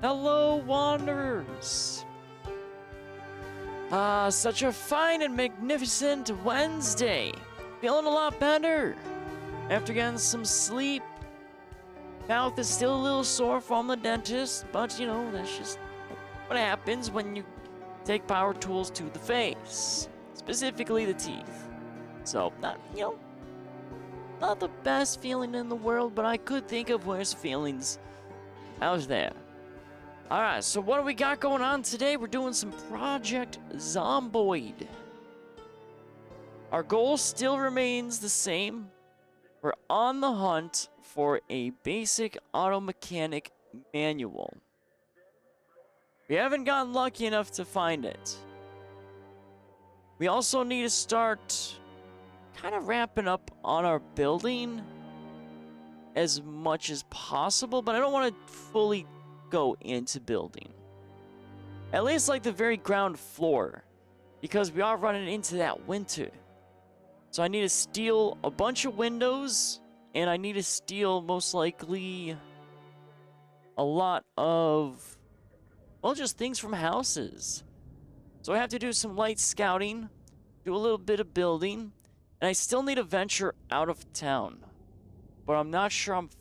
Hello, wanderers! Such a fine and magnificent Wednesday. Feeling a lot better after getting some sleep. Mouth is still a little sore from the dentist, but you know, that's just what happens when you take power tools to the face, specifically the teeth. So, not the best feeling in the world, but I could think of worse feelings. How's that? Alright, so what do we got going on today? We're doing some Project Zomboid. Our goal still remains the same. We're on the hunt for a basic auto mechanic manual. We haven't gotten lucky enough to find it. We also need to start kind of wrapping up on our building as much as possible, but I don't want to fully go into building. At least like the very ground floor, because we are running into that winter. So I need to steal a bunch of windows, and I need to steal most likely a lot of, well, just things from houses. So I have to do some light scouting, do a little bit of building, and I still need to venture out of town. But I'm not sure I'm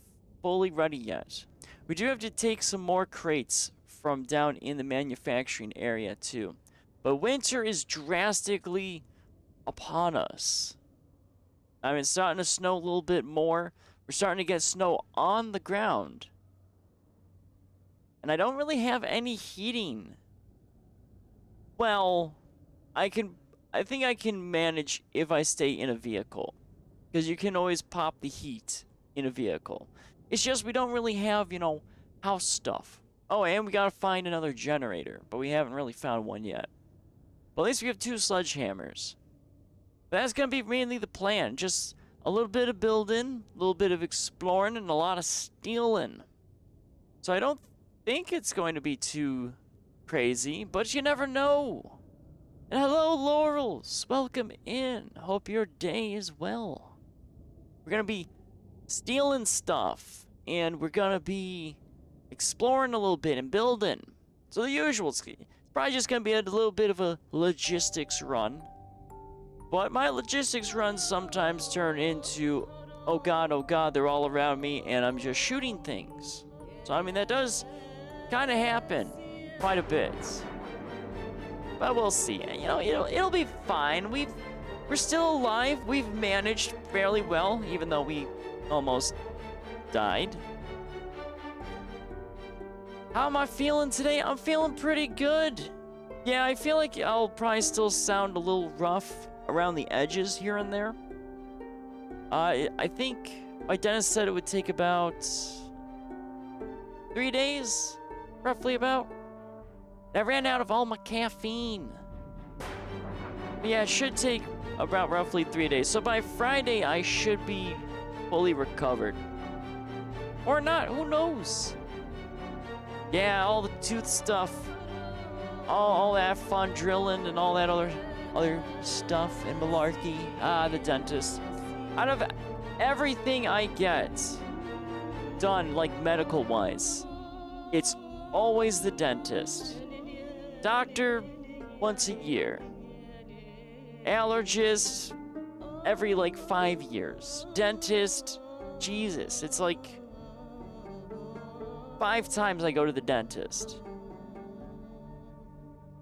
fully ready yet. We do have to take some more crates from down in the manufacturing area too. But winter is drastically upon us. I mean, it's starting to snow a little bit more. We're starting to get snow on the ground. And I don't really have any heating. Well, I think I can manage if I stay in a vehicle. Because you can always pop the heat in a vehicle. It's just we don't really have, house stuff. Oh, and we gotta find another generator, but we haven't really found one yet. But at least we have 2 sledgehammers. But that's gonna be mainly the plan. Just a little bit of building, a little bit of exploring, and a lot of stealing. So I don't think it's going to be too crazy, but you never know. And hello, Laurels. Welcome in. Hope your day is well. We're gonna be stealing stuff, and we're gonna be exploring a little bit and building. So the usual. It's probably just gonna be a little bit of a logistics run. But my logistics runs sometimes turn into, oh god, they're all around me, and I'm just shooting things. So I mean, that does kind of happen quite a bit. But we'll see. It'll be fine. We're still alive. We've managed fairly well, even though we almost died. How am I feeling today? I'm feeling pretty good. Yeah, I feel like I'll probably still sound a little rough around the edges here and there. I think my dentist said it would take about 3 days, roughly about. I ran out of all my caffeine. But yeah, it should take about roughly 3 days. So by Friday, I should be fully recovered. Or not, who knows? Yeah, all the tooth stuff. All that fun drilling and all that other stuff and malarkey. The dentist. Out of everything I get done, like medical-wise, it's always the dentist. Doctor, once a year. Allergist, every, 5 years. Dentist, Jesus, it's 5 times I go to the dentist.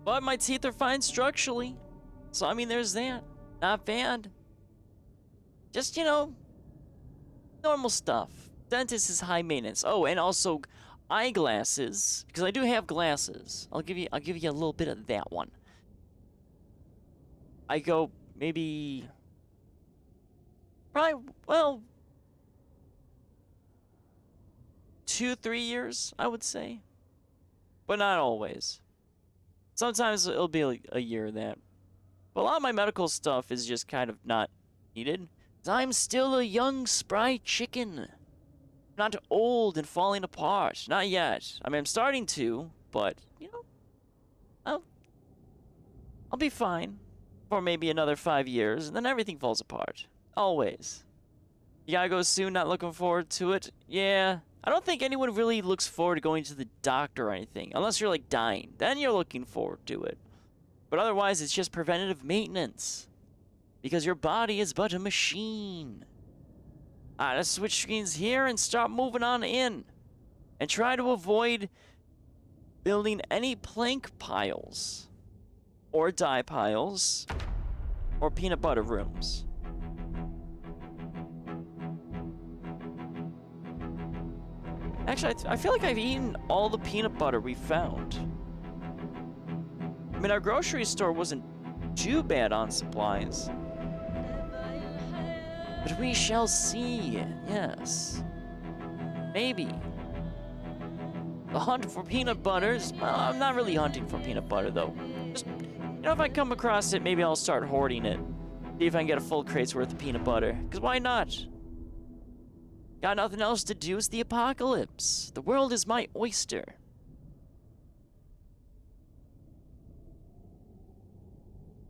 But my teeth are fine structurally. So, I mean, there's that. Not bad. Just, normal stuff. Dentist is high maintenance. Oh, and also eyeglasses, because I do have glasses. I'll give you a little bit of that one. I go maybe probably 2-3 years, I would say, but not always. Sometimes it'll be a year of that. But a lot of my medical stuff is just kind of not needed. I'm still a young, spry chicken. Not old and falling apart. Not yet. I mean, I'm starting to, but, I'll be fine for maybe another 5 years, and then everything falls apart. Always. You gotta go soon, not looking forward to it. Yeah, I don't think anyone really looks forward to going to the doctor or anything, unless you're like dying. Then you're looking forward to it. But otherwise, it's just preventative maintenance. Because your body is but a machine. Alright, let's switch screens here and start moving on in. And try to avoid building any plank piles. Or dye piles. Or peanut butter rooms. Actually, I feel like I've eaten all the peanut butter we found. I mean, our grocery store wasn't too bad on supplies. But we shall see, yes. Maybe. The hunt for peanut butters. Well, I'm not really hunting for peanut butter, though. Just, you know, if I come across it, maybe I'll start hoarding it. See if I can get a full crate's worth of peanut butter. Because why not? Got nothing else to do. It's the apocalypse. The world is my oyster.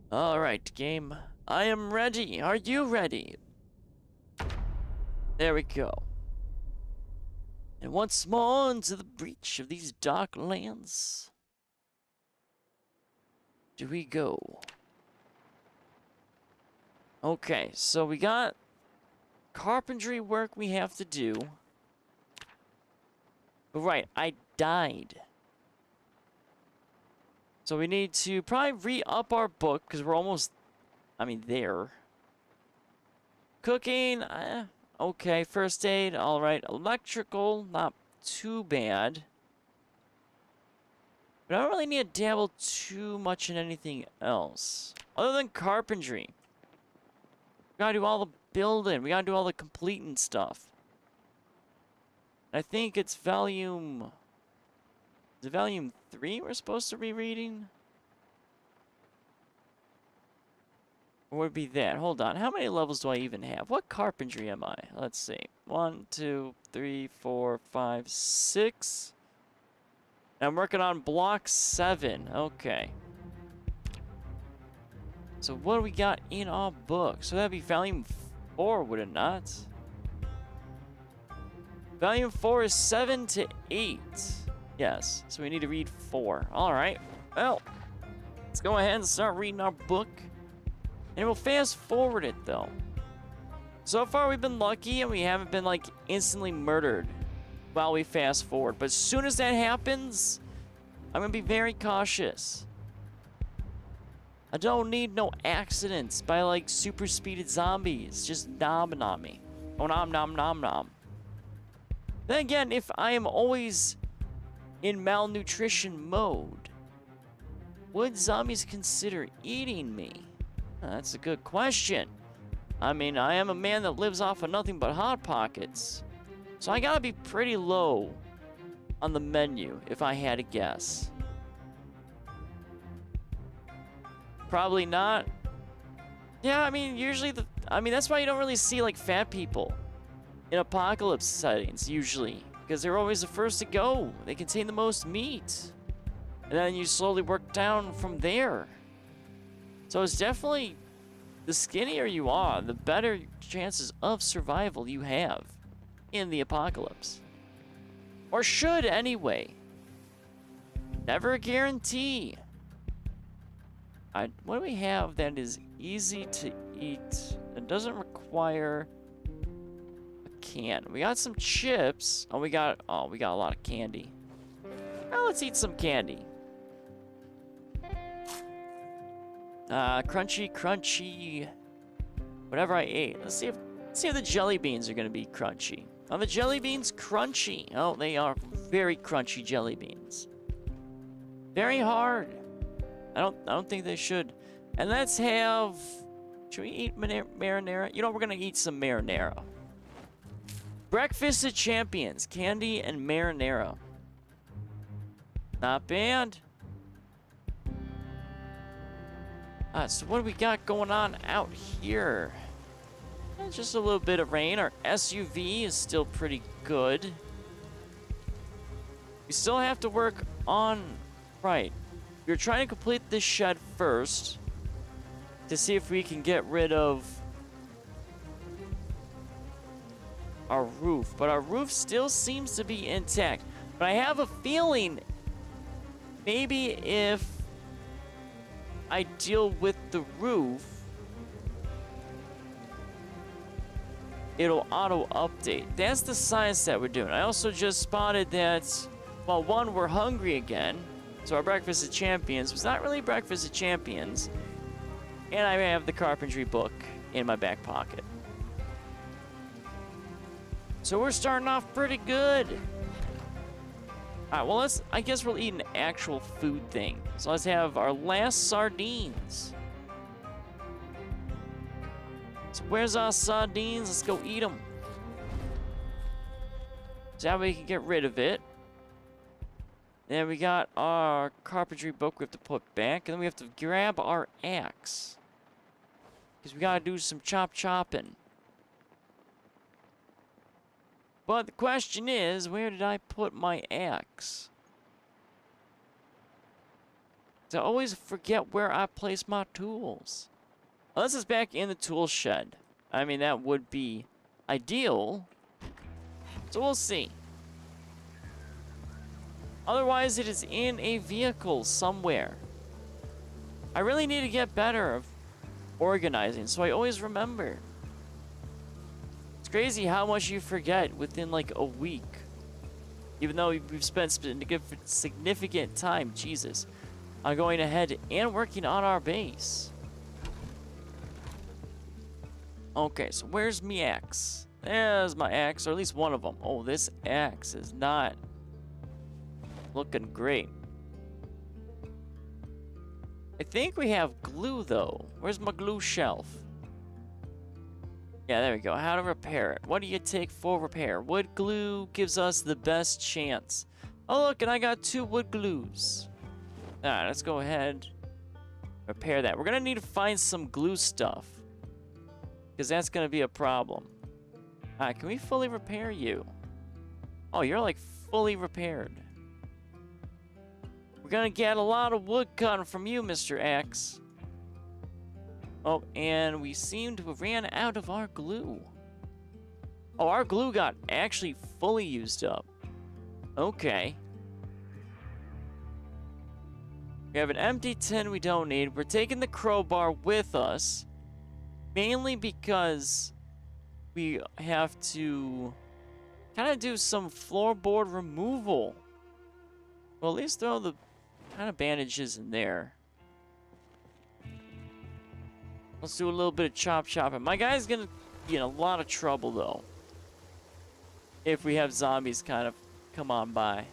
Alright, game. I am ready. Are you ready? There we go. And once more into the breach of these dark lands do we go. Okay, so we got carpentry work we have to do. But right, I died. So we need to probably re-up our book, because we're almost, there. Cooking, okay. First aid, alright. Electrical, not too bad. But I don't really need to dabble too much in anything else. Other than carpentry. We gotta do all the building. We gotta do all the completing stuff. I think it's volume... Is it volume 3 we're supposed to be reading? Or would it be that? Hold on. How many levels do I even have? What carpentry am I? Let's see. 1, 2, 3, 4, 5, 6. And I'm working on block 7. Okay. So what do we got in our book? So that'd be volume 4, would it not? Volume 4 is 7 to 8. Yes. So we need to read 4. Alright. Well, let's go ahead and start reading our book. And we'll fast forward it, though. So far, we've been lucky, and we haven't been, like, instantly murdered while we fast forward. But as soon as that happens, I'm going to be very cautious. I don't need no accidents by, like, super speeded zombies. Just nomming on me. Oh, nom, nom, nom, nom. Then again, if I am always in malnutrition mode, would zombies consider eating me? That's a good question. I am a man that lives off of nothing but Hot Pockets. So I gotta be pretty low on the menu, if I had to guess. Probably not. Yeah, usually that's why you don't really see, like, fat people in apocalypse settings, usually. Because they're always the first to go. They contain the most meat. And then you slowly work down from there. So it's definitely, the skinnier you are, the better chances of survival you have in the apocalypse. Or should, anyway. Never a guarantee. What do we have that is easy to eat and doesn't require a can? We got some chips. We got a lot of candy. Well, let's eat some candy. Crunchy, crunchy. Whatever I ate. Let's see if the jelly beans are gonna be crunchy. Are the jelly beans crunchy? Oh, they are very crunchy jelly beans. Very hard. I don't think they should. And let's have... Should we eat marinara? You know, we're gonna eat some marinara. Breakfast of Champions. Candy and marinara. Not bad. So what do we got going on out here? Just a little bit of rain. Our SUV is still pretty good. We still have to work on... Right. We're trying to complete this shed first to see if we can get rid of our roof, but our roof still seems to be intact. But I have a feeling maybe if I deal with the roof, it'll auto-update. That's the science that we're doing. I also just spotted that, well, one, we're hungry again. So our breakfast of champions was not really breakfast of champions. And I have the carpentry book in my back pocket. So we're starting off pretty good. Alright, well, I guess we'll eat an actual food thing. So let's have our last sardines. So where's our sardines? Let's go eat them. So that way we can get rid of it. Then we got our carpentry book we have to put back. And then we have to grab our axe. Because we gotta do some chopping. But the question is, where did I put my axe? I always forget where I place my tools. Unless it's back in the tool shed. I mean, that would be ideal. So we'll see. Otherwise, it is in a vehicle somewhere. I really need to get better of organizing, so I always remember. It's crazy how much you forget within like a week. Even though we've spent significant time, Jesus, on going ahead and working on our base. Okay, so where's my axe? There's my axe, or at least one of them. Oh, this axe is not looking great. I think we have glue, though. Where's my glue shelf? Yeah, there we go. How to repair it. What do you take for repair? Wood glue gives us the best chance. Oh, look, and I got 2 wood glues. Alright, let's go ahead. Repair that. We're going to need to find some glue stuff. Because that's going to be a problem. Alright, can we fully repair you? Oh, you're like fully repaired. We're going to get a lot of wood cutting from you, Mr. X. Oh, and we seem to have ran out of our glue. Oh, our glue got actually fully used up. Okay. We have an empty tin we don't need. We're taking the crowbar with us. Mainly because we have to kind of do some floorboard removal. Well, at least throw the kind of bandages in there. Let's do a little bit of chopping. My guy's gonna be in a lot of trouble, though, if we have zombies kind of come on by.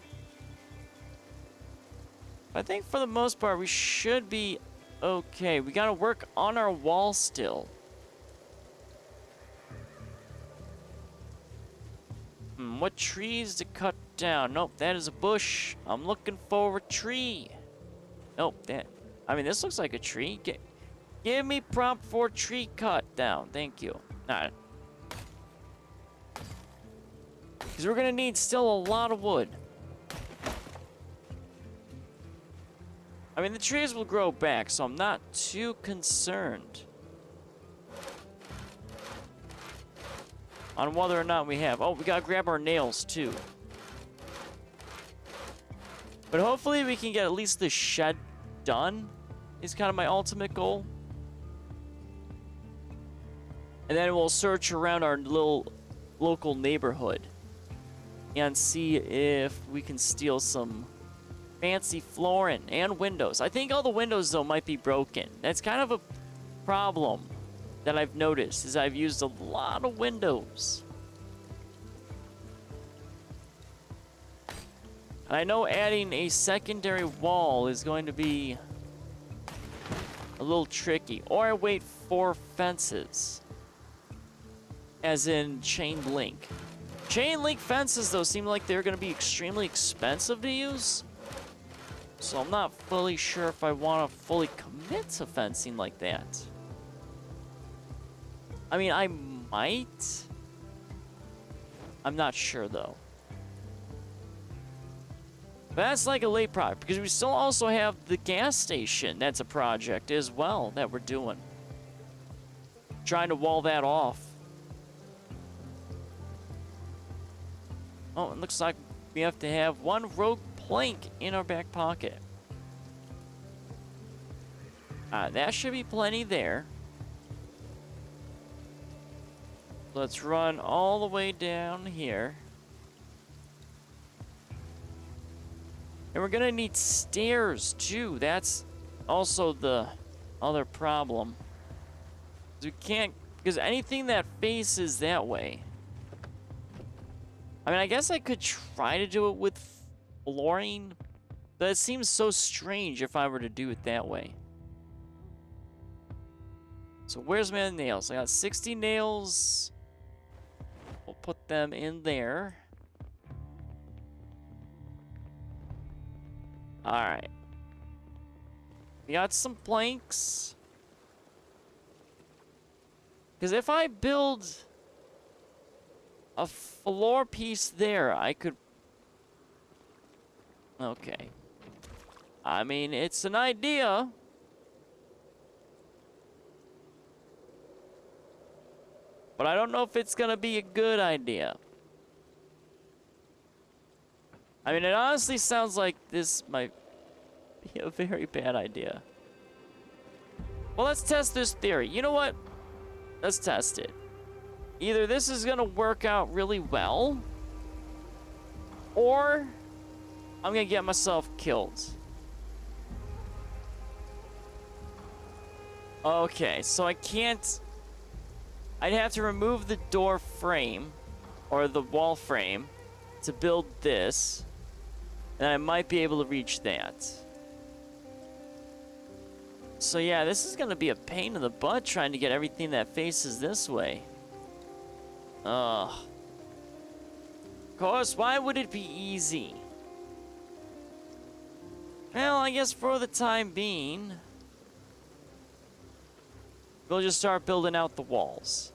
I think for the most part, we should be okay. We gotta work on our wall still. What trees to cut down? Nope, that is a bush. I'm looking for a tree. Nope, I mean, this looks like a tree. Give me prompt for tree cut down. Thank you. Alright. Because we're going to need still a lot of wood. I mean, the trees will grow back, so I'm not too concerned on whether or not we have. Oh, we got to grab our nails, too. But hopefully we can get at least the shed done is kind of my ultimate goal. And then we'll search around our little local neighborhood and see if we can steal some fancy flooring and windows. I think all the windows, though, might be broken. That's kind of a problem that I've noticed, is I've used a lot of windows. And I know adding a secondary wall is going to be a little tricky. Or I wait for fences. As in chain link. Chain link fences, though, seem like they're going to be extremely expensive to use. So I'm not fully sure if I want to fully commit to fencing like that. I mean, I might. I'm not sure, though. But that's like a late project, because we still also have the gas station. That's a project as well that we're doing. Trying to wall that off. Oh, it looks like we have to have one rogue plank in our back pocket. That should be plenty there. Let's run all the way down here. And we're gonna need stairs too. That's also the other problem. We can't, because anything that faces that way. I mean, I guess I could try to do it with flooring, but it seems so strange if I were to do it that way. So where's my nails? I got 60 nails. We'll put them in there. Alright. We got some planks. Because if I build a floor piece there, I could... Okay. I mean, it's an idea. But I don't know if it's gonna be a good idea. I mean, it honestly sounds like this might be a very bad idea. Well, let's test this theory. You know what? Let's test it. Either this is gonna work out really well, or I'm gonna get myself killed. Okay, so I can't... I'd have to remove the door frame, or the wall frame, to build this, and I might be able to reach that. So yeah, this is gonna be a pain in the butt trying to get everything that faces this way. Ugh. Of course, why would it be easy? Well, I guess for the time being, we'll just start building out the walls.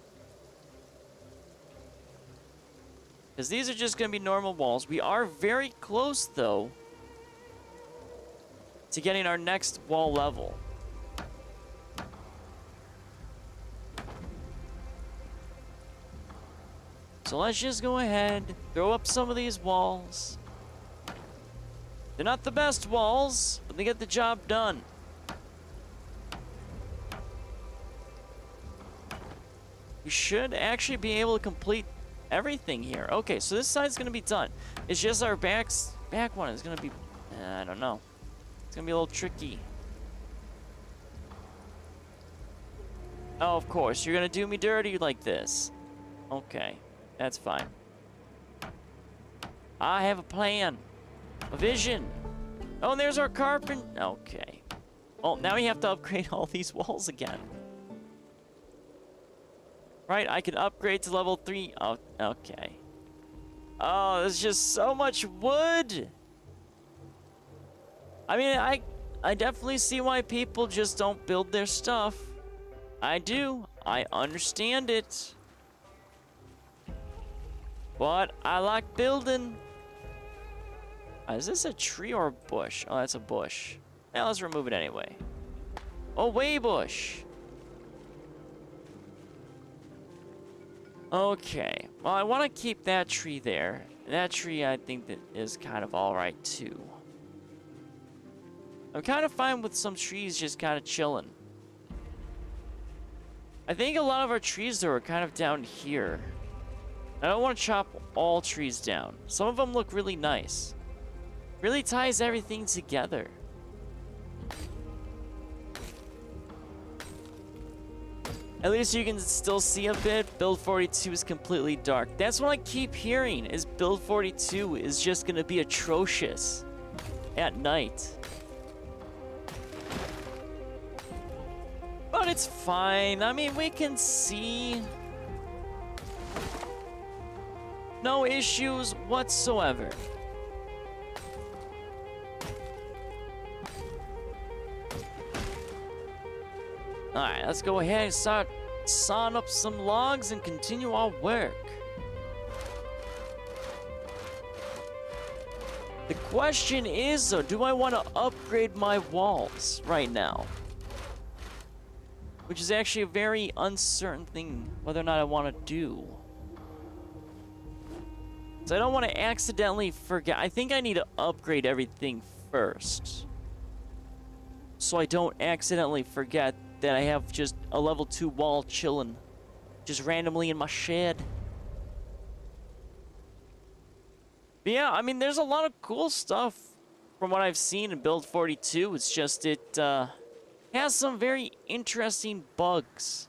Because these are just going to be normal walls. We are very close, though, to getting our next wall level. So let's just go ahead, throw up some of these walls. They're not the best walls, but they get the job done. We should actually be able to complete everything here. Okay, so this side's gonna be done. It's just our back one is gonna be, I don't know. It's gonna be a little tricky. Oh, of course, you're gonna do me dirty like this. Okay, that's fine. I have a plan. A vision. Oh, and there's our carpet. Okay. Well, now we have to upgrade all these walls again. Right, I can upgrade to level 3. Oh, okay. Oh, there's just so much wood. I mean, I definitely see why people just don't build their stuff. I do. I understand it. But I like building. Is this a tree or a bush? Oh, that's a bush. Now let's remove it anyway. Oh, way bush. Okay. Well, I want to keep that tree there. That tree, I think, that is kind of all right too. I'm kind of fine with some trees just kind of chilling. I think a lot of our trees, though, are kind of down here. I don't want to chop all trees down. Some of them look really nice. Really ties everything together. At least you can still see a bit. Build 42 is completely dark. That's what I keep hearing, is Build 42 is just going to be atrocious at night. But it's fine. I mean, we can see. No issues whatsoever. Alright, let's go ahead and start sawing up some logs and continue our work. The question is, though, do I want to upgrade my walls right now? Which is actually a very uncertain thing, whether or not I want to do. So I don't want to accidentally forget. I think I need to upgrade everything first, so I don't accidentally forget that I have just a level 2 wall chilling just randomly in my shed. But yeah, I mean, there's a lot of cool stuff from what I've seen in Build 42. It's just it has some very interesting bugs.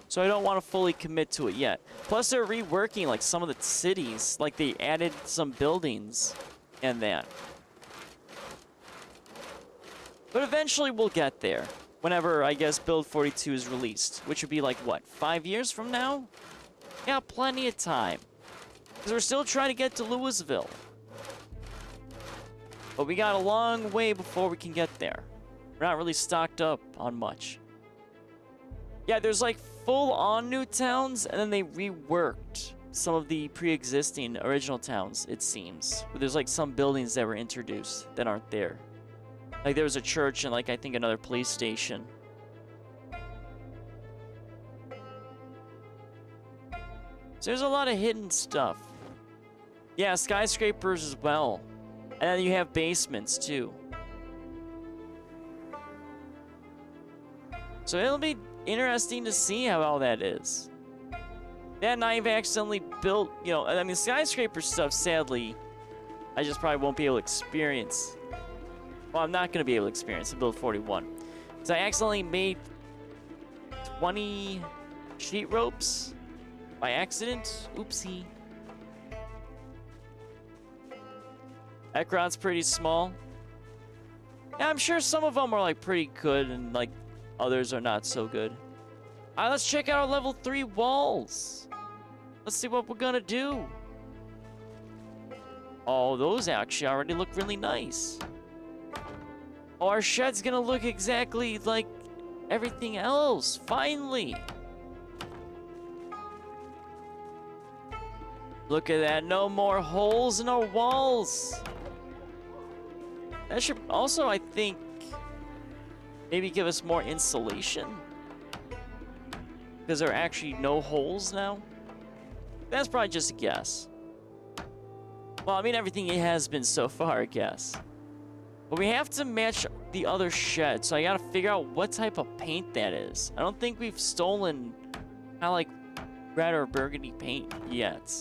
So I don't want to fully commit to it yet. Plus, they're reworking like some of the cities. Like they added some buildings and that. But eventually we'll get there. Whenever, I guess, Build 42 is released. Which would be like, what, 5 years from now? Yeah, plenty of time. Because we're still trying to get to Louisville. But we got a long way before we can get there. We're not really stocked up on much. Yeah, there's like full-on new towns, and then they reworked some of the pre-existing original towns, it seems. But there's like some buildings that were introduced that aren't there. Like there was a church and like I think another police station. So there's a lot of hidden stuff. Yeah, skyscrapers as well. And then you have basements too. So it'll be interesting to see how all that is. Then I've accidentally built, you know, I mean, skyscraper stuff, sadly, I just probably won't be able to experience. Well, I'm not going to be able to experience in Build 41. Because I accidentally made 20 sheet ropes by accident. Oopsie. Ekron's pretty small. Yeah, I'm sure some of them are like pretty good and like others are not so good. Alright, let's check out our level 3 walls. Let's see what we're gonna do. Oh, those actually already look really nice. Oh, our shed's gonna look exactly like everything else, finally. Look at that, no more holes in our walls. That should also, I think, maybe give us more insulation. Because there are actually no holes now. That's probably just a guess. Well, I mean, everything it has been so far, I guess. But we have to match the other shed, so I gotta figure out what type of paint that is. I don't think we've stolen kind of like red or burgundy paint yet.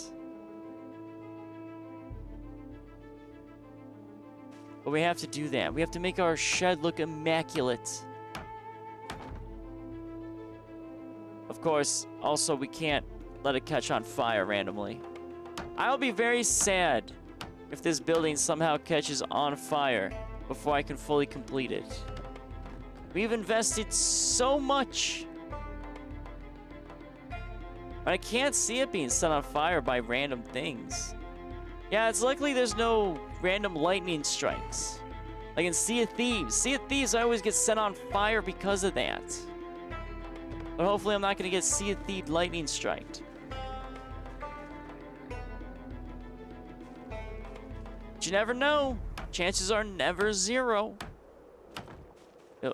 But we have to do that. We have to make our shed look immaculate. Of course, also we can't let it catch on fire randomly. I'll be very sad if this building somehow catches on fire before I can fully complete it. We've invested so much. But I can't see it being set on fire by random things. Yeah, it's likely there's no random lightning strikes. Like in Sea of Thieves. Sea of Thieves, I always get set on fire because of that. But hopefully I'm not going to get Sea of Thieves lightning striked. But you never know. Chances are never zero.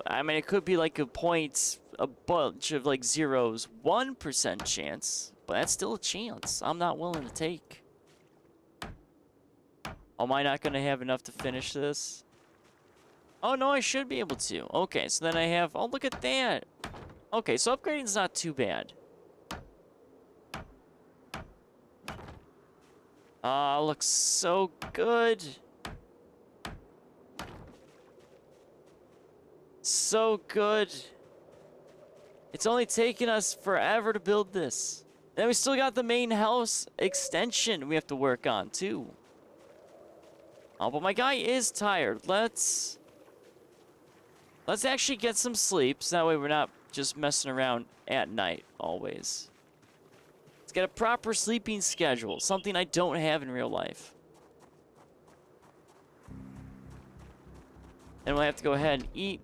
I mean, it could be like a bunch of like zeros, 1% chance. But that's still a chance I'm not willing to take. Am I not going to have enough to finish this? Oh, no, I should be able to. Okay, so then I have... Oh, look at that. Okay, so upgrading's not too bad. Ah, looks so good. So good. It's only taken us forever to build this. Then we still got the main house extension we have to work on, too. Oh, but my guy is tired. Let's actually get some sleep, so that way we're not just messing around at night always. Let's get a proper sleeping schedule, something I don't have in real life. And we'll have to go ahead and eat.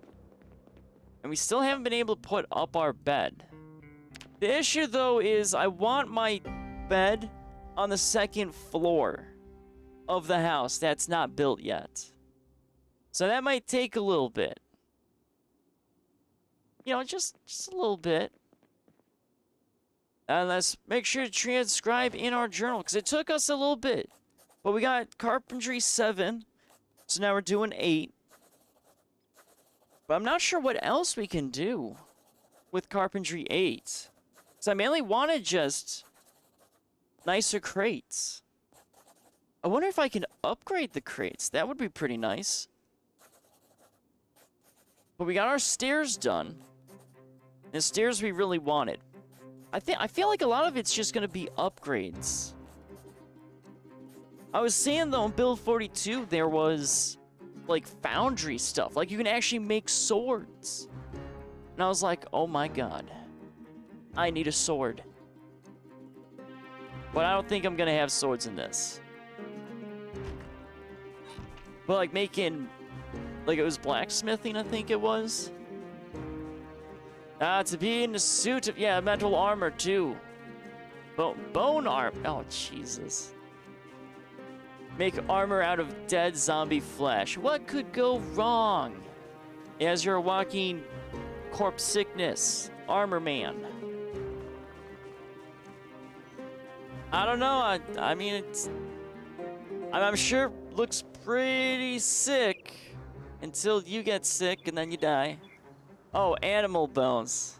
And we still haven't been able to put up our bed. The issue, though, is I want my bed on the second floor of the house that's not built yet. So that might take a little bit. You know, just a little bit. And let's make sure to transcribe in our journal, because it took us a little bit. But we got carpentry 7, so now we're doing 8. But I'm not sure what else we can do with carpentry 8. So I mainly wanted just nicer crates. I wonder if I can upgrade the crates. That would be pretty nice. But we got our stairs done. The stairs we really wanted. I feel like a lot of it's just gonna be upgrades. I was seeing though in Build 42 there was like foundry stuff. Like you can actually make swords. And I was like, oh my god. I need a sword. But I don't think I'm gonna have swords in this. But like making, like it was blacksmithing, I think it was. To be in a suit of, yeah, metal armor too. Bone armor, oh Jesus. Make armor out of dead zombie flesh. What could go wrong? As you're walking corpse sickness, armor man. I don't know, I mean, it's, I'm sure it looks pretty sick until you get sick and then you die. Oh, animal bones.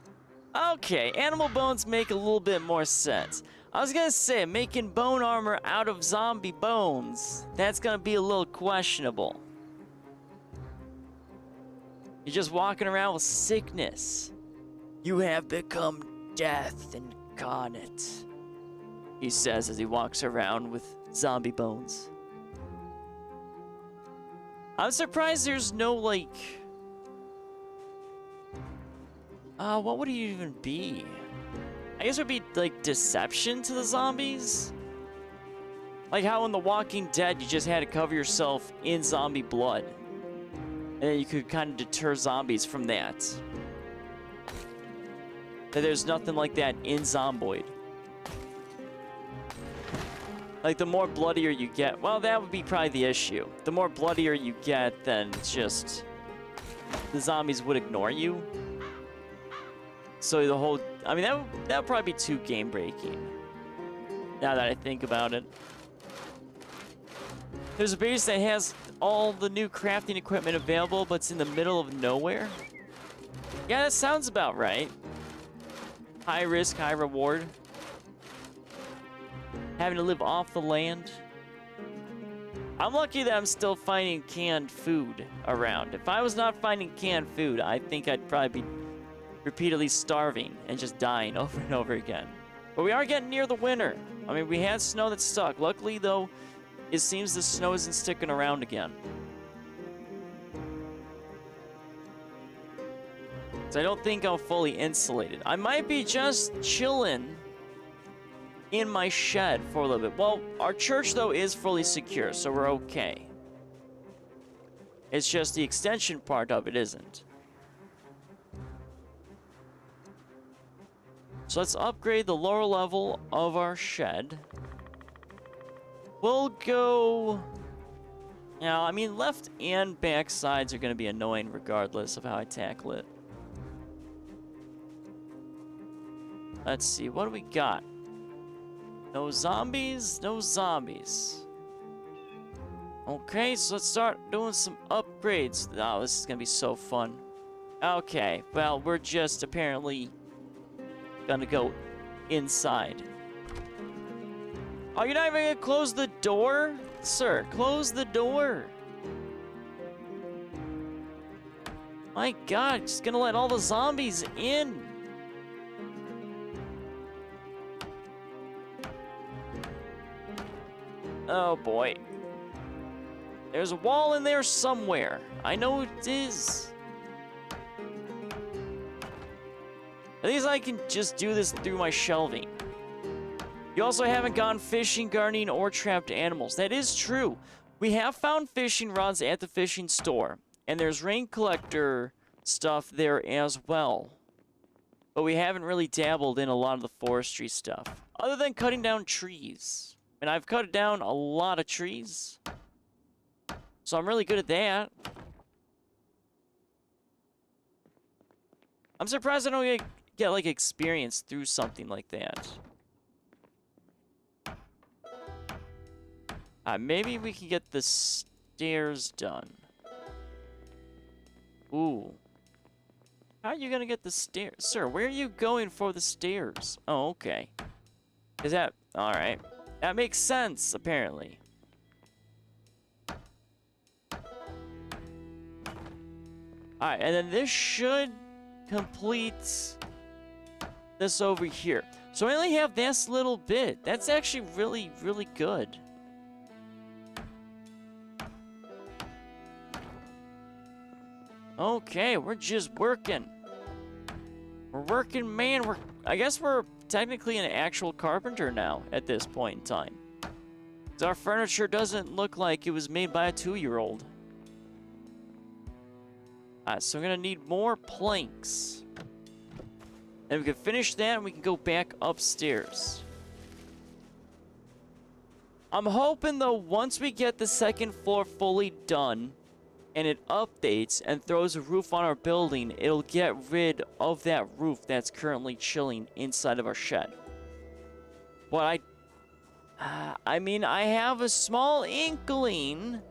Okay, animal bones make a little bit more sense. I was gonna say, making bone armor out of zombie bones, that's gonna be a little questionable. You're just walking around with sickness. You have become death incarnate, he says as he walks around with zombie bones. I'm surprised there's no, like... what would it even be? I guess it would be, like, deception to the zombies? Like how in The Walking Dead, you just had to cover yourself in zombie blood. And then you could kind of deter zombies from that. But there's nothing like that in Zomboid. Like, the more bloodier you get... Well, that would be probably the issue. The more bloodier you get, then it's just... The zombies would ignore you. So the whole... I mean, that would probably be too game-breaking. Now that I think about it. There's a base that has all the new crafting equipment available, but it's in the middle of nowhere. Yeah, that sounds about right. High risk, high reward. Having to live off the land. I'm lucky that I'm still finding canned food around. If I was not finding canned food, I think I'd probably be repeatedly starving and just dying over and over again. But we are getting near the winter. I mean, we had snow that stuck. Luckily, though, it seems the snow isn't sticking around again. So I don't think I'm fully insulated. I might be just chilling in my shed for a little bit. Well, our church, though, is fully secure, so we're okay. It's just the extension part of it isn't. So let's upgrade the lower level of our shed. We'll go... Now, I mean, left and back sides are going to be annoying regardless of how I tackle it. Let's see, what do we got? No zombies, no zombies. Okay, so let's start doing some upgrades. Oh, this is going to be so fun. Okay, well, we're just apparently... gonna go inside. Oh, you're not even gonna close the door? Sir, close the door. My god, just gonna let all the zombies in. Oh boy. There's a wall in there somewhere. I know it is. At least I can just do this through my shelving. You also haven't gone fishing, gardening, or trapped animals. That is true. We have found fishing rods at the fishing store. And there's rain collector stuff there as well. But we haven't really dabbled in a lot of the forestry stuff. Other than cutting down trees. And I've cut down a lot of trees. So I'm really good at that. I'm surprised I don't get get like experience through something like that. Maybe we can get the stairs done. Ooh. How are you gonna get the stairs? Sir, where are you going for the stairs? Oh, okay. Is that... Alright. That makes sense, apparently. Alright, and then this should complete this over here. So I only have this little bit. That's actually really, really good. Okay, we're just working. We're working, man. I guess we're technically an actual carpenter now at this point in time. 'Cause our furniture doesn't look like it was made by a 2-year-old. Alright, so we're gonna need more planks. And we can finish that and we can go back upstairs. I'm hoping though, once we get the second floor fully done, and it updates and throws a roof on our building, it'll get rid of that roof that's currently chilling inside of our shed. But I mean, I have a small inkling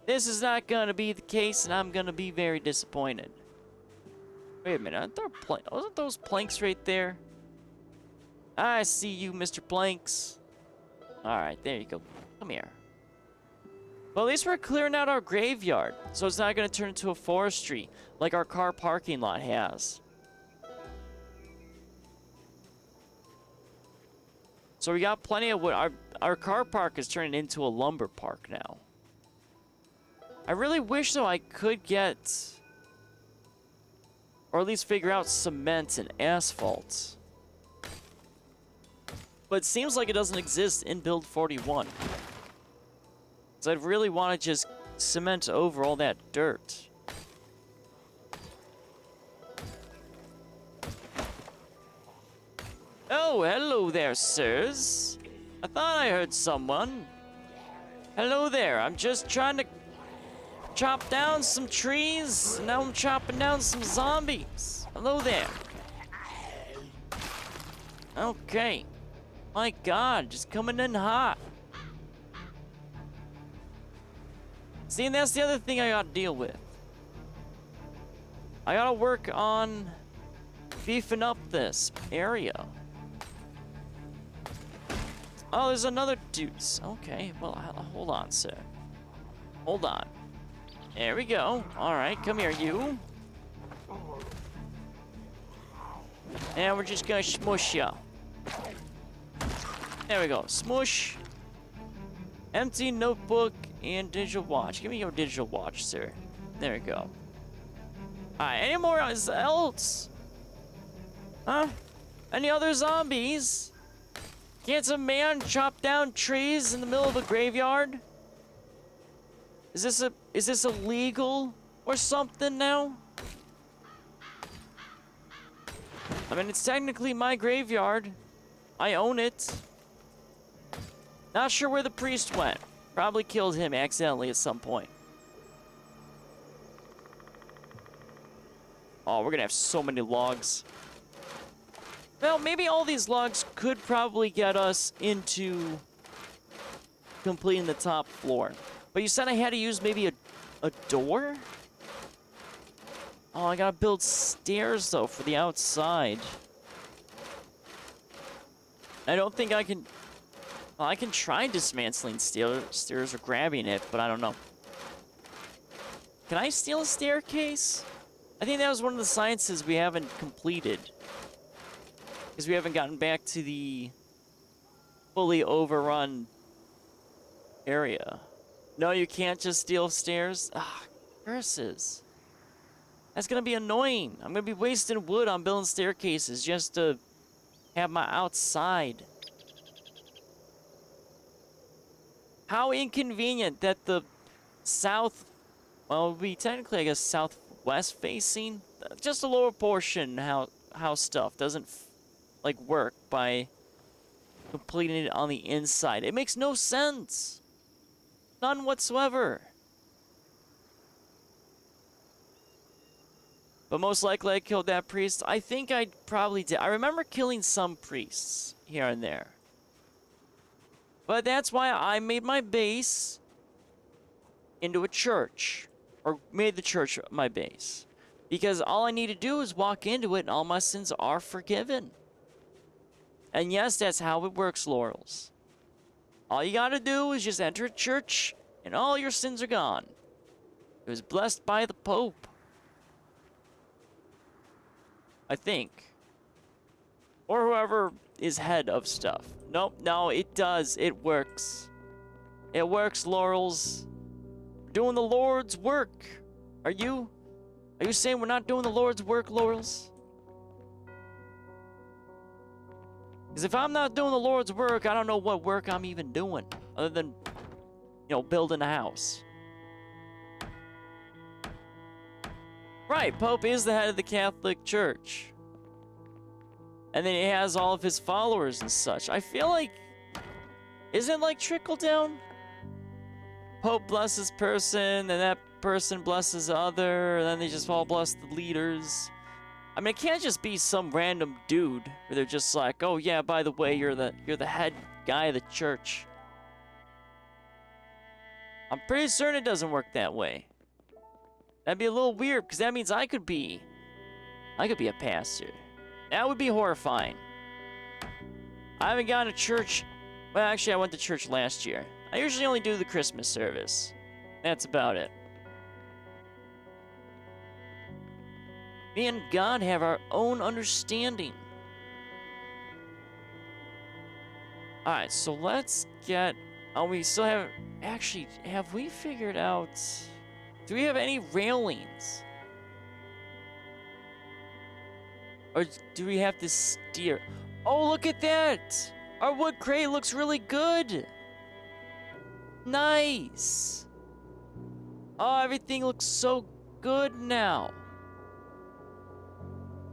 this is not gonna be the case, and I'm gonna be very disappointed. Wait a minute, wasn't those planks right there? I see you, Mr. Planks. Alright, there you go. Come here. Well, at least we're clearing out our graveyard, so it's not going to turn into a forestry like our car parking lot has. So we got plenty of wood. Our car park is turning into a lumber park now. I really wish, though, I could get, or at least figure out cement and asphalt. But it seems like it doesn't exist in Build 41. So I'd really want to just cement over all that dirt. Oh, hello there, sirs. I thought I heard someone. Hello there. I'm just trying to chop down some trees. And now I'm chopping down some zombies. Hello there. Okay. My God, just coming in hot. See, and that's the other thing I gotta deal with. I gotta work on beefing up this area. Oh, there's another dude. Okay, well, hold on, sir. Hold on. There we go. All right, come here, you. And we're just gonna smush you. There we go. Smush. Empty notebook and digital watch. Give me your digital watch, sir. There we go. Alright, any more else? Huh? Any other zombies? Can't some man chop down trees in the middle of a graveyard? Is this illegal or something now? I mean, it's technically my graveyard. I own it. Not sure where the priest went. Probably killed him accidentally at some point. Oh, we're gonna have so many logs. Well, maybe all these logs could probably get us into completing the top floor. But you said I had to use maybe a door? Oh, I gotta build stairs, though, for the outside. I don't think I can... Well, I can try dismantling stairs or grabbing it, but I don't know. Can I steal a staircase? I think that was one of the sciences we haven't completed. Because we haven't gotten back to the fully overrun area. No, you can't just steal stairs? Ah, curses. That's gonna be annoying. I'm gonna be wasting wood on building staircases just to have my outside. How inconvenient that the south, well, it would be technically, I guess, southwest facing, just the lower portion, how stuff doesn't like work by completing it on the inside. It makes no sense. None whatsoever. But most likely I killed that priest. I think I probably did. I remember killing some priests here and there. But that's why I made my base into a church. Or made the church my base. Because all I need to do is walk into it and all my sins are forgiven. And yes, that's how it works, Laurels. All you gotta do is just enter a church and all your sins are gone. It was blessed by the Pope. I think. Or whoever is head of stuff. Nope, no, it does. It works. It works, Laurels. We're doing the Lord's work. Are you saying we're not doing the Lord's work, Laurels? Because if I'm not doing the Lord's work, I don't know what work I'm even doing. Other than, you know, building a house. Right, Pope is the head of the Catholic Church. And then he has all of his followers and such. I feel like... Isn't it like trickle down? Pope blesses person, and that person blesses other, and then they just all bless the leaders. I mean, it can't just be some random dude where they're just like, oh yeah, by the way, you're the head guy of the church. I'm pretty certain it doesn't work that way. That'd be a little weird, because that means I could be a pastor. That would be horrifying. I haven't gone to church. Well, actually, I went to church last year. I usually only do the Christmas service. That's about it. Me and God have our own understanding. Alright, so let's get... Oh, we still haven't... Actually, have we figured out... Do we have any railings? Or do we have to steer? Oh, look at that! Our wood crate looks really good! Nice! Oh, everything looks so good now.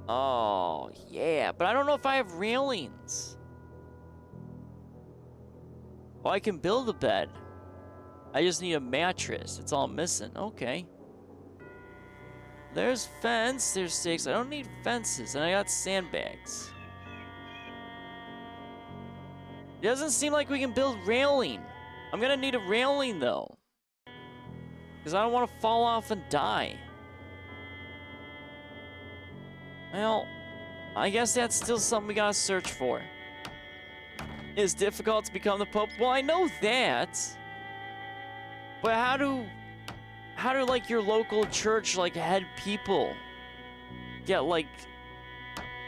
Oh, yeah. But I don't know if I have railings. Oh, I can build a bed. I just need a mattress. That's all I'm missing. Okay. There's fence. There's stakes. I don't need fences. And I got sandbags. It doesn't seem like we can build railing. I'm gonna need a railing, though. Because I don't want to fall off and die. Well, I guess that's still something we gotta search for. It's difficult to become the Pope. Well, I know that. But how do like your local church, like head people get like,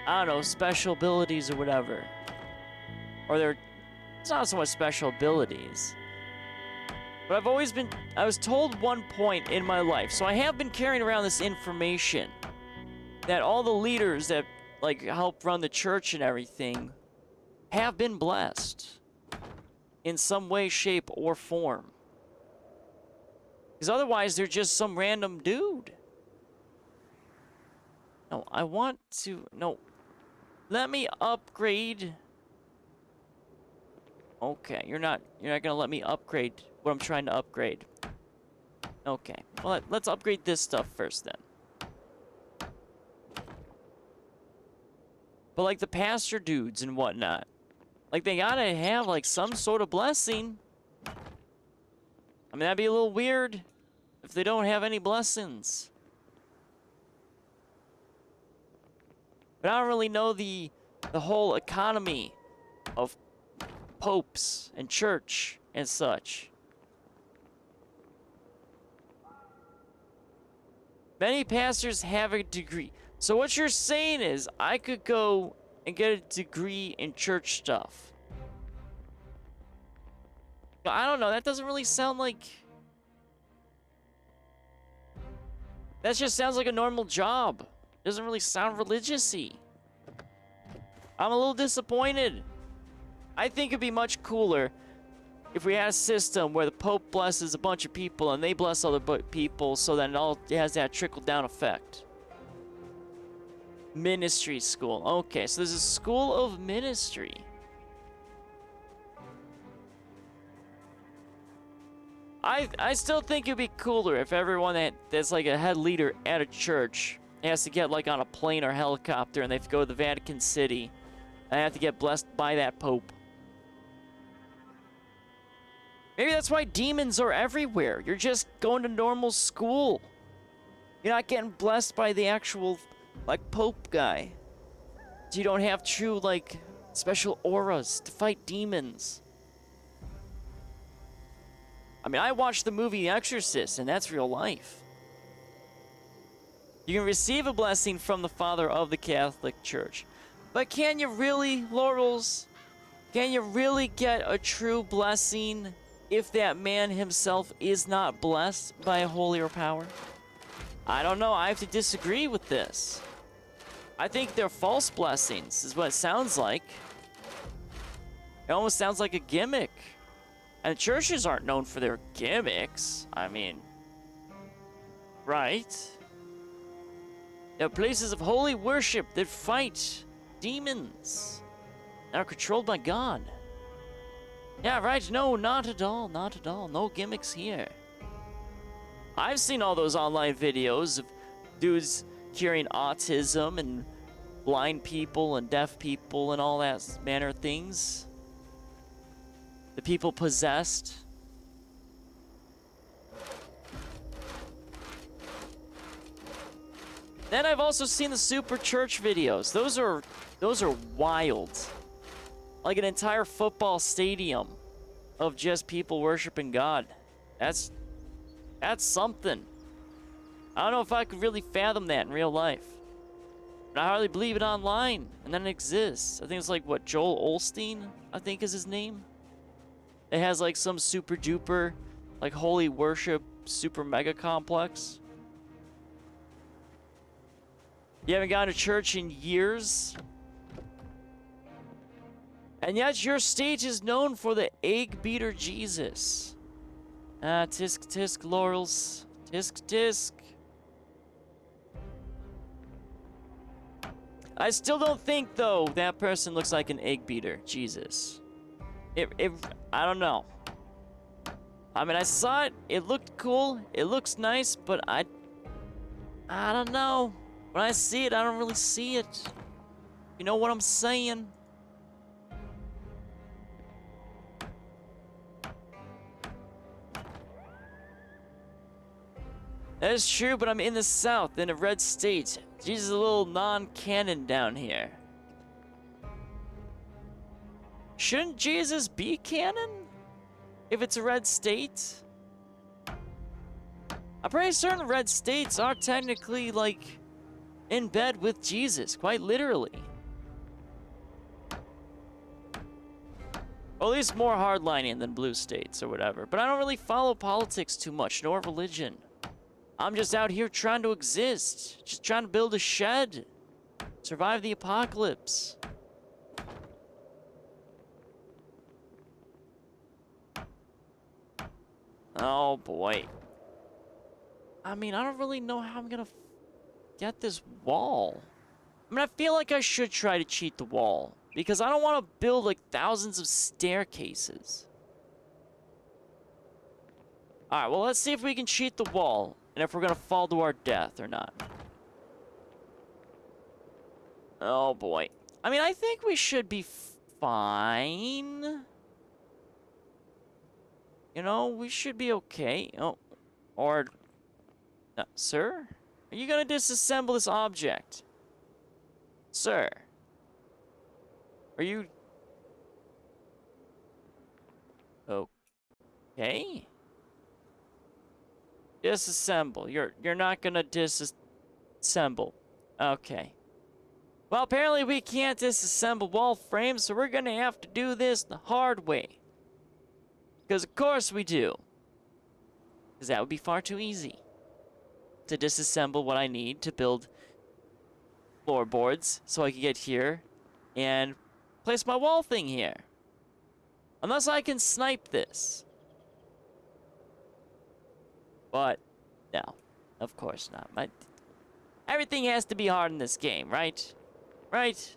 I don't know, special abilities or whatever? Or it's not so much special abilities. But I was told one point in my life, so I have been carrying around this information that all the leaders that like help run the church and everything have been blessed in some way, shape, or form. Because otherwise, they're just some random dude. No, I want to... No. Let me upgrade. Okay, you're not gonna let me upgrade what I'm trying to upgrade. Okay. Well, let's upgrade this stuff first, then. But, like, the pastor dudes and whatnot. Like, they gotta have, like, some sort of blessing. I mean, that'd be a little weird if they don't have any blessings. But I don't really know the whole economy of popes and church and such. Many pastors have a degree. So what you're saying is I could go and get a degree in church stuff. But I don't know, that doesn't really sound like... That just sounds like a normal job. Doesn't really sound religious-y. I'm a little disappointed. I think it'd be much cooler if we had a system where the Pope blesses a bunch of people and they bless other people, so that it has that trickle-down effect. Ministry school. Okay, so there's a school of ministry. I still think it'd be cooler if everyone that's like a head leader at a church He has to get like on a plane or helicopter, and they have to go to the Vatican City. And have to get blessed by that Pope. Maybe that's why demons are everywhere. You're just going to normal school. You're not getting blessed by the actual, like, Pope guy. So you don't have true, like, special auras to fight demons. I mean, I watched the movie The Exorcist, and that's real life. You can receive a blessing from the Father of the Catholic Church. But can you really, Laurels? Can you really get a true blessing if that man himself is not blessed by a holier power? I don't know. I have to disagree with this. I think they're false blessings, is what it sounds like. It almost sounds like a gimmick. And churches aren't known for their gimmicks. I mean, right? They're places of holy worship that fight demons that are controlled by God. Yeah, right. No, not at all. Not at all. No gimmicks here. I've seen all those online videos of dudes curing autism and blind people and deaf people and all that manner of things. The people possessed. Then I've also seen the super church videos. Those are wild. Like an entire football stadium of just people worshiping God. That's something. I don't know if I could really fathom that in real life. But I hardly believe it online, and then it exists. I think it's like, what, Joel Osteen, I think is his name? It has like some super duper, like holy worship, super mega complex. You haven't gone to church in years? And yet your state is known for the egg beater Jesus. Tisk tisk laurels. Tisk tisk. I still don't think, though, that person looks like an egg beater Jesus. I don't know. I mean, I saw it. It looked cool. It looks nice, but I don't know. When I see it, I don't really see it. You know what I'm saying? That is true, but I'm in the South, in a red state. Jesus is a little non-canon down here. Shouldn't Jesus be canon? If it's a red state? I'm pretty certain red states are technically, like, in bed with Jesus, quite literally. Or at least more hardlining than blue states or whatever. But I don't really follow politics too much, nor religion. I'm just out here trying to exist. Just trying to build a shed. Survive the apocalypse. Oh boy. I mean, I don't really know how I'm gonna get this wall. I mean, I feel like I should try to cheat the wall. Because I don't want to build like thousands of staircases. Alright, well, let's see if we can cheat the wall. And if we're gonna fall to our death or not. Oh boy. I mean, I think we should be fine. You know, we should be okay. Oh, or... sir? Are you gonna disassemble this object? Sir? Are you... okay? Disassemble. You're not gonna disassemble. Okay. Well, apparently we can't disassemble wall frames, so we're gonna have to do this the hard way. Because of course we do. Because that would be far too easy. To disassemble what I need to build floorboards so I can get here and place my wall thing here. Unless I can snipe this. But, no. Of course not. Everything has to be hard in this game, right? Right?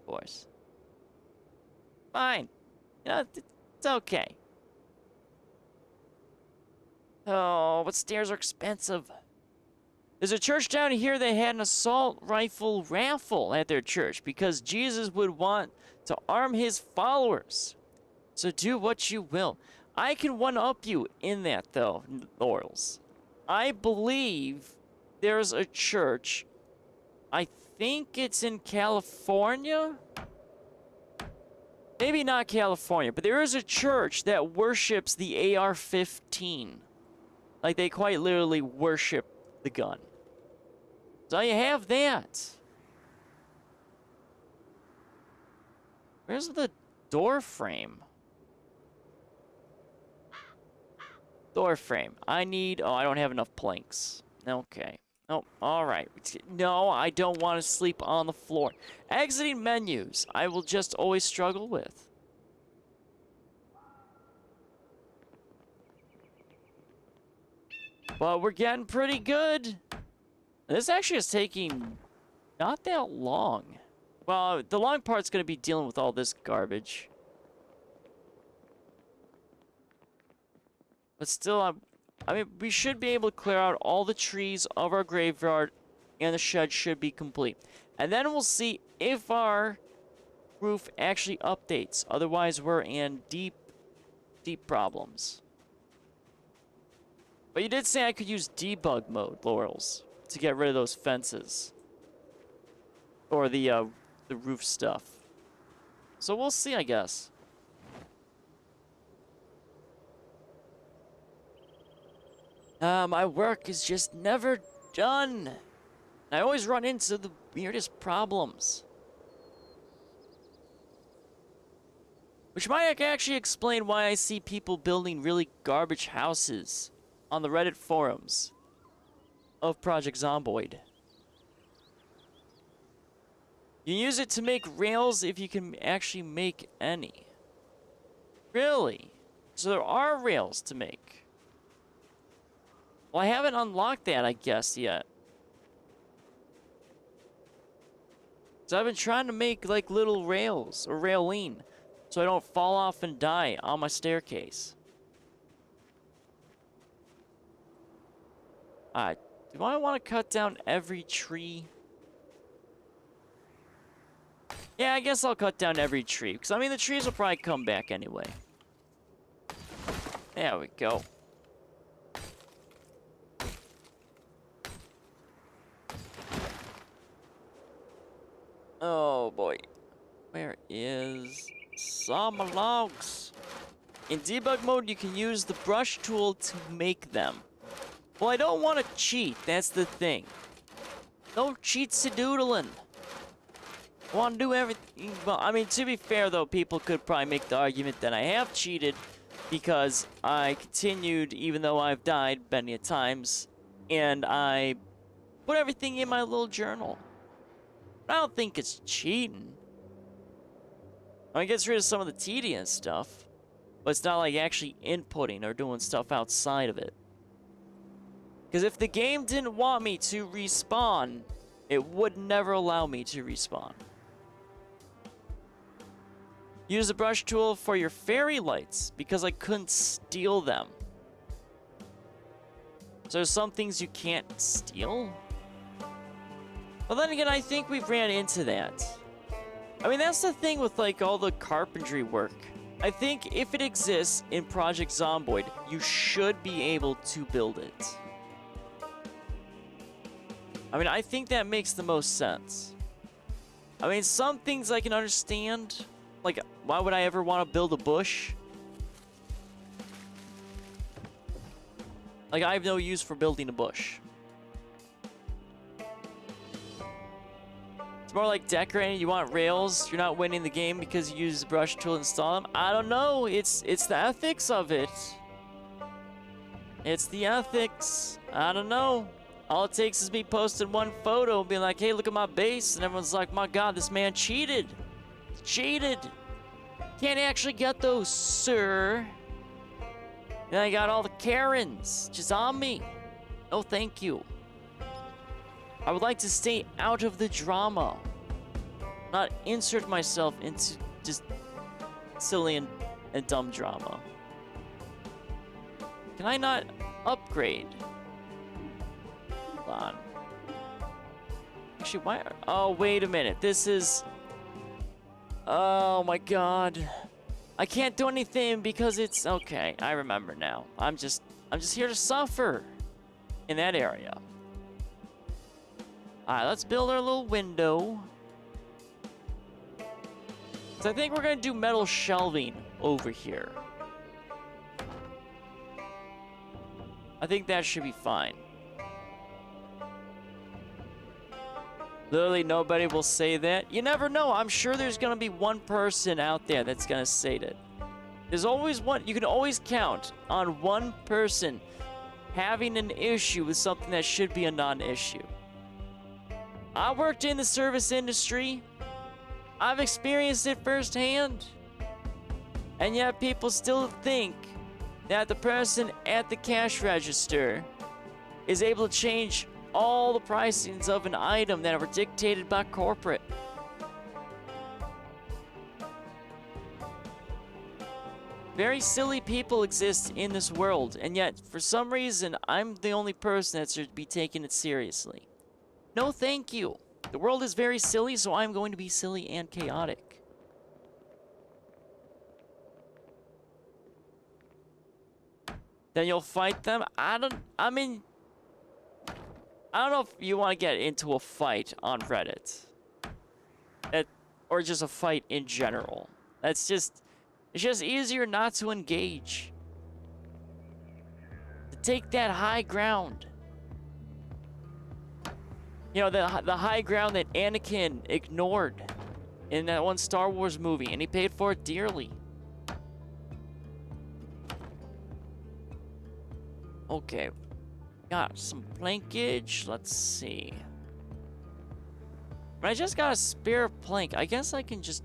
Of course. Fine. You know, it's okay. Oh, but stairs are expensive. There's a church down here that had an assault rifle raffle at their church because Jesus would want to arm his followers. So do what you will. I can one-up you in that, though, Laurels. I believe there's a church. I think it's in California? Maybe not California, but there is a church that worships the AR-15. Like, they quite literally worship the gun. So you have that. Where's the door frame? Door frame. I need... Oh, I don't have enough planks. Okay. Oh, alright. No, I don't want to sleep on the floor. Exiting menus, I will just always struggle with. But we're getting pretty good. This actually is taking not that long. Well, the long part's going to be dealing with all this garbage. But still, I mean, we should be able to clear out all the trees of our graveyard, and the shed should be complete. And then we'll see if our roof actually updates. Otherwise, we're in deep, deep problems. But you did say I could use debug mode, Laurels, to get rid of those fences. Or the roof stuff. So we'll see, I guess. My work is just never done. I always run into the weirdest problems. Which might actually explain why I see people building really garbage houses on the Reddit forums of Project Zomboid. You use it to make rails if you can actually make any. Really? So there are rails to make. Well, I haven't unlocked that, I guess, yet. So I've been trying to make, like, little rails, or railing, so I don't fall off and die on my staircase. Alright, do I want to cut down every tree? Yeah, I guess I'll cut down every tree, because, I mean, the trees will probably come back anyway. There we go. Oh boy. Where is some logs? In debug mode, you can use the brush tool to make them. Well, I don't want to cheat. That's the thing. No cheats-a-doodling. I want to do everything. Well, I mean, to be fair, though, people could probably make the argument that I have cheated because I continued, even though I've died many a times, and I put everything in my little journal. I don't think it's cheating. I mean, it gets rid of some of the tedious stuff, but it's not like actually inputting or doing stuff outside of it. Because if the game didn't want me to respawn, it would never allow me to respawn. Use the brush tool for your fairy lights, because I couldn't steal them. So there's some things you can't steal? Well, then again, I think we've ran into that. I mean, that's the thing with, like, all the carpentry work. I think if it exists in Project Zomboid, you should be able to build it. I mean, I think that makes the most sense. I mean, some things I can understand. Like, why would I ever want to build a bush? Like, I have no use for building a bush. It's more like decorating. You want rails. You're not winning the game because you use the brush tool to install them. I don't know. It's the ethics of it. It's the ethics. I don't know. All it takes is me posting one photo and being like, hey, look at my base. And everyone's like, my God, this man cheated. Cheated. Can't actually get those, sir. Then I got all the Karens just on me. No, thank you. I would like to stay out of the drama. Not insert myself into just silly and dumb drama. Can I not upgrade? Hold on. Actually, why? Oh, wait a minute. This is... Oh my god. I can't do anything because it's... Okay, I remember now. I'm just here to suffer in that area. Alright, let's build our little window. So I think we're gonna do metal shelving over here. I think that should be fine. Literally nobody will say that. You never know. I'm sure there's gonna be one person out there that's gonna say that. There's always one. You can always count on one person having an issue with something that should be a non-issue. I worked in the service industry. I've experienced it firsthand. And yet people still think that the person at the cash register is able to change all the pricings of an item that were dictated by corporate. Very silly people exist in this world, and yet for some reason I'm the only person that should be taking it seriously. No thank you. The world is very silly, so I'm going to be silly and chaotic. Then you'll fight them? I don't know if you want to get into a fight on Reddit. Or just a fight in general. It's just easier not to engage. To take that high ground. You know, the high ground that Anakin ignored in that one Star Wars movie, and he paid for it dearly. Okay. Got some plankage. Let's see. But I just got a spare plank. I guess I can just...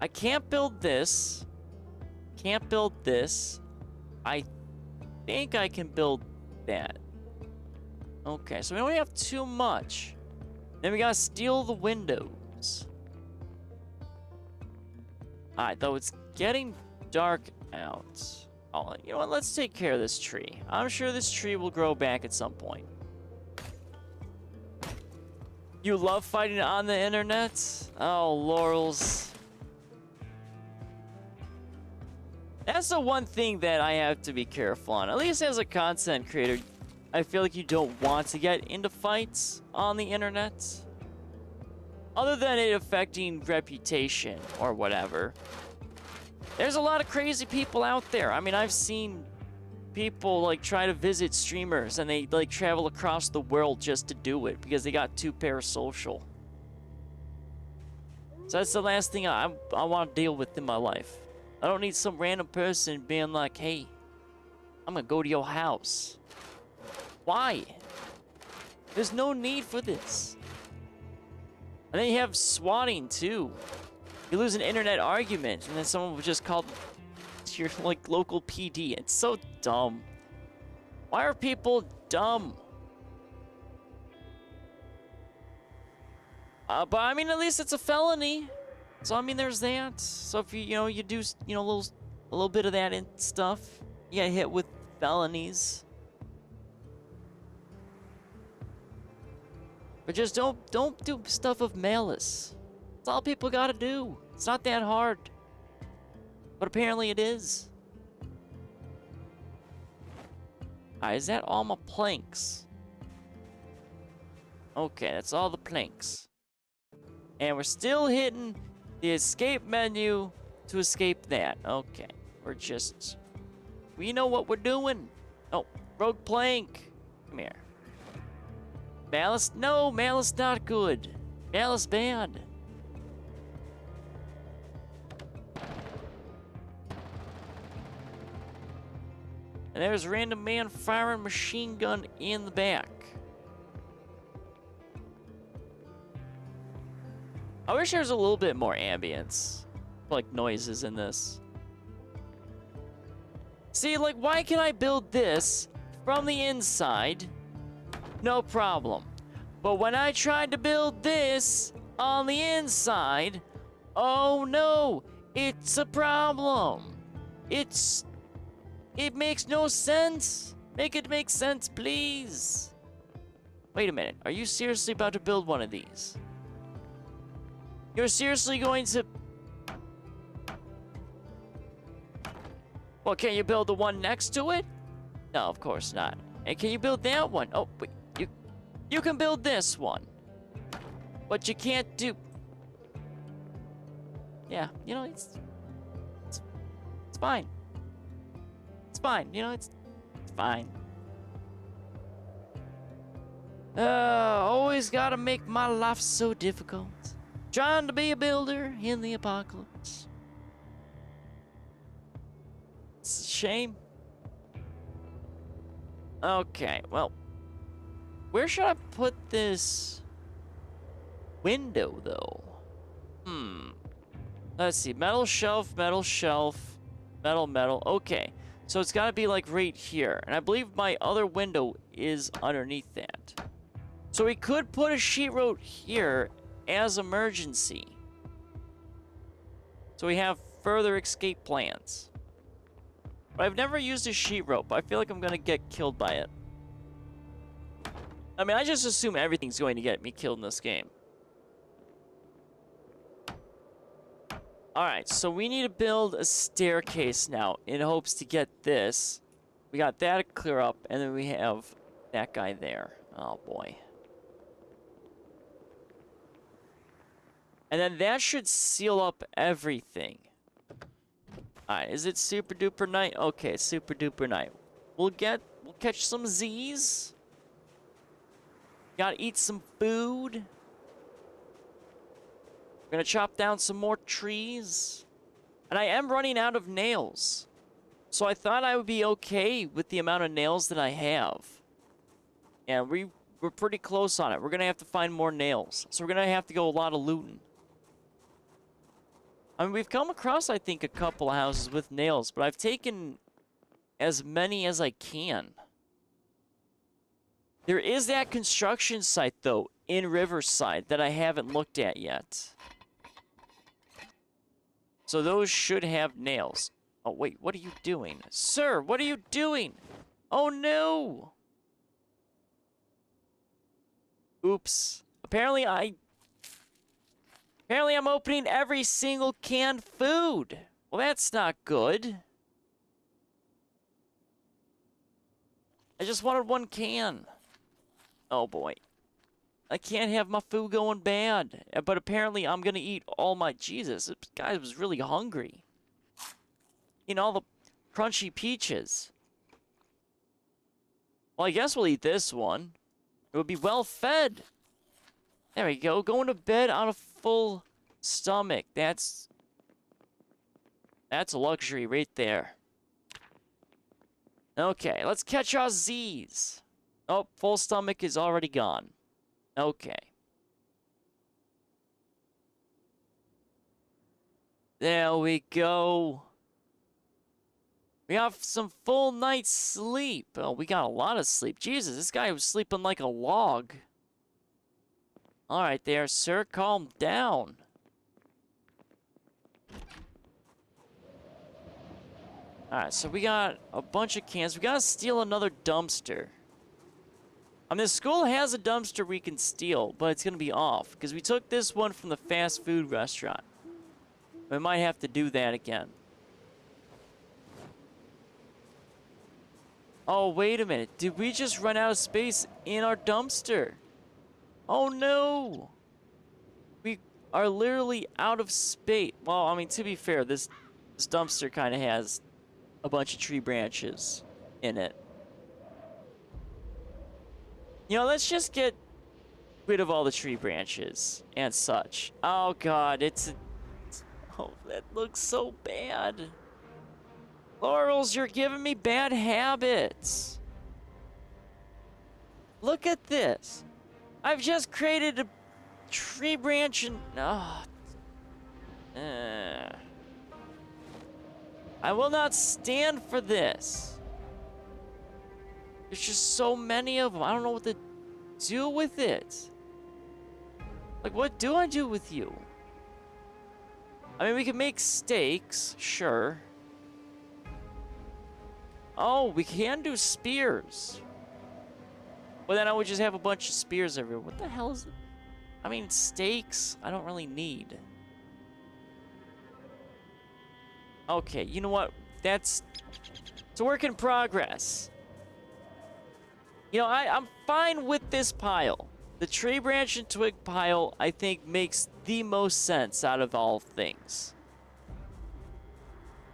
I can't build this. Can't build this. I think I can build that. Okay, so we don't have too much. Then we gotta steal the windows. Alright, though it's getting dark out. Oh, you know what? Let's take care of this tree. I'm sure this tree will grow back at some point. You love fighting on the internet? Oh, laurels. That's the one thing that I have to be careful on. At least as a content creator, I feel like you don't want to get into fights on the internet. Other than it affecting reputation or whatever. There's a lot of crazy people out there. I mean, I've seen people like try to visit streamers and they like travel across the world just to do it because they got too parasocial. So that's the last thing I want to deal with in my life. I don't need some random person being like, hey, I'm gonna go to your house. Why? There's no need for this. And then you have swatting too. You lose an internet argument, and then someone will just call your like local PD. It's so dumb. Why are people dumb? But I mean, at least it's a felony. So I mean, there's that. So if you do a little bit of that and stuff, you get hit with felonies. But just don't do stuff of malice. That's all people gotta do. It's not that hard. But apparently it is. Alright, is that all my planks? Okay, that's all the planks. And we're still hitting the escape menu to escape that. Okay, we know what we're doing. Oh, rogue plank. Come here. Malice? No, malice not good. Malice bad. And there's a random man firing machine gun in the back. I wish there was a little bit more ambience, like noises in this. See, like, why can I build this from the inside? No problem. But when I tried to build this on the inside, oh no, it's a problem. It makes no sense. Make it make sense, please. Wait a minute. Are you seriously about to build one of these? You're seriously going to... Well, can you build the one next to it? No, of course not. And can you build that one? Oh, wait. You can build this one. But you can't do... Yeah, you know, it's fine. It's fine, you know, it's fine. Always gotta make my life so difficult. Trying to be a builder in the apocalypse. It's a shame. Okay, well. Where should I put this window, though? Let's see. Metal shelf, metal shelf, metal, metal. Okay. So it's got to be like right here. And I believe my other window is underneath that. So we could put a sheetrope here as emergency. So we have further escape plans. But I've never used a sheetrope. I feel like I'm going to get killed by it. I mean, I just assume everything's going to get me killed in this game. Alright, so we need to build a staircase now in hopes to get this. We got that to clear up, and then we have that guy there. Oh, boy. And then that should seal up everything. Alright, is it super duper night? Okay, super duper night. We'll catch some Z's. Gotta eat some food. We're gonna chop down some more trees. And I am running out of nails. So I thought I would be okay with the amount of nails that I have. And we're pretty close on it. We're gonna have to find more nails. So we're gonna have to go a lot of looting. I mean, we've come across, I think, a couple of houses with nails, but I've taken as many as I can. There is that construction site, though, in Riverside that I haven't looked at yet. So those should have nails. Oh, wait, what are you doing? Sir, what are you doing? Oh, no! Oops. Apparently I'm opening every single canned food. Well, that's not good. I just wanted one can. Oh, boy. I can't have my food going bad. But apparently I'm going to eat all my... Jesus, this guy was really hungry. Eating all the crunchy peaches. Well, I guess we'll eat this one. It would be well fed. There we go. Going to bed on a full stomach. That's a luxury right there. Okay, let's catch our Z's. Oh, full stomach is already gone. Okay. There we go. We have some full night's sleep. Oh, we got a lot of sleep. Jesus, this guy was sleeping like a log. All right there, sir. Calm down. All right, so we got a bunch of cans. We got to steal another dumpster. I mean, the school has a dumpster we can steal, but it's going to be off because we took this one from the fast food restaurant. We might have to do that again. Oh, wait a minute. Did we just run out of space in our dumpster? Oh, no. We are literally out of space. Well, I mean, to be fair, this dumpster kind of has a bunch of tree branches in it. You know, let's just get rid of all the tree branches and such. Oh, God, oh, that looks so bad. Laurels, you're giving me bad habits. Look at this. I've just created a tree branch and... I will not stand for this. There's just so many of them. I don't know what to do with it. Like, what do I do with you? I mean, we can make steaks, sure. Oh, we can do spears. But then I would just have a bunch of spears everywhere. What the hell is it? I mean, stakes, I don't really need. Okay, you know what? It's a work in progress. You know, I'm fine with this pile. The tree branch and twig pile, I think, makes the most sense out of all things.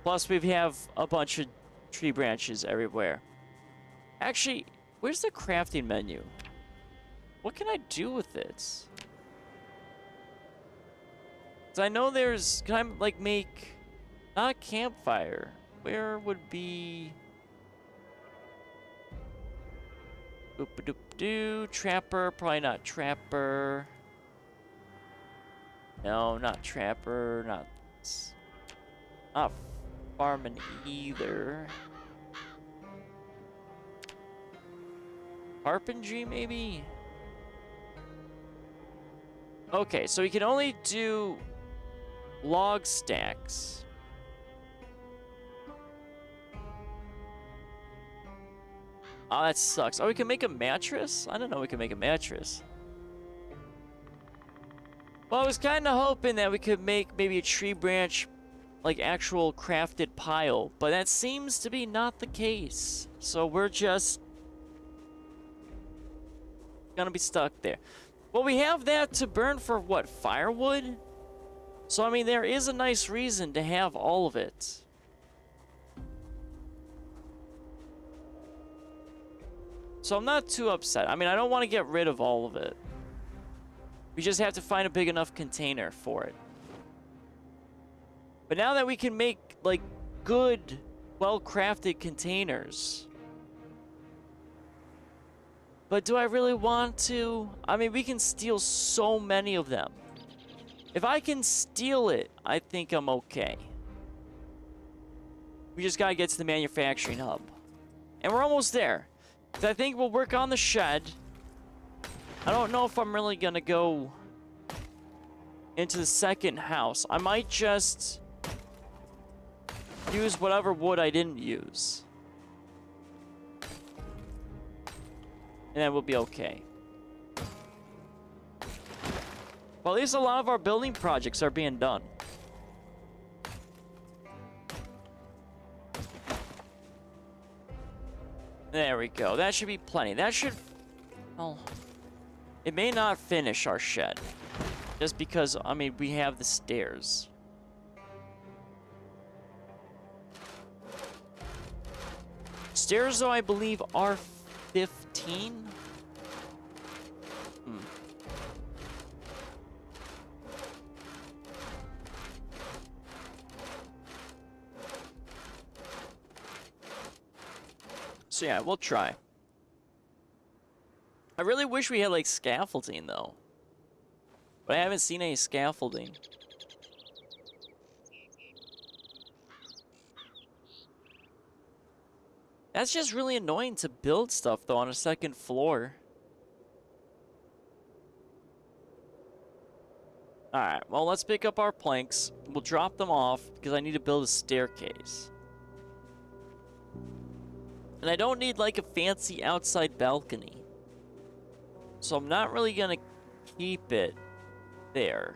Plus, we have a bunch of tree branches everywhere. Actually, where's the crafting menu? What can I do with it? 'Cause I know there's... Can I, like, make... Not a campfire. Where would be... Boop-a-doop-doo. Trapper. Probably not trapper. No, not trapper. Not farming either. Carpentry, maybe? Okay, so we can only do log stacks. Oh, that sucks. Oh, we can make a mattress? I didn't know we could make a mattress. Well, I was kind of hoping that we could make maybe a tree branch, like actual crafted pile, but that seems to be not the case. So we're just gonna be stuck there. Well, we have that to burn for what, firewood? So, I mean, there is a nice reason to have all of it. So I'm not too upset. I mean, I don't want to get rid of all of it. We just have to find a big enough container for it. But now that we can make, like, good, well-crafted containers. But do I really want to? I mean, we can steal so many of them. If I can steal it, I think I'm okay. We just gotta get to the manufacturing hub. And we're almost there. I think we'll work on the shed. I don't know if I'm really gonna go into the second house. I might just use whatever wood I didn't use. And then we'll be okay. Well, at least a lot of our building projects are being done. There we go. That should be plenty. That should... Well, it may not finish our shed. Just because, I mean, we have the stairs. Stairs, though, I believe, are 15? So yeah, we'll try. I really wish we had, like, scaffolding, though. But I haven't seen any scaffolding. That's just really annoying to build stuff, though, on a second floor. Alright, well, let's pick up our planks. We'll drop them off, because I need to build a staircase. And I don't need, like, a fancy outside balcony. So I'm not really gonna keep it there.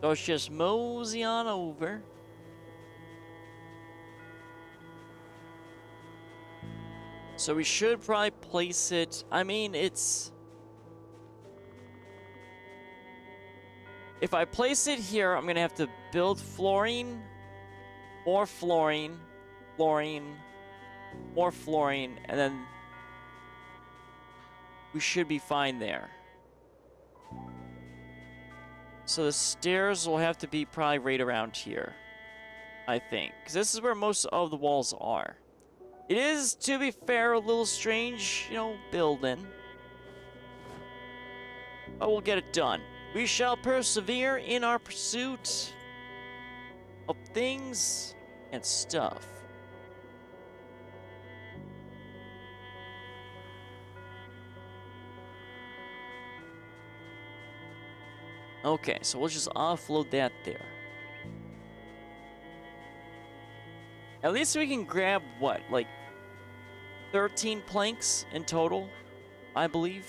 So let's just mosey on over. So we should probably place it... I mean, it's... If I place it here, I'm gonna have to build flooring... More flooring, more flooring, and then we should be fine there. So the stairs will have to be probably right around here, I think. Because this is where most of the walls are. It is, to be fair, a little strange, you know, building. But we'll get it done. We shall persevere in our pursuit of things and stuff. Okay, so we'll just offload that there. At least we can grab what? Like 13 planks in total, I believe.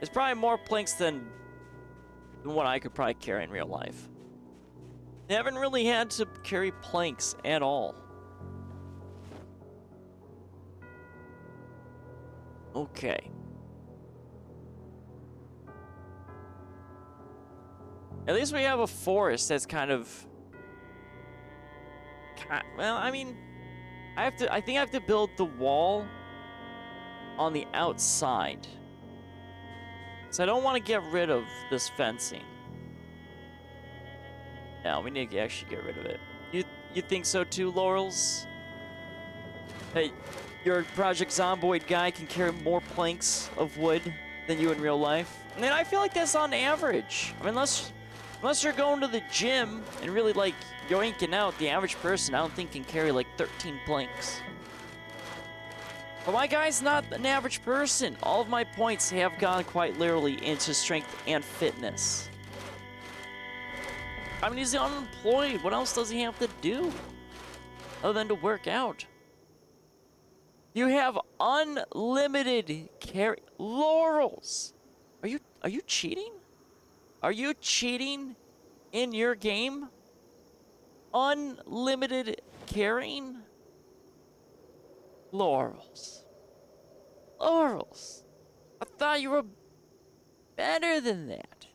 It's probably more planks than what I could probably carry in real life. I haven't really had to carry planks at all. Okay. At least we have a forest that's kind of... Well, I mean, I think I have to build the wall on the outside. So I don't want to get rid of this fencing. No, we need to actually get rid of it. You think so too, Laurels? Hey, your Project Zomboid guy can carry more planks of wood than you in real life? I mean, I feel like that's on average. I mean, unless you're going to the gym and really, like, yoinking out, the average person, I don't think can carry, like, 13 planks. But my guy's not an average person. All of my points have gone quite literally into strength and fitness. I mean, he's unemployed. What else does he have to do other than to work out? You have unlimited carry. Laurels! Are you cheating? Are you cheating in your game? Unlimited carrying? Laurels. Laurels. I thought you were better than that.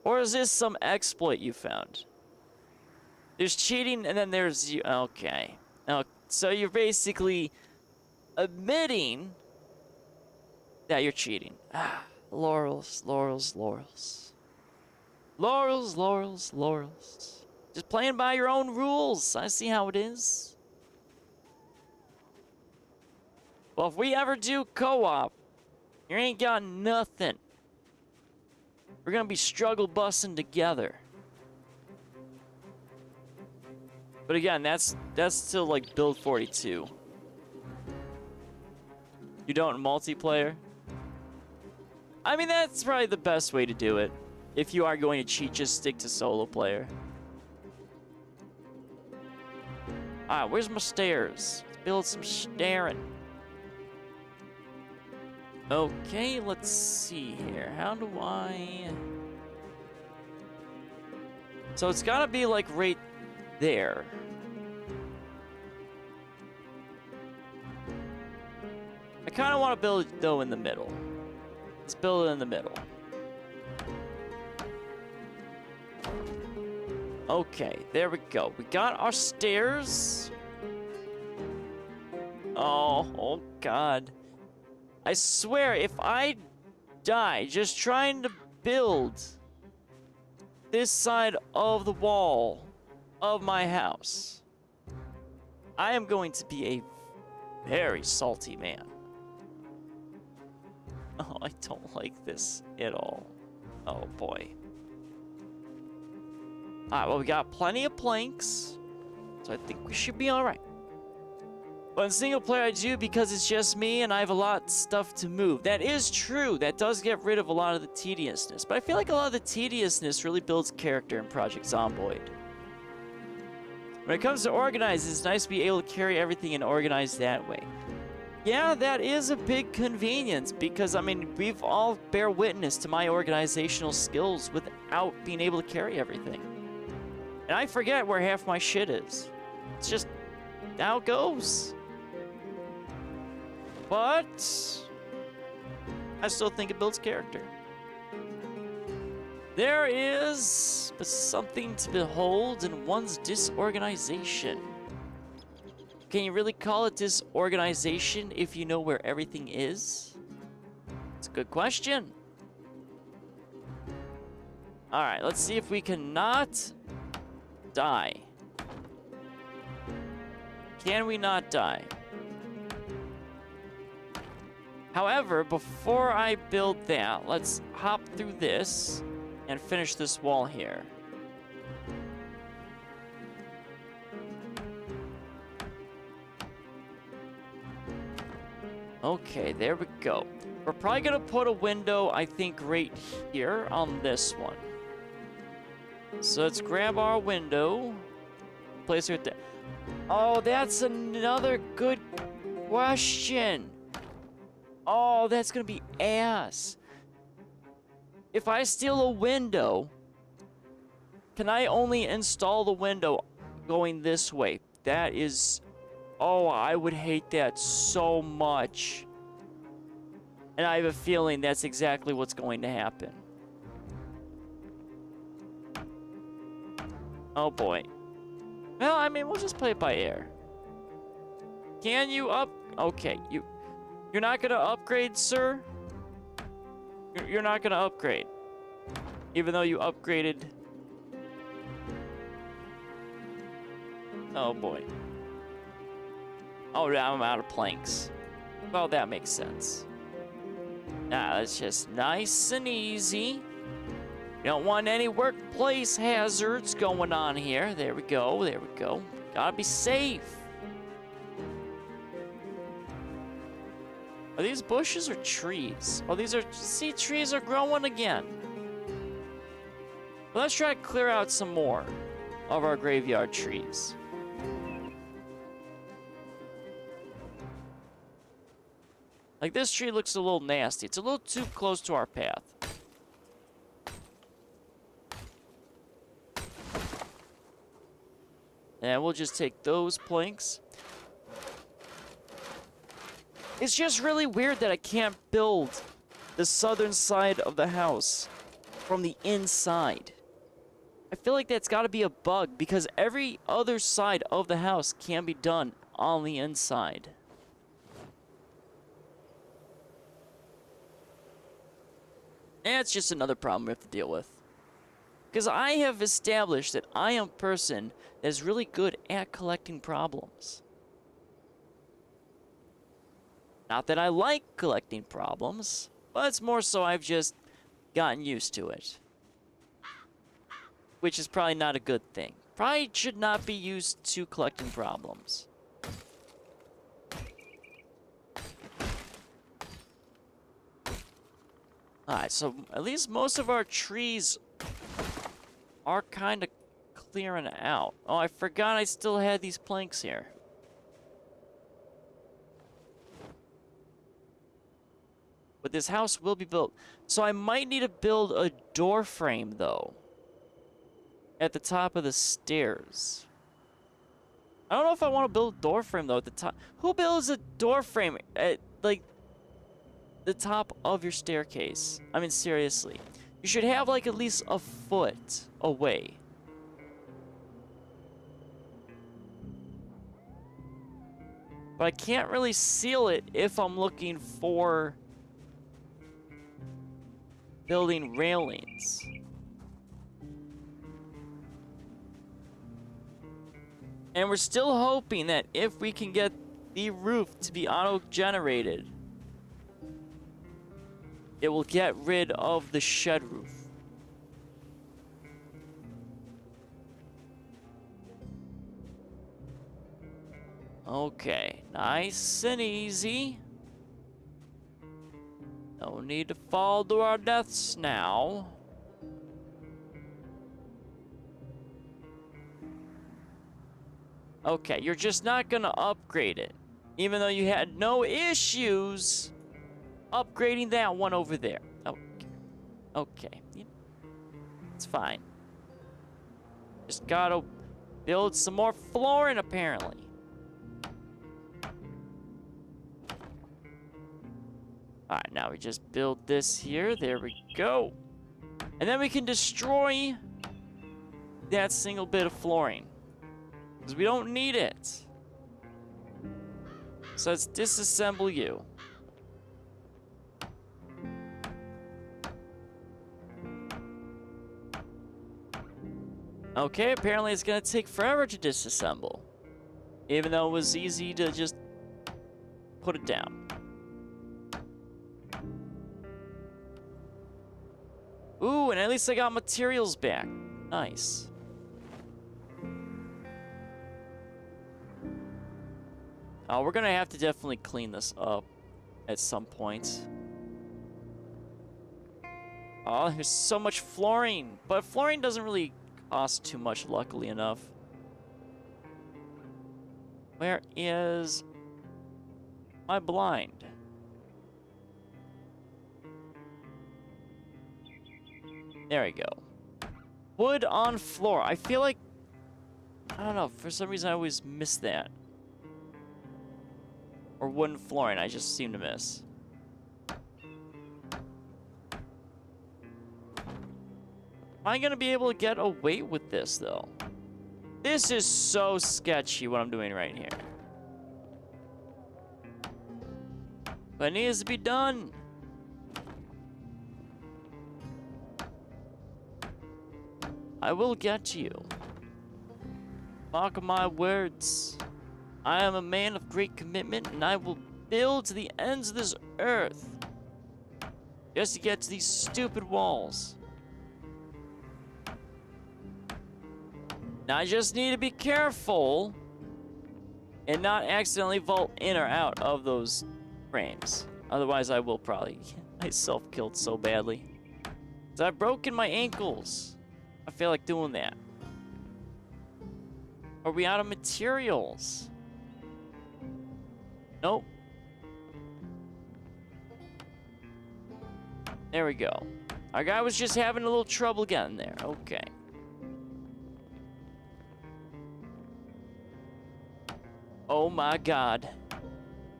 Or is this some exploit you found? There's cheating and then there's you. Okay. So you're basically admitting that you're cheating. Laurels, Laurels, Laurels. Laurels, Laurels, Laurels. Just playing by your own rules. I see how it is. Well, if we ever do co-op, you ain't got nothing. We're gonna be struggle busting together. But again, that's still like build 42. You don't multiplayer? I mean, that's probably the best way to do it. If you are going to cheat, just stick to solo player. Alright, where's my stairs? Let's build some staring. Okay, let's see here. How do I... So it's gotta be like right there. I kind of want to build it though in the middle. Let's build it in the middle. Okay, there we go. We got our stairs. Oh God. I swear, if I die just trying to build this side of the wall of my house, I am going to be a very salty man. Oh, I don't like this at all. Oh boy. Alright, well, we got plenty of planks, so I think we should be alright. But in single player I do because it's just me and I have a lot of stuff to move. That is true. That does get rid of a lot of the tediousness. But I feel like a lot of the tediousness really builds character in Project Zomboid. When it comes to organize, it's nice to be able to carry everything and organize that way. Yeah, that is a big convenience because, I mean, we've all bear witness to my organizational skills without being able to carry everything. And I forget where half my shit is. It's just how it goes. But I still think it builds character. There is something to behold in one's disorganization. Can you really call it disorganization if you know where everything is? It's a good question. Alright, let's see if we cannot die. Can we not die? However, before I build that, let's hop through this and finish this wall here. Okay, there we go. We're probably gonna put a window, I think, right here on this one. So let's grab our window. Place it there. Oh, that's another good question. Oh, that's gonna be ass. If I steal a window, can I only install the window going this way? That is... Oh, I would hate that so much. And I have a feeling that's exactly what's going to happen. Oh boy. Well, I mean, we'll just play it by ear. Can you up... Okay, you're not gonna upgrade, sir? You're not gonna upgrade. Even though you upgraded... Oh boy. Oh, now I'm out of planks. Well, that makes sense. Nah, that's just nice and easy. You don't want any workplace hazards going on here. There we go, there we go. Gotta be safe. Are these bushes or trees? Oh, these are... See, trees are growing again. Well, let's try to clear out some more of our graveyard trees. Like, this tree looks a little nasty. It's a little too close to our path. And we'll just take those planks. It's just really weird that I can't build the southern side of the house from the inside. I feel like that's got to be a bug because every other side of the house can be done on the inside. And it's just another problem we have to deal with. Because I have established that I am a person that is really good at collecting problems. Not that I like collecting problems, but it's more so I've just gotten used to it. Which is probably not a good thing. Probably should not be used to collecting problems. Alright, so at least most of our trees are kind of clearing out. Oh, I forgot I still had these planks here. But this house will be built. So I might need to build a door frame, though. At the top of the stairs. I don't know if I want to build a door frame, though, at the top. Who builds a door frame at, like, the top of your staircase? I mean, seriously. You should have, like, at least a foot away. But I can't really seal it if I'm looking for building railings. And we're still hoping that if we can get the roof to be auto-generated, it will get rid of the shed roof. Okay, nice and easy. No need to fall to our deaths now. Okay, you're just not gonna upgrade it. Even though you had no issues upgrading that one over there. Okay. Okay. It's fine. Just gotta build some more flooring, apparently. Alright, now we just build this here. There we go. And then we can destroy that single bit of flooring. Because we don't need it. So let's disassemble you. Okay, apparently it's gonna take forever to disassemble. Even though it was easy to just put it down. Ooh, and at least I got materials back. Nice. Oh, we're gonna have to definitely clean this up at some point. Oh, there's so much flooring. But flooring doesn't really cost too much, luckily enough. Where is my blind? There we go. Wood on floor. I feel like, I don't know, for some reason I always miss that. Or wooden flooring, I just seem to miss. Am I gonna be able to get away with this, though? This is so sketchy, what I'm doing right here. But it needs to be done. I will get to you. Mark my words. I am a man of great commitment, and I will build to the ends of this earth just to get to these stupid walls. Now I just need to be careful and not accidentally vault in or out of those frames. Otherwise, I will probably get myself killed so badly. 'Cause I've broken my ankles. I feel like doing that. Are we out of materials? Nope. There we go. Our guy was just having a little trouble getting there. Okay. Oh my god.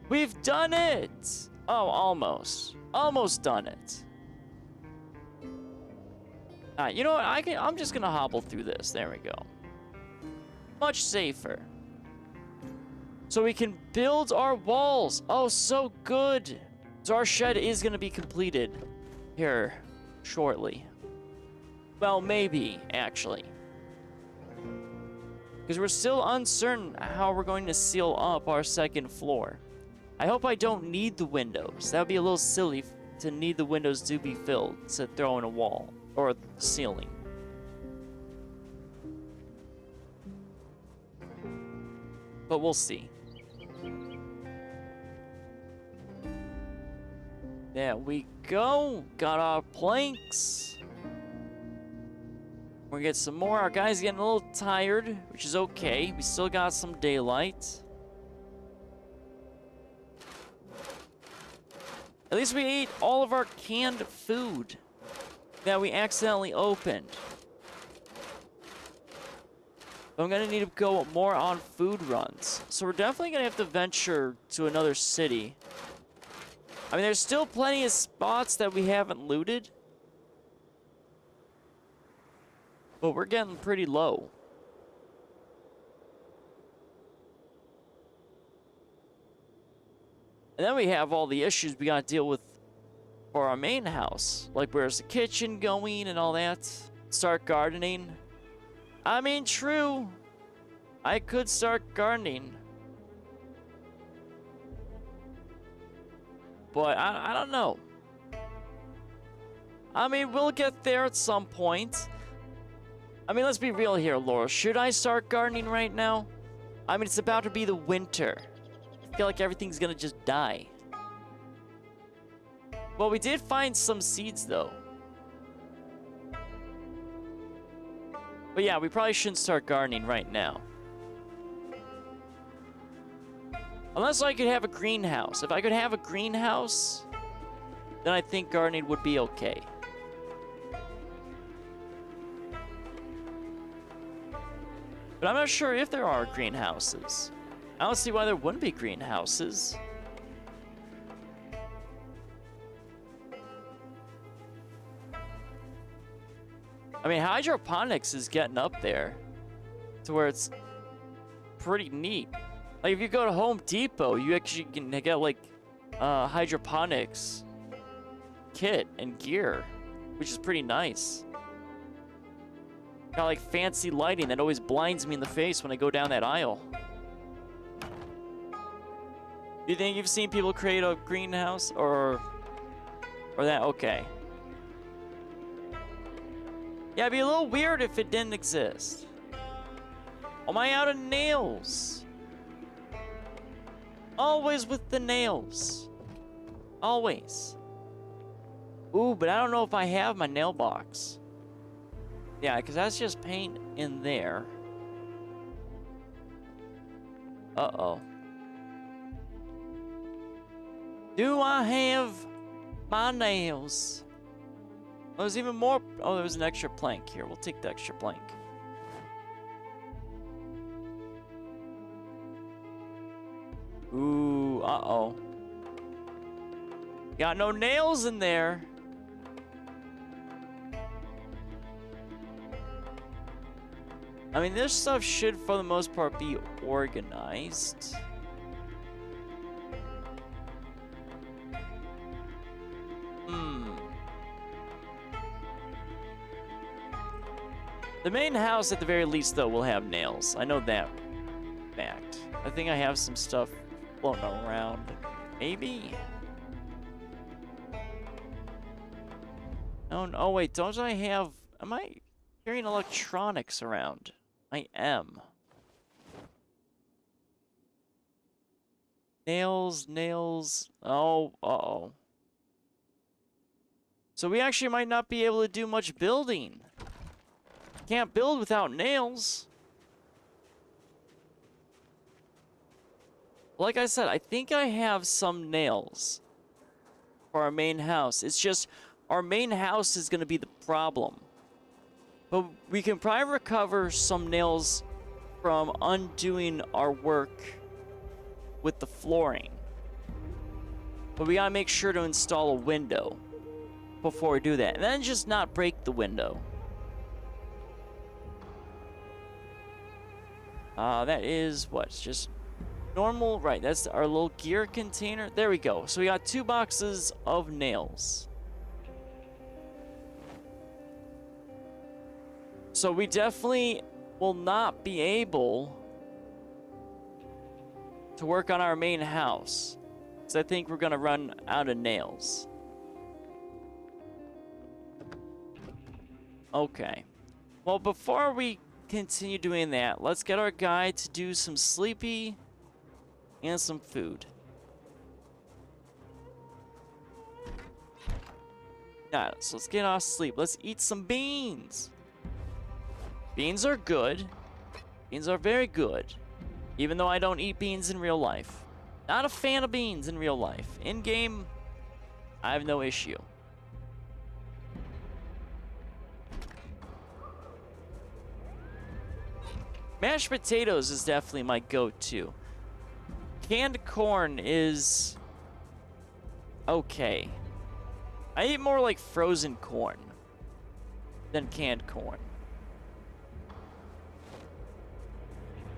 We've done it! Oh, almost. Almost done it. Alright, you know what? I'm just gonna hobble through this. There we go. Much safer. So we can build our walls. Oh, so good. So our shed is gonna be completed here shortly. Well, maybe, actually. Because we're still uncertain how we're going to seal up our second floor. I hope I don't need the windows. That would be a little silly to need the windows to be filled to throw in a wall or a ceiling. But we'll see. There we go. Got our planks. We're gonna get some more. Our guy's getting a little tired, which is okay. We still got some daylight. At least we ate all of our canned food that we accidentally opened. But I'm gonna need to go more on food runs. So we're definitely gonna have to venture to another city. I mean, there's still plenty of spots that we haven't looted. But we're getting pretty low. And then we have all the issues we gotta deal with for our main house. Like, where's the kitchen going and all that? Start gardening. I mean, true. I could start gardening. But I don't know. I mean, we'll get there at some point. I mean, let's be real here, Laura. Should I start gardening right now? I mean, it's about to be the winter. I feel like everything's gonna just die. Well, we did find some seeds, though. But yeah, we probably shouldn't start gardening right now. Unless I could have a greenhouse. If I could have a greenhouse, then I think gardening would be okay. But I'm not sure if there are greenhouses. I don't see why there wouldn't be greenhouses. I mean, hydroponics is getting up there to where it's pretty neat. Like, if you go to Home Depot, you actually can get, like, hydroponics kit and gear, which is pretty nice. Got, like, fancy lighting that always blinds me in the face when I go down that aisle. You think you've seen people create a greenhouse or that? Okay. Yeah, it'd be a little weird if it didn't exist. Am I out of nails? Always with the nails. Always. Ooh, but I don't know if I have my nail box. Yeah, because that's just paint in there. Uh-oh. Do I have my nails? Oh, there's even more. Oh, there was an extra plank here. We'll take the extra plank. Ooh, uh-oh. Got no nails in there. I mean, this stuff should, for the most part, be organized. The main house, at the very least, though, will have nails. I know that fact. I think I have some stuff floating around. Maybe? Oh, wait, don't I have... Am I carrying electronics around? I am. Nails. Oh, uh-oh. So we actually might not be able to do much building. Can't build without nails. Like I said, I think I have some nails for our main house. It's just our main house is going to be the problem. But we can probably recover some nails from undoing our work with the flooring. But we got to make sure to install a window before we do that. And then just not break the window. That is what? Just normal, right? That's our little gear container. There we go. So we got 2 boxes of nails. So we definitely will not be able to work on our main house, because I think we're gonna run out of nails. Okay. Well, before we continue doing that, let's get our guy to do some sleepy and some food. Alright, so let's get off sleep. Let's eat some beans. Beans are good. Beans are very good. Even though I don't eat beans in real life. Not a fan of beans in real life. In game, I have no issue. Mashed potatoes is definitely my go-to. Canned corn is okay. I eat more like frozen corn than canned corn.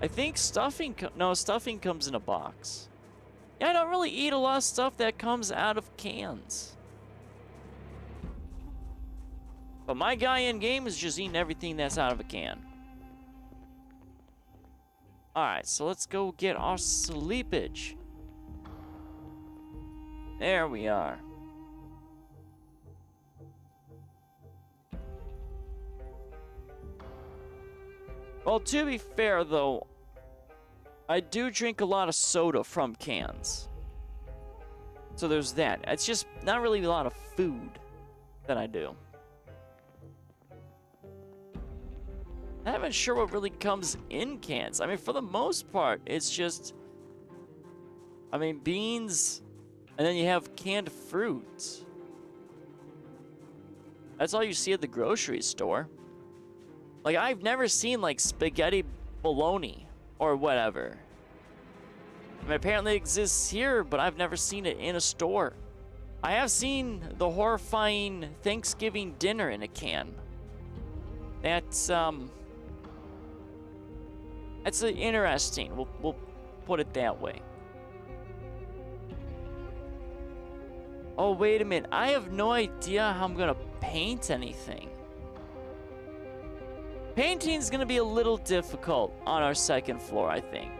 I think stuffing comes in a box. Yeah, I don't really eat a lot of stuff that comes out of cans. But my guy in game is just eating everything that's out of a can. Alright, so let's go get our sleepage. There we are. Well, to be fair, though, I do drink a lot of soda from cans. So there's that. It's just not really a lot of food that I do. I'm not even sure what really comes in cans. I mean, for the most part, it's just... I mean, beans, and then you have canned fruits. That's all you see at the grocery store. Like, I've never seen, like, spaghetti bologna or whatever. I mean, apparently it exists here, but I've never seen it in a store. I have seen the horrifying Thanksgiving dinner in a can. That's interesting. We'll put it that way. Oh, wait a minute. I have no idea how I'm gonna paint anything. Painting's gonna be a little difficult on our second floor, I think.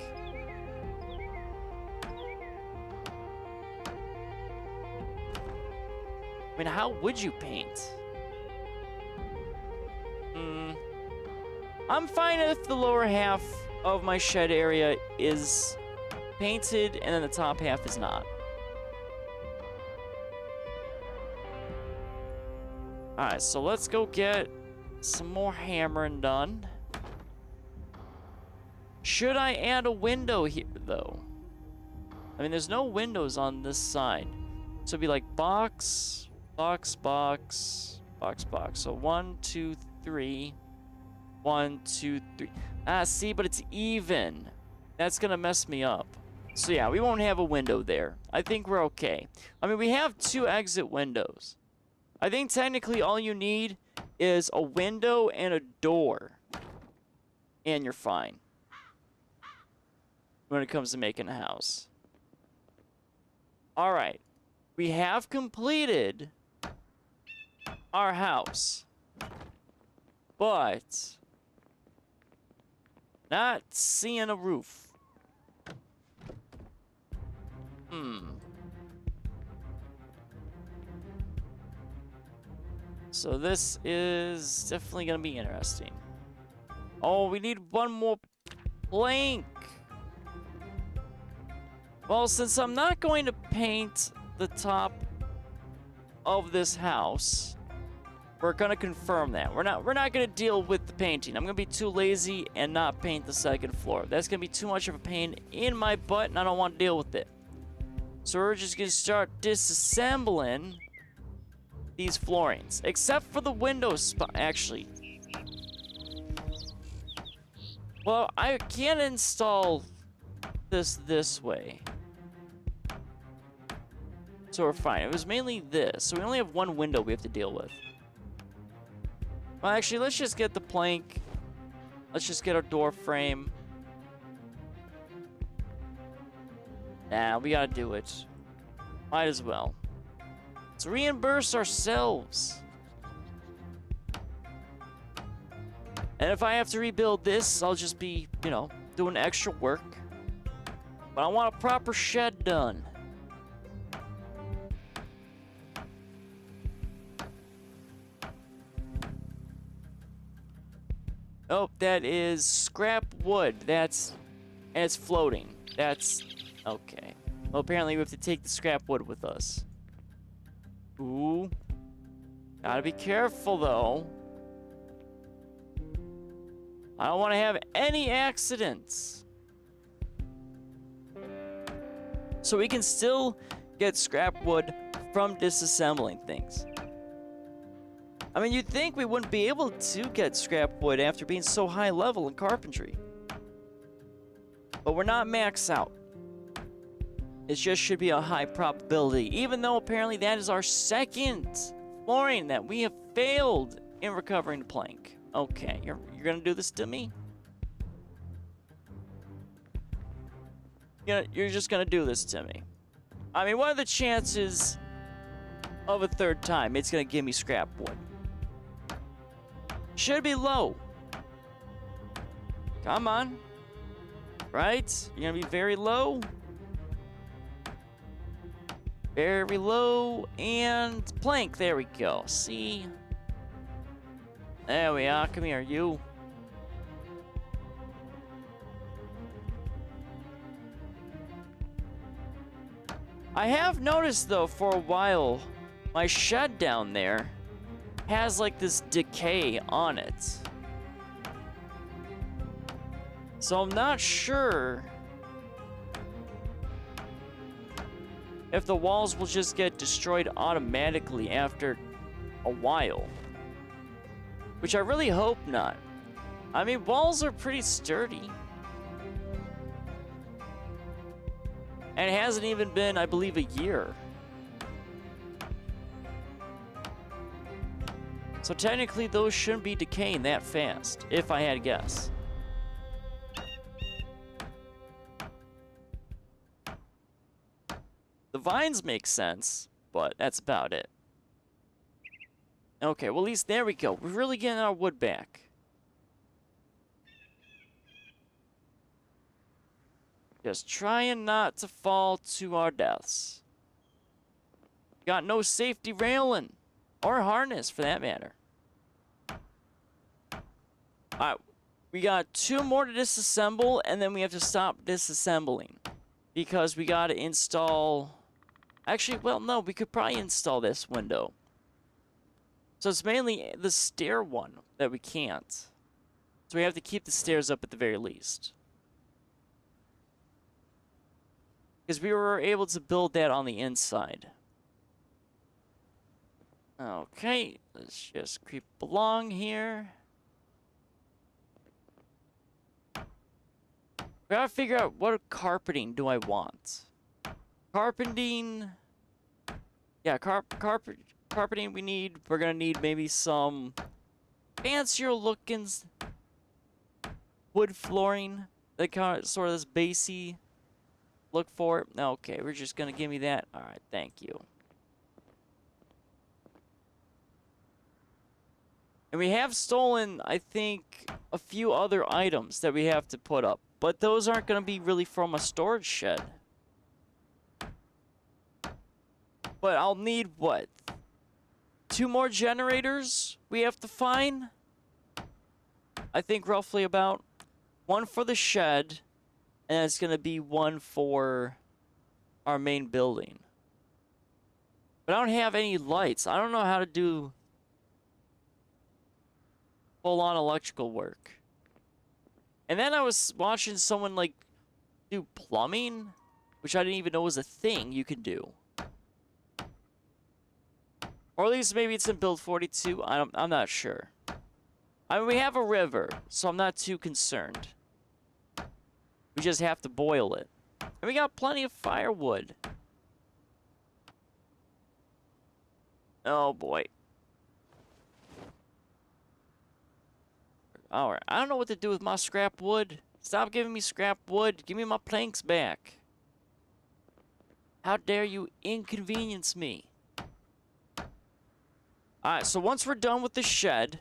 I mean, how would you paint? I'm fine if the lower half of my shed area is painted and then the top half is not. Alright, so let's go get some more hammering done. Should I add a window here, though? I mean, there's no windows on this side. So it'd be like box, box, box, box, box. So 1, 2, 3. 1, 2, 3. Ah, see, but it's even. That's gonna mess me up. So yeah, we won't have a window there. I think we're okay. I mean, we have 2 exit windows. I think technically all you need is a window and a door. And you're fine. When it comes to making a house. Alright. We have completed our house. But not seeing a roof. So this is definitely gonna be interesting. Oh, we need one more plank. Well, since I'm not going to paint the top of this house, we're gonna confirm that. We're not gonna deal with the painting. I'm gonna be too lazy and not paint the second floor. That's gonna be too much of a pain in my butt, and I don't want to deal with it. So we're just gonna start disassembling these floorings, except for the window spot. Actually, well, I can install this way. So we're fine. It was mainly this. So we only have one window we have to deal with. Well, actually, let's just get the plank. Let's just get our door frame. Nah, we gotta do it. Might as well. Let's reimburse ourselves. And if I have to rebuild this, I'll just be, you know, doing extra work. But I want a proper shed done. Oh, that is scrap wood. And it's floating. That's okay. Well, apparently we have to take the scrap wood with us. Ooh. Gotta be careful, though. I don't want to have any accidents. So we can still get scrap wood from disassembling things. I mean, you'd think we wouldn't be able to get scrap wood after being so high level in carpentry. But we're not maxed out. It just should be a high probability, even though apparently that is our second flooring that we have failed in recovering the plank. Okay, you're gonna do this to me? You're just gonna do this to me. I mean, what are the chances of a third time it's gonna give me scrap wood? Should be low. Come on. Right? You're gonna be very low. Very low. And plank. There we go. See? There we are. Come here, you. I have noticed, though, for a while, my shed down there has like this decay on it. So I'm not sure if the walls will just get destroyed automatically after a while. Which I really hope not. I mean, walls are pretty sturdy. And it hasn't even been, I believe, a year. So technically, those shouldn't be decaying that fast, if I had to guess. The vines make sense, but that's about it. Okay, well, at least there we go. We're really getting our wood back. Just trying not to fall to our deaths. Got no safety railing, or harness for that matter. Alright, we got 2 more to disassemble, and then we have to stop disassembling. Because we gotta install... Actually, well, no, we could probably install this window. So it's mainly the stair one that we can't. So we have to keep the stairs up at the very least. Because we were able to build that on the inside. Okay, let's just creep along here. We gotta figure out what carpeting do I want. Carpeting. Yeah, carpeting we need. We're gonna need maybe some fancier looking wood flooring. That kind of sort of this basey look for it. Okay, we're just gonna give me that. Alright, thank you. And we have stolen, I think, a few other items that we have to put up. But those aren't going to be really from a storage shed. But I'll need, what? 2 more generators we have to find? I think roughly about. 1 for the shed. And it's going to be 1 for our main building. But I don't have any lights. I don't know how to do full-on electrical work. And then I was watching someone, like, do plumbing, which I didn't even know was a thing you could do. Or at least maybe it's in build 42. I'm not sure. I mean, we have a river, so I'm not too concerned. We just have to boil it. And we got plenty of firewood. Oh, boy. Alright, I don't know what to do with my scrap wood. Stop giving me scrap wood. Give me my planks back. How dare you inconvenience me? Alright, so once we're done with the shed,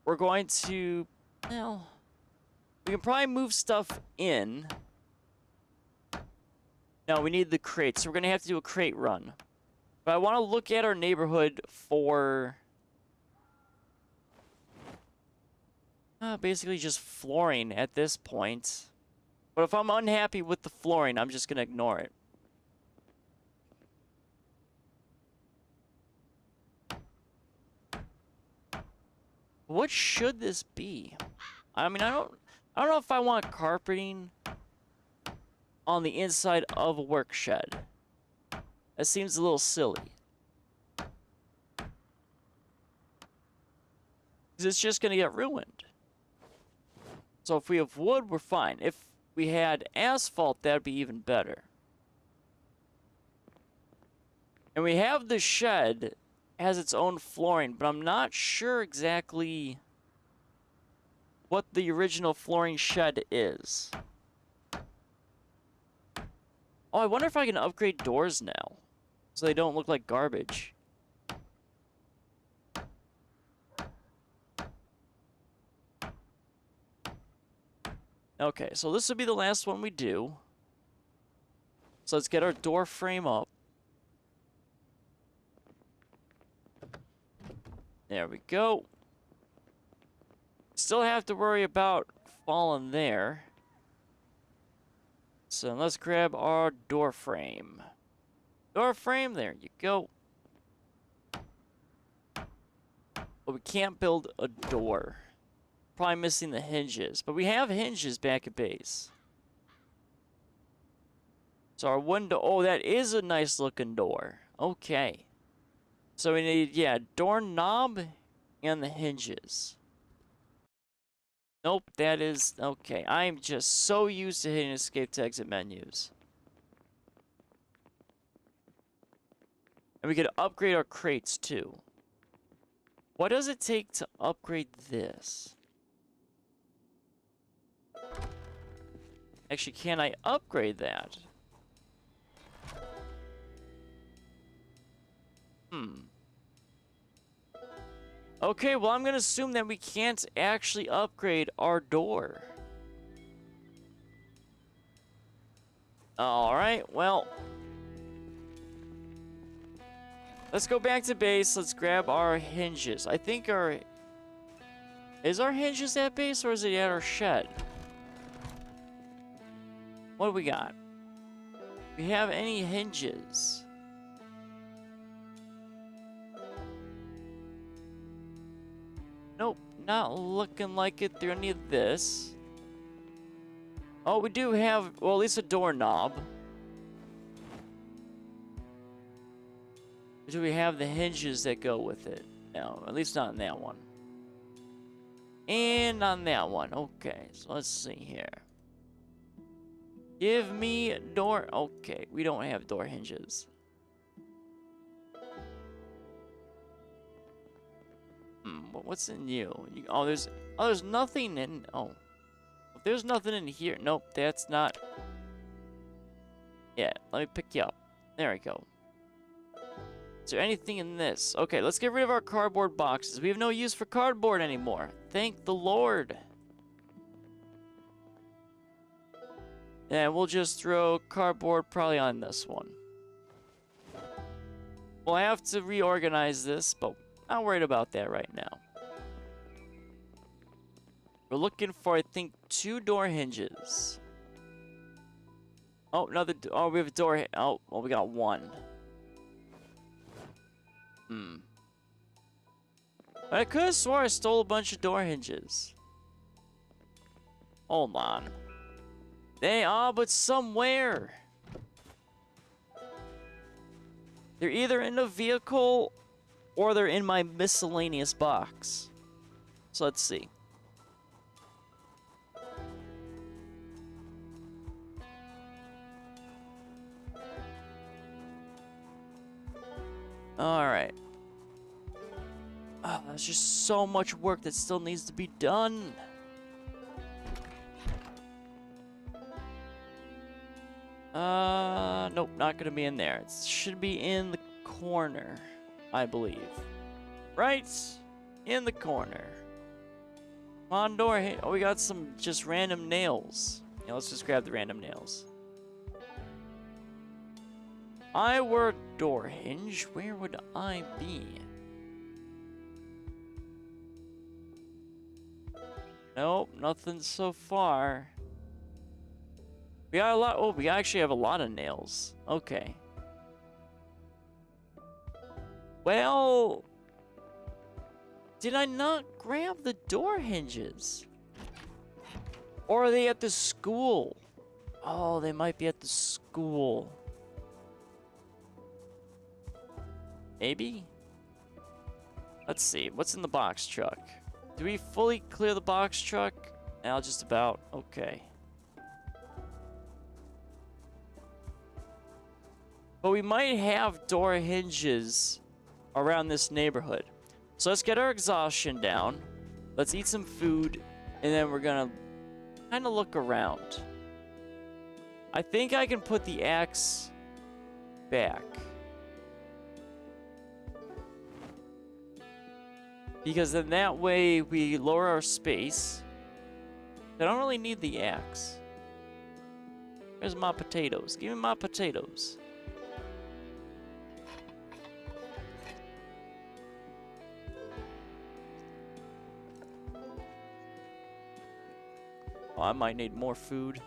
we're going to... Well, we can probably move stuff in. No, we need the crates, so we're going to have to do a crate run. But I want to look at our neighborhood for... basically just flooring at this point. But if I'm unhappy with the flooring, I'm just going to ignore it. What should this be? I mean, I don't know if I want carpeting on the inside of a work shed. That seems a little silly. Because it's just going to get ruined. So if we have wood, we're fine. If we had asphalt, that'd be even better. And we have the shed has its own flooring, but I'm not sure exactly what the original flooring shed is. Oh, I wonder if I can upgrade doors now, so they don't look like garbage. Okay, so this will be the last one we do. So let's get our door frame up. There we go. Still have to worry about falling there. So let's grab our door frame. Door frame, there you go. But we can't build a door. Probably missing the hinges. But we have hinges back at base. So our window... Oh, that is a nice looking door. Okay. So we need, yeah, doorknob and the hinges. Nope, that is... Okay, I'm just so used to hitting escape to exit menus. And we could upgrade our crates, too. What does it take to upgrade this? Actually, can I upgrade that? Okay, well, I'm gonna assume that we can't actually upgrade our door. Alright, well. Let's go back to base. Let's grab our hinges. I think our... Is our hinges at base, or is it at our shed? What do we got? Do we have any hinges? not looking like it through any of this. Oh, we do have, well, at least a doorknob. Do we have the hinges that go with it? No, at least not in that one. And on that one. Okay, so let's see here. Give me door. Okay, we don't have door hinges. What's in you? Oh, there's nothing in. Oh, if there's nothing in here. Nope, that's not. Yeah, let me pick you up. There we go. Is there anything in this? Okay, let's get rid of our cardboard boxes. We have no use for cardboard anymore. Thank the Lord. And we'll just throw cardboard probably on this one. We'll have to reorganize this, but not worried about that right now. We're looking for, I think, 2 door hinges. Oh, another. Oh, we have a door. Oh, well, we got 1. But I could have swore I stole a bunch of door hinges. Hold on. They are, but somewhere. They're either in a vehicle or they're in my miscellaneous box. So let's see. Alright. Oh, there's just so much work that still needs to be done. Nope, not gonna be in there. It should be in the corner, I believe. Right? In the corner. Come on, door. Oh, we got some just random nails. Yeah, let's just grab the random nails. I were a door hinge, where would I be? Nope, nothing so far. We got a lot. Oh, we actually have a lot of nails. Okay. Well, did I not grab the door hinges? Or are they at the school? Oh, they might be at the school. Maybe? Let's see. What's in the box truck? Do we fully clear the box truck? Now just about. Okay. But we might have door hinges around this neighborhood. So let's get our exhaustion down. Let's eat some food. And then we're gonna kind of look around. I think I can put the axe back. Because then that way we lower our space. I don't really need the axe. Where's my potatoes? Give me my potatoes. Oh, I might need more food.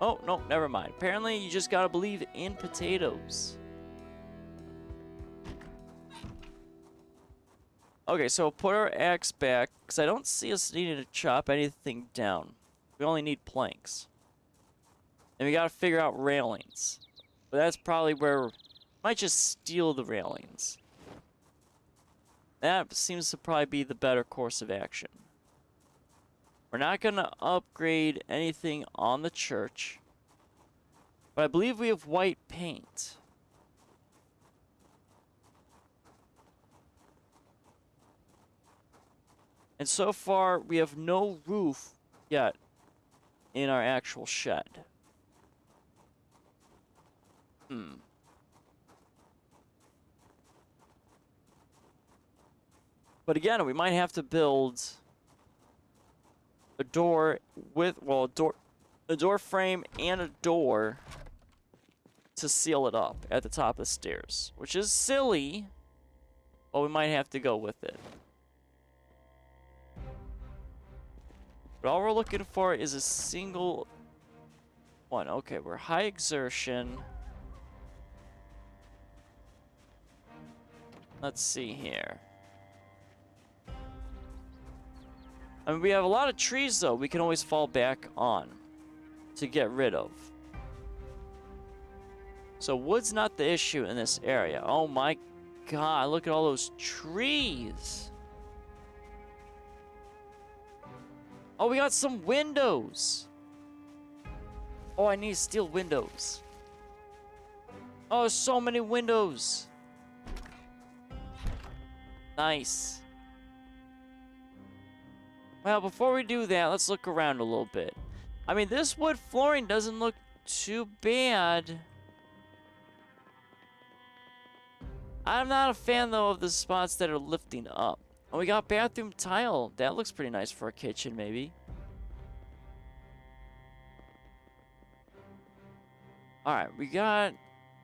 Oh, no, never mind. Apparently, you just gotta believe in potatoes. Okay, so we'll put our axe back, because I don't see us needing to chop anything down. We only need planks. And we gotta figure out railings. But that's probably where we might just steal the railings. That seems to probably be the better course of action. We're not gonna upgrade anything on the church. But I believe we have white paint. And so far, we have no roof yet in our actual shed. But again, we might have to build a door with, well, a door frame and a door to seal it up at the top of the stairs, which is silly, but we might have to go with it. But all we're looking for is a single one. Okay, we're high exertion. Let's see here. I mean, we have a lot of trees, though, we can always fall back on to get rid of. So wood's not the issue in this area. Oh my god, look at all those trees. Oh, we got some windows. Oh, I need steel windows. Oh, so many windows. Nice. Well, before we do that, let's look around a little bit. I mean, this wood flooring doesn't look too bad. I'm not a fan, though, of the spots that are lifting up. Oh, we got bathroom tile. That looks pretty nice for a kitchen, maybe. Alright, we got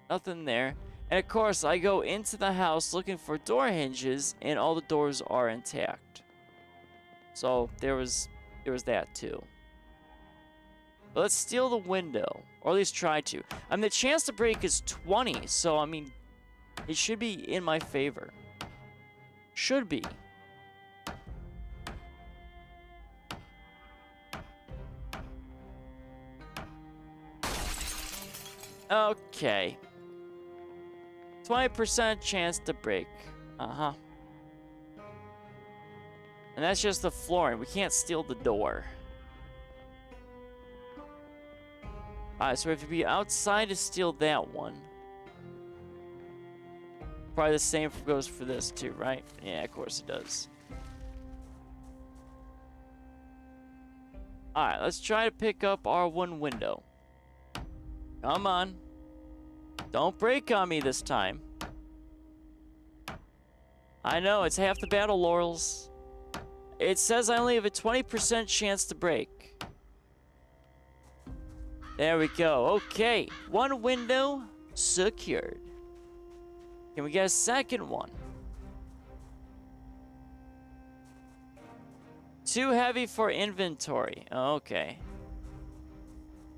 nothing there. And, of course, I go into the house looking for door hinges, and all the doors are intact. So, there was that, too. But let's steal the window. Or at least try to. I mean, the chance to break is 20, so, I mean, it should be in my favor. Should be. Okay. 20% chance to break. Uh-huh. And that's just the flooring. We can't steal the door. Alright, so we have to be outside to steal that one. Probably the same goes for this too, right? Yeah, of course it does. Alright, let's try to pick up our one window. Come on. Don't break on me this time. I know, it's half the battle, Laurels. It says I only have a 20% chance to break. There we go. Okay, one window secured. Can we get a second one? Too heavy for inventory. Okay.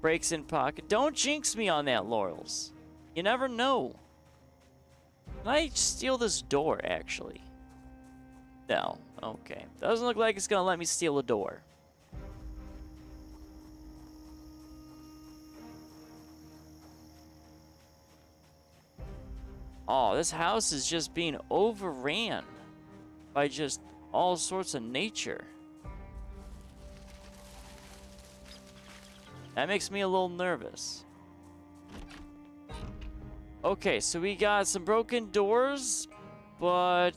Breaks in pocket. Don't jinx me on that, Laurels. You never know. Can I steal this door, actually? No. Okay. Doesn't look like it's gonna let me steal a door. Oh, this house is just being overran by just all sorts of nature. That makes me a little nervous. Okay, so we got some broken doors, but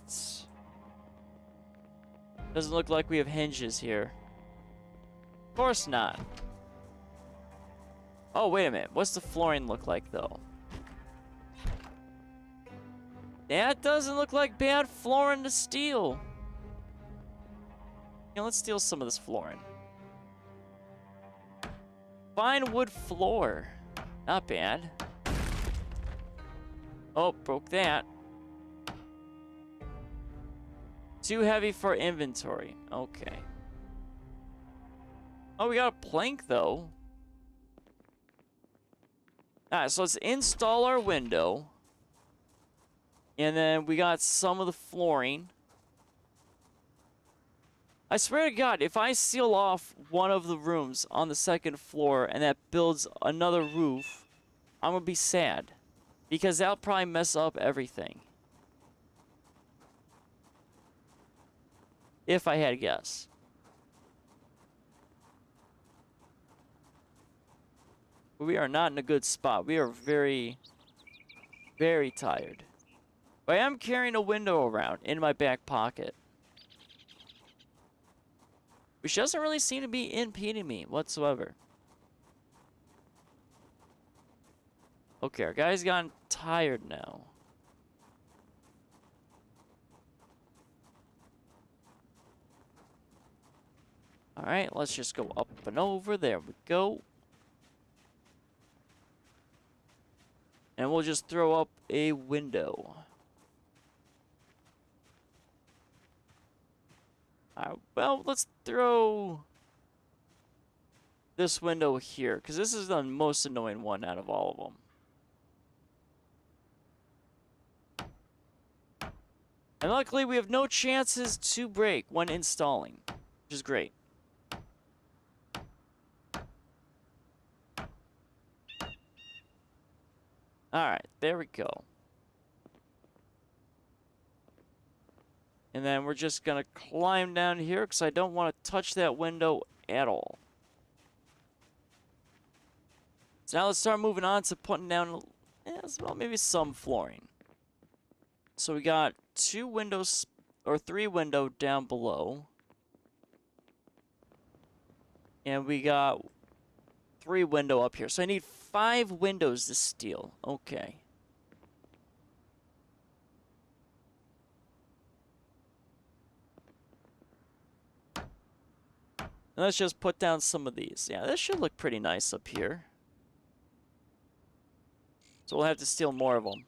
doesn't look like we have hinges here. Of course not. Oh, wait a minute. What's the flooring look like, though? That doesn't look like bad flooring to steal. Yeah, let's steal some of this flooring. Fine wood floor. Not bad. Oh, broke that. Too heavy for inventory. Okay. Oh, we got a plank, though. Alright, so let's install our window. And then we got some of the flooring. I swear to God, if I seal off one of the rooms on the second floor and that builds another roof, I'm gonna be sad. Because that'll probably mess up everything. If I had to guess. We are not in a good spot. We are very, very tired. But I am carrying a window around in my back pocket. Which doesn't really seem to be impeding me whatsoever. Okay, our guy's gotten tired now. Alright, let's just go up and over. There we go. And we'll just throw up a window. Alright, well, let's throw this window here, because this is the most annoying one out of all of them. And luckily, we have no chances to break when installing. which is great. Alright, there we go. And then we're just gonna climb down here because I don't want to touch that window at all. So now let's start moving on to putting down, well, maybe some flooring. So we got 2 windows, or 3 window down below. And we got 3 window up here. So I need 5 windows to steal. Okay. And let's just put down some of these. Yeah, this should look pretty nice up here. So we'll have to steal more of them.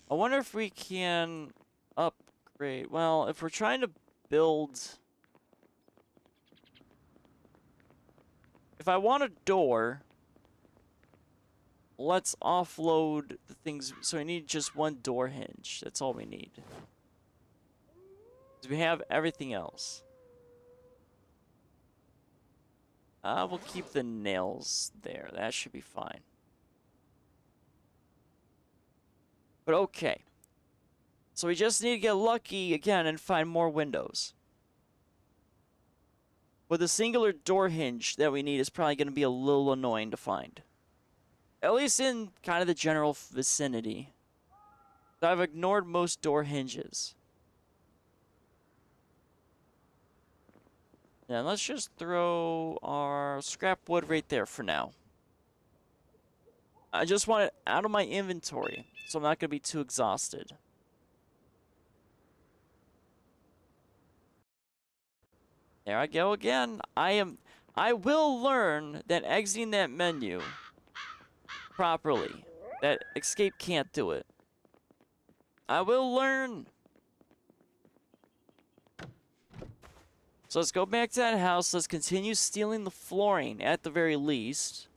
I wonder if we can upgrade. Well, if we're trying to build... If I want a door, let's offload the things. So we need just 1 door hinge. That's all we need. Because we have everything else. We'll keep the nails there. That should be fine. But okay. So we just need to get lucky again and find more windows. But the singular door hinge that we need is probably going to be a little annoying to find. At least in kind of the general vicinity. So I've ignored most door hinges. Yeah, let's just throw our scrap wood right there for now. I just want it out of my inventory, so I'm not going to be too exhausted. There I go again. I will learn that exiting that menu properly, that escape can't do it. I will learn. So let's go back to that house. Let's continue stealing the flooring at the very least.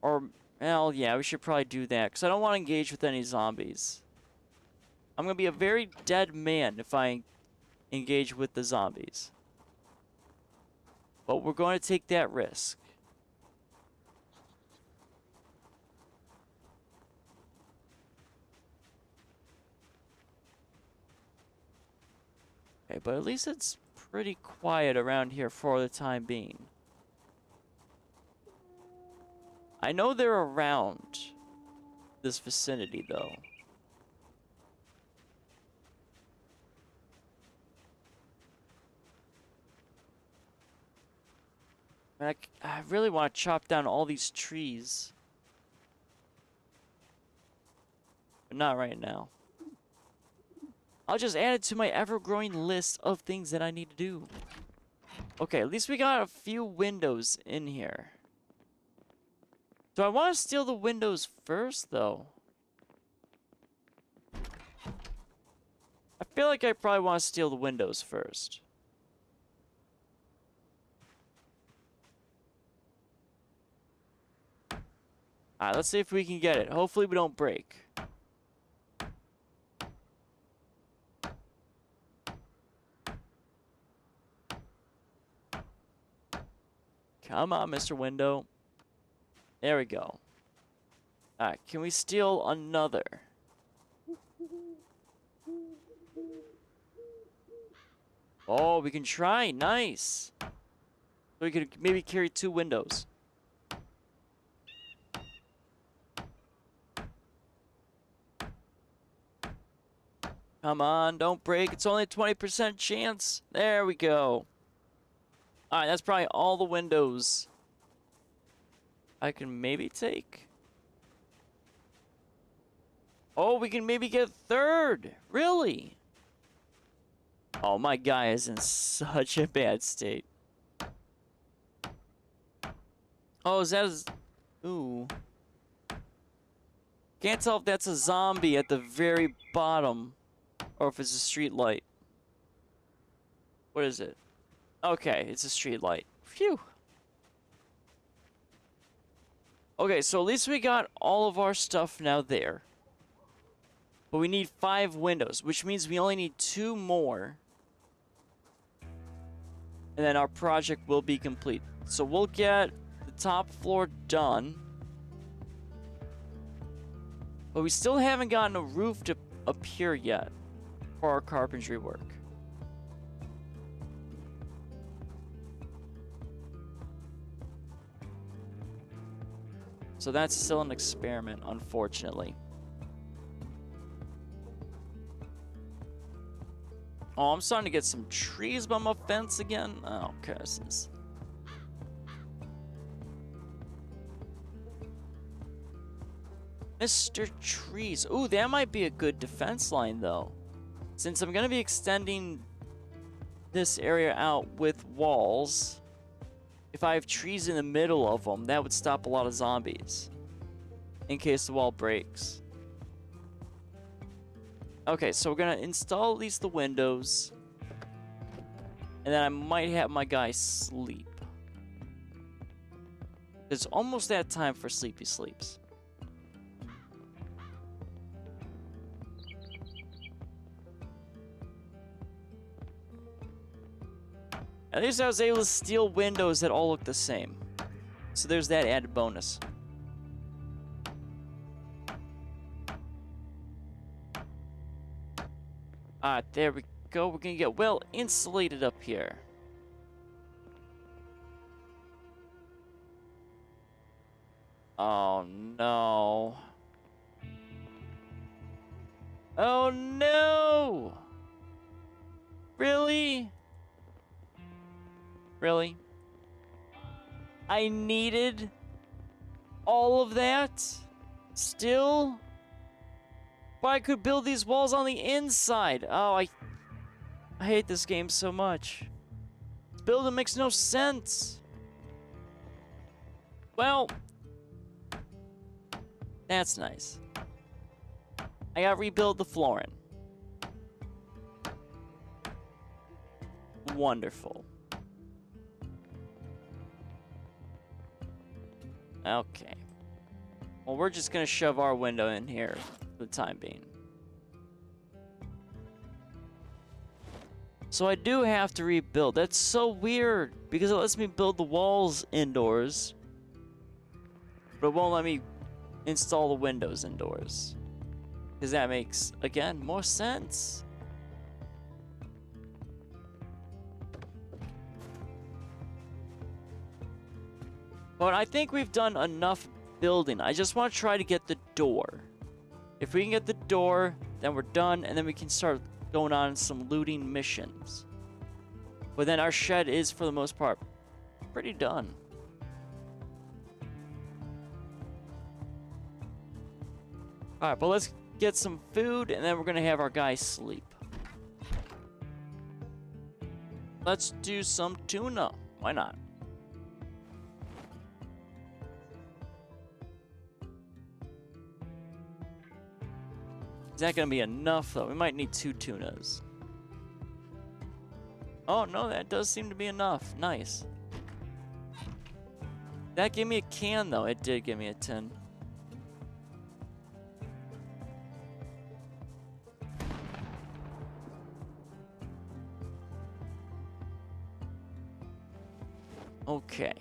Or, well, yeah, we should probably do that because I don't want to engage with any zombies. I'm going to be a very dead man if I engage with the zombies. But we're going to take that risk. Okay, but at least it's pretty quiet around here for the time being. I know they're around this vicinity, though. I really want to chop down all these trees. But not right now. I'll just add it to my ever-growing list of things that I need to do. Okay, at least we got a few windows in here. Do I want to steal the windows first, though? I feel like I probably want to steal the windows first. Alright, let's see if we can get it. Hopefully we don't break. Come on, Mr. Window. There we go. Alright, can we steal another? Oh, we can try. Nice. So we could maybe carry 2 windows. Come on, don't break. It's only a 20% chance. There we go. Alright, that's probably all the windows I can maybe take. Oh, we can maybe get 3rd. Really? Oh, my guy is in such a bad state. Oh, is that a... Ooh. Can't tell if that's a zombie at the very bottom or if it's a street light. What is it? Okay, it's a street light. Phew. Okay, so at least we got all of our stuff now there. But we need 5 windows, which means we only need 2 more and then our project will be complete. So we'll get the top floor done. But we still haven't gotten a roof to appear yet for our carpentry work. So that's still an experiment, unfortunately. Oh, I'm starting to get some trees by my fence again. Oh, curses. Mr. Trees. Ooh, that might be a good defense line, though. Since I'm going to be extending this area out with walls, if I have trees in the middle of them, that would stop a lot of zombies. In case the wall breaks. Okay, so we're going to install at least the windows. And then I might have my guy sleep. It's almost that time for Sleepy Sleeps. At least I was able to steal windows that all look the same. So there's that added bonus. Alright, there we go. We're gonna get well insulated up here. Oh no. Oh no! Really? Really? I needed all of that? Still? But I could build these walls on the inside. Oh, I hate this game so much. This building makes no sense. Well, that's nice. I gotta rebuild the flooring. Wonderful. Okay. Well, we're just gonna shove our window in here for the time being. So I do have to rebuild. That's so weird because it lets me build the walls indoors, but it won't let me install the windows indoors. Because that makes, again, more sense. But I think we've done enough building. I just want to try to get the door. If we can get the door, then we're done, and then we can start going on some looting missions. But then our shed is, for the most part, pretty done. Alright, but let's get some food, and then we're going to have our guy sleep. Let's do some tuna. Why not? Is that going to be enough, though? We might need 2 tunas. Oh, no, that does seem to be enough. Nice. That gave me a can, though. It did give me a tin. Okay.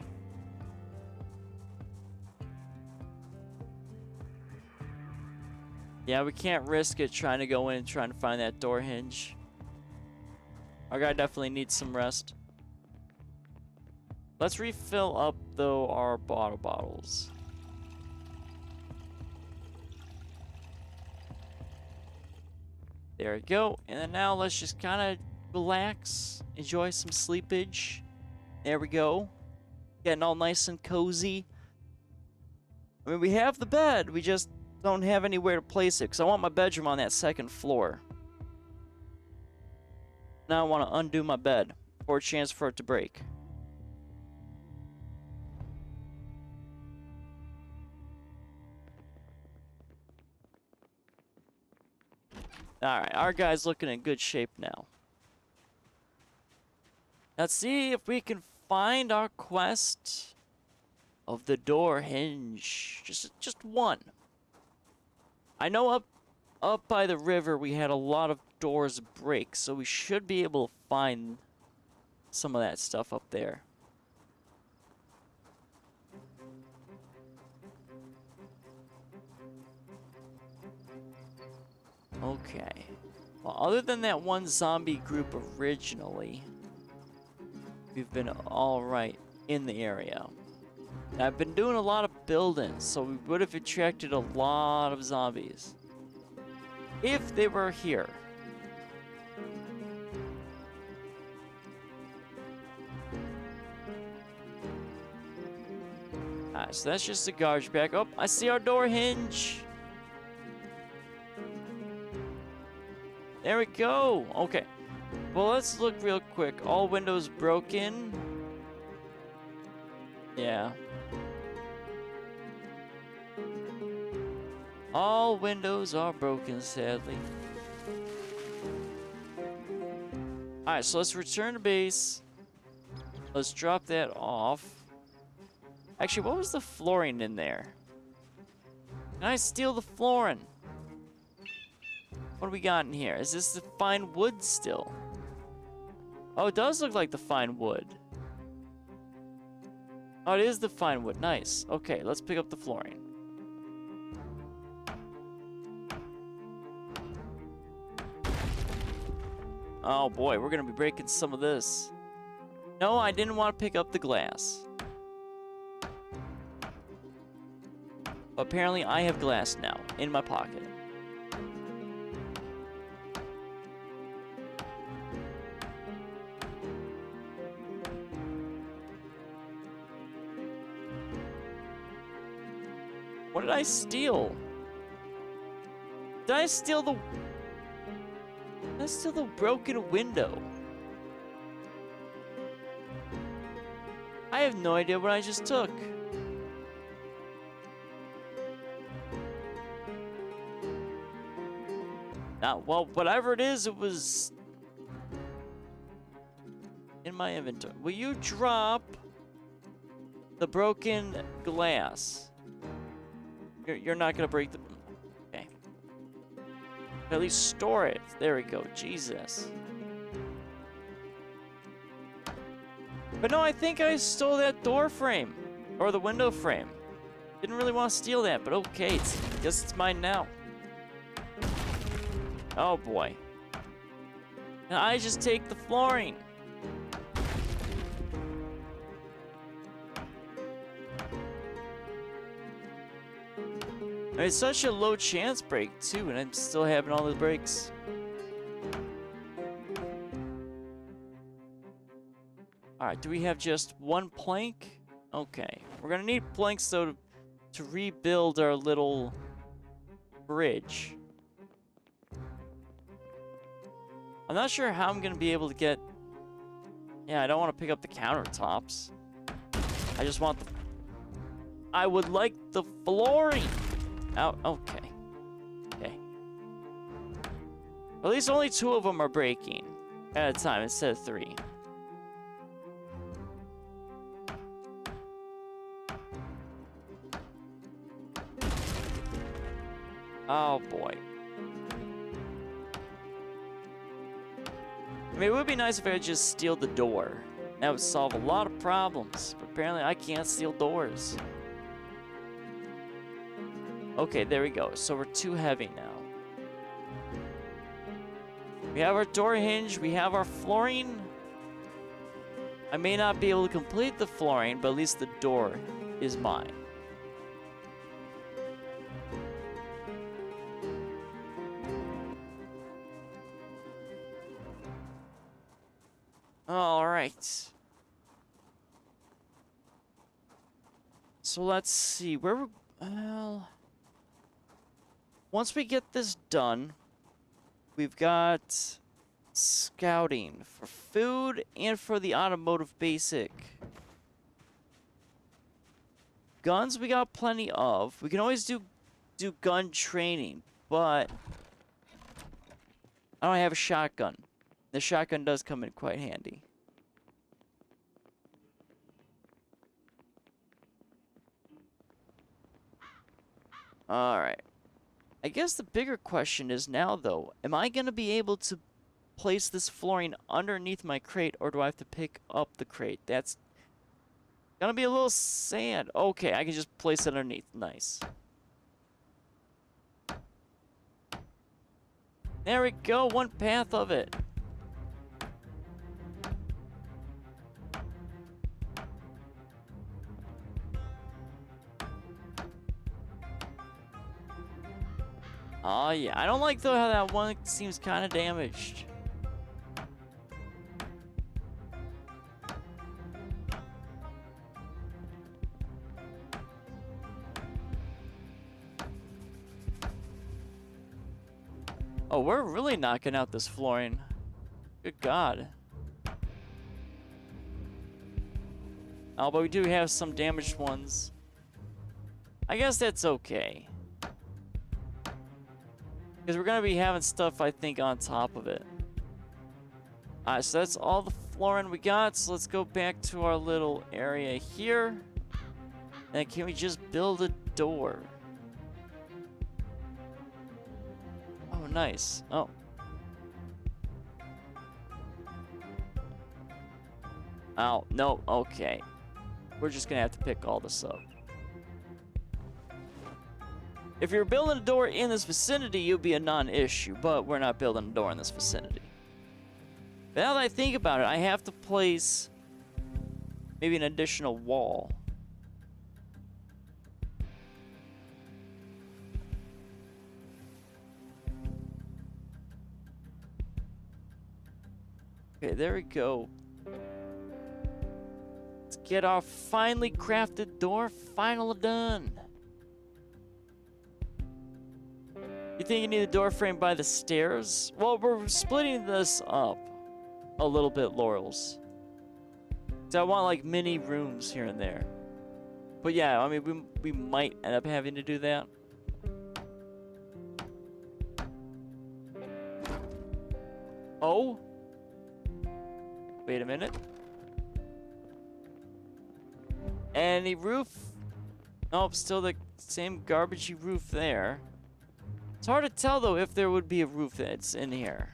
Yeah, we can't risk it trying to go in and trying to find that door hinge. Our guy definitely needs some rest. Let's refill up, though, our bottles. There we go. And then now let's just kind of relax, enjoy some sleepage. There we go. Getting all nice and cozy. I mean, we have the bed. We just don't have anywhere to place it because I want my bedroom on that 2nd floor. Now I want to undo my bed for a chance for it to break. Alright, our guy's looking in good shape now. Let's see if we can find our quest of the door hinge. Just one. I know up by the river we had a lot of doors break, so we should be able to find some of that stuff up there. Okay. Well, other than that one zombie group originally, we've been all right in the area. I've been doing a lot of building, so we would have attracted a lot of zombies if they were here. Alright, so that's just a garbage bag. Oh, I see our door hinge. There we go. Okay. Well, let's look real quick. All windows broken. Yeah. All windows are broken, sadly. Alright, so let's return to base. Let's drop that off. Actually, what was the flooring in there? Can I steal the flooring? What do we got in here? Is this the fine wood still? Oh, it does look like the fine wood. Oh, it is the fine wood. Nice. Okay, let's pick up the flooring. Oh boy, we're gonna be breaking some of this. No, I didn't want to pick up the glass. Apparently, I have glass now in my pocket. What did I steal? Did I steal the... Did I steal the broken window? I have no idea what I just took. Well, whatever it is, it was in my inventory. Will you drop the broken glass? You're not gonna break the... Okay. At least store it. There we go. Jesus. But no, I think I stole that door frame. Or the window frame. Didn't really want to steal that, but okay. I guess it's mine now. Oh boy. Now I just take the flooring. It's such a low chance break too, and I'm still having all the breaks. Alright, do we have just one plank? Okay. We're gonna need planks though to rebuild our little bridge. I'm not sure how I'm gonna be able to get... Yeah, I don't want to pick up the countertops. I just want the... I would like the flooring! Oh, okay. Okay. At least only 2 of them are breaking at a time instead of 3. Oh boy. I mean, it would be nice if I could just steal the door. That would solve a lot of problems, but apparently I can't steal doors. Okay, there we go. So we're too heavy now. We have our door hinge, we have our flooring. I may not be able to complete the flooring, but at least the door is mine. All right. So let's see where we're... Well, once we get this done, we've got scouting for food and for the automotive basic. Guns we got plenty of. We can always do gun training, but I don't have a shotgun. The shotgun does come in quite handy. Alright. I guess the bigger question is now, though, am I going to be able to place this flooring underneath my crate, or do I have to pick up the crate? That's gonna be a little sad. Okay, I can just place it underneath. Nice. There we go, one path of it. Oh yeah, I don't like though how that one seems kind of damaged. Oh, we're really knocking out this flooring. Good God. Oh, but we do have some damaged ones. I guess that's okay. Because we're going to be having stuff, I think, on top of it. Alright, so that's all the flooring we got. So let's go back to our little area here. And can we just build a door? Oh, nice. Oh. Oh, no. Okay. We're just going to have to pick all this up. If you're building a door in this vicinity, you'd be a non-issue, but we're not building a door in this vicinity. Now that I think about it, I have to place maybe an additional wall. Okay, there we go. Let's get our finely crafted door final done. You think you need a door frame by the stairs? Well, we're splitting this up a little bit, Laurels. So I want like mini rooms here and there. But yeah, I mean, we might end up having to do that. Oh? Wait a minute. Any roof? Nope, still the same garbagey roof there. It's hard to tell, though, if there would be a roof that's in here.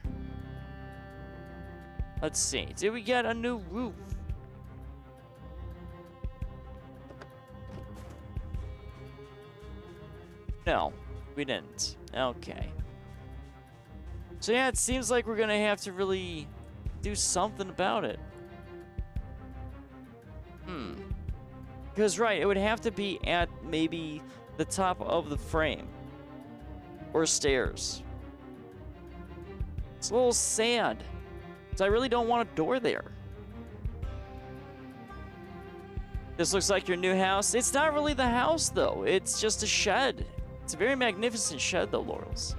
Let's see. Did we get a new roof? No, we didn't. Okay. So yeah, it seems like we're gonna have to really do something about it. Because, right, it would have to be at maybe the top of the frame. Or stairs. It's a little sad. Because I really don't want a door there. This looks like your new house. It's not really the house, though. It's just a shed. It's a very magnificent shed, though, Laurels.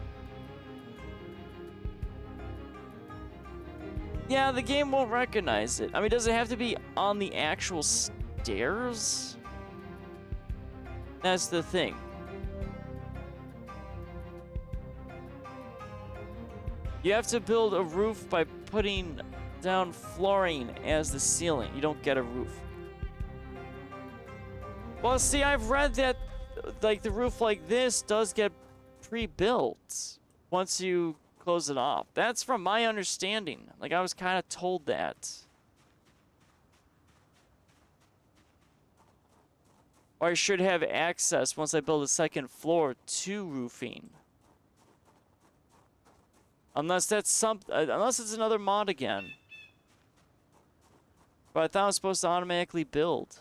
Yeah, the game won't recognize it. I mean, does it have to be on the actual stairs? That's the thing. You have to build a roof by putting down flooring as the ceiling. You don't get a roof. Well, see, I've read that like the roof like this does get pre-built once you close it off. That's from my understanding. Like, I was kind of told that. Or I should have access once I build a second floor to roofing. Unless that's unless it's another mod again. But I thought I was supposed to automatically build.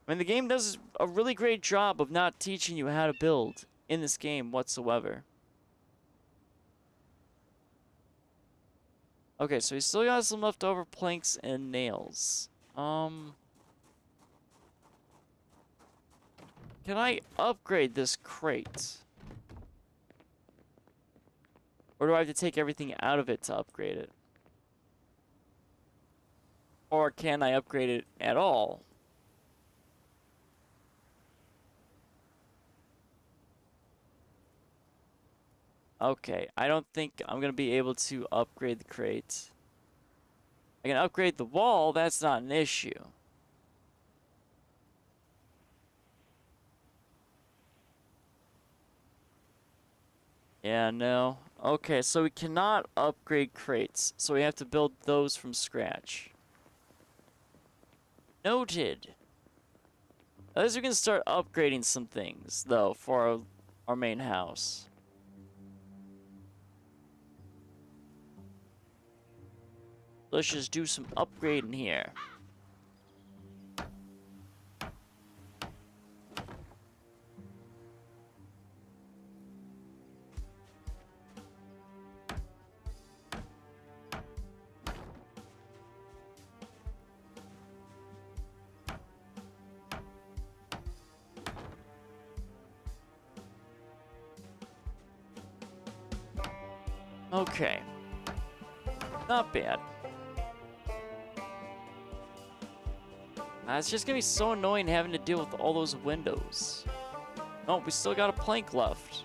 I mean, the game does a really great job of not teaching you how to build in this game whatsoever. Okay, so we still got some leftover planks and nails. Can I upgrade this crate? Or do I have to take everything out of it to upgrade it? Or can I upgrade it at all? Okay, I don't think I'm going to be able to upgrade the crate. I can upgrade the wall, that's not an issue. Yeah, no. Okay, so we cannot upgrade crates, so we have to build those from scratch. Noted. At least we can start upgrading some things, though, for our main house. Let's just do some upgrading here. Okay. Not bad. It's just gonna be so annoying having to deal with all those windows. Oh, we still got a plank left.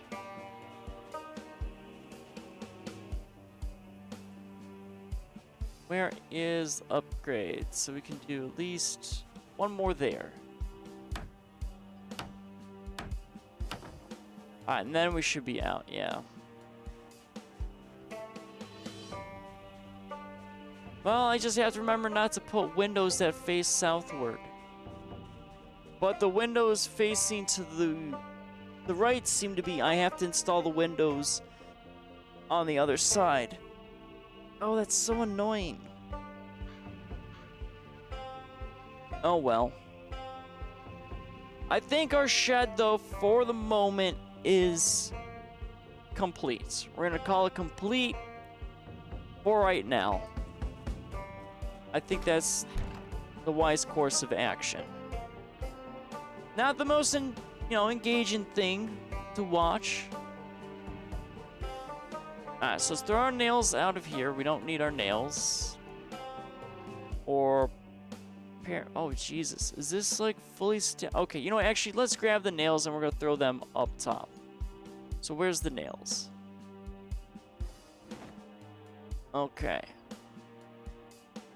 Where is upgrade? So we can do at least one more there. Alright, and then we should be out, yeah. Well, I just have to remember not to put windows that face southward. But the windows facing to the right seem to be, I have to install the windows on the other side. Oh, that's so annoying. Oh well. I think our shed, though, for the moment, is complete. We're gonna call it complete for right now. I think that's the wise course of action. Not the most, engaging thing to watch. Alright, so let's throw our nails out of here. We don't need our nails. Or... Oh, Jesus. Is this, like, fully... Okay, you know what? Actually, let's grab the nails and we're gonna throw them up top. So where's the nails? Okay.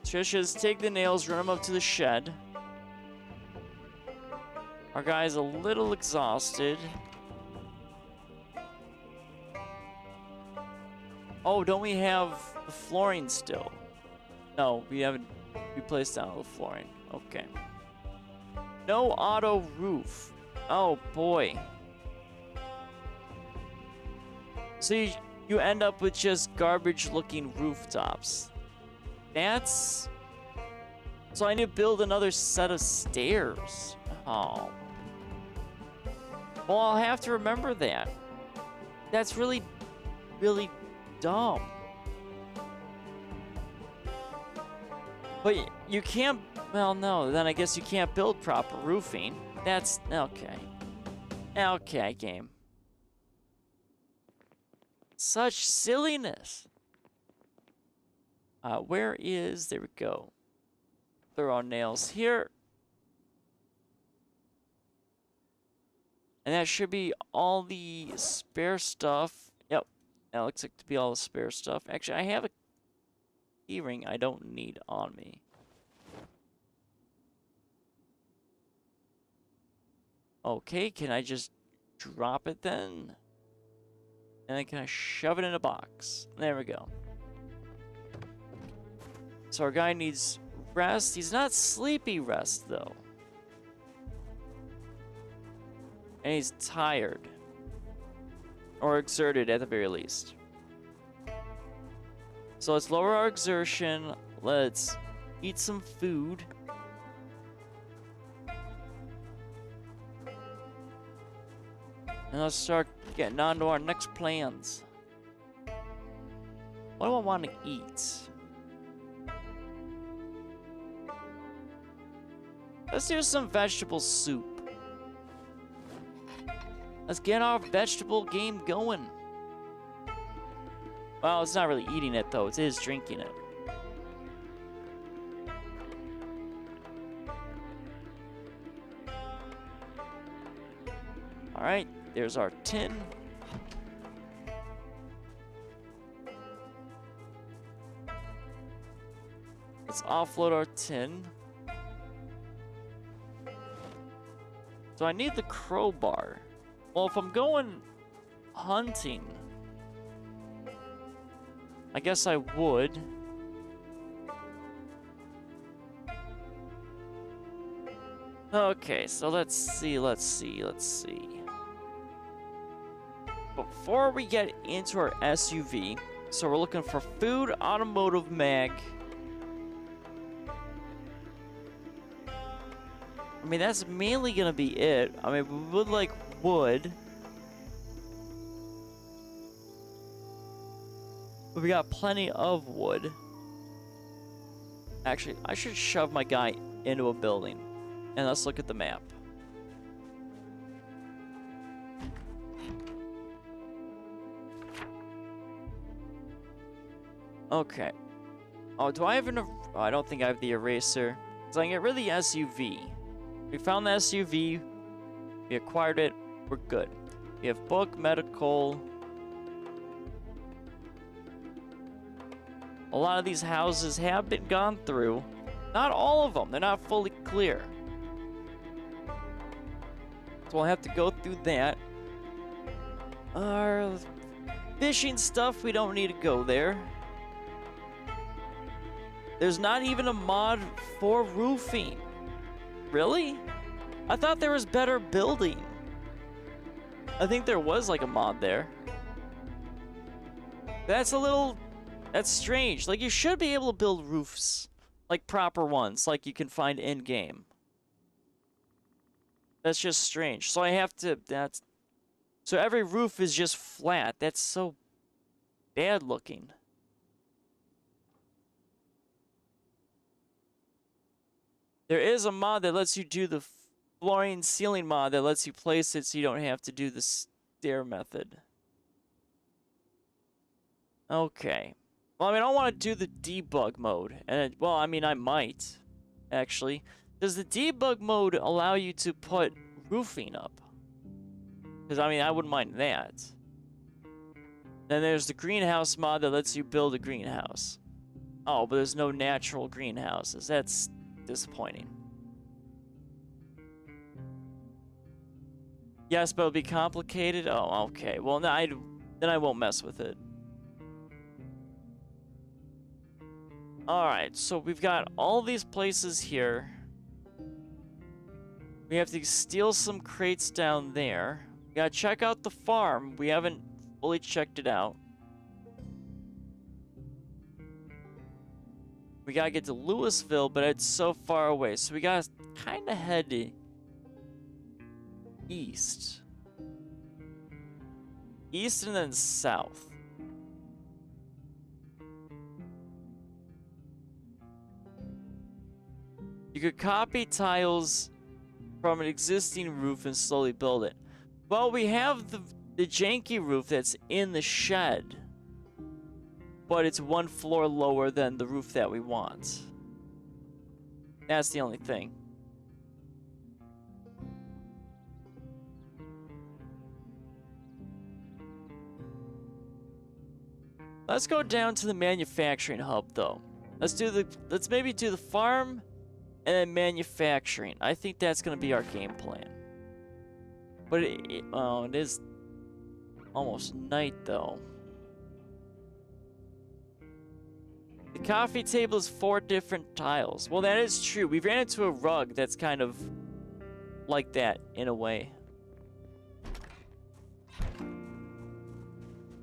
Trisha's take the nails, run them up to the shed. Our guy's a little exhausted. Oh, don't we have the flooring still? No, we haven't replaced down all the flooring. Okay. No auto roof. Oh, boy. So you end up with just garbage-looking rooftops. That's... So I need to build another set of stairs. Oh. Well, I'll have to remember that. That's really, really dumb. But you can't... Well, no. Then I guess you can't build proper roofing. That's... Okay. Okay, game. Such silliness. Where is... There we go. Throw our nails here. And that should be all the spare stuff. Yep. That looks like to be all the spare stuff. Actually, I have a keyring I don't need on me. Okay, can I just drop it then? And then can I shove it in a box? There we go. So our guy needs rest. He's not sleepy rest, though. And he's tired. Or exerted, at the very least. So let's lower our exertion. Let's eat some food. And let's start getting on to our next plans. What do I want to eat? Let's do some vegetable soup. Let's get our vegetable game going. Well, it's not really eating it, though. It is drinking it. Alright, there's our tin. Let's offload our tin. So I need the crowbar. Well, if I'm going hunting, I guess I would. Okay, so let's see. Before we get into our SUV, so we're looking for food, automotive mag. I mean, that's mainly gonna be it. I mean, we would like wood. But we got plenty of wood. Actually, I should shove my guy into a building. And let's look at the map. Okay. Oh, do I have an... Oh, I don't think I have the eraser. So I can get rid of the SUV. We found the SUV. We acquired it. We're good. We have book, medical. A lot of these houses have been gone through. Not all of them. They're not fully clear. So we'll have to go through that. Our fishing stuff, we don't need to go there. There's not even a mod for roofing. Really? I thought there was better building. I think there was like a mod there. That's strange. Like, you should be able to build roofs. Like proper ones, like you can find in-game. That's just strange. So I have to, so every roof is just flat. That's so bad looking. There is a mod that lets you do the flooring ceiling mod that lets you place it so you don't have to do the stair method. Okay. Well, I mean, I don't want to do the debug mode. And, well, I mean, I might, actually. Does the debug mode allow you to put roofing up? Because, I mean, I wouldn't mind that. Then there's the greenhouse mod that lets you build a greenhouse. Oh, but there's no natural greenhouses. That's disappointing. Yes, but it'll be complicated? Oh, okay. Well, no, then I won't mess with it. Alright, so we've got all these places here. We have to steal some crates down there. We gotta check out the farm. We haven't fully checked it out. We gotta get to Louisville, but it's so far away. So we gotta kind of head east. East and then south. You could copy tiles from an existing roof and slowly build it. Well, we have the janky roof that's in the shed, but it's one floor lower than the roof that we want. That's the only thing. Let's go down to the manufacturing hub, though. Let's maybe do the farm and then manufacturing. I think that's gonna be our game plan. But it is almost night, though. The coffee table is 4 different tiles. Well, that is true. We ran into a rug that's kind of like that in a way.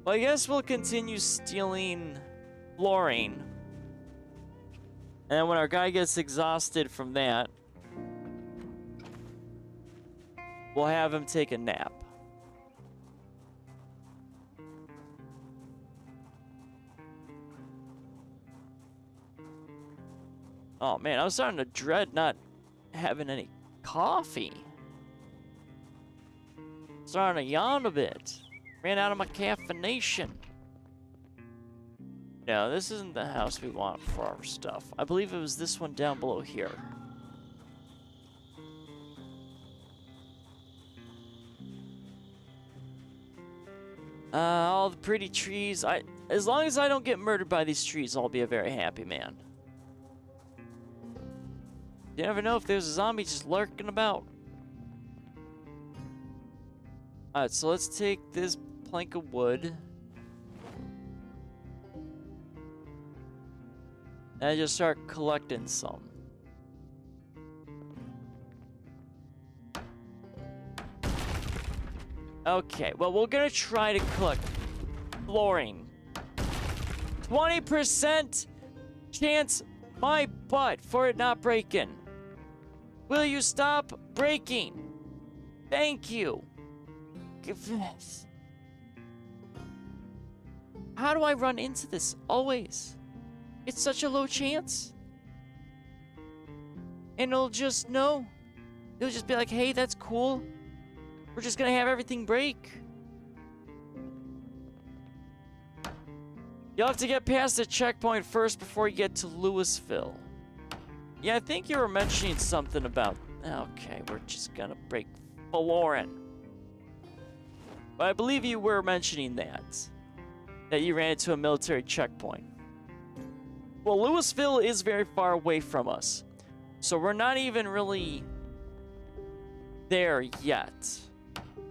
Well, I guess we'll continue stealing flooring. And then when our guy gets exhausted from that, we'll have him take a nap. Oh man, I was starting to dread not having any coffee. Starting to yawn a bit. Ran out of my caffeination. No, this isn't the house we want for our stuff. I believe it was this one down below here. All the pretty trees. As long as I don't get murdered by these trees, I'll be a very happy man. You never know if there's a zombie just lurking about. Alright, so let's take this plank of wood. And I just start collecting some. Okay, well, we're gonna try to collect flooring. 20% chance my butt for it not breaking. Will you stop breaking? Thank you. How do I run into this? Always. It's such a low chance. And it'll just know. It'll just be like, hey, that's cool. We're just gonna have everything break. You'll have to get past the checkpoint first before you get to Louisville. Yeah, I think you were mentioning something about... Okay, we're just gonna break flooring. But I believe you were mentioning that. That you ran into a military checkpoint. Well, Louisville is very far away from us. So we're not even really there yet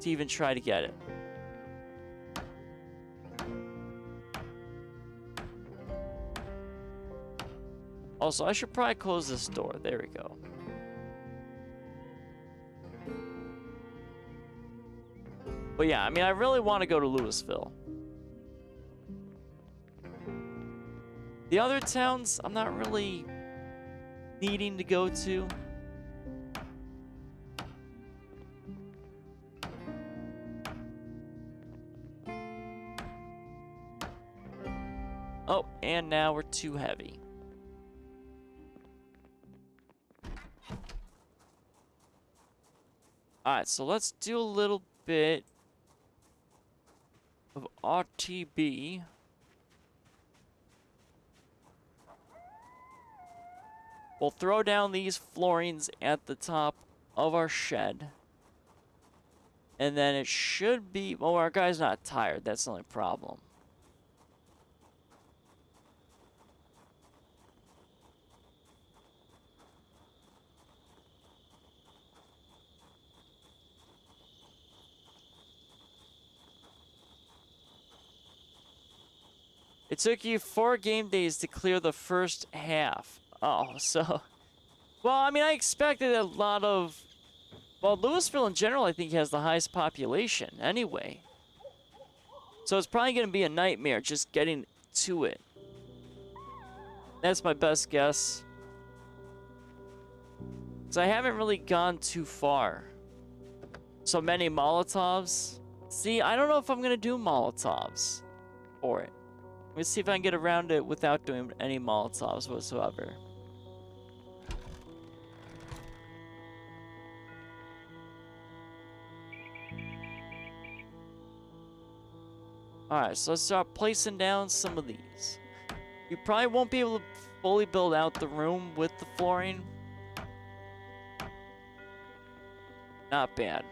to even try to get it. Also, I should probably close this door. There we go. But yeah, I mean, I really want to go to Louisville. The other towns, I'm not really needing to go to. Oh, and now we're too heavy. Alright, so let's do a little bit of RTB. We'll throw down these floorings at the top of our shed. And then it should be... Well, our guy's not tired. That's the only problem. It took you 4 game days to clear the first half. Oh, so... Well, I mean, I expected a lot of... Well, Louisville in general, I think, has the highest population anyway. So it's probably going to be a nightmare just getting to it. That's my best guess. So I haven't really gone too far. So many Molotovs. See, I don't know if I'm going to do Molotovs for it. Let me see if I can get around it without doing any Molotovs whatsoever. Alright, so let's start placing down some of these. You probably won't be able to fully build out the room with the flooring. Not bad.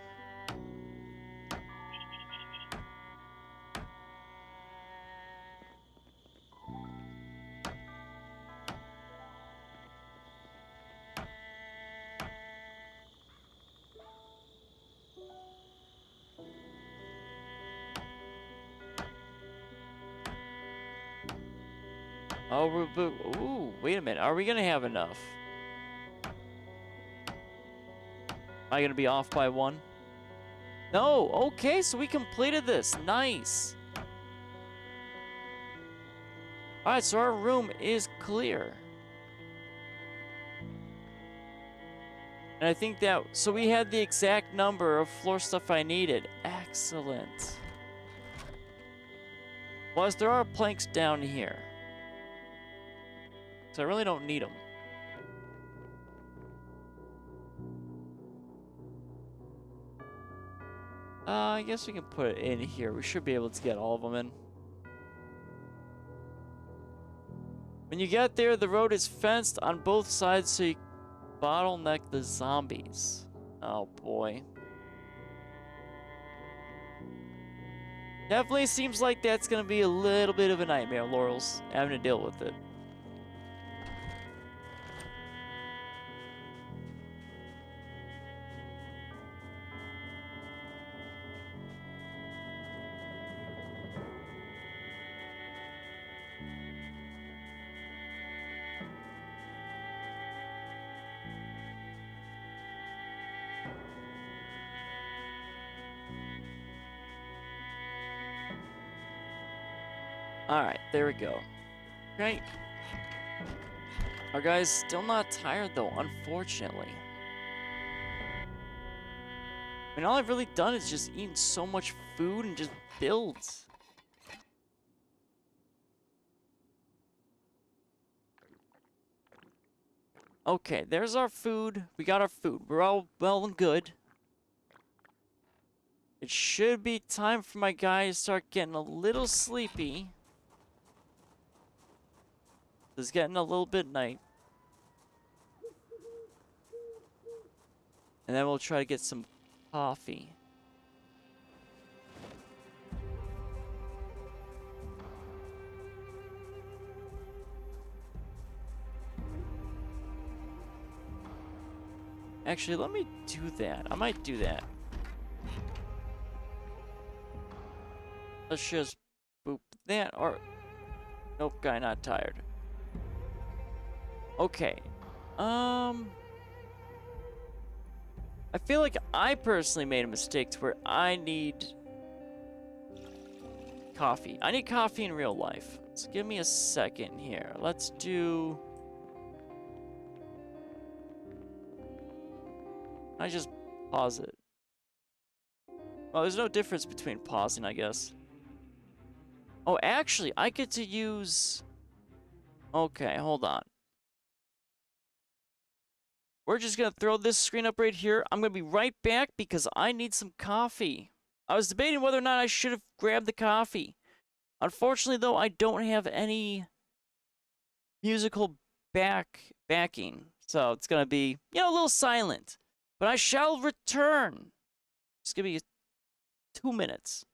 Oh, ooh, wait a minute. Are we gonna have enough? Am I gonna be off by 1? No, okay, so we completed this. Nice. Alright, so our room is clear. And I think that, so we had the exact number of floor stuff I needed. Excellent. Plus, there are planks down here. So I really don't need them. I guess we can put it in here. We should be able to get all of them in. When you get there, the road is fenced on both sides so you bottleneck the zombies. Oh boy. Definitely seems like that's gonna be a little bit of a nightmare, Laurel's having to deal with it. Alright, there we go. Great. Our guy's still not tired though, unfortunately. I mean, all I've really done is just eaten so much food and just build. Okay, there's our food. We got our food. We're all well and good. It should be time for my guy to start getting a little sleepy. It's getting a little bit night. And then we'll try to get some coffee. Actually, let me do that. I might do that. Let's just boop that, or... Nope, guy not tired. Okay. I feel like I personally made a mistake to where I need coffee. I need coffee in real life. So give me a second here. Let's do... I just pause it. Well, there's no difference between pausing, I guess. Oh, actually, I get to use... Okay, hold on. We're just gonna throw this screen up right here. I'm gonna be right back because I need some coffee. I was debating whether or not I should have grabbed the coffee. Unfortunately, though, I don't have any musical backing. So it's gonna be, you know, a little silent. But I shall return. Just give me 2 minutes.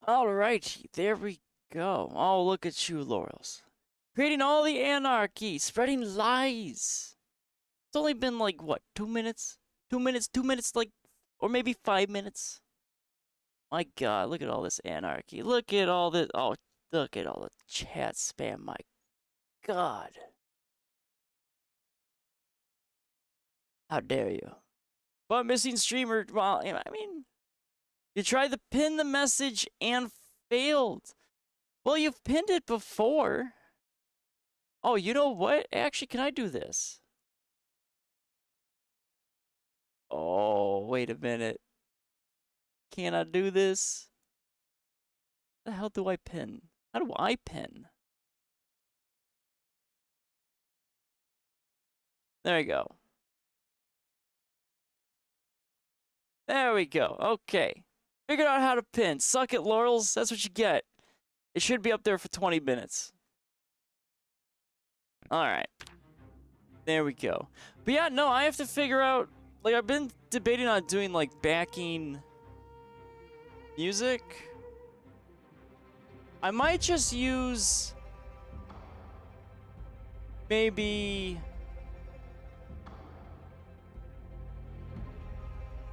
Alright, there we go. Oh, look at you, Laurels. Creating all the anarchy, spreading lies. It's only been like, what, 2 minutes? 2 minutes, 2 minutes, like, or maybe 5 minutes. My god, look at all this anarchy. Look at all this. Oh, look at all the chat spam. My god. How dare you? But missing streamer, well, I mean, you tried to pin the message and failed. Well, you've pinned it before. Oh, you know what? Actually, can I do this? Oh, wait a minute. Can I do this? How the hell do I pin? How do I pin? There you go. There we go. Okay. Figured out how to pin. Suck it, Laurels. That's what you get. It should be up there for 20 minutes. Alright. There we go. But yeah, no, I have to figure out... Like, I've been debating on doing, like, backing music. I might just use... maybe...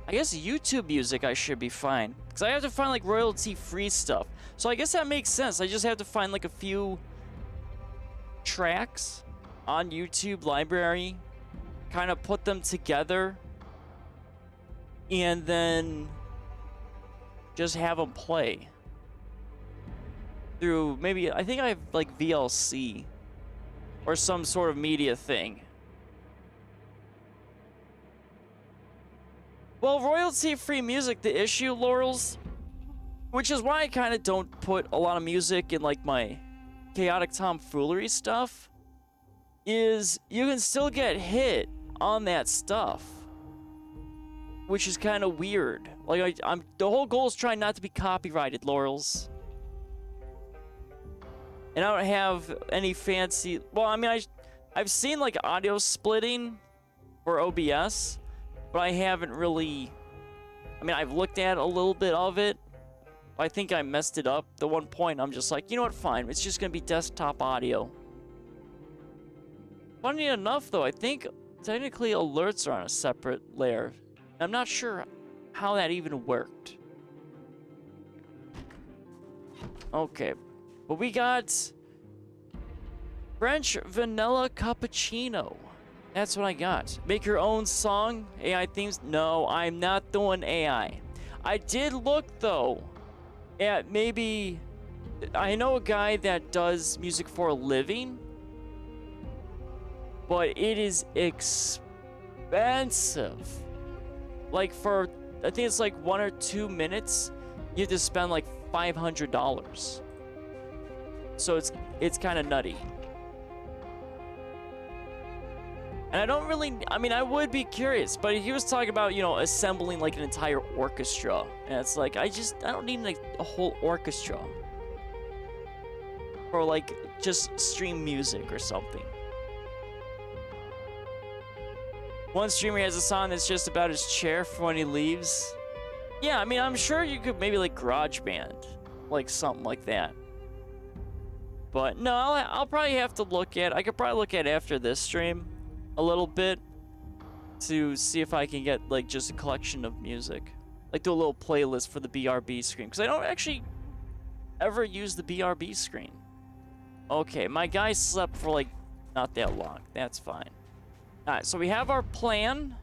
I guess YouTube music I should be fine. Because I have to find, like, royalty-free stuff. So I guess that makes sense. I just have to find, like, a few tracks on YouTube library. Kind of put them together. And then just have them play. Through, maybe, I think I have, like, VLC. Or some sort of media thing. Well, royalty-free music, the issue, Laurels, which is why I kind of don't put a lot of music in, like, my chaotic tomfoolery stuff, is you can still get hit on that stuff, which is kind of weird. Like, the whole goal is trying not to be copyrighted, Laurels. And I don't have any fancy... Well, I mean, I've seen, like, audio splitting for OBS, but I haven't really... I mean, I've looked at a little bit of it. I think I messed it up. The one point, I'm just like, you know what, fine. It's just going to be desktop audio. Funny enough, though, I think technically alerts are on a separate layer. I'm not sure how that even worked. Okay. But we got French vanilla cappuccino. That's what I got. Make your own song, AI themes. No, I'm not doing AI. I did look, though, at maybe... I know a guy that does music for a living, but it is expensive. Like, for, I think it's like 1 or 2 minutes, you have to spend like $500. So it's kind of nutty. And I don't really, I mean, I would be curious, but he was talking about, you know, assembling like an entire orchestra. And it's like, I don't need like a whole orchestra. Or like just stream music or something. One streamer has a song that's just about his chair for when he leaves. Yeah, I mean, I'm sure you could maybe like GarageBand, like something like that. But no, I'll probably have to look at, I could probably look at after this stream a little bit to see if I can get like just a collection of music. Like do a little playlist for the BRB screen. Because I don't actually ever use the BRB screen. Okay, my guy slept for like not that long. That's fine. Alright, so we have our plan.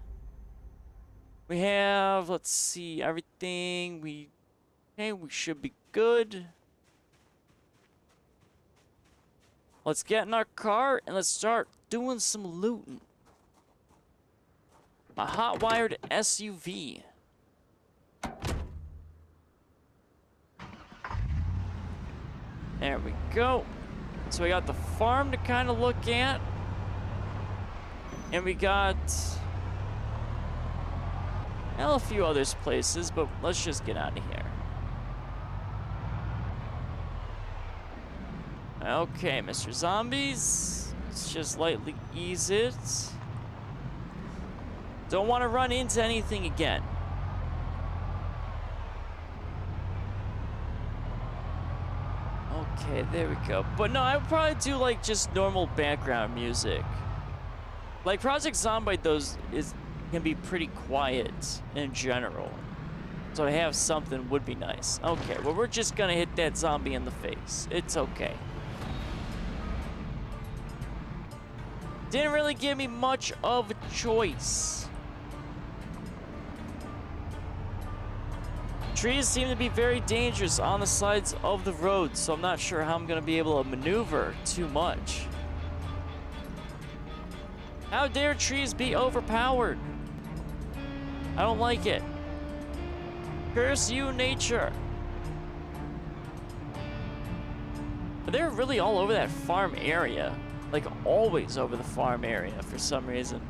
We have, let's see, everything. Okay, we should be good. Let's get in our car and let's start doing some looting. A hot-wired SUV. There we go. So we got the farm to kind of look at. And we got... well, a few other places, but let's just get out of here. Okay, Mr. Zombies. Let's just lightly ease it. Don't want to run into anything again. Okay, there we go. But no, I would probably do like just normal background music. Like Project Zomboid, can be pretty quiet in general. So to have something would be nice. Okay, well we're just gonna hit that zombie in the face. It's okay. Didn't really give me much of a choice. Trees seem to be very dangerous on the sides of the road, so I'm not sure how I'm gonna be able to maneuver too much. How dare trees be overpowered? I don't like it. Curse you, nature. But they're really all over that farm area. Like, always over the farm area for some reason.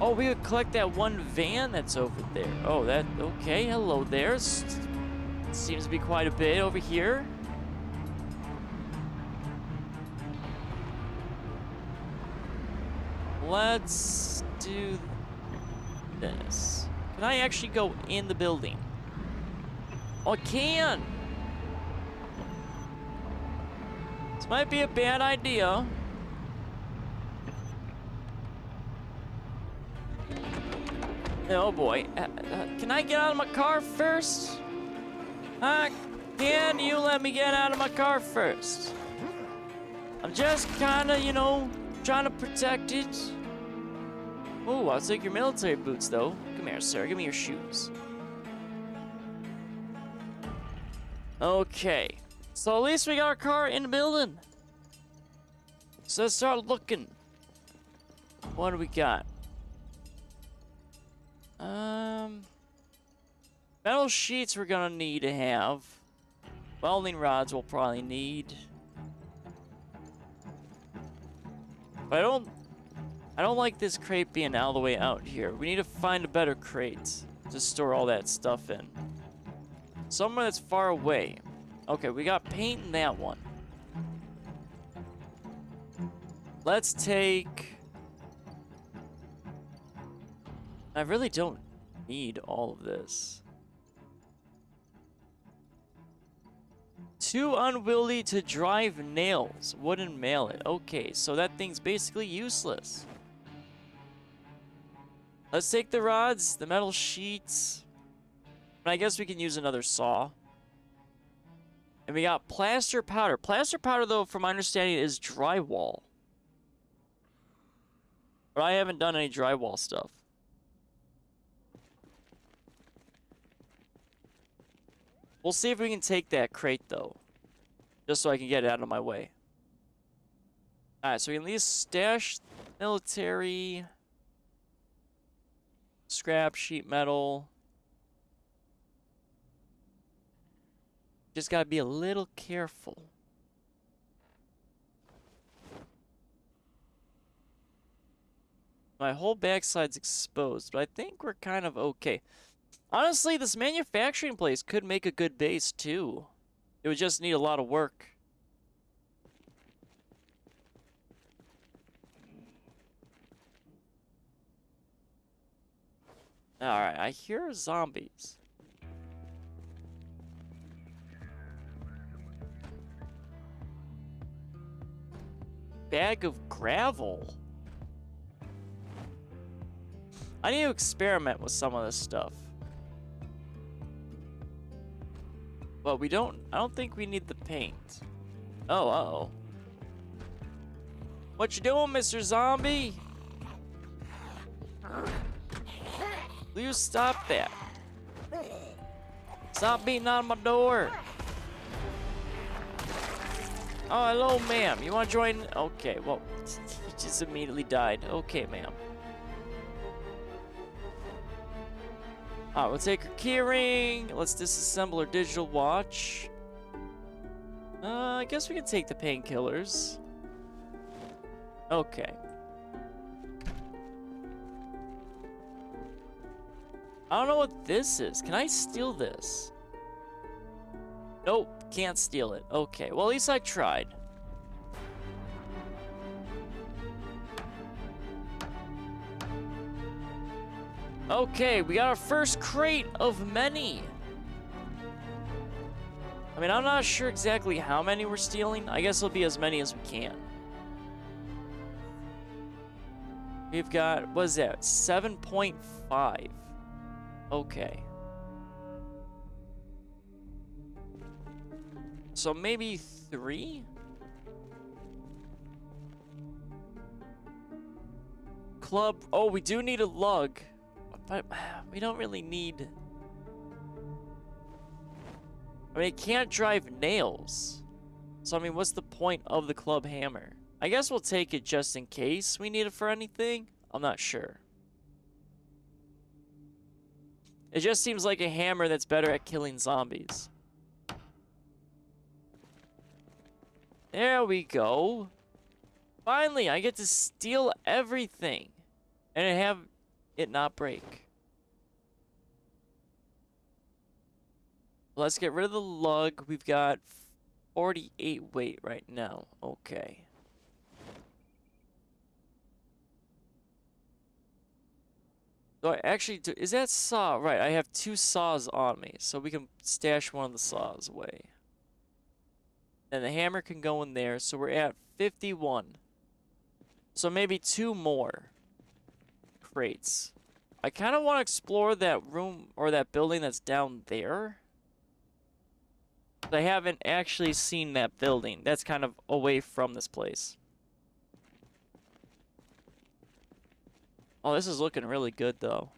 Oh, we could collect that one van that's over there. Oh, okay, hello there. Seems to be quite a bit over here. Let's do this. Can I actually go in the building? Oh, I can! This might be a bad idea. Oh boy. Can I get out of my car first? Can you let me get out of my car first? I'm just kinda, you know, trying to protect it. Oh, I'll take your military boots, though. Come here, sir. Give me your shoes. Okay. So at least we got our car in the building. So let's start looking. What do we got? Metal sheets we're gonna need to have. Welding rods we'll probably need. But I don't like this crate being all the way out here. We need to find a better crate to store all that stuff in. Somewhere that's far away. Okay, we got paint in that one. Let's take... I really don't need all of this. Too unwieldy to drive nails. Wouldn't mail it. Okay, so that thing's basically useless. Let's take the rods, the metal sheets. And I guess we can use another saw. And we got plaster powder. Plaster powder, though, from my understanding, is drywall. But I haven't done any drywall stuff. We'll see if we can take that crate, though. Just so I can get it out of my way. Alright, so we can at least stash military... Scrap, sheet metal. Just gotta be a little careful. My whole backside's exposed, but I think we're kind of okay. Honestly, this manufacturing place could make a good base, too. It would just need a lot of work. Alright, I hear zombies. Bag of gravel. I need to experiment with some of this stuff. But I don't think we need the paint. Oh, uh-oh. What you doing, Mr. Zombie? Will you stop that? Stop beating on my door. Oh, hello, ma'am. You want to join? Okay, well, he just immediately died. Okay, ma'am. Alright, we'll take her keyring. Let's disassemble her digital watch. I guess we can take the painkillers. Okay. I don't know what this is. Can I steal this? Nope, can't steal it. Okay, well, at least I tried. Okay, we got our first crate of many. I mean, I'm not sure exactly how many we're stealing. I guess it'll be as many as we can. We've got, what is that? 7.5. Okay. So maybe 3? Club. Oh, we do need a lug. But we don't really need... I mean, it can't drive nails. So, I mean, what's the point of the club hammer? I guess we'll take it just in case we need it for anything. I'm not sure. It just seems like a hammer that's better at killing zombies. There we go. Finally, I get to steal everything. And have it not break. Let's get rid of the lug. We've got 48 weight right now. Okay. So I actually do, is that saw? Right, I have 2 saws on me, so we can stash one of the saws away. And the hammer can go in there, so we're at 51. So maybe 2 more crates. I kind of want to explore that room or that building that's down there. I haven't actually seen that building. That's kind of away from this place. Oh, this is looking really good, though.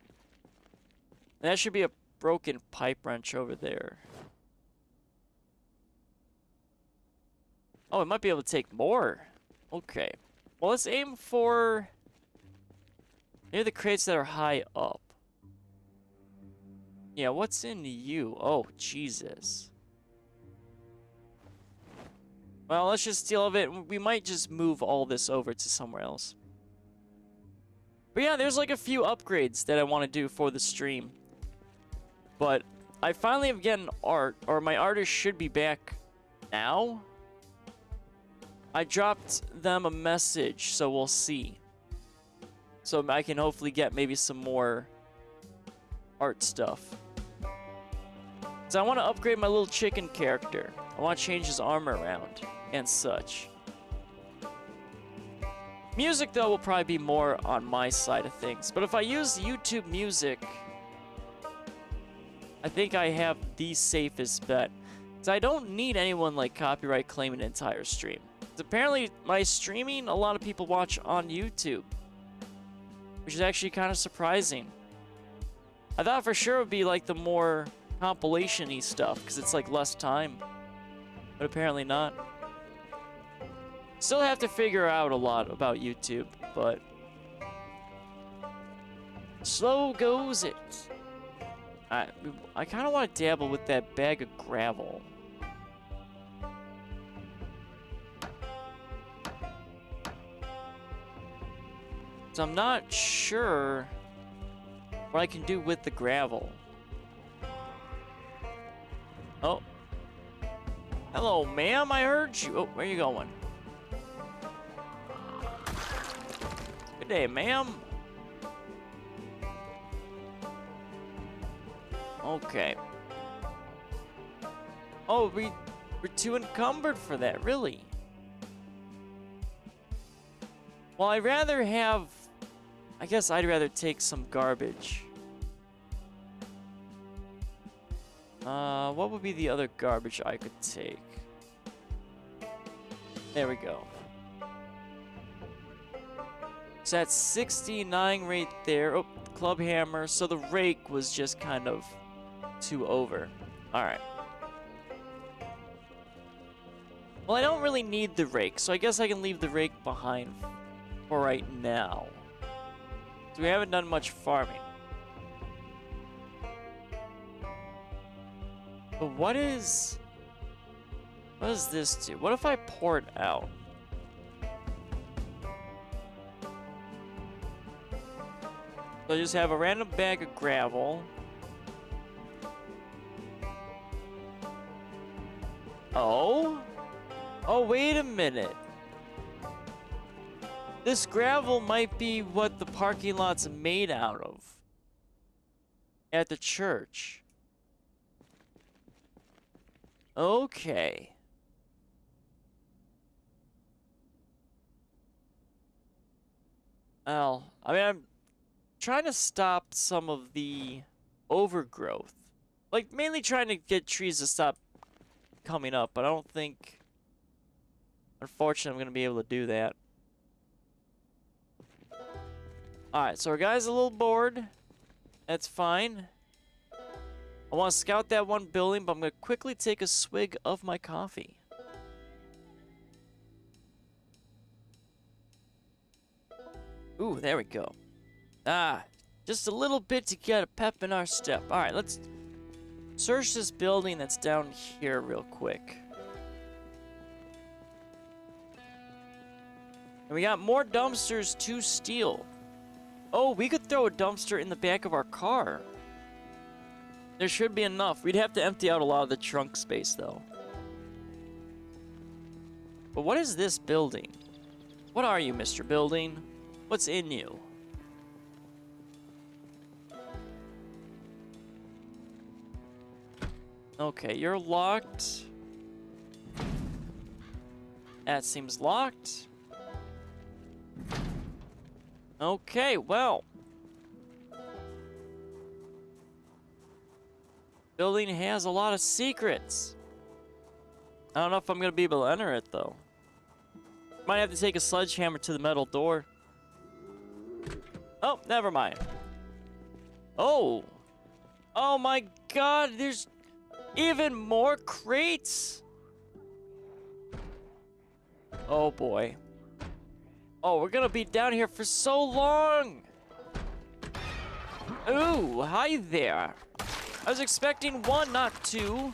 And that should be a broken pipe wrench over there. Oh, it might be able to take more. Okay. Well, let's aim for... maybe the crates that are high up. Yeah, what's in you? Oh, Jesus. Well, let's just steal of it. We might just move all this over to somewhere else. But yeah, there's like a few upgrades that I want to do for the stream. But I finally have gotten art, or my artist should be back now. I dropped them a message, so we'll see. So I can hopefully get maybe some more art stuff. So I want to upgrade my little chicken character. I want to change his armor around and such. Music, though, will probably be more on my side of things. But if I use YouTube music, I think I have the safest bet. Because I don't need anyone like copyright claiming an entire stream. Apparently, my streaming, a lot of people watch on YouTube. Which is actually kind of surprising. I thought for sure it would be like the more compilation-y stuff. Because it's like less time. But apparently not. Still have to figure out a lot about YouTube, but slow goes it. I kind of want to dabble with that bag of gravel. So I'm not sure what I can do with the gravel. Oh. Hello, ma'am. I heard you. Oh, where are you going? Good day, ma'am. Okay. Oh, we're too encumbered for that, really? Well, I'd rather have... I guess I'd rather take some garbage. What would be the other garbage I could take? There we go. So that's 69 right there. Oh, club hammer. So the rake was just kind of too over. Alright. Well, I don't really need the rake, so I guess I can leave the rake behind for right now. So we haven't done much farming. But what does this do? What if I pour it out? So I just have a random bag of gravel. Oh? Oh, wait a minute. This gravel might be what the parking lot's made out of. At the church. Okay. Well, I mean, I'm trying to stop some of the overgrowth. Like, mainly trying to get trees to stop coming up, but I don't think, unfortunately, I'm going to be able to do that. Alright, so our guy's a little bored. That's fine. I want to scout that one building, but I'm going to quickly take a swig of my coffee. Ooh, there we go. Ah, just a little bit to get a pep in our step. Alright, let's search this building that's down here real quick. And we got more dumpsters to steal. Oh, we could throw a dumpster in the back of our car. There should be enough. We'd have to empty out a lot of the trunk space, though. But what is this building? What are you, Mr. Building? What's in you? Okay, you're locked. That seems locked. Okay, well. Building has a lot of secrets. I don't know if I'm gonna be able to enter it, though. Might have to take a sledgehammer to the metal door. Oh, never mind. Oh. Oh my god, there's even more crates. Oh boy. Oh, we're gonna be down here for so long. Ooh, hi there. I was expecting one, not two.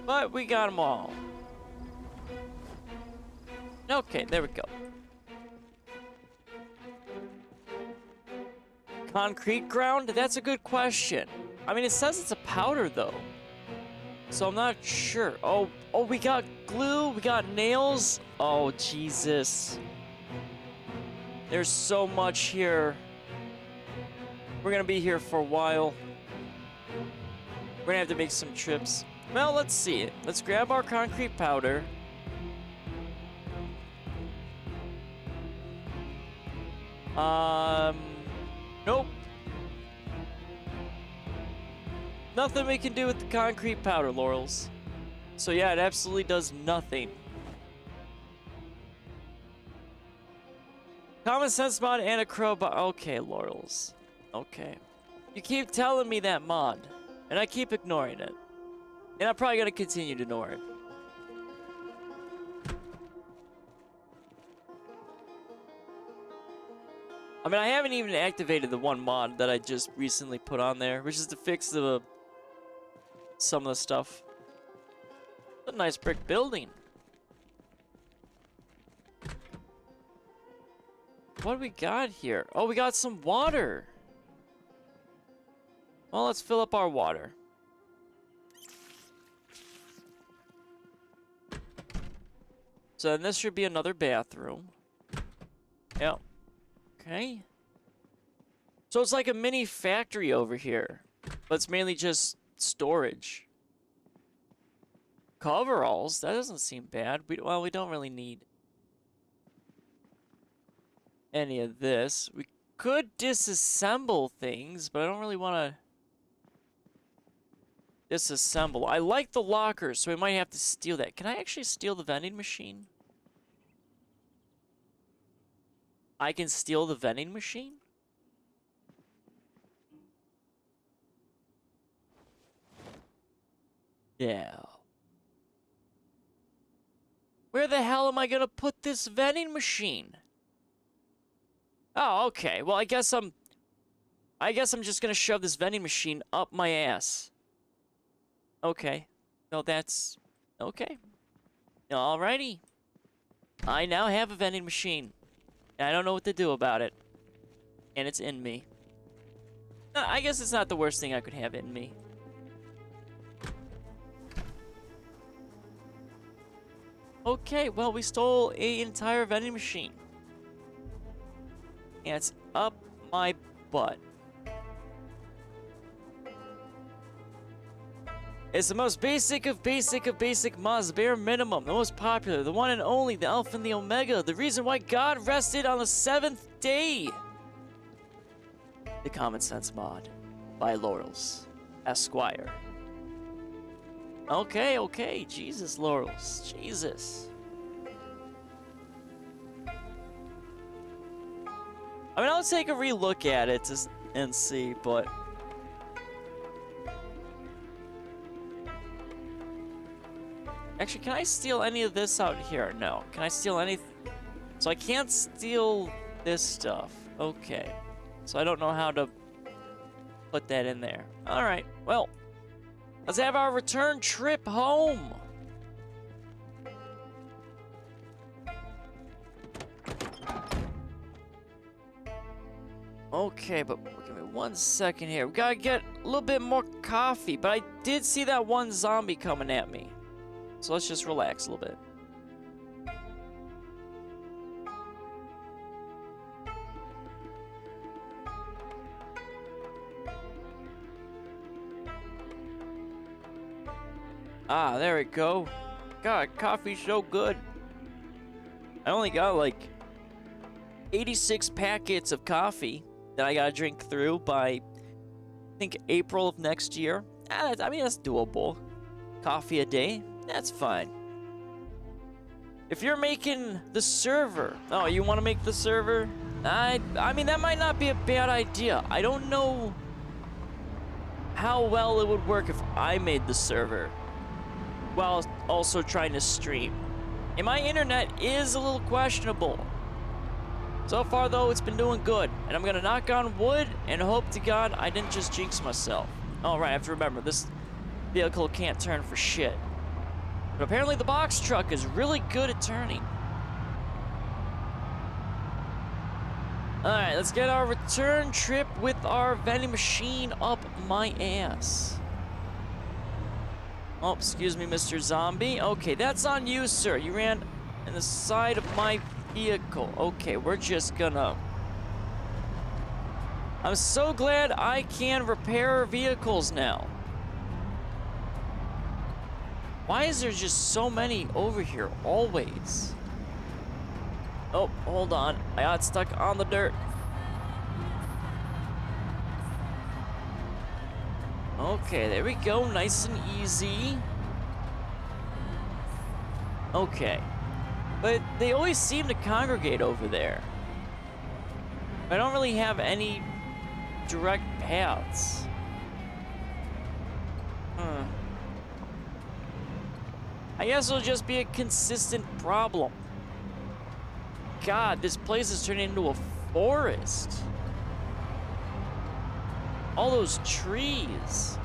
But we got them all. Okay, there we go. Concrete ground? That's a good question. I mean, it says it's a powder, though. So I'm not sure. Oh, we got glue. We got nails. Oh, Jesus. There's so much here. We're gonna be here for a while. We're gonna have to make some trips. Well, let's see it. Let's grab our concrete powder. Nope. Nothing we can do with the concrete powder, Laurels. So yeah, it absolutely does nothing. Common sense mod and a crowbar. Okay, Laurels. Okay. You keep telling me that mod, and I keep ignoring it. And I'm probably gonna continue to ignore it. I mean, I haven't even activated the one mod that I just recently put on there, which is to fix some of the stuff. It's a nice brick building. What do we got here? Oh, we got some water. Well, let's fill up our water. So then this should be another bathroom. Yeah. Okay. So it's like a mini factory over here, but it's mainly just storage. Coveralls? That doesn't seem bad. We don't really need any of this. We could disassemble things, but I don't really want to disassemble. I like the lockers, so we might have to steal that. Can I actually steal the vending machine? I can steal the vending machine? Yeah. Where the hell am I gonna put this vending machine? Oh, okay. Well, I guess I'm just gonna shove this vending machine up my ass. Okay. No, that's okay. Alrighty. I now have a vending machine. I don't know what to do about it. And it's in me. I guess it's not the worst thing I could have in me. Okay, well, we stole an entire vending machine. And it's up my butt. It's the most basic of basic mods, bare minimum, the most popular, the one and only, the alpha and the omega, the reason why God rested on the 7th day. The Common Sense mod by Laurels, Esquire. Okay, Jesus, Laurels, Jesus. I mean, I'll take a relook at it and see, but... Actually, can I steal any of this out here? No. Can I steal anything? So I can't steal this stuff. Okay. So I don't know how to put that in there. Alright, well. Let's have our return trip home. Okay, but give me 1 second here. We gotta get a little bit more coffee, but I did see that one zombie coming at me. So let's just relax a little bit. Ah, there we go. God, coffee's so good. I only got like 86 packets of coffee that I gotta drink through by, I think, April of next year. I mean, that's doable. Coffee a day, that's fine. If you're making the server, oh, you want to make the server? I mean, that might not be a bad idea. I don't know how well it would work if I made the server while also trying to stream. And my internet is a little questionable. So far, though, it's been doing good. And I'm going to knock on wood and hope to God I didn't just jinx myself. Oh, right, I have to remember, this vehicle can't turn for shit. But apparently the box truck is really good at turning. Alright, let's get our return trip with our vending machine up my ass. Oh, excuse me, Mr. Zombie. Okay, that's on you, sir. You ran in the side of my vehicle. Okay, we're just gonna... I'm so glad I can repair vehicles now. Why is there just so many over here, always? Oh, hold on. I got stuck on the dirt. Okay, there we go. Nice and easy. Okay. But they always seem to congregate over there. I don't really have any direct paths. I guess it'll just be a consistent problem. God, this place is turning into a forest. All those trees.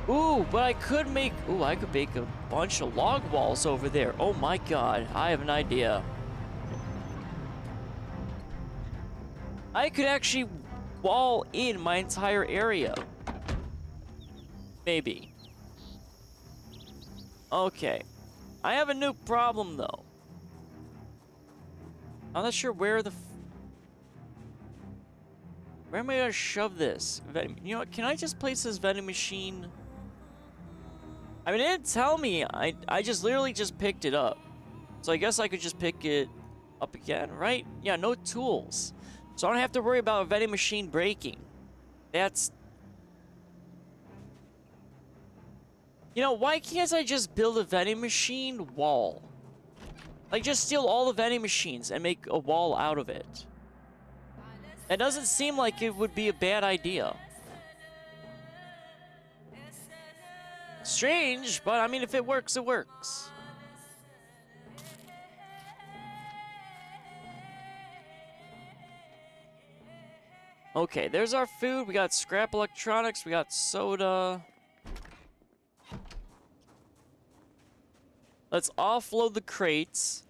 Ooh, but I could make a bunch of log walls over there. Oh my God, I have an idea. I could actually wall in my entire area. Maybe. Okay. I have a new problem, though. I'm not sure where where am I gonna shove this? You know what? Can I just place this vending machine? I mean, it didn't tell me. I just literally just picked it up. So I guess I could just pick it up again, right? Yeah, no tools. So I don't have to worry about a vending machine breaking. That's... You know, why can't I just build a vending machine wall? Like, just steal all the vending machines and make a wall out of it. It doesn't seem like it would be a bad idea. Strange, but I mean, if it works, it works. Okay, there's our food. We got scrap electronics. We got soda. Let's offload the crates.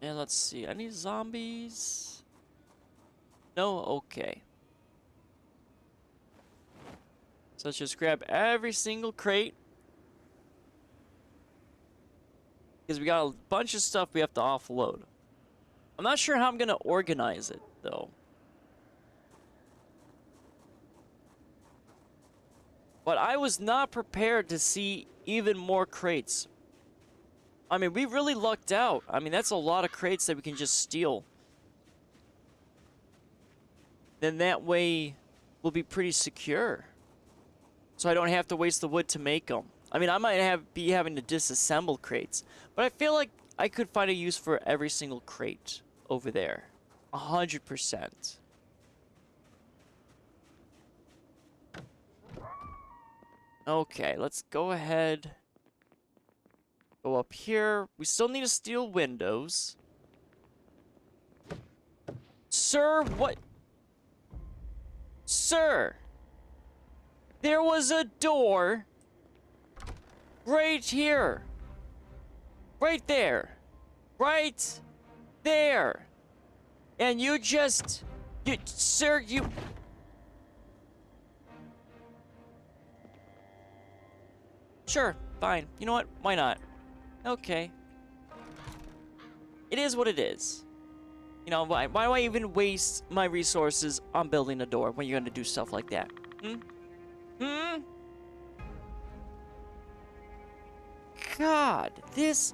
And let's see. Any zombies? No? Okay. So let's just grab every single crate. Because we got a bunch of stuff we have to offload. I'm not sure how I'm gonna organize it, though. But I was not prepared to see even more crates. I mean, we really lucked out. I mean, that's a lot of crates that we can just steal. Then that way, we'll be pretty secure. So I don't have to waste the wood to make them. I mean, I might be having to disassemble crates. But I feel like I could find a use for every single crate over there. 100%. Okay, let's go ahead. Go up here. We still need to steal windows. Sir, what? Sir! There was a door right here. Right there. Right there. And you just... Sir, you... Sure, fine. You know what? Why not? Okay. It is what it is. You know, why do I even waste my resources on building a door when you're gonna do stuff like that? God, this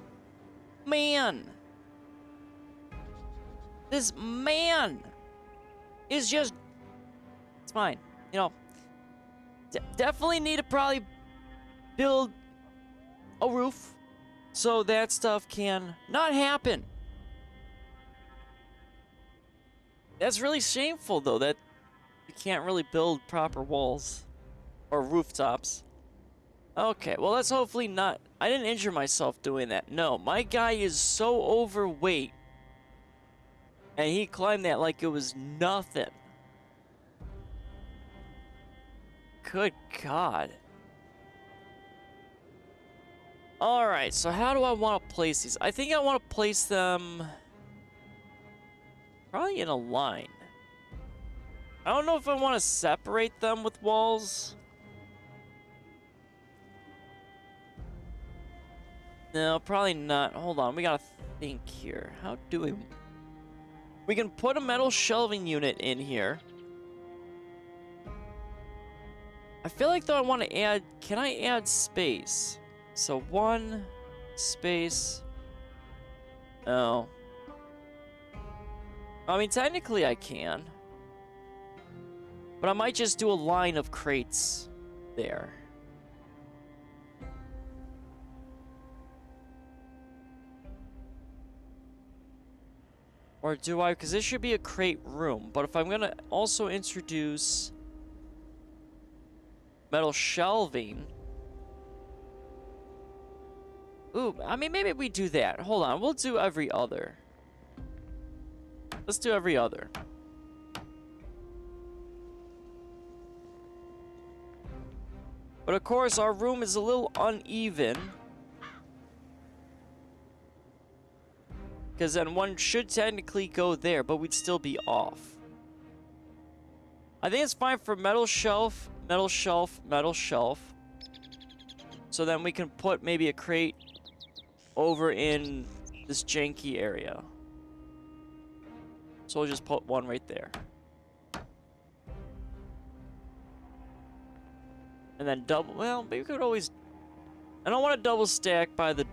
man. This man is just... It's fine. You know, definitely need to probably build a roof so that stuff can not happen. That's really shameful, though, that you can't really build proper walls or rooftops. Okay, well, that's hopefully not... I didn't injure myself doing that. No, my guy is so overweight. And he climbed that like it was nothing. Good God. Alright, so how do I want to place these? I think I want to place them... probably in a line. I don't know if I want to separate them with walls. No, probably not. Hold on, we gotta think here. How do we... We can put a metal shelving unit in here. I feel like, though, I want to add... Can I add space? So, 1 space... Oh. I mean, technically I can. But I might just do a line of crates there. Or do I? Because this should be a crate room. But if I'm going to also introduce metal shelving... Ooh, I mean, maybe we do that. Hold on, we'll do every other. Let's do every other. But of course, our room is a little uneven. Because then one should technically go there, but we'd still be off. I think it's fine for metal shelf, metal shelf, metal shelf. So then we can put maybe a crate over in this janky area. So we'll just put one right there. And then double, well, maybe we could always... I don't want to double stack by the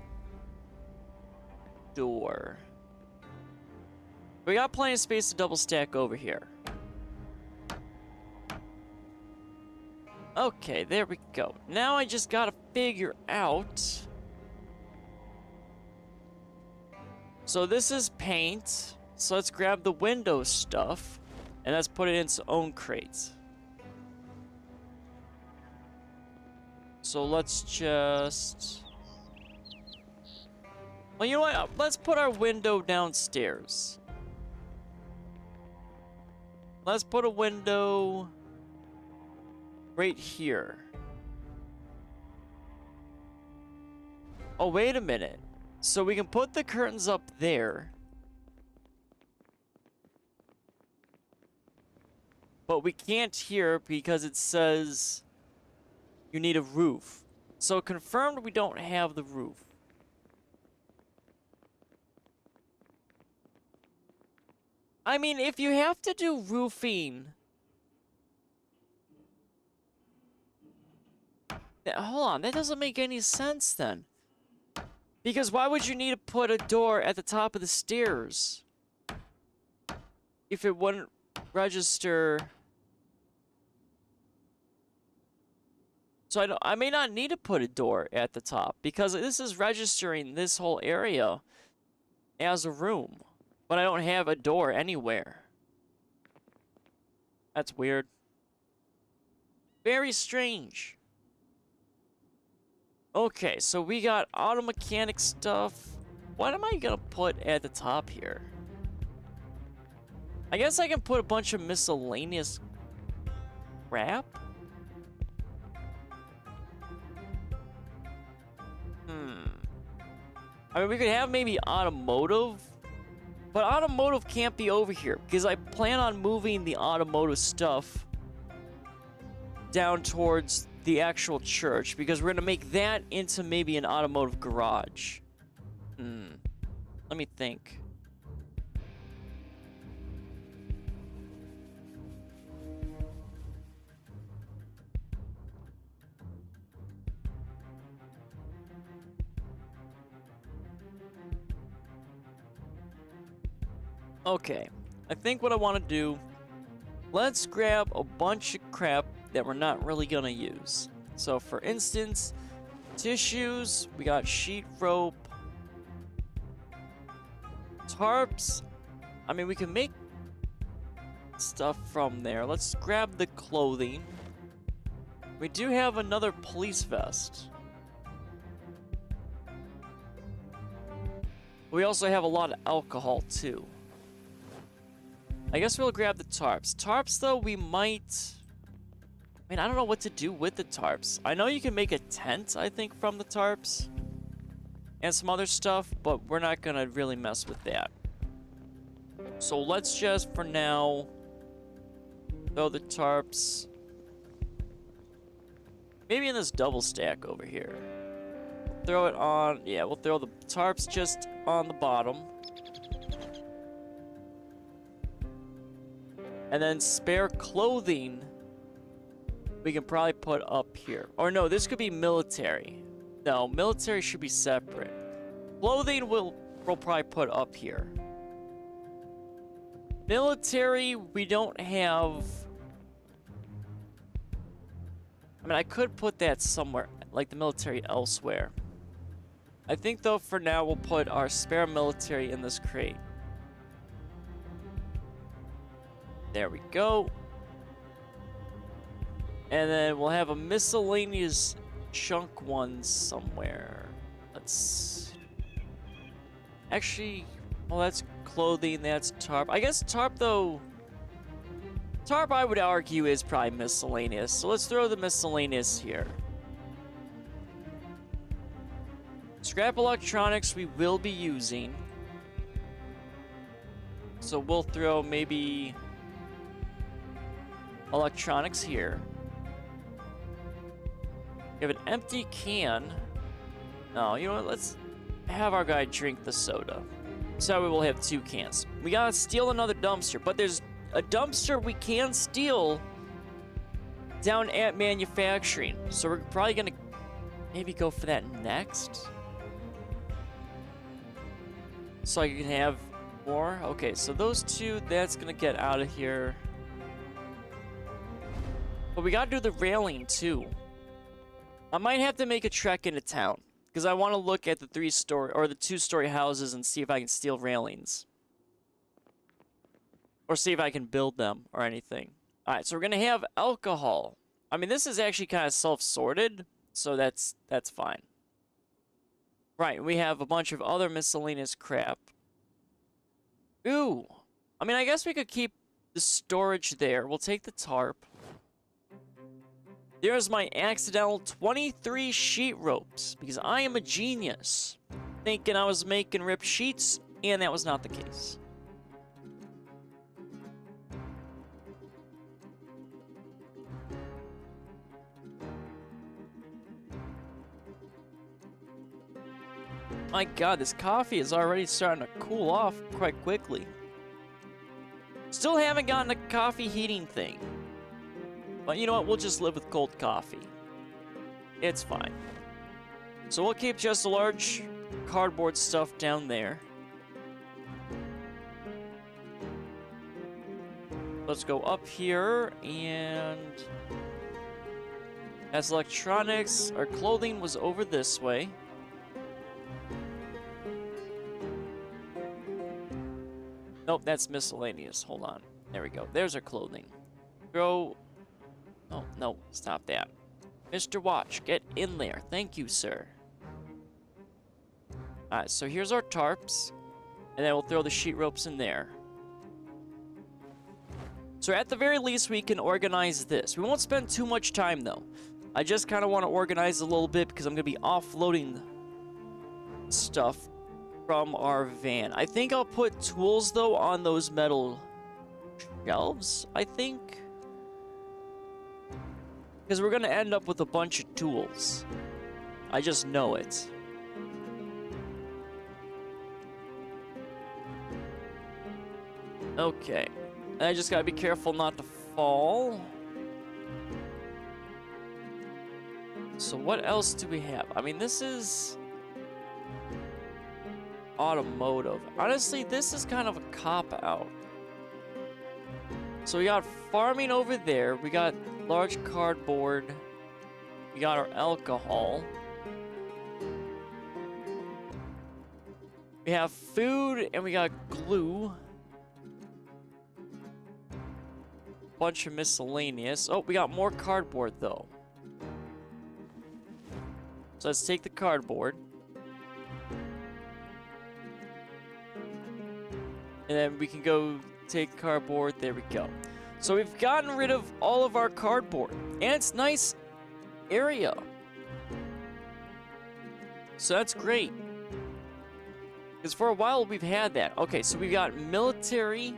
door. We got plenty of space to double stack over here. Okay, there we go. Now I just gotta figure out... So this is paint. So let's grab the window stuff. And let's put it in its own crates. So let's just... Well, you know what? Let's put our window downstairs. Let's put a window right here. Oh, wait a minute. So we can put the curtains up there. But we can't here because it says you need a roof. So confirmed we don't have the roof. I mean, if you have to do roofing... Hold on, that doesn't make any sense then. Because why would you need to put a door at the top of the stairs? If it wouldn't register... So I may not need to put a door at the top, because this is registering this whole area as a room. But I don't have a door anywhere. That's weird. Very strange. Okay, so we got auto mechanic stuff. What am I gonna put at the top here? I guess I can put a bunch of miscellaneous crap? I mean, we could have maybe automotive, but automotive can't be over here because I plan on moving the automotive stuff down towards the actual church because we're gonna make that into maybe an automotive garage. Let me think. Okay, I think what I want to do, let's grab a bunch of crap that we're not really gonna use. So for instance, tissues, we got sheet rope, tarps. I mean, we can make stuff from there. Let's grab the clothing. We do have another police vest. We also have a lot of alcohol too. I guess we'll grab the tarps. Tarps, though, we might... I mean, I don't know what to do with the tarps. I know you can make a tent, I think, from the tarps. And some other stuff, but we're not gonna really mess with that. So let's just, for now, throw the tarps... maybe in this double stack over here. Throw it on... yeah, we'll throw the tarps just on the bottom. And then spare clothing, we can probably put up here. Or no, this could be military. No, military should be separate. Clothing we'll probably put up here. Military, we don't have... I mean, I could put that somewhere, like the military elsewhere. I think, though, for now, we'll put our spare military in this crate. There we go. And then we'll have a miscellaneous chunk one somewhere. Let's... actually, well, that's clothing, that's tarp. I guess tarp, though... tarp, I would argue, is probably miscellaneous. So let's throw the miscellaneous here. Scrap electronics we will be using. So we'll throw maybe... electronics here. We have an empty can. No, you know what? Let's have our guy drink the soda. So we will have 2 cans. We gotta steal another dumpster, but there's a dumpster we can steal down at manufacturing. So we're probably gonna maybe go for that next. So I can have more. Okay, so those 2, that's gonna get out of here. But we gotta do the railing too. I might have to make a trek into town because I want to look at the 3-story or the 2-story houses and see if I can steal railings. Or see if I can build them or anything. Alright, so we're gonna have alcohol. I mean, this is actually kind of self-sorted, so that's fine. Right, we have a bunch of other miscellaneous crap. Ooh. I mean, I guess we could keep the storage there. We'll take the tarp. There's my accidental 23 sheet ropes, because I am a genius. Thinking I was making ripped sheets, and that was not the case. My god, this coffee is already starting to cool off quite quickly. Still haven't gotten a coffee heating thing. But you know what? We'll just live with cold coffee. It's fine. So we'll keep just a large cardboard stuff down there. Let's go up here, and as electronics, our clothing was over this way. Nope, that's miscellaneous. Hold on. There we go. There's our clothing. Go. Oh, no, stop that. Mr. Watch, get in there. Thank you, sir. Alright, so here's our tarps, and then we'll throw the sheet ropes in there. So at the very least, we can organize this. We won't spend too much time, though. I just kind of want to organize a little bit because I'm going to be offloading stuff from our van. I think I'll put tools, though, on those metal shelves, I think. Because we're going to end up with a bunch of tools. I just know it. Okay. And I just gotta be careful not to fall. So what else do we have? I mean, this is automotive. Honestly, this is kind of a cop-out. So we got farming over there. We got large cardboard. We got our alcohol. We have food, and we got glue. Bunch of miscellaneous. Oh, we got more cardboard, though. So let's take the cardboard. And then we can go take cardboard. There we go. So we've gotten rid of all of our cardboard. And it's nice area. So that's great. Because for a while we've had that. Okay, so we've got military.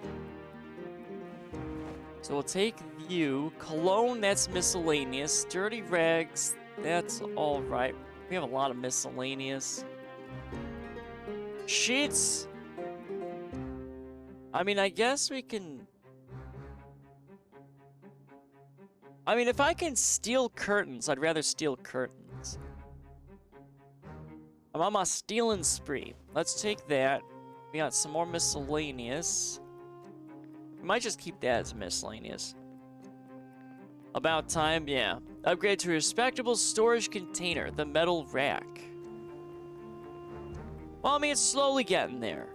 So we'll take you. Cologne, that's miscellaneous. Dirty rags, that's all right. We have a lot of miscellaneous. Sheets. I mean, I guess we can... I mean, if I can steal curtains, I'd rather steal curtains. I'm on my stealing spree. Let's take that. We got some more miscellaneous. We might just keep that as miscellaneous. About time, yeah. Upgrade to a respectable storage container, the metal rack. Well, I mean, it's slowly getting there.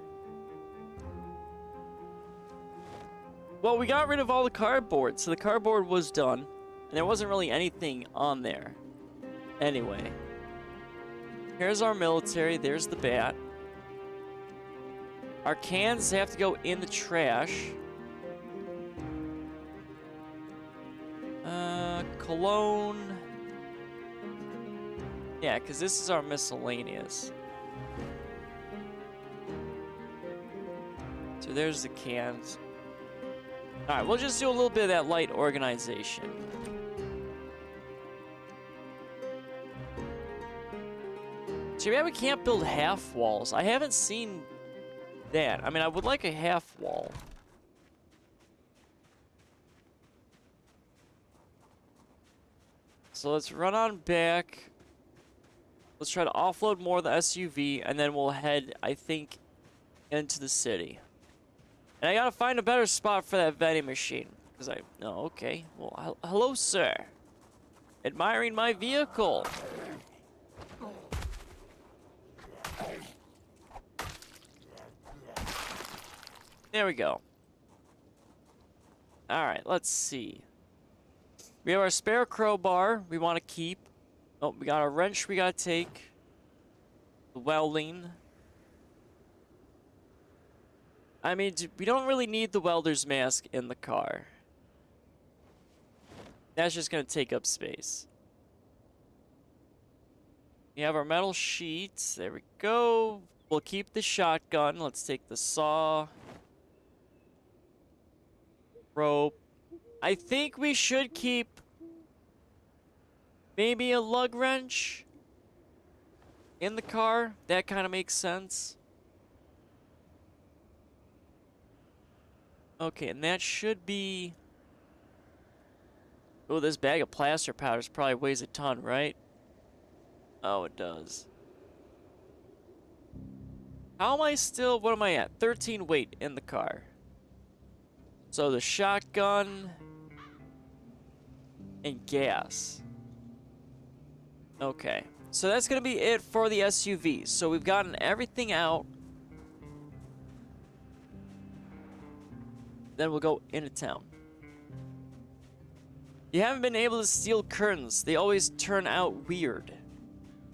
Well, we got rid of all the cardboard, so the cardboard was done. And there wasn't really anything on there. Anyway. Here's our military, there's the bat. Our cans have to go in the trash. Cologne. Yeah, because this is our miscellaneous. So there's the cans. Alright, we'll just do a little bit of that light organization. Too bad we can't build half walls. I haven't seen that. I mean, I would like a half wall. So let's run on back. Let's try to offload more of the SUV, and then we'll head, I think, into the city. And I gotta find a better spot for that vending machine. Because oh, okay. Well, hello, sir. Admiring my vehicle. There we go. Alright, let's see. We have our spare crowbar we want to keep. Oh, we got our wrench we got to take. The welding. I mean, we don't really need the welder's mask in the car. That's just going to take up space. We have our metal sheets. There we go. We'll keep the shotgun. Let's take the saw. Rope. I think we should keep maybe a lug wrench in the car. That kind of makes sense. Okay, and that should be... Oh, this bag of plaster powders probably weighs a ton, right? Oh, it does. How am I still... What am I at? 13 weight in the car. So the shotgun... and gas. Okay. So that's going to be it for the SUV. So we've gotten everything out. Then we'll go into town. You haven't been able to steal curtains. They always turn out weird.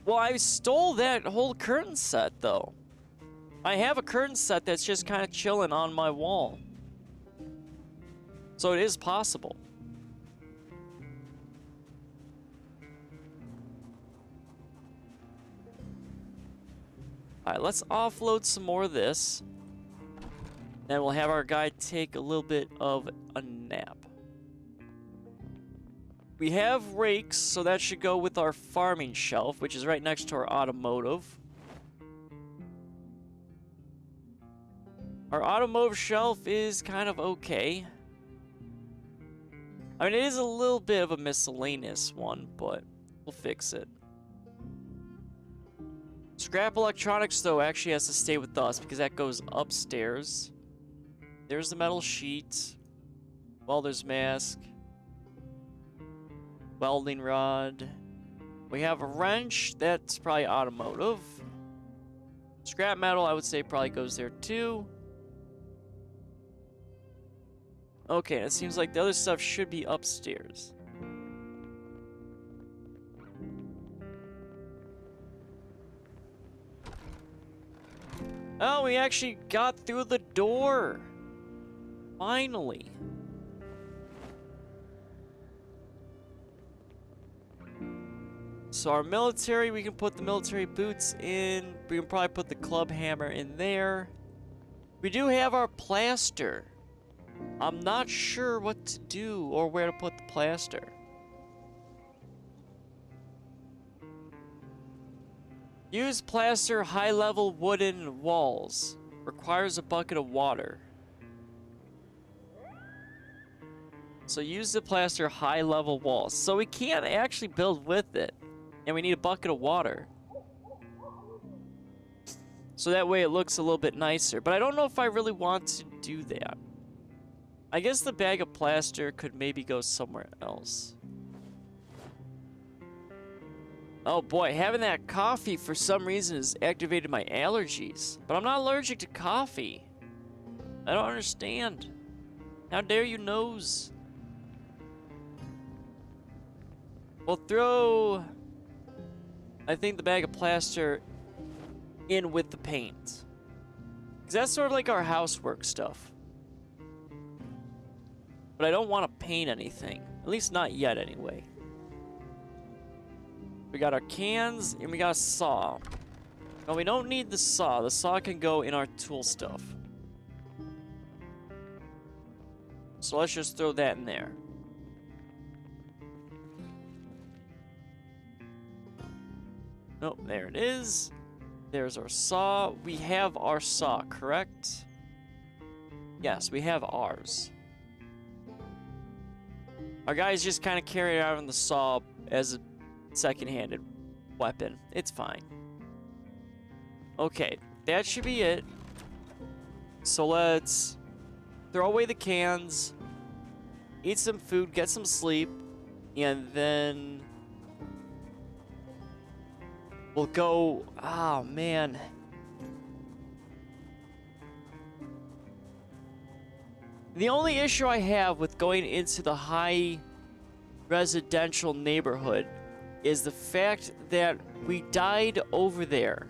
Well, I stole that whole curtain set, though. I have a curtain set that's just kind of chilling on my wall. So it is possible. Alright, let's offload some more of this. Then we'll have our guy take a little bit of a nap. We have rakes, so that should go with our farming shelf, which is right next to our automotive. Our automotive shelf is kind of okay. I mean, it is a little bit of a miscellaneous one, but we'll fix it. Scrap electronics, though, actually has to stay with us because that goes upstairs. There's the metal sheet. Welder's mask. Welding rod. We have a wrench. That's probably automotive. Scrap metal, I would say, probably goes there, too. Okay, it seems like the other stuff should be upstairs. Oh, we actually got through the door. Finally. So our military, we can put the military boots in. We can probably put the club hammer in there. We do have our plaster. I'm not sure what to do or where to put the plaster. Use plaster high-level wooden walls. Requires a bucket of water. So use the plaster high-level walls. So we can't actually build with it. And we need a bucket of water. So that way it looks a little bit nicer. But I don't know if I really want to do that. I guess the bag of plaster could maybe go somewhere else. Oh boy, having that coffee for some reason has activated my allergies. But I'm not allergic to coffee. I don't understand. How dare you nose? We'll throw, I think, the bag of plaster in with the paint. Because that's sort of like our housework stuff. But I don't want to paint anything. At least not yet, anyway. We got our cans, and we got a saw. No, we don't need the saw. The saw can go in our tool stuff. So let's just throw that in there. Nope, there it is. There's our saw. We have our saw, correct? Yes, we have ours. Our guys just kind of carry out on the saw as a second-handed weapon. It's fine. Okay, that should be it. So let's throw away the cans, eat some food, get some sleep, and then we'll go... Oh, man. The only issue I have with going into the high residential neighborhood is the fact that we died over there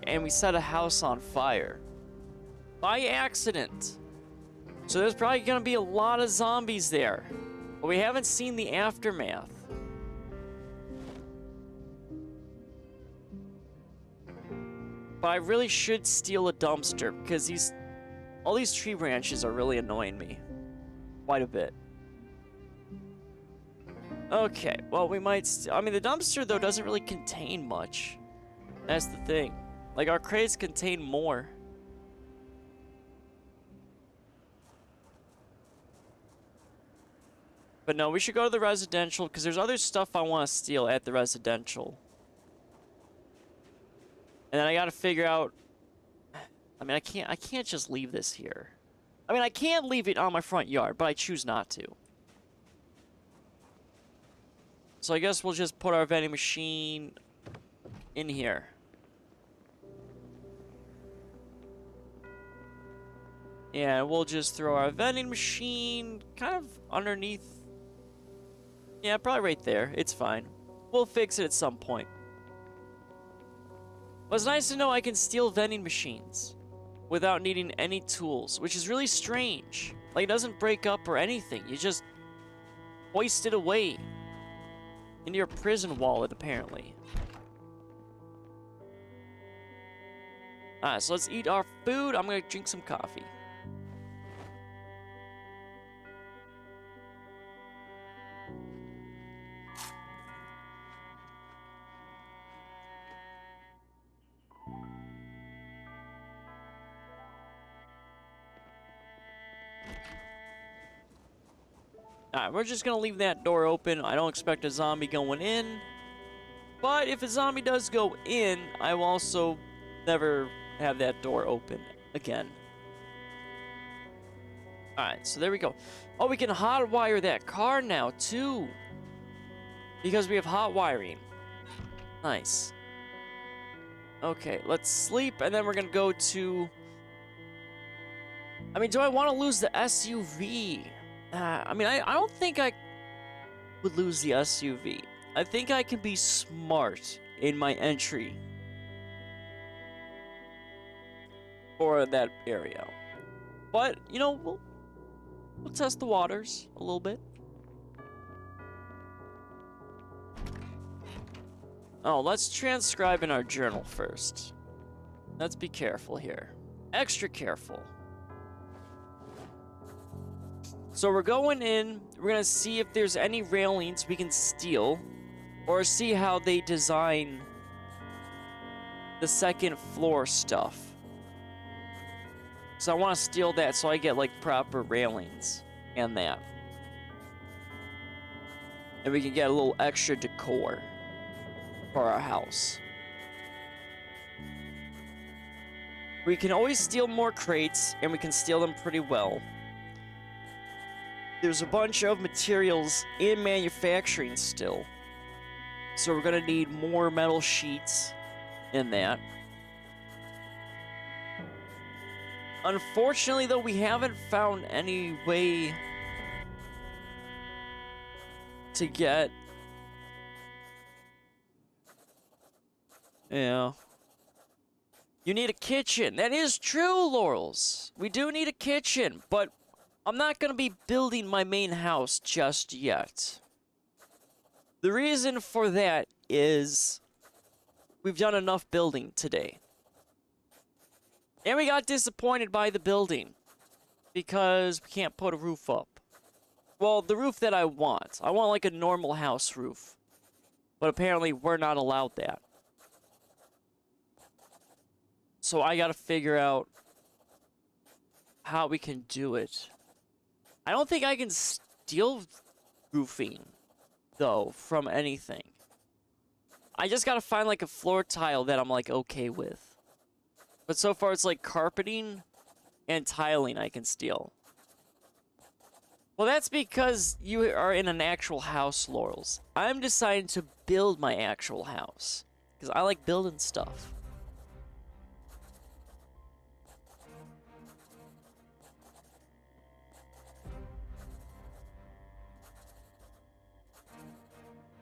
and we set a house on fire by accident. So there's probably going to be a lot of zombies there, but we haven't seen the aftermath. But I really should steal a dumpster because all these tree branches are really annoying me quite a bit. Okay, well, we might... I mean, the dumpster, though, doesn't really contain much. That's the thing. Like, our crates contain more. But no, we should go to the residential because there's other stuff I want to steal at the residential. And then I got to figure out. I mean, I can't just leave this here. I mean, I can leave it on my front yard, but I choose not to. So I guess we'll just put our vending machine in here. Yeah, we'll just throw our vending machine kind of underneath. Yeah, probably right there. It's fine. We'll fix it at some point. But it's nice to know I can steal vending machines without needing any tools, which is really strange. Like, it doesn't break up or anything. You just hoist it away into your prison wallet, apparently. Alright, so let's eat our food. I'm gonna drink some coffee. Alright, we're just gonna leave that door open. I don't expect a zombie going in. But if a zombie does go in, I will also never have that door open again. Alright, so there we go. Oh, we can hotwire that car now, too. Because we have hot wiring. Nice. Okay, let's sleep, and then we're gonna go to... I mean, do I want to lose the SUV? I mean, I don't think I would lose the SUV. I think I can be smart in my entry for that area. But, you know, we'll test the waters a little bit. Oh, let's transcribe in our journal first. Let's be careful here. Extra careful. So we're going in, we're gonna see if there's any railings we can steal, or see how they design the second floor stuff. So I want to steal that so I get like proper railings and that. And we can get a little extra decor for our house. We can always steal more crates, and we can steal them pretty well. There's a bunch of materials in manufacturing still. So we're gonna need more metal sheets in that. Unfortunately, though, we haven't found any way to get... Yeah. You need a kitchen. That is true, Laurels. We do need a kitchen, but I'm not going to be building my main house just yet. The reason for that is we've done enough building today. And we got disappointed by the building because we can't put a roof up. Well, the roof that I want like a normal house roof. But apparently we're not allowed that. So I got to figure out how we can do it. I don't think I can steal roofing, though, from anything. I just gotta find, like, a floor tile that I'm, like, okay with. But so far, it's, like, carpeting and tiling I can steal. Well, that's because you are in an actual house, Laurels. I'm deciding to build my actual house. Because I like building stuff.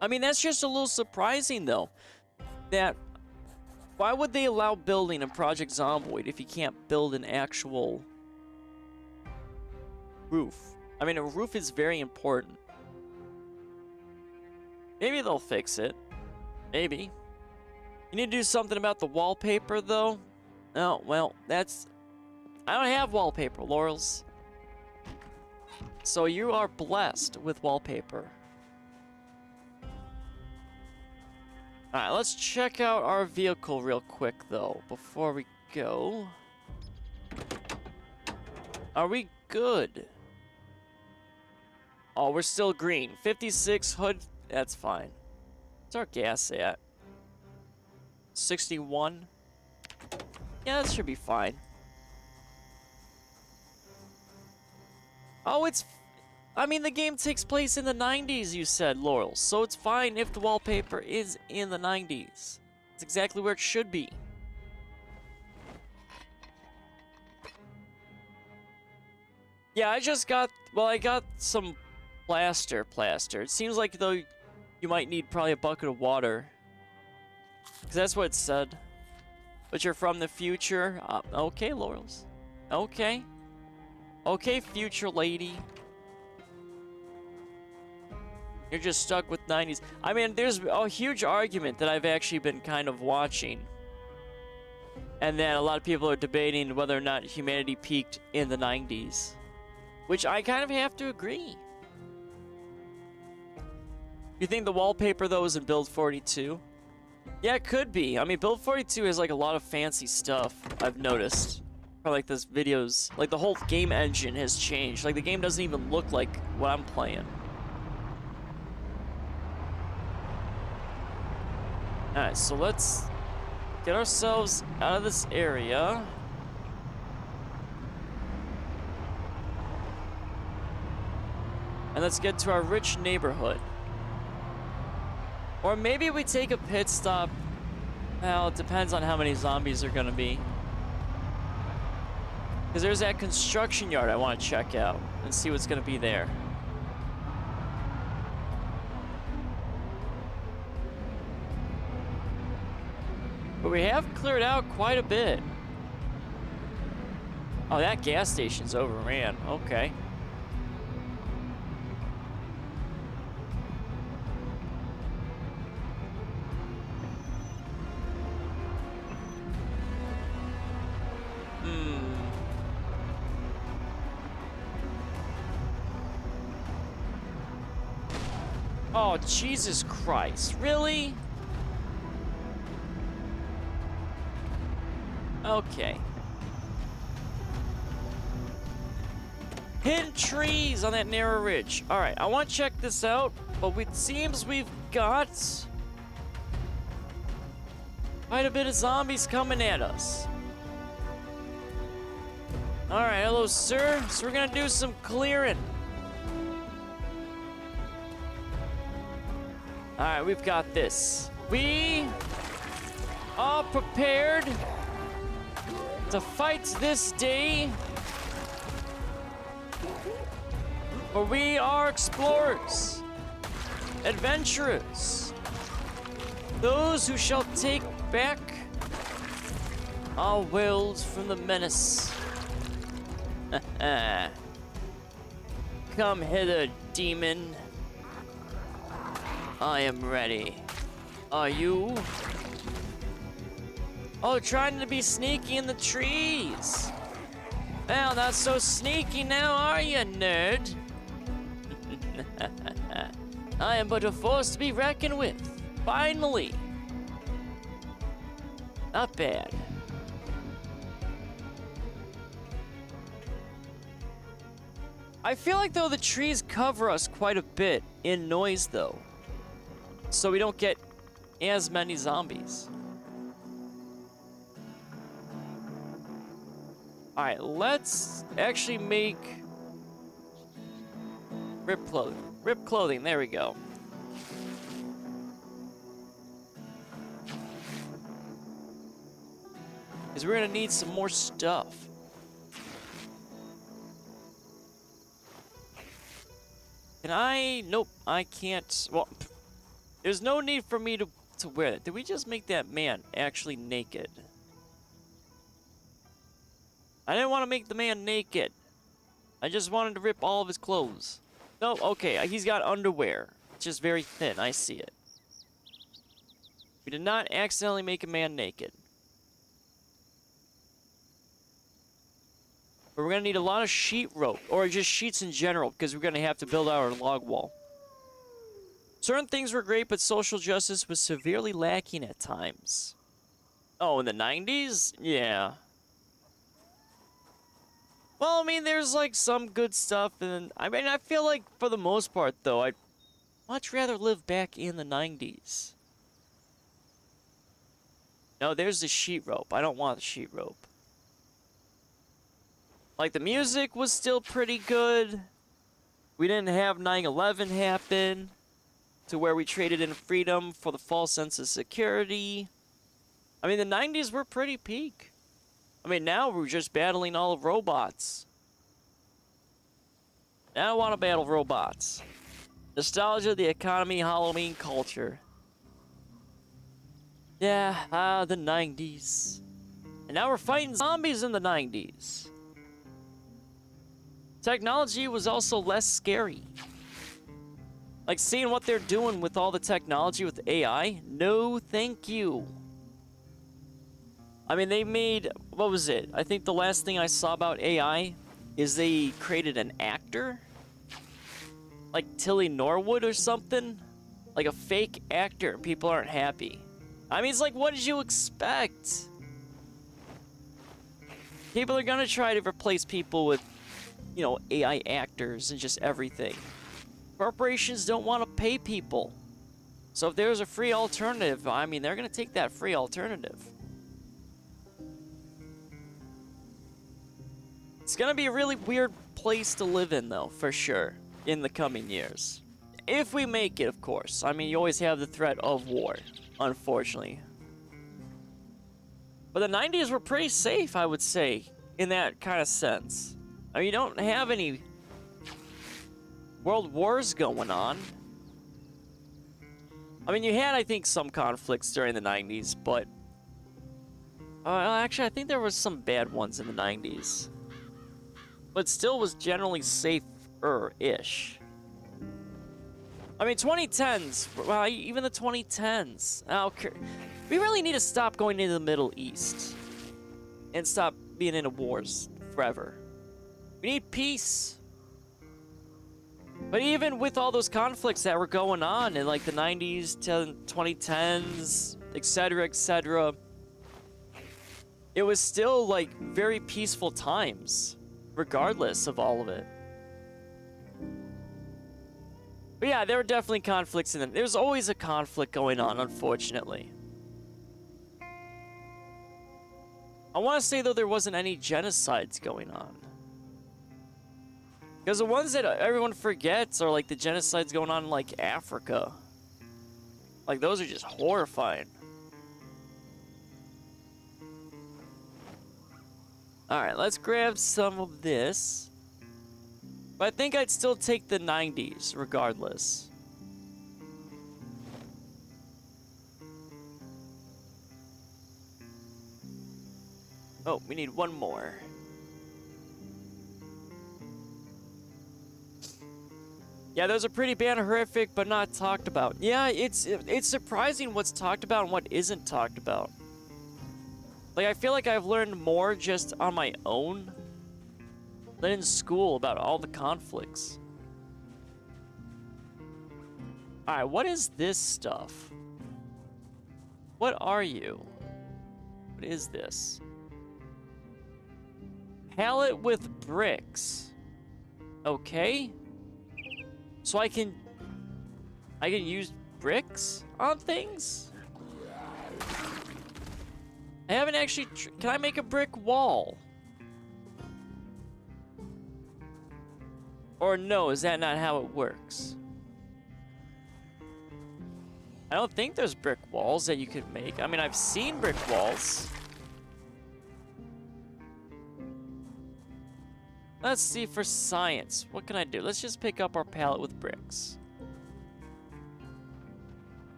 I mean, that's just a little surprising, though. That, why would they allow building in Project Zomboid if you can't build an actual roof? I mean, a roof is very important. Maybe they'll fix it. Maybe. You need to do something about the wallpaper, though. Oh, well, that's... I don't have wallpaper, Laurels. So you are blessed with wallpaper. Alright, let's check out our vehicle real quick, though, before we go. Are we good? Oh, we're still green. 56 hood. That's fine. What's our gas at? 61. Yeah, that should be fine. Oh, I mean, the game takes place in the 90s, you said, Laurel. So it's fine if the wallpaper is in the 90s. It's exactly where it should be. Yeah, I just got... Well, I got some plaster. It seems like, though, you might need probably a bucket of water. Because that's what it said. But you're from the future? Okay, Laurels. Okay. Okay, future lady. You're just stuck with 90s. I mean, there's a huge argument that I've actually been kind of watching. And then a lot of people are debating whether or not humanity peaked in the 90s. Which I kind of have to agree. You think the wallpaper, though, is in Build 42? Yeah, it could be. I mean, Build 42 has, like, a lot of fancy stuff, I've noticed. Or, like, this videos... Like, the whole game engine has changed. Like, the game doesn't even look like what I'm playing. Alright, so let's get ourselves out of this area. And let's get to our rich neighborhood. Or maybe we take a pit stop. Well, it depends on how many zombies are gonna be. Because there's that construction yard I want to check out and see what's gonna be there. But we have cleared out quite a bit. Oh, that gas station's overran. Okay. Oh, Jesus Christ. Really? Okay. Hidden trees on that narrow ridge. Alright, I want to check this out, but it seems we've got quite a bit of zombies coming at us. Alright, hello, sir. So we're gonna do some clearing. Alright, we've got this. We are prepared to fight this day. For we are explorers, adventurers, those who shall take back our world from the menace. Come hither, demon. I am ready. Are you? Oh, trying to be sneaky in the trees. Well, not so sneaky now, are you, nerd? I am but a force to be reckoned with. Finally. Not bad. I feel like, though, the trees cover us quite a bit in noise, though. So we don't get as many zombies. Alright, let's actually make rip clothing. Rip clothing, there we go. Because we're gonna need some more stuff. Can I? Nope, I can't. Well, there's no need for me to wear that. Did we just make that man actually naked? I didn't want to make the man naked. I just wanted to rip all of his clothes. No, okay, he's got underwear. It's just very thin, I see it. We did not accidentally make a man naked. But we're gonna need a lot of sheet rope, or just sheets in general, because we're gonna have to build our log wall. Certain things were great, but social justice was severely lacking at times. Oh, in the 90s? Yeah. Well, I mean, there's like some good stuff, and I mean, I feel like for the most part, though, I'd much rather live back in the 90s. No, there's the sheet rope. I don't want the sheet rope. Like, the music was still pretty good. We didn't have 9/11 happen to where we traded in freedom for the false sense of security. I mean, the 90s were pretty peak. I mean, now we're just battling all of robots. Now I want to battle robots. Nostalgia, the economy, Halloween culture. Yeah, the 90s. And now we're fighting zombies in the 90s. Technology was also less scary. Like, seeing what they're doing with all the technology with AI, no thank you. I mean, they made, what was it? I think the last thing I saw about AI is they created an actor? Like Tilly Norwood or something? Like a fake actor, and people aren't happy. I mean, it's like, what did you expect? People are gonna try to replace people with, you know, AI actors and just everything. Corporations don't want to pay people. So if there's a free alternative, I mean, they're gonna take that free alternative. It's gonna be a really weird place to live in, though, for sure, in the coming years. If we make it, of course. I mean, you always have the threat of war, unfortunately. But the 90s were pretty safe, I would say, in that kind of sense. I mean, you don't have any world wars going on. I mean, you had, I think, some conflicts during the 90s, but... actually, I think there was some bad ones in the 90s. But still was generally safer-ish. I mean, 2010s, well, even the 2010s. Okay. We really need to stop going into the Middle East. And stop being into wars forever. We need peace. But even with all those conflicts that were going on in like the 90s to 2010s, etc., it was still like very peaceful times, regardless of all of it. But yeah, there were definitely conflicts in them. There's always a conflict going on, unfortunately. I want to say, though, there wasn't any genocides going on. Because the ones that everyone forgets are, like, the genocides going on in, like, Africa. Like, those are just horrifying. Alright, let's grab some of this. But I think I'd still take the 90s, regardless. Oh, we need one more. Yeah, those are pretty bad and horrific, but not talked about. Yeah, it's surprising what's talked about and what isn't talked about. Like, I feel like I've learned more just on my own than in school about all the conflicts. Alright, what is this stuff? What are you? What is this? Pallet with bricks. Okay. So I can use bricks on things? I haven't actually... Can I make a brick wall? Or no, is that not how it works? I don't think there's brick walls that you could make. I mean, I've seen brick walls. Let's see for science. What can I do? Let's just pick up our pallet with bricks.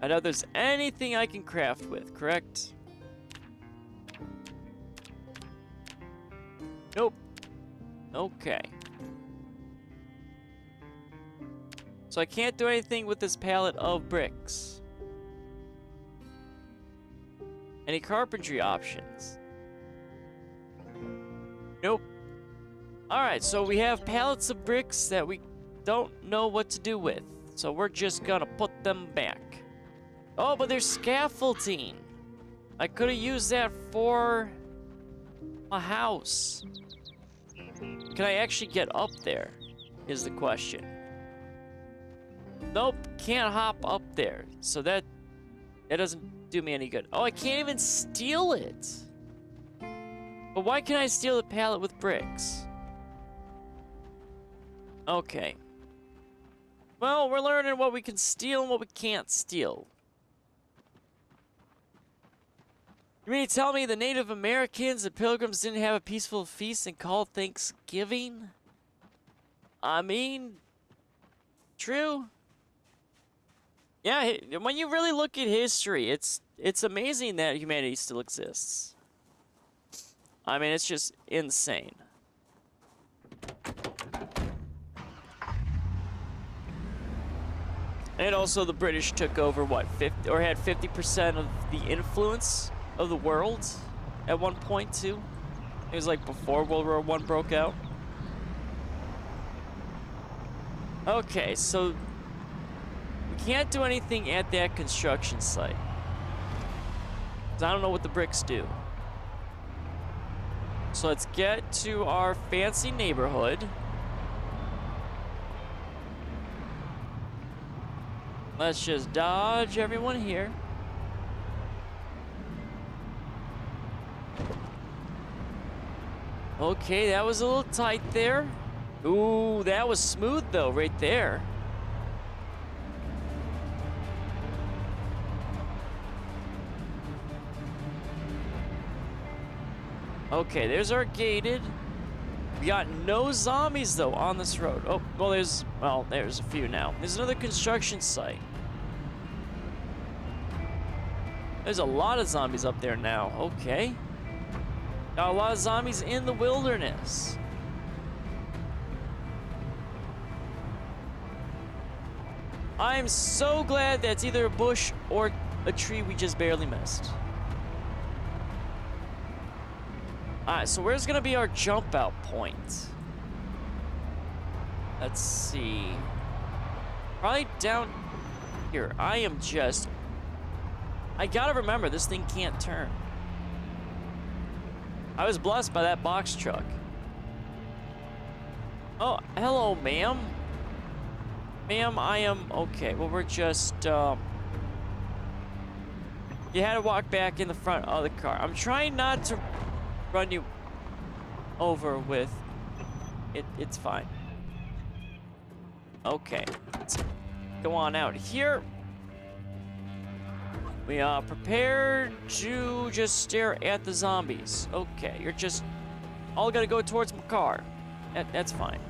I know there's anything I can craft with, correct? Nope. Okay. So I can't do anything with this pallet of bricks. Any carpentry options? Nope. Alright, so we have pallets of bricks that we don't know what to do with. So we're just gonna put them back. Oh, but there's scaffolding. I could have used that for A house. Can I actually get up there? Is the question. Nope, can't hop up there. So that doesn't do me any good. Oh, I can't even steal it. But why can't I steal the pallet with bricks? Okay. Well, we're learning what we can steal and what we can't steal. You mean to tell me the Native Americans and Pilgrims didn't have a peaceful feast and called Thanksgiving? I mean, true. Yeah, when you really look at history, it's amazing that humanity still exists. I mean, it's just insane. And also the British took over, what, 50, or had 50% of the influence of the world at one point, too. It was like before World War I broke out. Okay, so we can't do anything at that construction site. 'Cause I don't know what the bricks do. So let's get to our fancy neighborhood. Let's just dodge everyone here. Okay, that was a little tight there. Ooh, that was smooth though, right there. Okay, there's our gated. We got no zombies though on this road. Oh, well there's a few now. There's another construction site. There's a lot of zombies up there now. Okay. Got a lot of zombies in the wilderness. I'm so glad that's either a bush or a tree we just barely missed. Alright, so where's gonna be our jump out point? Let's see. Probably down here. I gotta remember, this thing can't turn. I was blessed by that box truck. Oh, hello, ma'am. Ma'am, I am okay. Well, we're just, you had to walk back in the front of the car. I'm trying not to run you over with it. It's fine. Okay, let's go on out here. We are prepared to just stare at the zombies. Okay, you're just all gotta go towards my car. That's fine.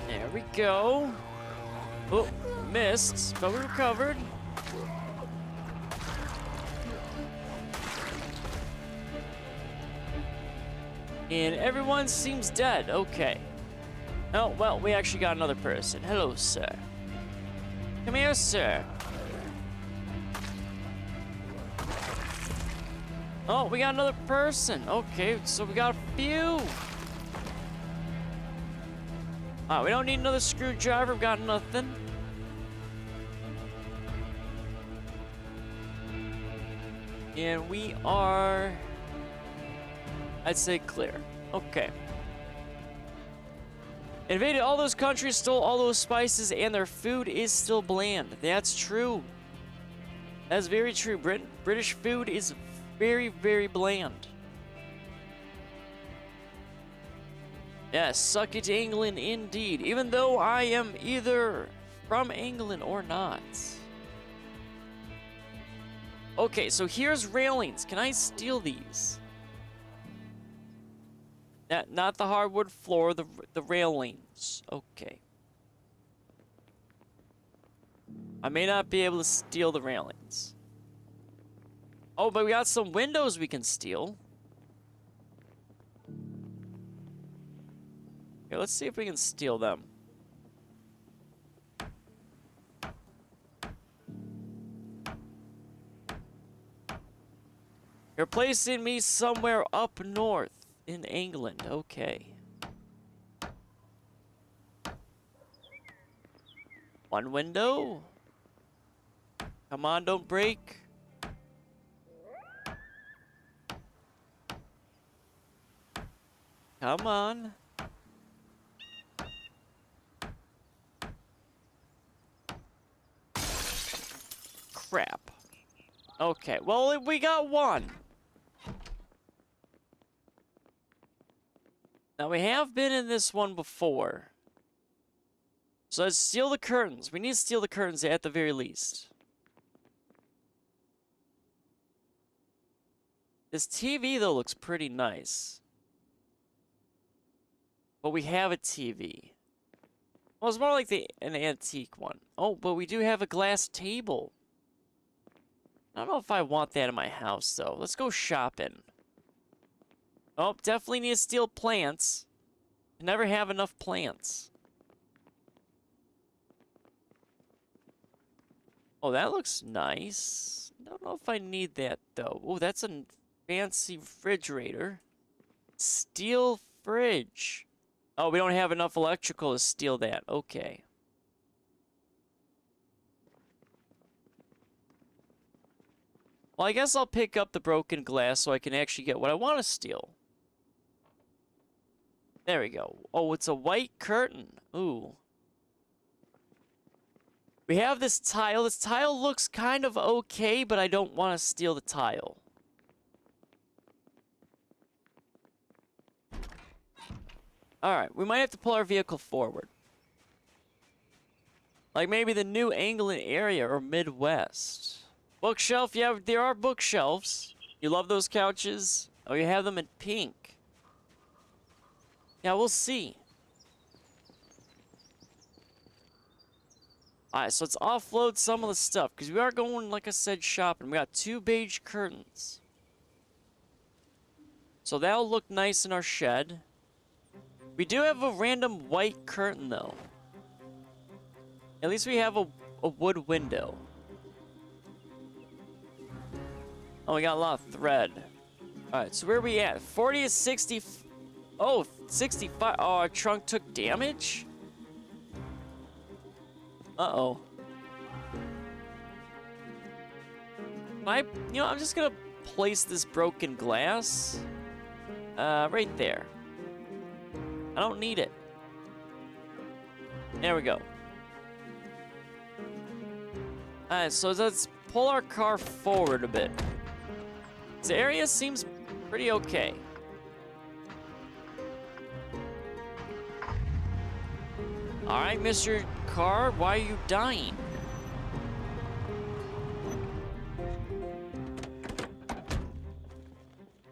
There we go. Oh, missed, but we recovered. And everyone seems dead. Okay. Oh, well, we actually got another person. Hello, sir. Come here, sir. Oh, we got another person. Okay, so we got a few. We don't need another screwdriver. We've got nothing. And we are, I'd say, clear. Okay. Invaded all those countries, stole all those spices, and their food is still bland. That's true. That's very true. British food is very, very bland. Yes, suck it, England, indeed. Even though I am either from England or not. Okay, so here's railings. Can I steal these? Not the hardwood floor, the railings. Okay. I may not be able to steal the railings. Oh, but we got some windows we can steal. Okay, let's see if we can steal them. You're placing me somewhere up north in England. Okay. One window. Come on, don't break. Come on. Crap. Okay, well, we got one. Now, we have been in this one before. So let's steal the curtains. We need to steal the curtains at the very least. This TV, though, looks pretty nice. But we have a TV. Well, it's more like an antique one. Oh, but we do have a glass table. I don't know if I want that in my house, though. Let's go shopping. Oh, definitely need to steal plants. Never have enough plants. Oh, that looks nice. I don't know if I need that, though. Oh, that's a fancy refrigerator. Steel fridge. Oh, we don't have enough electrical to steal that. Okay. Well, I guess I'll pick up the broken glass so I can actually get what I want to steal. There we go. Oh, it's a white curtain. Ooh. We have this tile. This tile looks kind of okay, but I don't want to steal the tile. Alright, we might have to pull our vehicle forward. Like maybe the New England area or Midwest. Bookshelf, yeah, there are bookshelves. You love those couches? Oh, you have them in pink. Yeah, we'll see. Alright, so let's offload some of the stuff, because we are going, like I said, shopping. We got 2 beige curtains. So that'll look nice in our shed. We do have a random white curtain, though. At least we have a wood window. Oh, we got a lot of thread. Alright, so where are we at? 40 to 60... Oh, 65... Oh, our trunk took damage? Uh-oh. You know, I'm just gonna place this broken glass. Right there. I don't need it. There we go. Alright, so let's pull our car forward a bit. This area seems pretty okay. Alright, Mr. Car, why are you dying?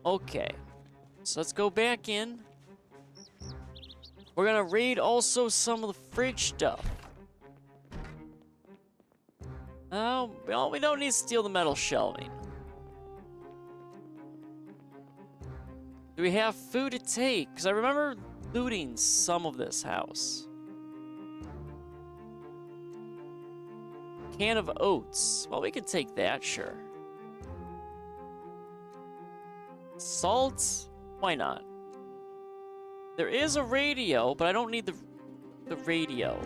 Okay. So let's go back in. We're gonna raid also some of the fridge stuff. Oh, well, we don't need to steal the metal shelving. Do we have food to take? Because I remember looting some of this house. Can of oats. Well, we can take that, sure. Salt? Why not? There is a radio, but I don't need the radio.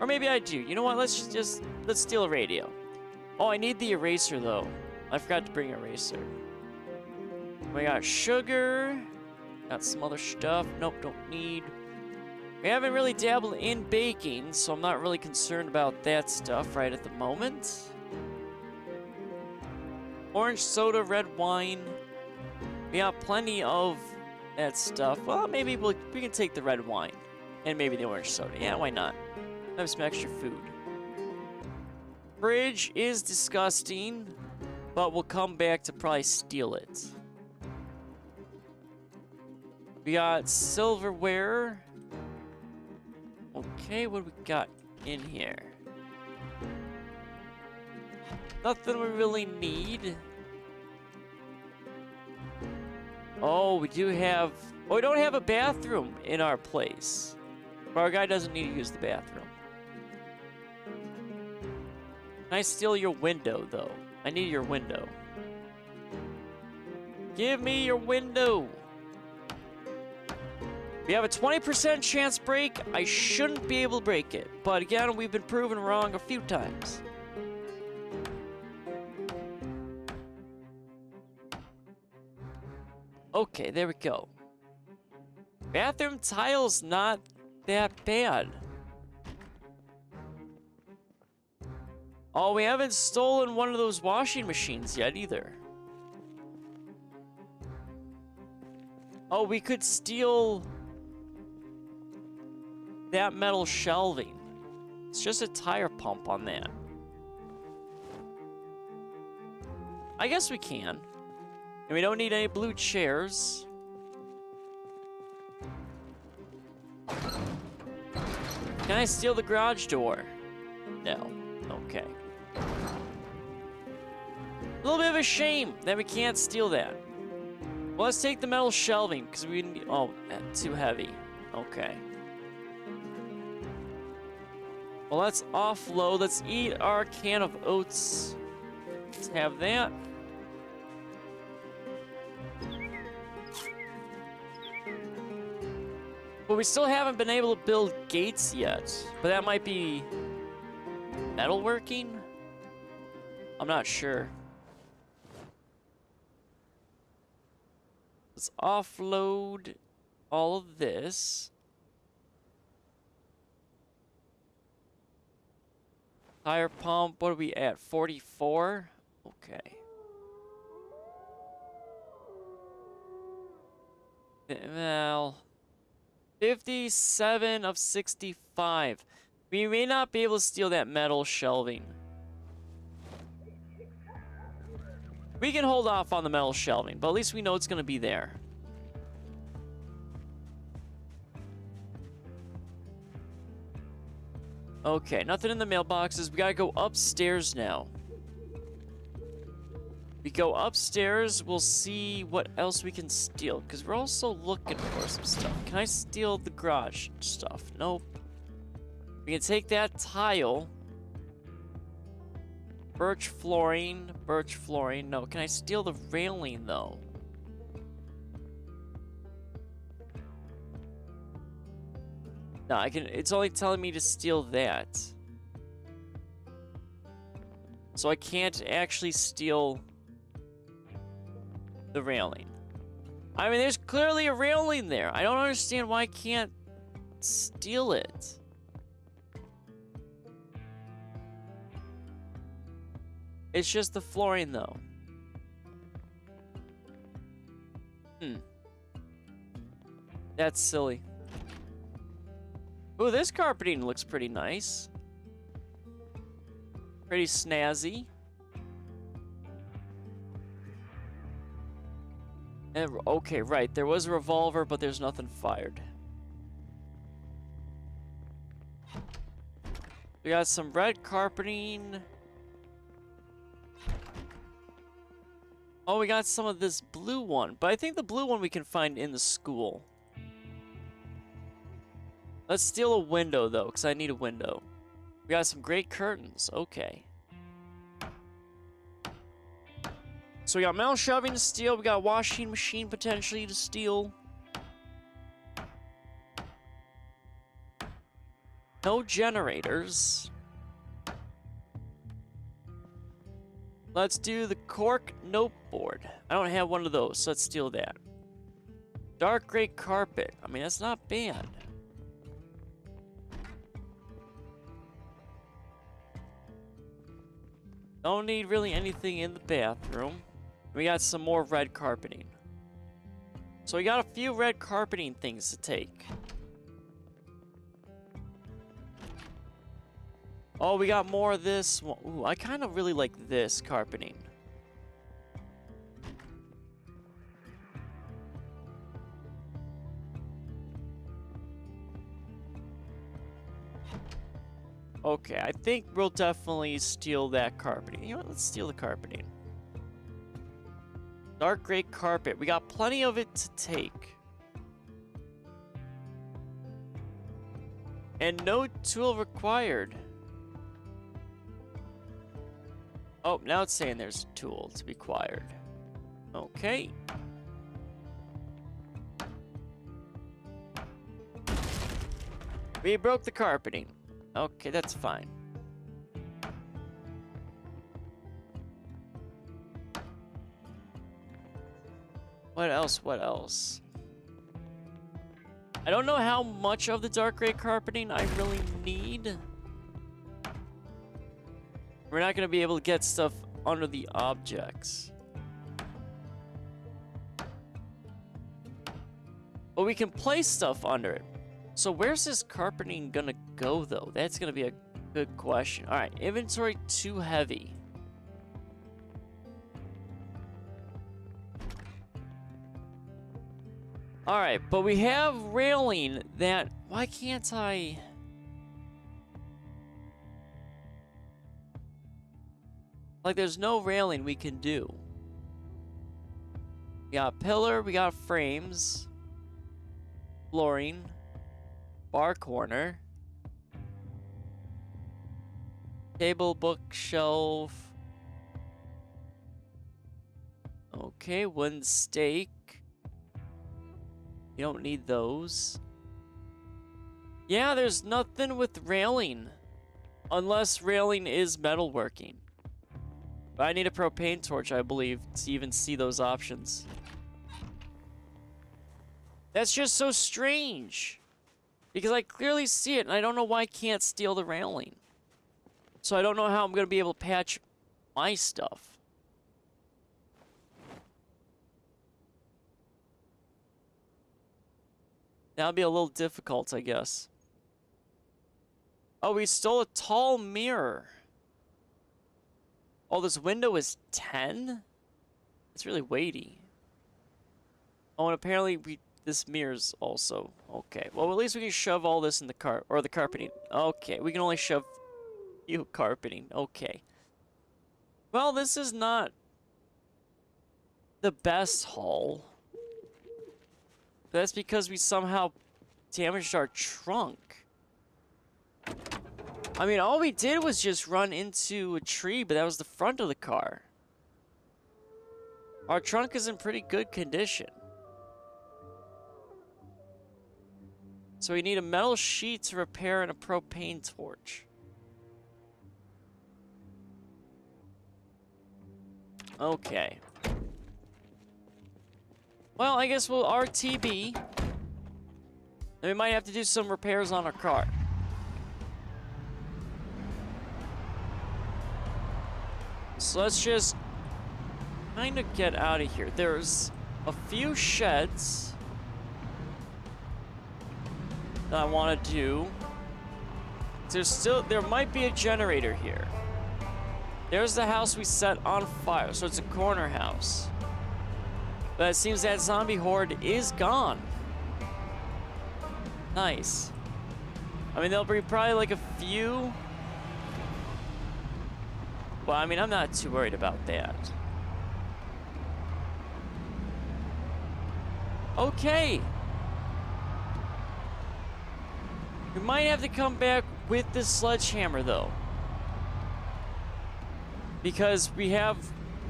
Or maybe I do. You know what? Let's steal a radio. Oh, I need the eraser, though. I forgot to bring an eraser. We got sugar. Got some other stuff. Nope, don't need. We haven't really dabbled in baking, so I'm not really concerned about that stuff right at the moment. Orange soda, red wine. We got plenty of that stuff. Well, maybe we can take the red wine. And maybe the orange soda. Yeah, why not? Have some extra food. Fridge is disgusting, but we'll come back to probably steal it. We got silverware. Okay, what do we got in here? Nothing we really need. Oh, we do have... Oh, we don't have a bathroom in our place. But our guy doesn't need to use the bathroom. Can I steal your window, though? I need your window. Give me your window! We have a 20% chance break. I shouldn't be able to break it. But again, we've been proven wrong a few times. Okay, there we go. Bathroom tile's not that bad. Oh, we haven't stolen one of those washing machines yet either. Oh, we could steal that metal shelving. It's just a tire pump on that. I guess we can. And we don't need any blue chairs. Can I steal the garage door? No. Okay. A little bit of a shame that we can't steal that. Well, let's take the metal shelving, because we need... Oh, too heavy. Okay. Well, let's offload. Let's eat our can of oats. Let's have that. But we still haven't been able to build gates yet. But that might be metalworking? I'm not sure. Let's offload all of this. Tire pump, what are we at? 44? Okay. Well, 57 of 65. We may not be able to steal that metal shelving. We can hold off on the metal shelving, but at least we know it's going to be there. Okay, nothing in the mailboxes. We got to go upstairs now. We go upstairs, we'll see what else we can steal, because we're also looking for some stuff. Can I steal the garage stuff? Nope. We can take that tile. Birch flooring. No, can I steal the railing, though? No, I can. It's only telling me to steal that. So I can't actually steal the railing. I mean, there's clearly a railing there. I don't understand why I can't steal it. It's just the flooring, though. That's silly. Ooh, this carpeting looks pretty nice. Pretty snazzy. And, okay, right. There was a revolver, but there's nothing fired. We got some red carpeting. Oh, we got some of this blue one. But I think the blue one we can find in the school. Let's steal a window, though, because I need a window. We got some great curtains. Okay. So we got metal shelving to steal. We got a washing machine potentially to steal. No generators. Let's do the cork noteboard. I don't have one of those, so let's steal that. Dark gray carpet. I mean, that's not bad. Don't need really anything in the bathroom. We got some more red carpeting. So we got a few red carpeting things to take. Oh, we got more of this. Ooh, I kind of really like this carpeting. Okay, I think we'll definitely steal that carpeting. You know what? Let's steal the carpeting. Dark gray carpet. We got plenty of it to take. And no tool required. Oh, now it's saying there's a tool to be required. Okay. We broke the carpeting. Okay, that's fine. What else? What else? I don't know how much of the dark gray carpeting I really need. We're not going to be able to get stuff under the objects. But we can place stuff under it. So where's this carpeting going to go, though? That's going to be a good question. All right, inventory too heavy. All right, but we have railing that... Why can't I... Like, there's no railing we can do. We got pillar, we got frames, flooring, bar corner, table, bookshelf. Okay, wooden stake. You don't need those. Yeah, there's nothing with railing. Unless railing is metalworking. But I need a propane torch, I believe, to even see those options. That's just so strange. Because I clearly see it, and I don't know why I can't steal the railing. So I don't know how I'm going to be able to patch my stuff. That'll be a little difficult, I guess. Oh, we stole a tall mirror. Oh, this window is 10? It's really weighty. Oh, and apparently this mirror's also... Okay, well, at least we can shove all this in the or the carpeting. Okay, we can only shove few carpeting. Okay. Well, this is not the best haul. That's because we somehow damaged our trunk. I mean, all we did was just run into a tree, but that was the front of the car. Our trunk is in pretty good condition. So we need a metal sheet to repair and a propane torch. Okay. Well, I guess we'll RTB. Then we might have to do some repairs on our car. So let's just kind of get out of here. There's a few sheds that I want to do. There might be a generator here. There's the house we set on fire, so it's a corner house. But it seems that zombie horde is gone. Nice. I mean, there'll be probably like a few. Well, I mean, I'm not too worried about that. Okay. We might have to come back with this sledgehammer, though. Because we have,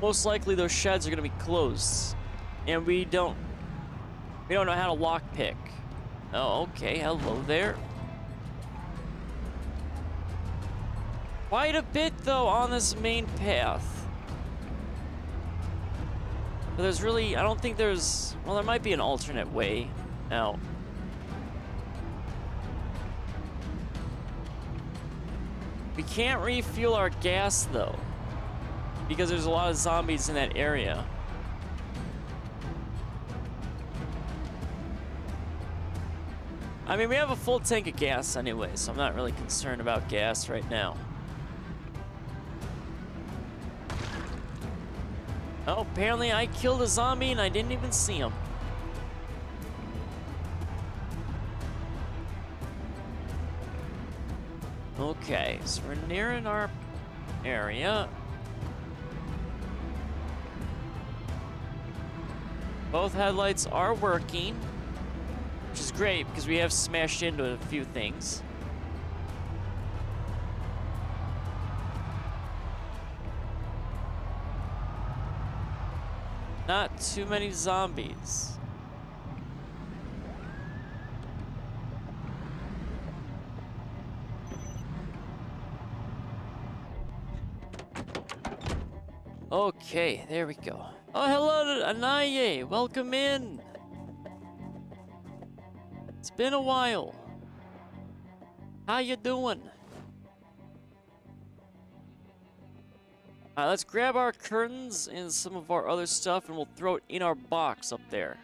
most likely those sheds are going to be closed. And we don't know how to lockpick. Oh, okay, hello there. Quite a bit, though, on this main path. But there's really, I don't think there's, well, there might be an alternate way out. We can't refuel our gas, though, because there's a lot of zombies in that area. I mean, we have a full tank of gas anyway, so I'm not really concerned about gas right now. Oh, apparently I killed a zombie and I didn't even see him. Okay, so we're nearing our area. Both headlights are working, which is great because we have smashed into a few things. Not too many zombies. Okay, there we go. Oh, hello, Anaye. Welcome in. It's been a while. How you doing? Alright, let's grab our curtains and some of our other stuff, and we'll throw it in our box up there.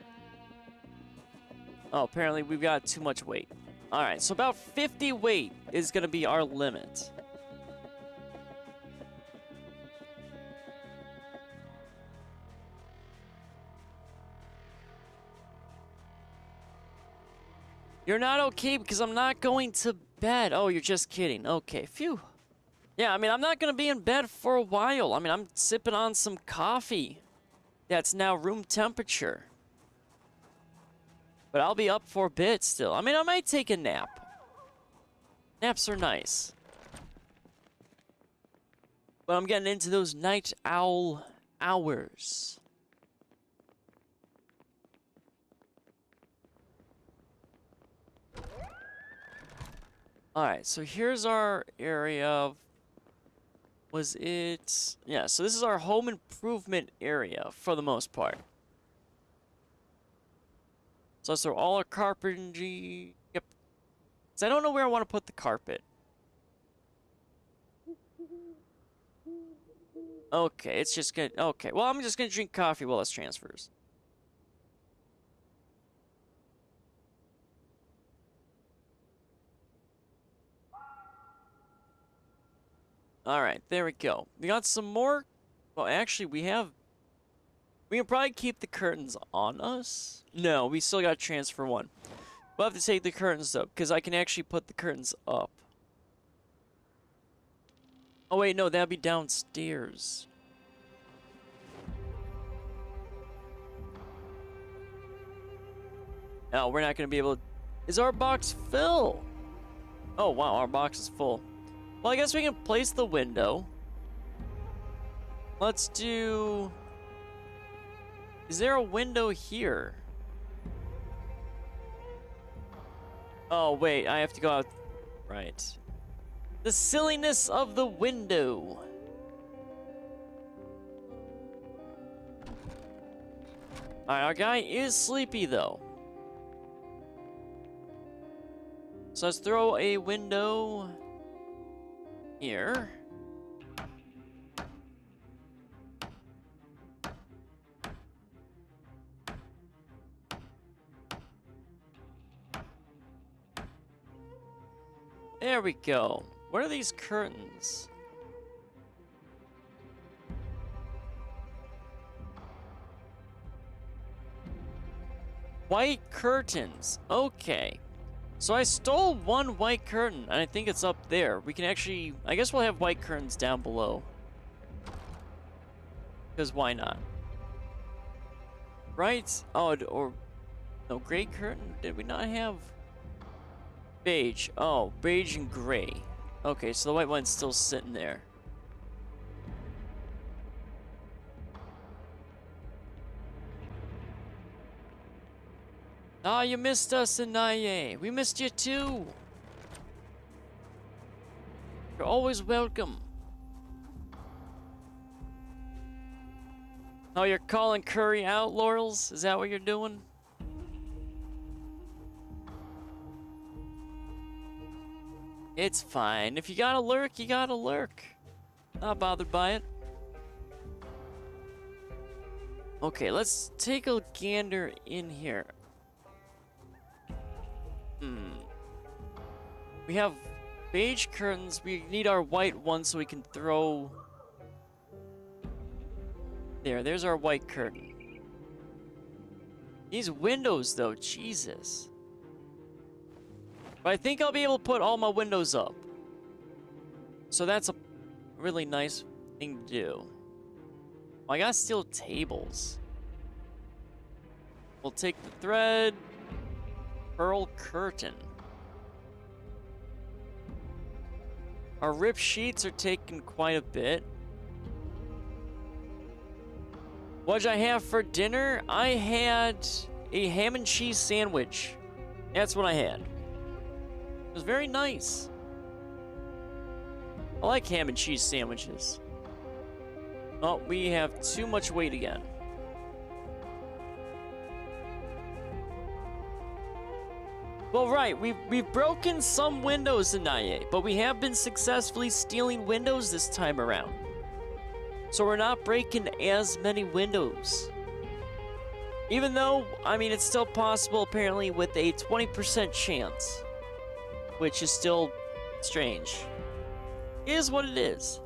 Oh, apparently we've got too much weight. Alright, so about 50 weight is going to be our limit. You're not okay because I'm not going to bed. Oh, you're just kidding. Okay, phew. Yeah, I mean, I'm not going to be in bed for a while. I mean, I'm sipping on some coffee that's now room temperature. But I'll be up for a bit still. I mean, I might take a nap. Naps are nice. But I'm getting into those night owl hours. Alright, so here's our area of... Was it... Yeah, so this is our home improvement area for the most part. So let's throw all our carpentry... Yep. So I don't know where I want to put the carpet. Okay, it's just gonna... Okay, well, I'm just gonna drink coffee while this transfers. Alright, there we go. We got some more... Well, actually, we have... We can probably keep the curtains on us. No, we still got to transfer one. We'll have to take the curtains up, because I can actually put the curtains up. Oh, wait, no, that'd be downstairs. No, we're not going to be able to... Is our box full? Oh, wow, our box is full. Well, I guess we can place the window. Let's do... Is there a window here? Oh, wait, I have to go out... Right. The silliness of the window. Alright, our guy is sleepy, though. So let's throw a window... here. There we go. What are these curtains? White curtains. Okay. So I stole one white curtain, and I think it's up there. We can actually... I guess we'll have white curtains down below. Because why not? Right? Oh, or... No, gray curtain? Did we not have... Beige. Oh, beige and gray. Okay, so the white one's still sitting there. Ah, you missed us, Anaye. We missed you too. You're always welcome. Oh, you're calling Curry out, Laurels? Is that what you're doing? It's fine. If you gotta lurk, you gotta lurk. Not bothered by it. Okay, let's take a gander in here. We have beige curtains. We need our white one so we can throw... There's our white curtain. These windows, though, Jesus. But I think I'll be able to put all my windows up. So that's a really nice thing to do. I gotta steal tables. We'll take the thread. Pearl curtain. Our rip sheets are taking quite a bit. What'd I have for dinner? I had a ham and cheese sandwich. That's what I had. It was very nice. I like ham and cheese sandwiches. Oh, we have too much weight again. Well, right, we've broken some windows in IA, but we have been successfully stealing windows this time around. So we're not breaking as many windows. Even though, I mean, it's still possible apparently with a 20% chance, which is still strange. It is what it is.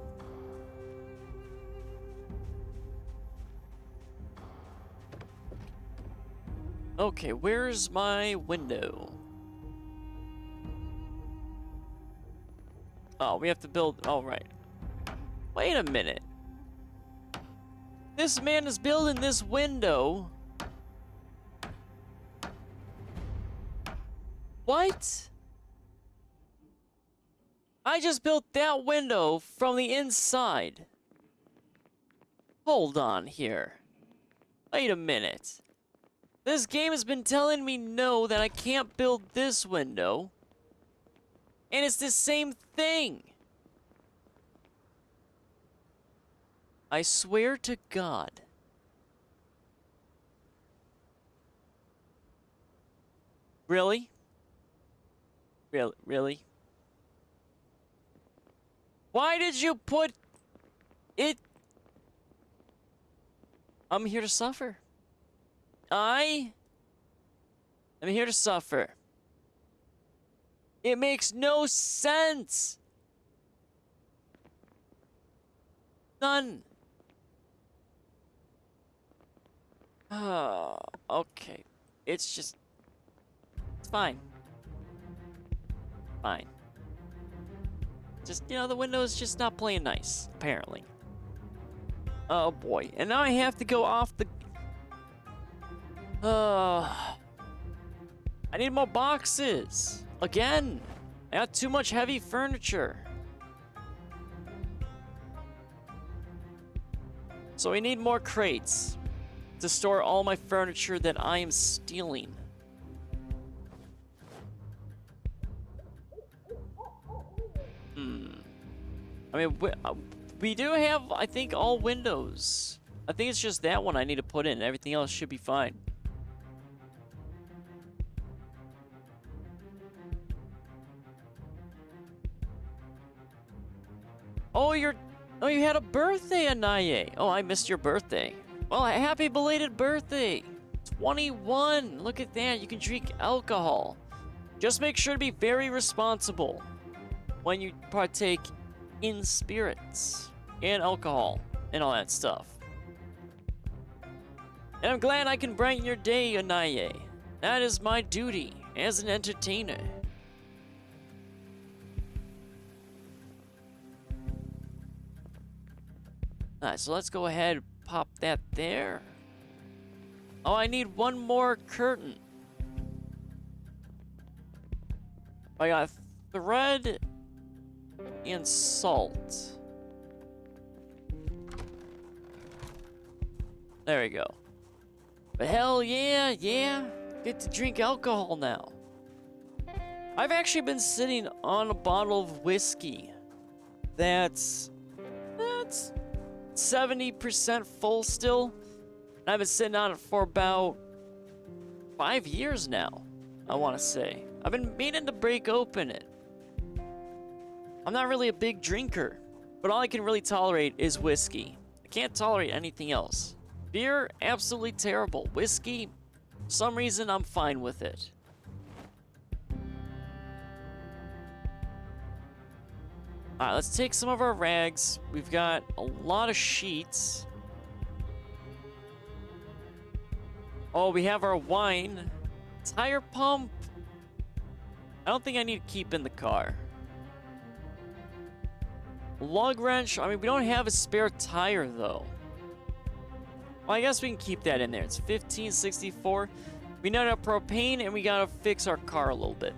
Okay, where's my window? Oh, we have to build... Oh, right. Wait a minute. This man is building this window. What? I just built that window from the inside. Hold on here. Wait a minute. This game has been telling me no, that I can't build this window. And it's the same thing. I swear to God. Really? Really? Why did you put it? I'm here to suffer. I am here to suffer. It makes no sense. None. Oh, okay. It's just... It's fine. Fine. Just, you know, the window's just not playing nice, apparently. Oh, boy. And now I have to go off the... I need more boxes. Again. I got too much heavy furniture. So we need more crates to store all my furniture that I am stealing. I mean, we do have, I think, all windows. I think it's just that one I need to put in. Everything else should be fine. Oh, you had a birthday, Anaye. Oh, I missed your birthday. Well, happy belated birthday. 21. Look at that. You can drink alcohol. Just make sure to be very responsible when you partake in spirits and alcohol and all that stuff. And I'm glad I can brighten your day, Anaye. That is my duty as an entertainer. Alright, so let's go ahead and pop that there. Oh, I need one more curtain. I got thread and salt. There we go. But hell yeah, get to drink alcohol now. I've actually been sitting on a bottle of whiskey that's 70% full still. And I've been sitting on it for about 5 years now, I want to say. I've been meaning to break open it. I'm not really a big drinker, but all I can really tolerate is whiskey. I can't tolerate anything else. Beer, absolutely terrible. Whiskey, for some reason, I'm fine with it. Alright, let's take some of our rags. We've got a lot of sheets. Oh, we have our wine. Tire pump. I don't think I need to keep in the car. Lug wrench. I mean, we don't have a spare tire, though. Well, I guess we can keep that in there. It's 1564. We need a propane, and we gotta fix our car a little bit.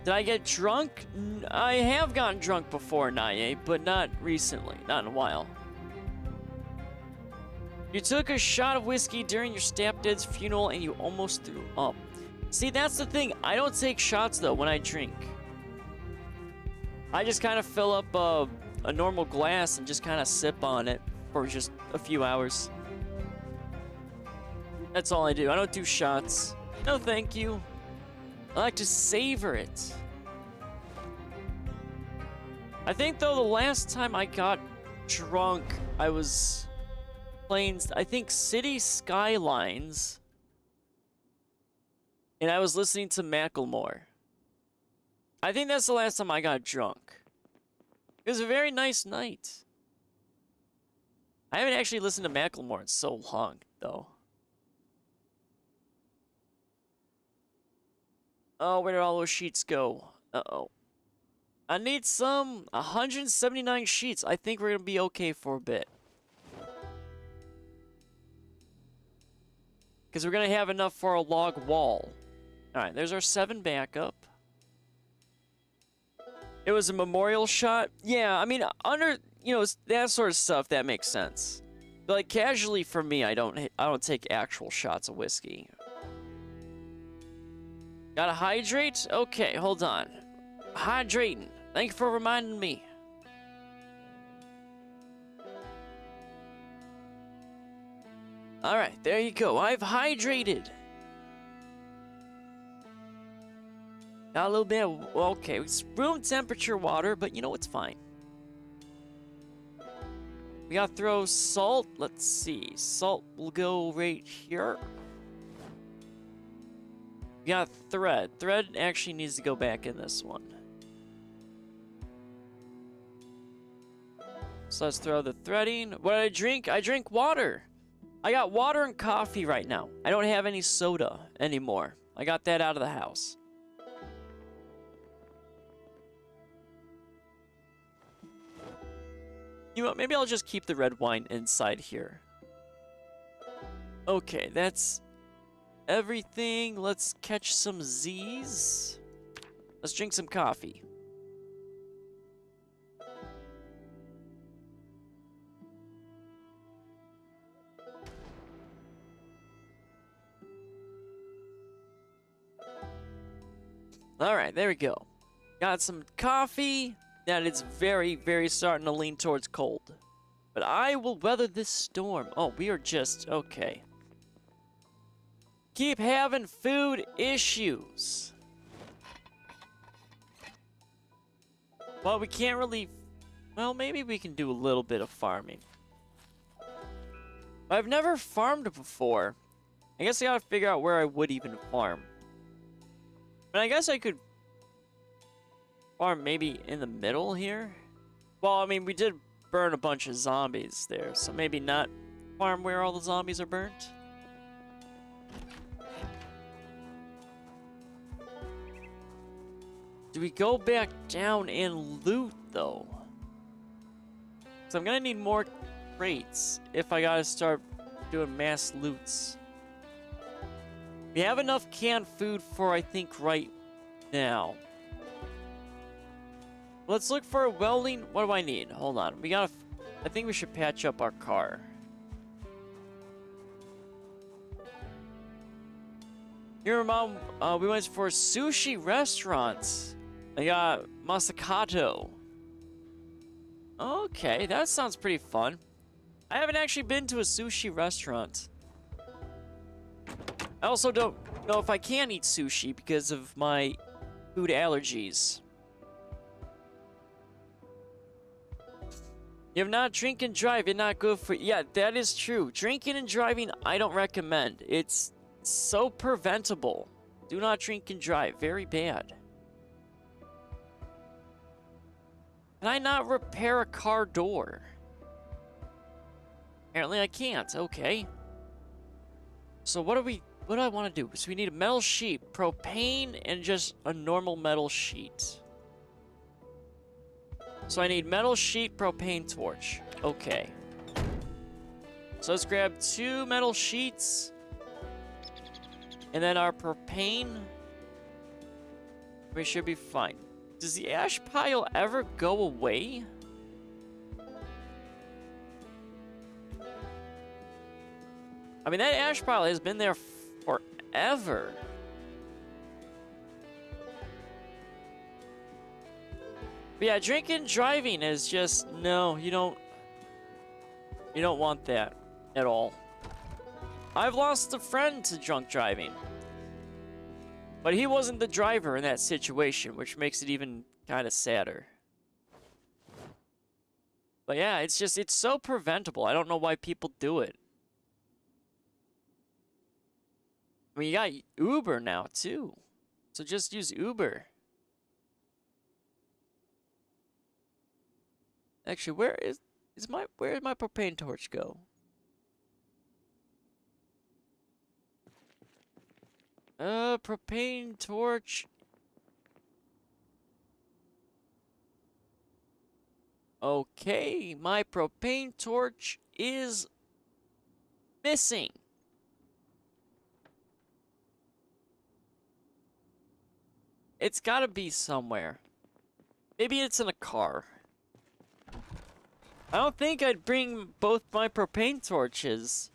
Did I get drunk? I have gotten drunk before, Naye, but not recently. Not in a while. You took a shot of whiskey during your stepdad's funeral, and you almost threw up. See, that's the thing. I don't take shots, though, when I drink. I just kind of fill up a normal glass and just kind of sip on it for just a few hours. That's all I do. I don't do shots. No, thank you. I like to savor it. I think, though, the last time I got drunk, I was playing, I think, City Skylines. And I was listening to Macklemore. I think that's the last time I got drunk. It was a very nice night. I haven't actually listened to Macklemore in so long, though. Oh, where did all those sheets go? Uh-oh. I need some 179 sheets. I think we're going to be okay for a bit. Because we're going to have enough for a log wall. Alright, there's our 7 backup. It was a memorial shot. Yeah, I mean, under, you know, that sort of stuff, that makes sense. But like, casually for me, I don't take actual shots of whiskey. Gotta hydrate? Okay, hold on. Hydrating. Thank you for reminding me. Alright, there you go. I've hydrated. Got a little bit of, okay, it's room temperature water, but you know, it's fine. We gotta throw salt. Let's see. Salt will go right here. We got thread. Thread actually needs to go back in this one. So let's throw the threading. What did I drink? I drink water. I got water and coffee right now. I don't have any soda anymore. I got that out of the house. You know what? Maybe I'll just keep the red wine inside here. Okay, that's everything. Let's catch some Z's. Let's drink some coffee. Alright, there we go. Got some coffee. That it's very, very starting to lean towards cold. But I will weather this storm. Oh, we are just... okay. Keep having food issues. Well, we can't really... well, maybe we can do a little bit of farming. I've never farmed before. I guess I gotta figure out where I would even farm. But I guess I could farm maybe in the middle here. Well, I mean, we did burn a bunch of zombies there, so maybe not farm where all the zombies are burnt. Do we go back down and loot, though? So I'm gonna need more crates if I gotta start doing mass loots. We have enough canned food for, I think, right now. Let's look for a welding. What do I need? Hold on. We gotta... I think we should patch up our car. Here, Mom, we went for sushi restaurants. I got Masakato. Okay, that sounds pretty fun. I haven't actually been to a sushi restaurant. I also don't know if I can eat sushi because of my food allergies. If not, drink and drive, it's not good for... yeah, that is true. Drinking and driving, I don't recommend. It's so preventable. Do not drink and drive. Very bad. Can I not repair a car door? Apparently I can't. Okay. So what do I want to do? So we need a metal sheet, propane, and just a normal metal sheet. So I need metal sheet, propane torch. Okay. So let's grab 2 metal sheets. And then our propane. We should be fine. Does the ash pile ever go away? I mean, that ash pile has been there forever. But yeah, drinking and driving is just, no, you don't want that at all. I've lost a friend to drunk driving. But he wasn't the driver in that situation, which makes it even kind of sadder. But yeah, it's so preventable. I don't know why people do it. I mean, you got Uber now, too. So just use Uber. Actually, where did my propane torch go? Propane torch. Okay, my propane torch is missing. It's gotta be somewhere. Maybe it's in a car. I don't think I'd bring both my propane torches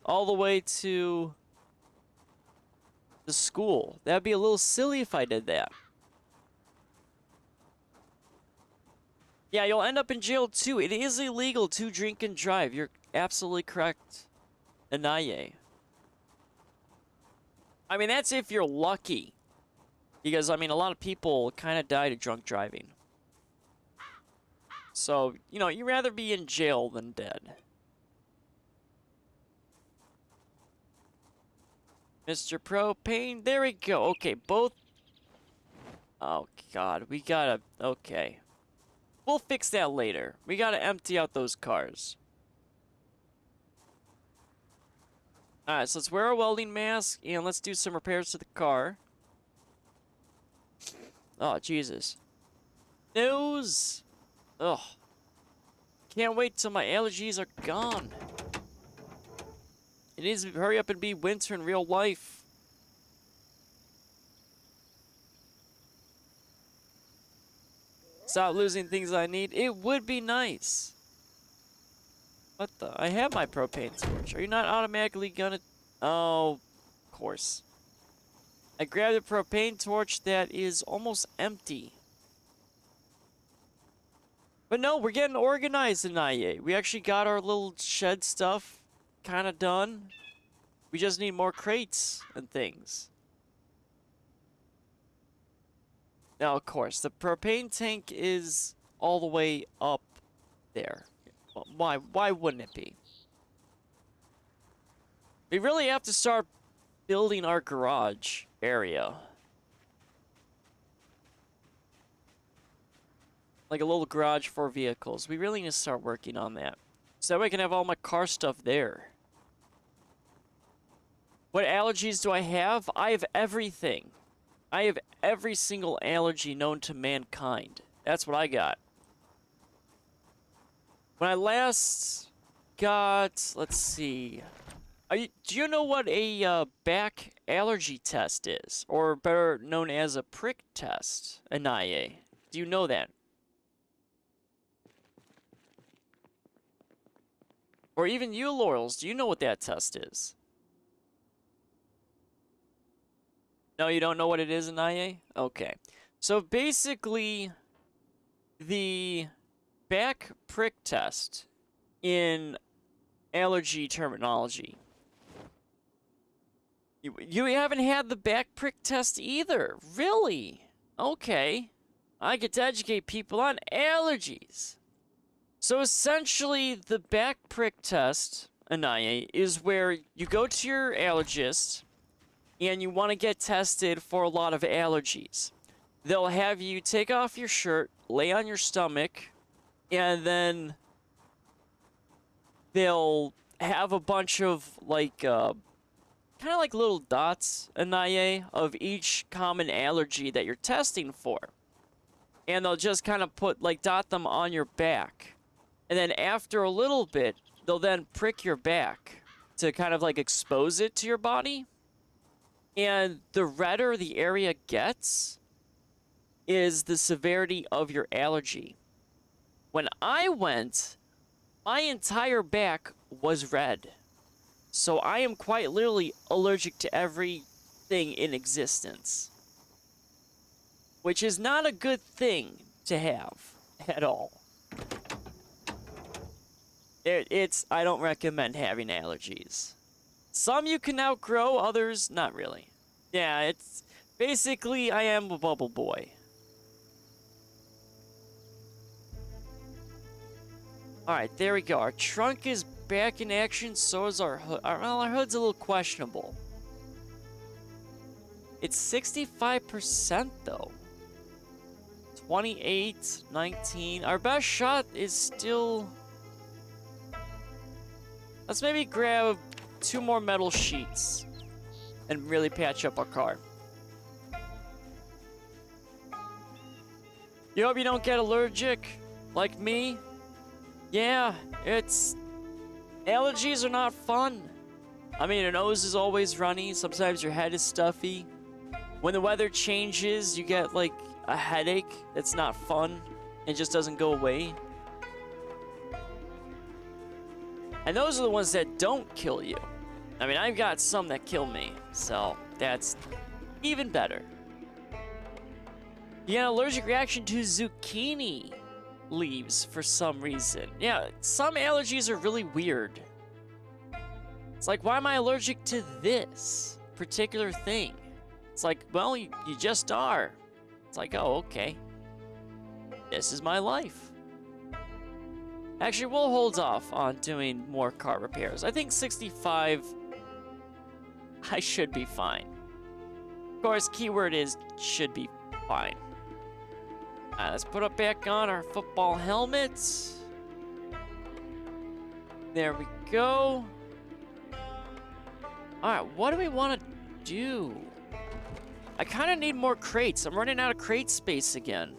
all the way to the school. That'd be a little silly if I did that. Yeah, you'll end up in jail too. It is illegal to drink and drive. You're absolutely correct, Anaye. I mean, that's if you're lucky. Because, I mean, a lot of people kind of died of drunk driving. So, you know, you'd rather be in jail than dead. Mr. Propane, there we go. Okay, both. Oh, God, we gotta. Okay. We'll fix that later. We gotta empty out those cars. Alright, so let's wear a welding mask and let's do some repairs to the car. Oh, Jesus. Nose! Ugh. Can't wait till my allergies are gone. It needs to hurry up and be winter in real life. Stop losing things I need. It would be nice. What the? I have my propane torch. Are you not automatically gonna... Oh, of course. I grabbed a propane torch that is almost empty. But no, we're getting organized in IA. We actually got our little shed stuff kind of done. We just need more crates and things. Now, of course, the propane tank is all the way up there. Well, why wouldn't it be? We really have to start building our garage area. Like a little garage for vehicles. We really need to start working on that. So that way I can have all my car stuff there. What allergies do I have? I have everything. I have every single allergy known to mankind. That's what I got. When I last got... Let's see... do you know what a back allergy test is? Or better known as a prick test, an IA. Do you know that? Or even you, Laurels, do you know what that test is? No, you don't know what it is, an IA? Okay. So basically, the back prick test in allergy terminology. You haven't had the back prick test either. Really? Okay. I get to educate people on allergies. So essentially, the back prick test, Anaya, is where you go to your allergist and you want to get tested for a lot of allergies. They'll have you take off your shirt, lay on your stomach, and then they'll have a bunch of, like, kind of like little dots, Anaya, of each common allergy that you're testing for. And they'll just kind of dot them on your back. And then after a little bit, they'll then prick your back to kind of like expose it to your body. And the redder the area gets is the severity of your allergy. When I went, my entire back was red. So I am quite literally allergic to everything in existence. which is not a good thing to have at all. I don't recommend having allergies. Some you can outgrow, others not really. Yeah, it's basically I am a bubble boy. Alright, there we go. Our trunk is back in action, so is our hood. Well, our hood's a little questionable. It's 65% though. 28, 19. Our best shot is still... Let's maybe grab 2 more metal sheets and really patch up our car. You hope you don't get allergic like me. Yeah, allergies are not fun. I mean, your nose is always runny. Sometimes your head is stuffy. When the weather changes, you get like a headache that's not fun. It just doesn't go away. And those are the ones that don't kill you. I mean, I've got some that kill me, so that's even better. You get an allergic reaction to zucchini leaves for some reason. Yeah, some allergies are really weird. It's like, why am I allergic to this particular thing? It's like, well, you just are. It's like, oh, okay. This is my life. Actually, we'll hold off on doing more car repairs. I think 65, I should be fine. Of course, keyword is should be fine. Alright, let's put back on our football helmets. There we go. Alright, what do we want to do? I kind of need more crates. I'm running out of crate space again.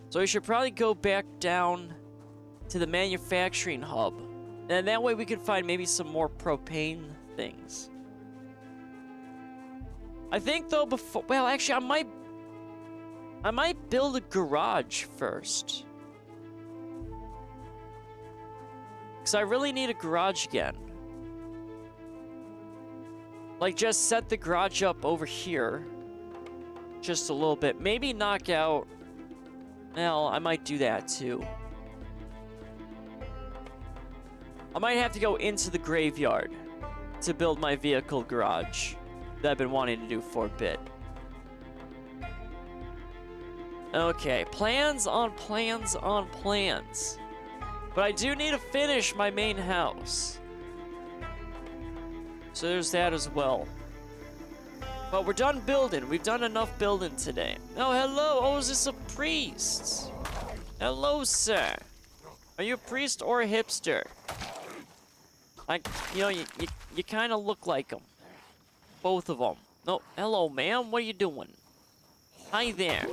So we should probably go back down to the manufacturing hub. And that way we can find maybe some more propane things. I think though before... Well, actually, I might build a garage first. Because I really need a garage again. Like, just set the garage up over here. Just a little bit. Maybe knock out... Well, I might do that too. I might have to go into the graveyard to build my vehicle garage that I've been wanting to do for a bit. Okay, plans on plans on plans. But I do need to finish my main house. So there's that as well. But we're done building. We've done enough building today. Oh, hello. Oh, is this a priest? Hello, sir. Are you a priest or a hipster? You kind of look like them. Both of them. Oh, hello, ma'am. What are you doing? Hi there.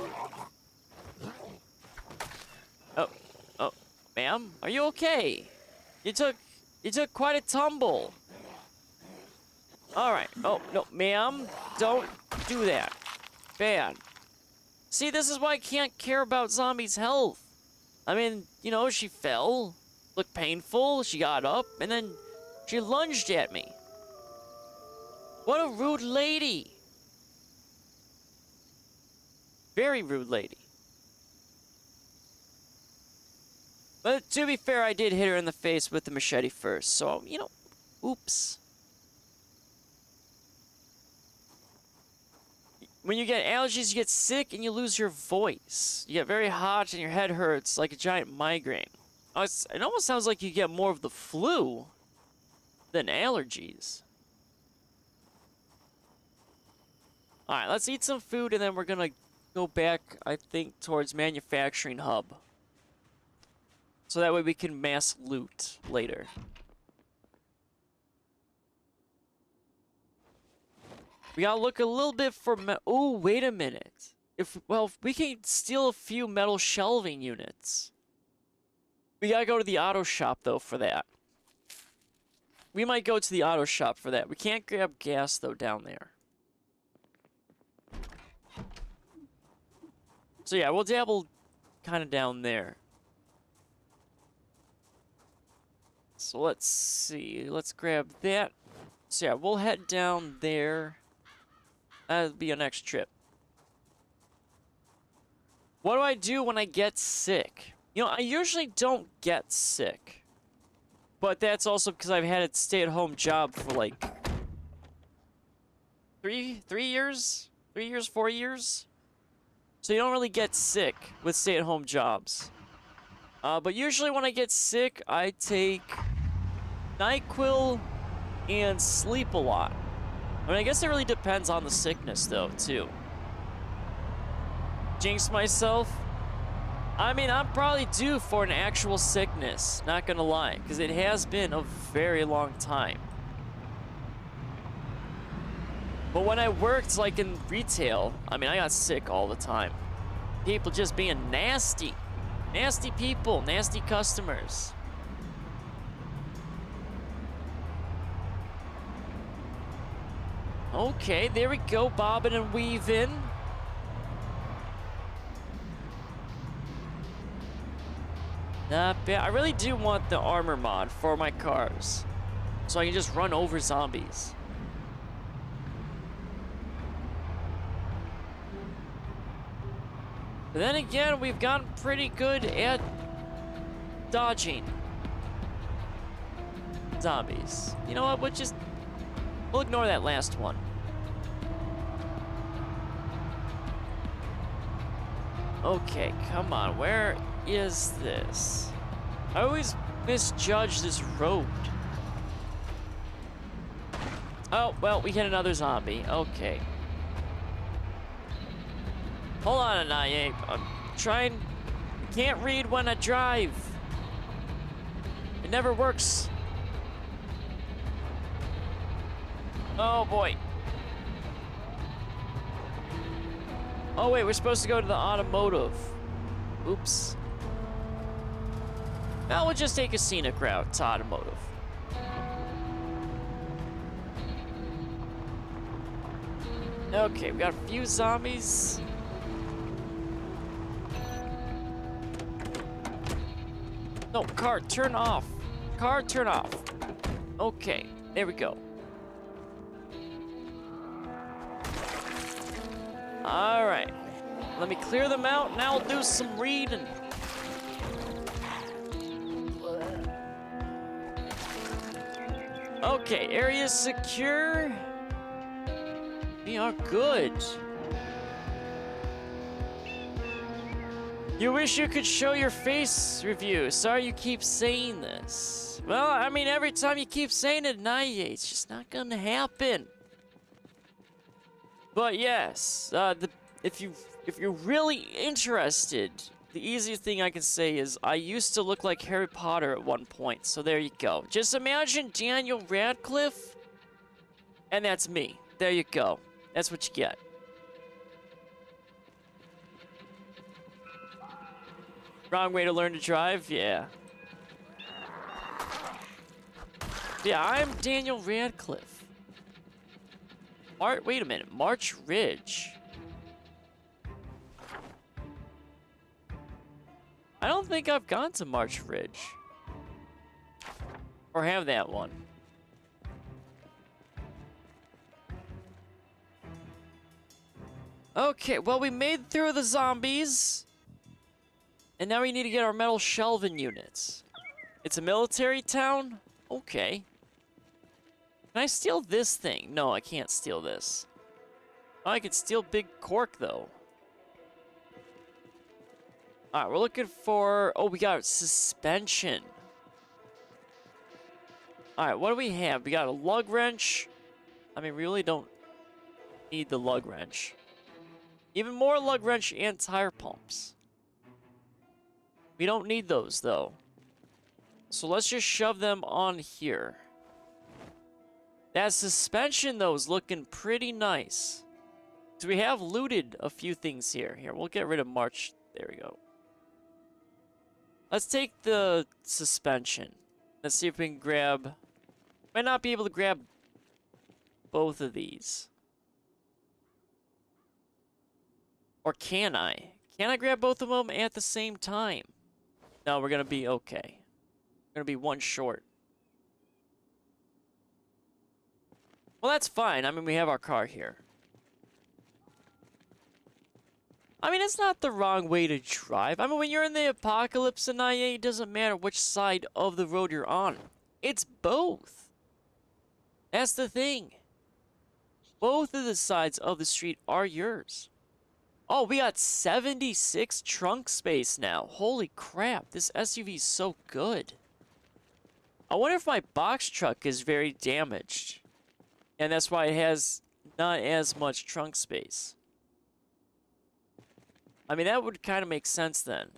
Oh, ma'am. Are you okay? You took quite a tumble. Alright. Oh, no, ma'am. Don't do that. Bad. See, this is why I can't care about Zombie's health. I mean, you know, she fell. Looked painful. She got up. And then she lunged at me. What a rude lady. Very rude lady. But to be fair, I did hit her in the face with the machete first. So, you know, oops. When you get allergies, you get sick and you lose your voice. You get very hot and your head hurts like a giant migraine. It almost sounds like you get more of the flu than allergies. Alright, let's eat some food and then we're gonna go back, I think, towards manufacturing hub. So that way we can mass loot later. We gotta look a little bit for oh, wait a minute. If we can steal a few metal shelving units. We gotta go to the auto shop, though, for that. We might go to the auto shop for that. We can't grab gas, though, down there. So, yeah, we'll dabble kind of down there. So, let's see. Let's grab that. So, yeah, we'll head down there. That'll be our next trip. What do I do when I get sick? You know, I usually don't get sick. But that's also because I've had a stay-at-home job for like 3 years? 3 years, 4 years? So you don't really get sick with stay-at-home jobs. But usually when I get sick, I take NyQuil and sleep a lot. I mean, I guess it really depends on the sickness, though, too. Jinx myself. I mean, I'm probably due for an actual sickness, not gonna lie, because it has been a very long time. But when I worked, like, in retail, I mean, I got sick all the time. People just being nasty. Nasty people, nasty customers. Okay, there we go, bobbing and weaving. Not bad. I really do want the armor mod for my cars, so I can just run over zombies. But then again, we've gotten pretty good at dodging zombies. You know what? We'll ignore that last one. Okay, come on. Where is this? I always misjudge this road. Oh, well, we hit another zombie. Okay. Hold on, I'm trying. I can't read when I drive. It never works. Oh boy. Oh wait, we're supposed to go to the automotive. Oops. Now we'll just take a scenic route to automotive. Okay, we got a few zombies. No, car, turn off. Car, turn off. Okay, there we go. All right, let me clear them out. Now I'll do some reading. Okay, area secure. We are good. You wish you could show your face review. Sorry you keep saying this. Well, I mean, every time you keep saying it, it's just not gonna happen. But yes, if you're really interested, the easiest thing I can say is I used to look like Harry Potter at one point. So there you go. Just imagine Daniel Radcliffe, and that's me. There you go. That's what you get. Wrong way to learn to drive? Yeah. Yeah, I'm Daniel Radcliffe. Wait a minute. March Ridge. I don't think I've gone to March Ridge. Or have that one. Okay, well, we made through the zombies. And now we need to get our metal shelving units. It's a military town? Okay. Can I steal this thing? No, I can't steal this. Oh, I can steal big cork, though. Alright, we're looking for... Oh, we got suspension. Alright, what do we have? We got a lug wrench. I mean, we really don't need the lug wrench. Even more lug wrench and tire pumps. We don't need those, though. So let's just shove them on here. That suspension, though, is looking pretty nice. So we have looted a few things here. Here, we'll get rid of March. There we go. Let's take the suspension. Let's see if we can grab... Might not be able to grab both of these. Or can I? Can I grab both of them at the same time? No, we're gonna be okay. We're gonna be one short. Well, that's fine. I mean, we have our car here. I mean, it's not the wrong way to drive. I mean, when you're in the apocalypse in IA, it doesn't matter which side of the road you're on. It's both. That's the thing. Both of the sides of the street are yours. Oh, we got 76 trunk space now. Holy crap, this SUV is so good. I wonder if my box truck is very damaged. And that's why it has not as much trunk space. I mean, that would kind of make sense then.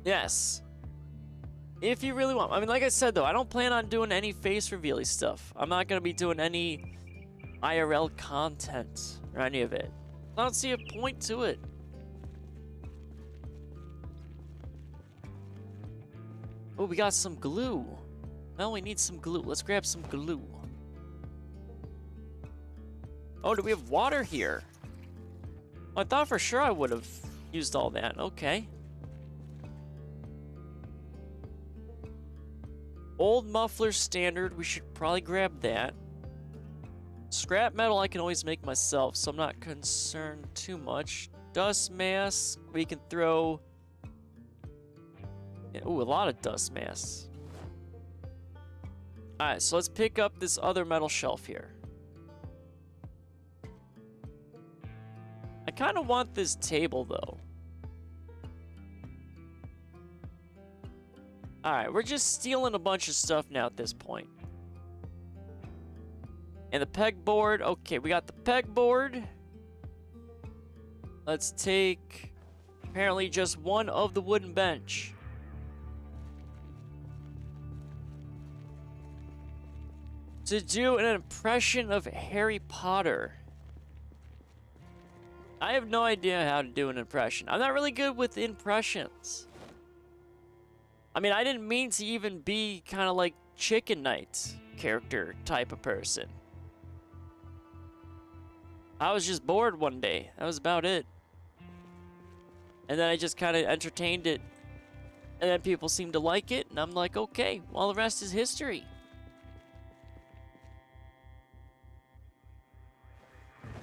Yes. If you really want. I mean, like I said, though, I don't plan on doing any face revealing stuff. I'm not going to be doing any IRL content or any of it. I don't see a point to it. Oh, we got some glue. Well, we need some glue. Let's grab some glue. Oh, do we have water here? I thought for sure I would have used all that. Okay. Old muffler standard. We should probably grab that. Scrap metal I can always make myself, so I'm not concerned too much. Dust mask. We can throw... Ooh, a lot of dust masks. Alright, so let's pick up this other metal shelf here. I kind of want this table, though. Alright, we're just stealing a bunch of stuff now at this point. And the pegboard. Okay, we got the pegboard. Let's take, apparently, just one of the wooden bench. To do an impression of Harry Potter. I have no idea how to do an impression. I'm not really good with impressions. I mean, I didn't mean to even be kind of like Chicken Knight character type of person. I was just bored one day. That was about it. And then I just kind of entertained it. And then people seemed to like it. And I'm like, okay, well, the rest is history.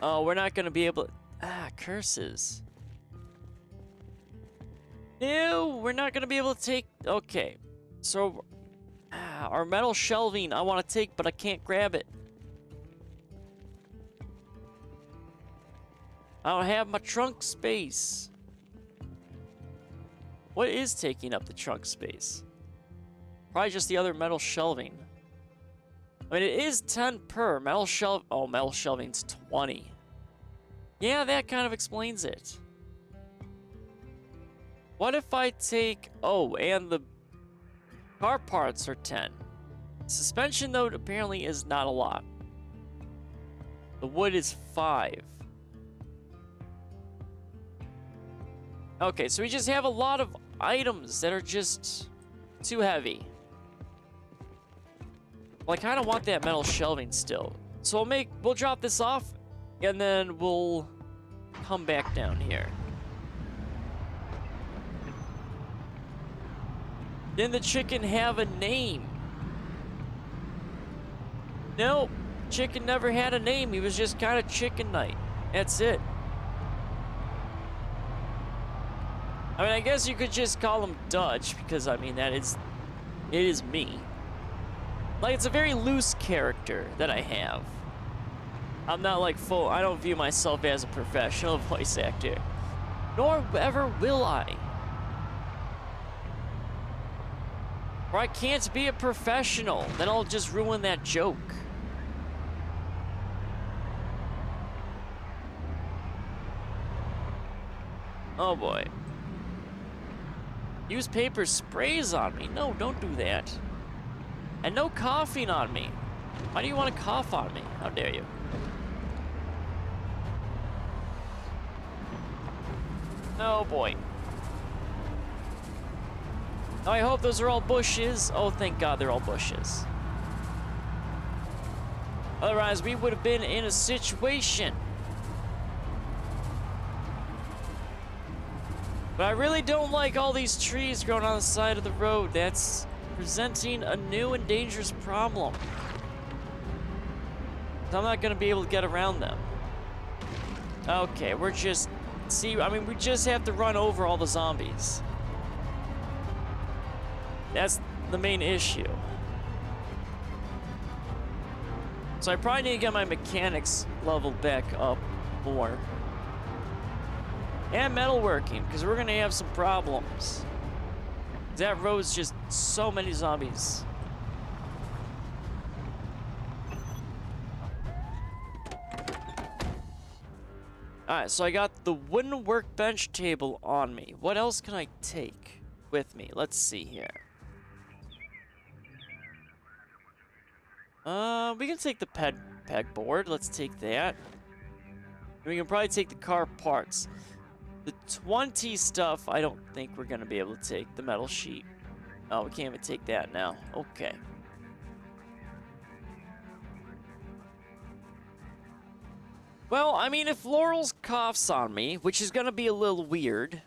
Oh, we're not going to be able to... Ah, curses. No, we're not going to be able to take... Okay. So, our metal shelving I want to take, but I can't grab it. I don't have my trunk space. What is taking up the trunk space? Probably just the other metal shelving. I mean, it is 10 per. Metal shelving's 20. Yeah, that kind of explains it. What if I take... Oh, and the car parts are 10. Suspension, though, apparently is not a lot. The wood is 5. Okay, so we just have a lot of items that are just too heavy. Well, I kind of want that metal shelving still. So we'll drop this off, and then we'll come back down here. Didn't the chicken have a name? Nope. Chicken never had a name. He was just kind of Chicken Knight. That's it. I mean, I guess you could just call him Dutch, because, I mean, it is me. Like, it's a very loose character that I have. I'm not, like, I don't view myself as a professional voice actor. Nor ever will I. Or I can't be a professional. Then I'll just ruin that joke. Oh, boy. Use paper sprays on me. No, don't do that. And no coughing on me. Why do you want to cough on me? How dare you? Oh boy. Oh, I hope those are all bushes. Oh, thank God they're all bushes. Otherwise, we would have been in a situation. But I really don't like all these trees growing on the side of the road. That's presenting a new and dangerous problem. I'm not gonna be able to get around them. Okay, we're just... See, I mean, we just have to run over all the zombies. That's the main issue. So I probably need to get my mechanics level back up more. And metalworking, because we're gonna have some problems. That road's just so many zombies. Alright, so I got the wooden workbench table on me. What else can I take with me? Let's see here. We can take the pegboard. Let's take that. And we can probably take the car parts. The 20 stuff, I don't think we're gonna be able to take. The metal sheet. Oh, we can't even take that now. Okay. Well, I mean, if Laurel's coughs on me, which is gonna be a little weird,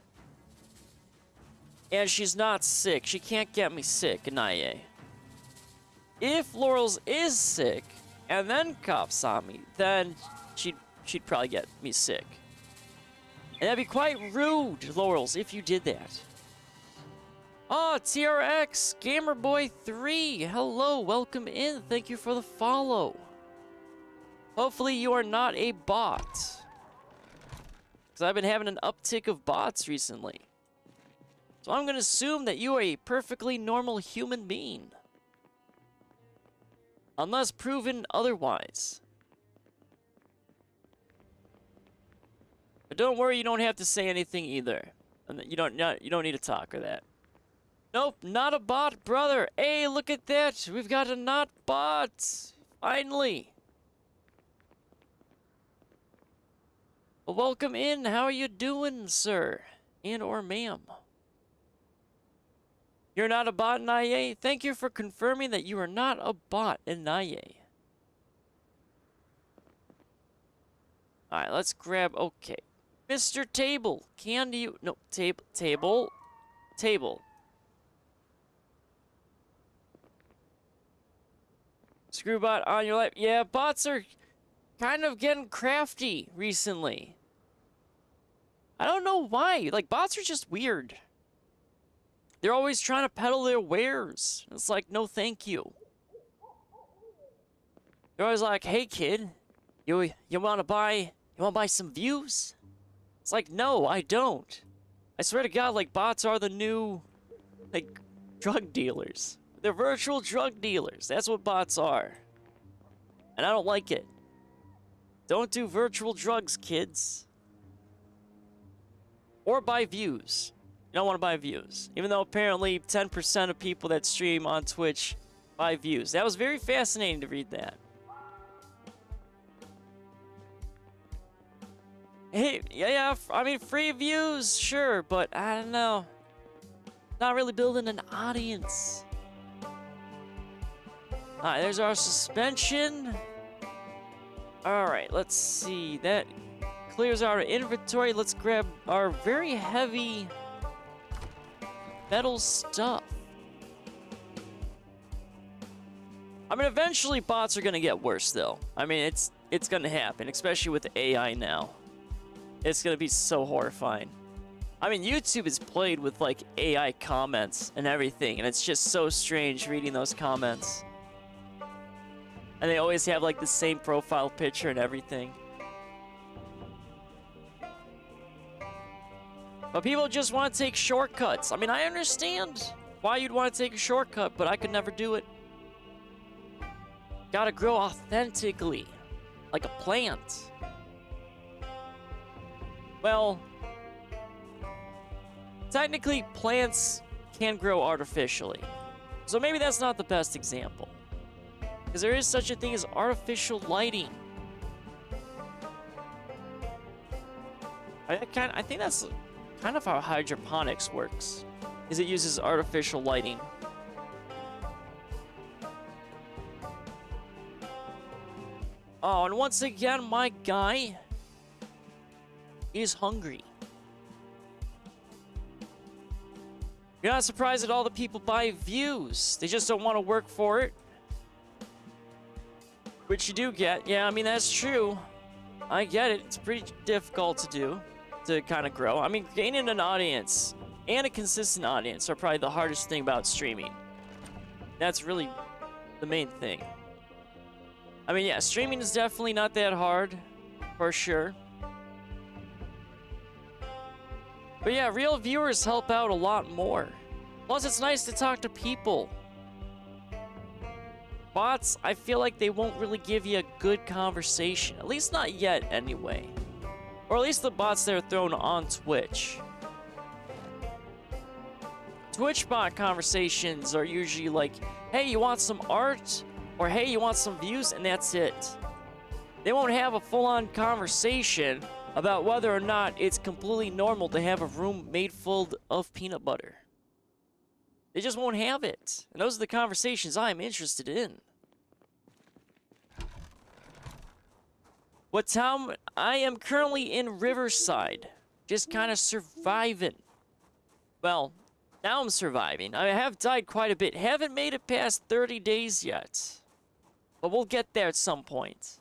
and she's not sick, she can't get me sick in IA. If Laurel's is sick, and then coughs on me, then she'd probably get me sick. And that'd be quite rude, Laurel's, if you did that. Oh, TRX, Gamerboy3, hello, welcome in, thank you for the follow. Hopefully you are not a bot. Because I've been having an uptick of bots recently. So I'm going to assume that you are a perfectly normal human being. Unless proven otherwise. But don't worry, you don't have to say anything either. And you don't need to talk or that. Nope, not a bot, brother. Hey, look at that. We've got a not bot. Finally. Well, welcome in. How are you doing, sir? And or ma'am? You're not a bot in IA? Thank you for confirming that you are not a bot in IA. Alright, let's grab... Okay. Mr. Table, can you... No, table. Screwbot on your life. Yeah, bots are kind of getting crafty recently. I don't know why. Like, bots are just weird. They're always trying to peddle their wares. It's like, no thank you. They're always like, hey kid, you wanna buy some views? It's like, no, I don't. I swear to God, like, bots are the new, like, drug dealers. They're virtual drug dealers. That's what bots are. And I don't like it. Don't do virtual drugs, kids. Or buy views. You don't want to buy views. Even though apparently 10% of people that stream on Twitch buy views. That was very fascinating to read that. Hey, yeah, I mean, free views, sure, but I don't know. Not really building an audience. Alright, there's our suspension. Alright, let's see. That clears our inventory. Let's grab our very heavy metal stuff. I mean, eventually bots are gonna get worse, though. I mean, it's gonna happen, especially with AI now. It's gonna be so horrifying. I mean, YouTube is played with, like, AI comments and everything, and it's just so strange reading those comments. And they always have, like, the same profile picture and everything. But people just want to take shortcuts. I mean, I understand why you'd want to take a shortcut, but I could never do it. Gotta grow authentically, like a plant. Well, technically, plants can grow artificially. So maybe that's not the best example. Because there is such a thing as artificial lighting. I think that's kind of how hydroponics works. Is it uses artificial lighting. Oh, and once again, my guy is hungry. You're not surprised that all the people buy views. They just don't want to work for it. Which you do get. Yeah, I mean, that's true. I get it. It's pretty difficult to do, to kind of grow. I mean, gaining an audience and a consistent audience are probably the hardest thing about streaming. That's really the main thing. I mean, yeah, streaming is definitely not that hard, for sure. But yeah, real viewers help out a lot more. Plus, it's nice to talk to people. Bots, I feel like they won't really give you a good conversation. At least not yet, anyway. Or at least the bots that are thrown on Twitch. Twitch bot conversations are usually like, hey, you want some art? Or hey, you want some views? And that's it. They won't have a full-on conversation about whether or not it's completely normal to have a room made full of peanut butter. They just won't have it. And those are the conversations I'm interested in. What town? I am currently in Riverside. Just kind of surviving. Well, now I'm surviving. I have died quite a bit. Haven't made it past 30 days yet. But we'll get there at some point.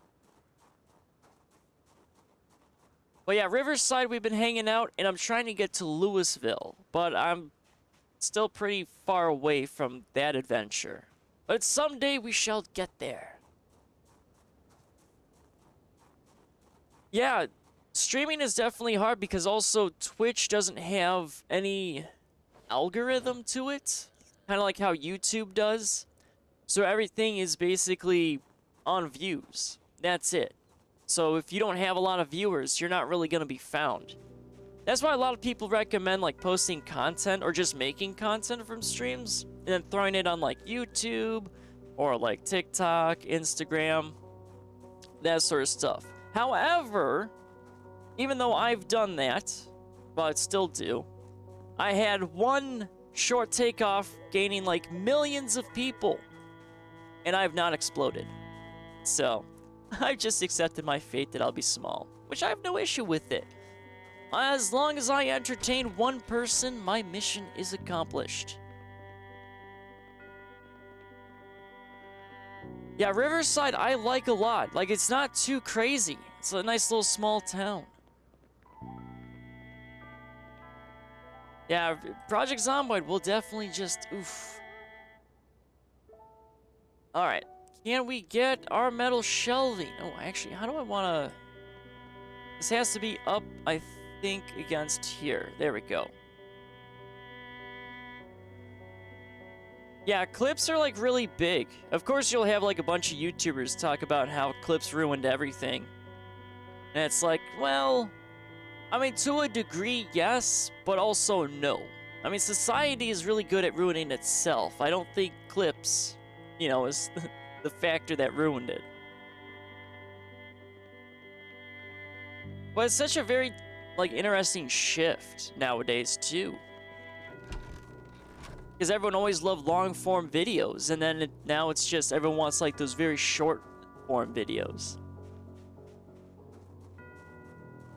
But yeah, Riverside, we've been hanging out, and I'm trying to get to Louisville. But I'm still pretty far away from that adventure. But someday we shall get there. Yeah, streaming is definitely hard because also Twitch doesn't have any algorithm to it. Kind of like how YouTube does. So everything is basically on views. That's it. So if you don't have a lot of viewers, you're not really going to be found. That's why a lot of people recommend like posting content or just making content from streams and then throwing it on like YouTube or like TikTok, Instagram, that sort of stuff. However, even though I've done that, but still do, I had one short takeoff gaining like millions of people and I have not exploded. So I've just accepted my fate that I'll be small, which I have no issue with it. As long as I entertain one person, my mission is accomplished. Yeah, Riverside I like a lot. Like, it's not too crazy. It's a nice little small town. Yeah, Project Zomboid will definitely just, oof. Alright. Can we get our metal shelving? Oh, actually, how do I want to... This has to be up, I think, against here. There we go. Yeah, clips are, like, really big. Of course, you'll have, like, a bunch of YouTubers talk about how clips ruined everything. And it's like, well... I mean, to a degree, yes, but also no. I mean, society is really good at ruining itself. I don't think clips, you know, is... the factor that ruined it. But it's such a very, like, interesting shift nowadays, too. Because everyone always loved long-form videos, and then now it's just everyone wants, like, those very short-form videos.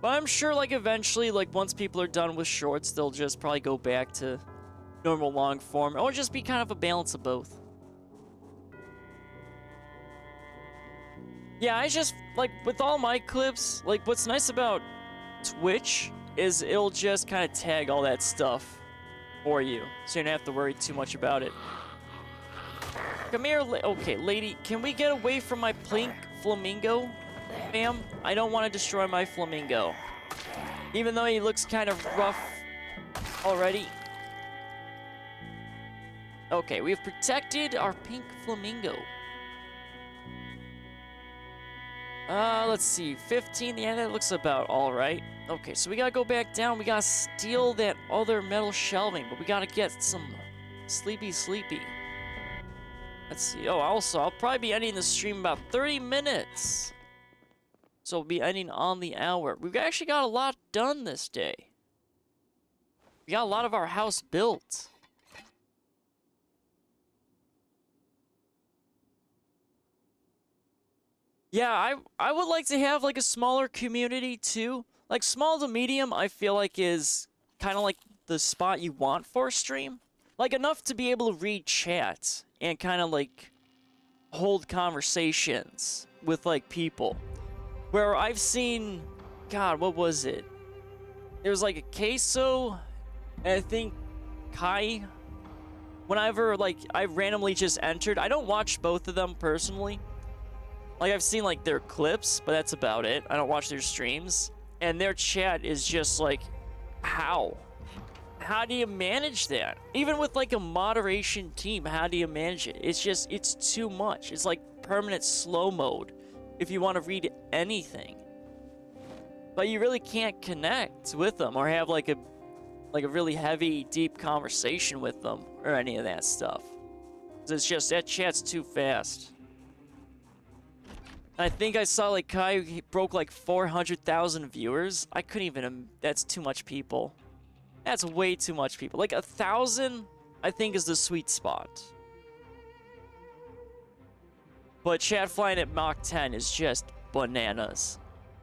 But I'm sure, like, eventually, like, once people are done with shorts, they'll just probably go back to normal long-form, or just be kind of a balance of both. Yeah, I just, like, with all my clips, like, what's nice about Twitch is it'll just kind of tag all that stuff for you, so you don't have to worry too much about it. Come here, okay, lady, can we get away from my pink flamingo, ma'am? I don't want to destroy my flamingo. Even though he looks kind of rough already. Okay, we've protected our pink flamingo. Let's see, 15, yeah, that looks about alright. Okay, so we gotta go back down, we gotta steal that other metal shelving, but we gotta get some sleepy. Let's see, oh, also, I'll probably be ending the stream about 30 minutes. So we'll be ending on the hour. We've actually got a lot done this day. We got a lot of our house built. Yeah, I would like to have, like, a smaller community, too. Like, small to medium, I feel like is kind of like the spot you want for a stream. Like, enough to be able to read chat and kind of, like, hold conversations. with like people. Where I've seen, God, what was it? There was like a queso, and I think Kai. Whenever like I randomly just entered, I don't watch both of them personally. Like I've seen like their clips, but that's about it. I don't watch their streams, and their chat is just like, how? How do you manage that? Even with like a moderation team, how do you manage it? It's just, it's too much. It's like permanent slow mode if you want to read anything. But you really can't connect with them or have like a really heavy, deep conversation with them or any of that stuff. It's just, that chat's too fast. I think I saw like Kai broke like 400,000 viewers. I couldn't even, that's too much people. That's way too much people. Like 1,000, I think, is the sweet spot. But chat flying at Mach 10 is just bananas.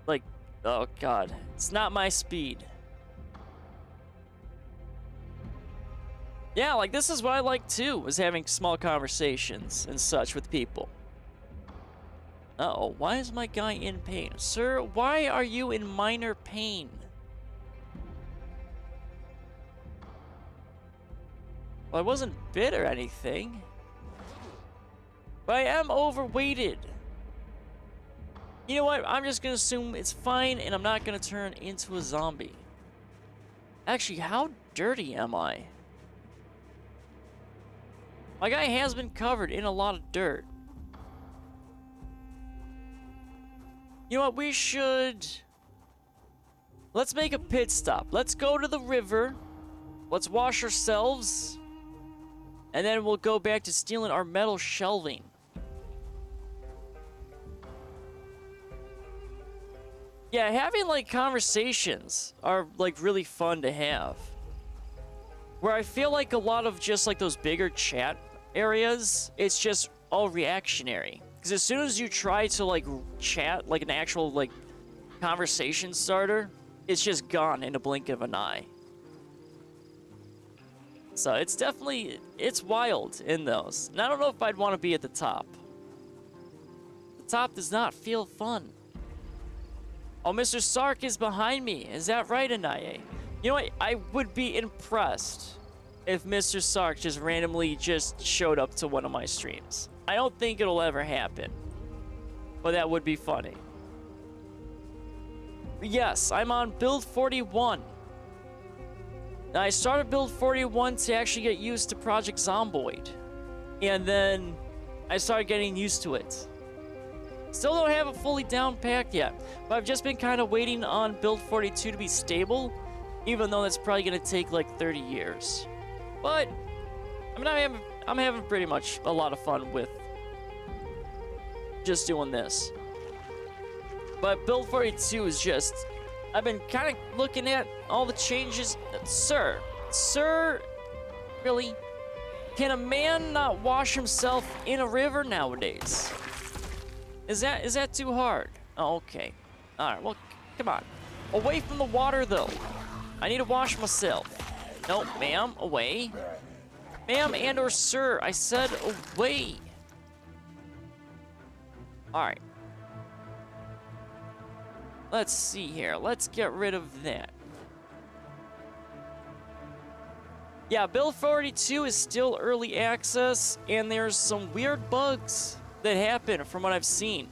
Like, oh god, it's not my speed. Yeah, like this is what I like too, is having small conversations and such with people. Uh-oh, why is my guy in pain? Sir, why are you in minor pain? Well, I wasn't bit or anything. But I am overweighted. You know what? I'm just gonna assume it's fine and I'm not gonna turn into a zombie. Actually, how dirty am I? My guy has been covered in a lot of dirt. You know what? We should... Let's make a pit stop. Let's go to the river. Let's wash ourselves. And then we'll go back to stealing our metal shelving. Yeah, having like conversations are like really fun to have. Where I feel like a lot of just like those bigger chat areas, it's just all reactionary. Because as soon as you try to like chat like an actual like conversation starter, it's just gone in a blink of an eye. So it's definitely, it's wild in those. And I don't know if I'd want to be at the top. The top does not feel fun. Oh, Mr. Sark is behind me. Is that right, Anaye? You know what? I would be impressed if Mr. Sark just randomly just showed up to one of my streams. I don't think it'll ever happen. But that would be funny. But yes, I'm on build 41. Now, I started build 41 to actually get used to Project Zomboid. And then I started getting used to it. Still don't have it fully down packed yet, but I've just been kind of waiting on build 42 to be stable, even though that's probably going to take like 30 years. But I mean, I'm having pretty much a lot of fun with just doing this. But build 42 is just, I've been kind of looking at all the changes. Sir, really? Can a man not wash himself in a river nowadays? Is that too hard? Oh, okay. All right, well, come on. Away from the water, though. I need to wash myself. No, ma'am, away. Ma'am and or sir, I said away. All right. Let's see here. Let's get rid of that. Yeah, build 42 is still early access, and there's some weird bugs that happen from what I've seen.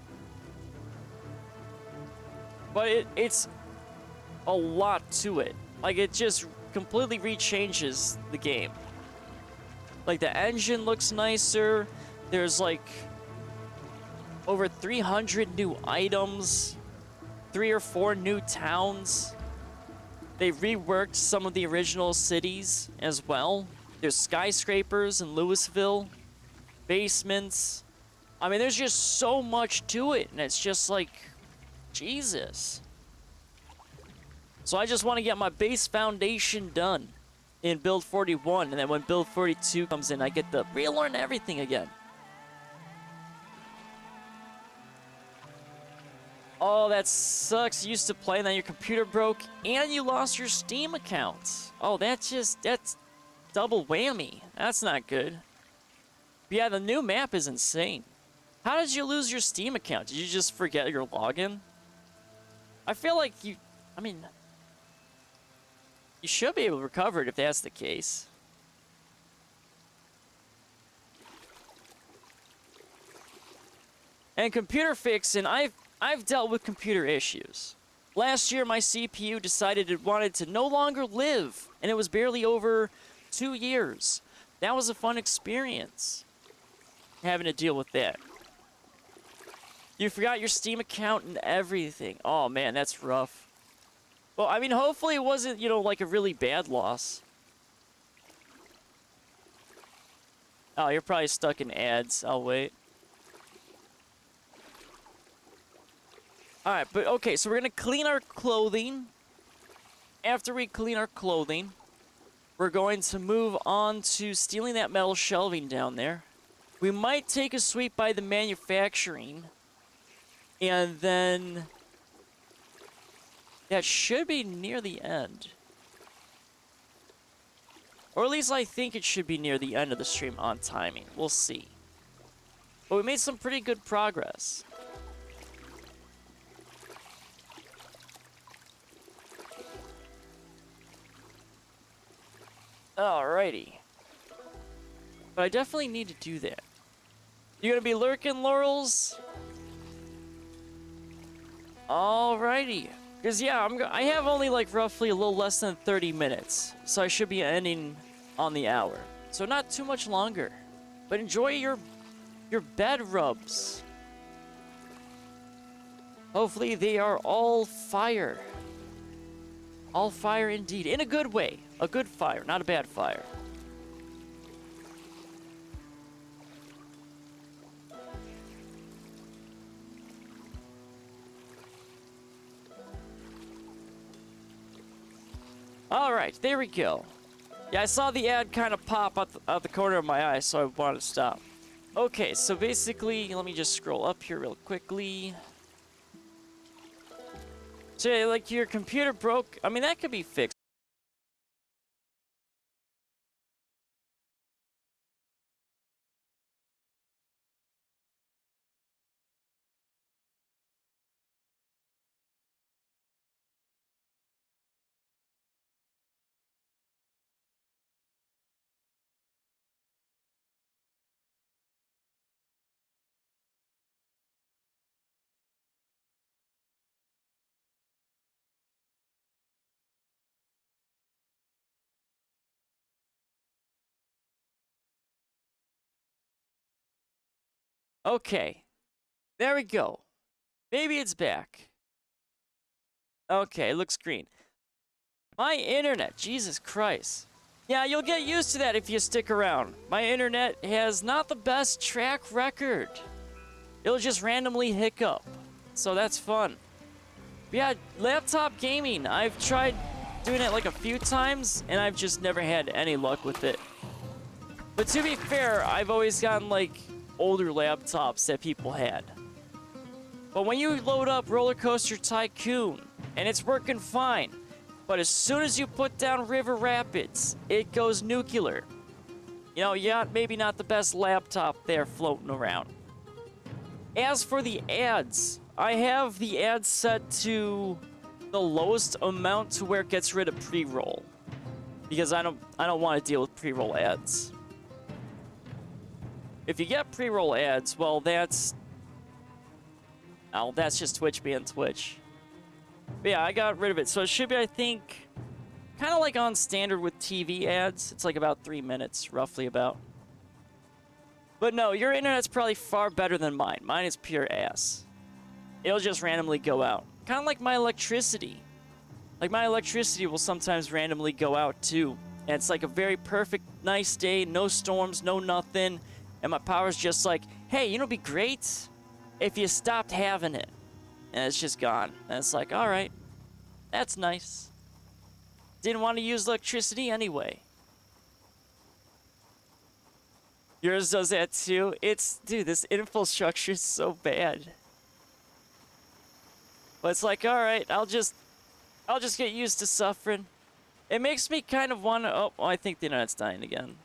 But it's a lot to it. Like, it just completely rechanges the game. Like, the engine looks nicer. There's like over 300 new items, 3 or 4 new towns. They reworked some of the original cities as well. There's skyscrapers in Louisville, basements. I mean, there's just so much to it, and it's just like, Jesus. So I just want to get my base foundation done in build 41, and then when build 42 comes in, I get to relearn everything again. Oh, that sucks. You used to play and then your computer broke and you lost your Steam account. Oh, that's double whammy. That's not good. But yeah, the new map is insane. How did you lose your Steam account? Did you just forget your login? I feel like I mean, you should be able to recover it if that's the case. And computer fixing, I've dealt with computer issues. Last year, my CPU decided it wanted to no longer live, and it was barely over 2 years. That was a fun experience, having to deal with that. You forgot your Steam account and everything. Oh man, that's rough. Well, I mean, hopefully it wasn't, you know, like a really bad loss. Oh, you're probably stuck in ads. I'll wait. Alright, but okay, so we're gonna clean our clothing. After we clean our clothing, we're going to move on to stealing that metal shelving down there. We might take a sweep by the manufacturing. And then that should be near the end. Or at least I think it should be near the end of the stream on timing. We'll see. But we made some pretty good progress. Alrighty. But I definitely need to do that. You gonna be lurking, Laurels? Alrighty. Because, yeah, I have only, like, roughly a little less than 30 minutes. So I should be ending on the hour. So not too much longer. But enjoy your bed rubs. Hopefully they are all fire. All fire indeed. In a good way. A good fire, not a bad fire. Alright, there we go. Yeah, I saw the ad kind of pop out the corner of my eye, so I wanted to stop. Okay, so basically, let me just scroll up here real quickly. So, yeah, like, your computer broke. I mean, that could be fixed. Okay. There we go. Maybe it's back. Okay, it looks green. My internet, Jesus Christ. Yeah, you'll get used to that if you stick around. My internet has not the best track record. It'll just randomly hiccup. So that's fun. But yeah, laptop gaming. I've tried doing it like a few times, and I've just never had any luck with it. But to be fair, I've always gotten like older laptops that people had. But when you load up Roller Coaster Tycoon, and it's working fine, but as soon as you put down River Rapids, it goes nuclear. You know, yeah, maybe not the best laptop there floating around. As for the ads, I have the ads set to the lowest amount to where it gets rid of pre-roll. Because I don't want to deal with pre-roll ads. If you get pre-roll ads, well, that's just Twitch being Twitch. But yeah, I got rid of it. So it should be, I think, kind of like on standard with TV ads. It's like about 3 minutes, roughly about. But no, your internet's probably far better than mine. Mine is pure ass. It'll just randomly go out. Kind of like my electricity. Like, my electricity will sometimes randomly go out, too. And it's like a very perfect, nice day. No storms, no nothing. And my power's just like, hey, you know, it'd be great if you stopped having it. And it's just gone. And it's like, all right, that's nice. Didn't want to use electricity anyway. Yours does that too? Dude, this infrastructure is so bad. But it's like, all right, I'll just get used to suffering. It makes me kind of want to, oh, I think the internet's dying again.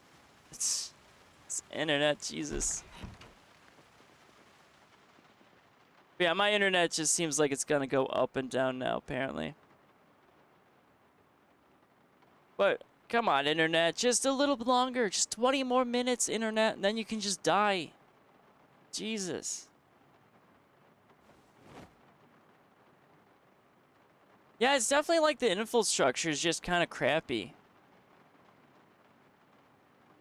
It's internet, Jesus. But yeah, my internet just seems like it's gonna go up and down now, apparently. But come on, internet, just a little bit longer. Just 20 more minutes, internet, and then you can just die. Jesus. Yeah, it's definitely like the infrastructure is just kind of crappy.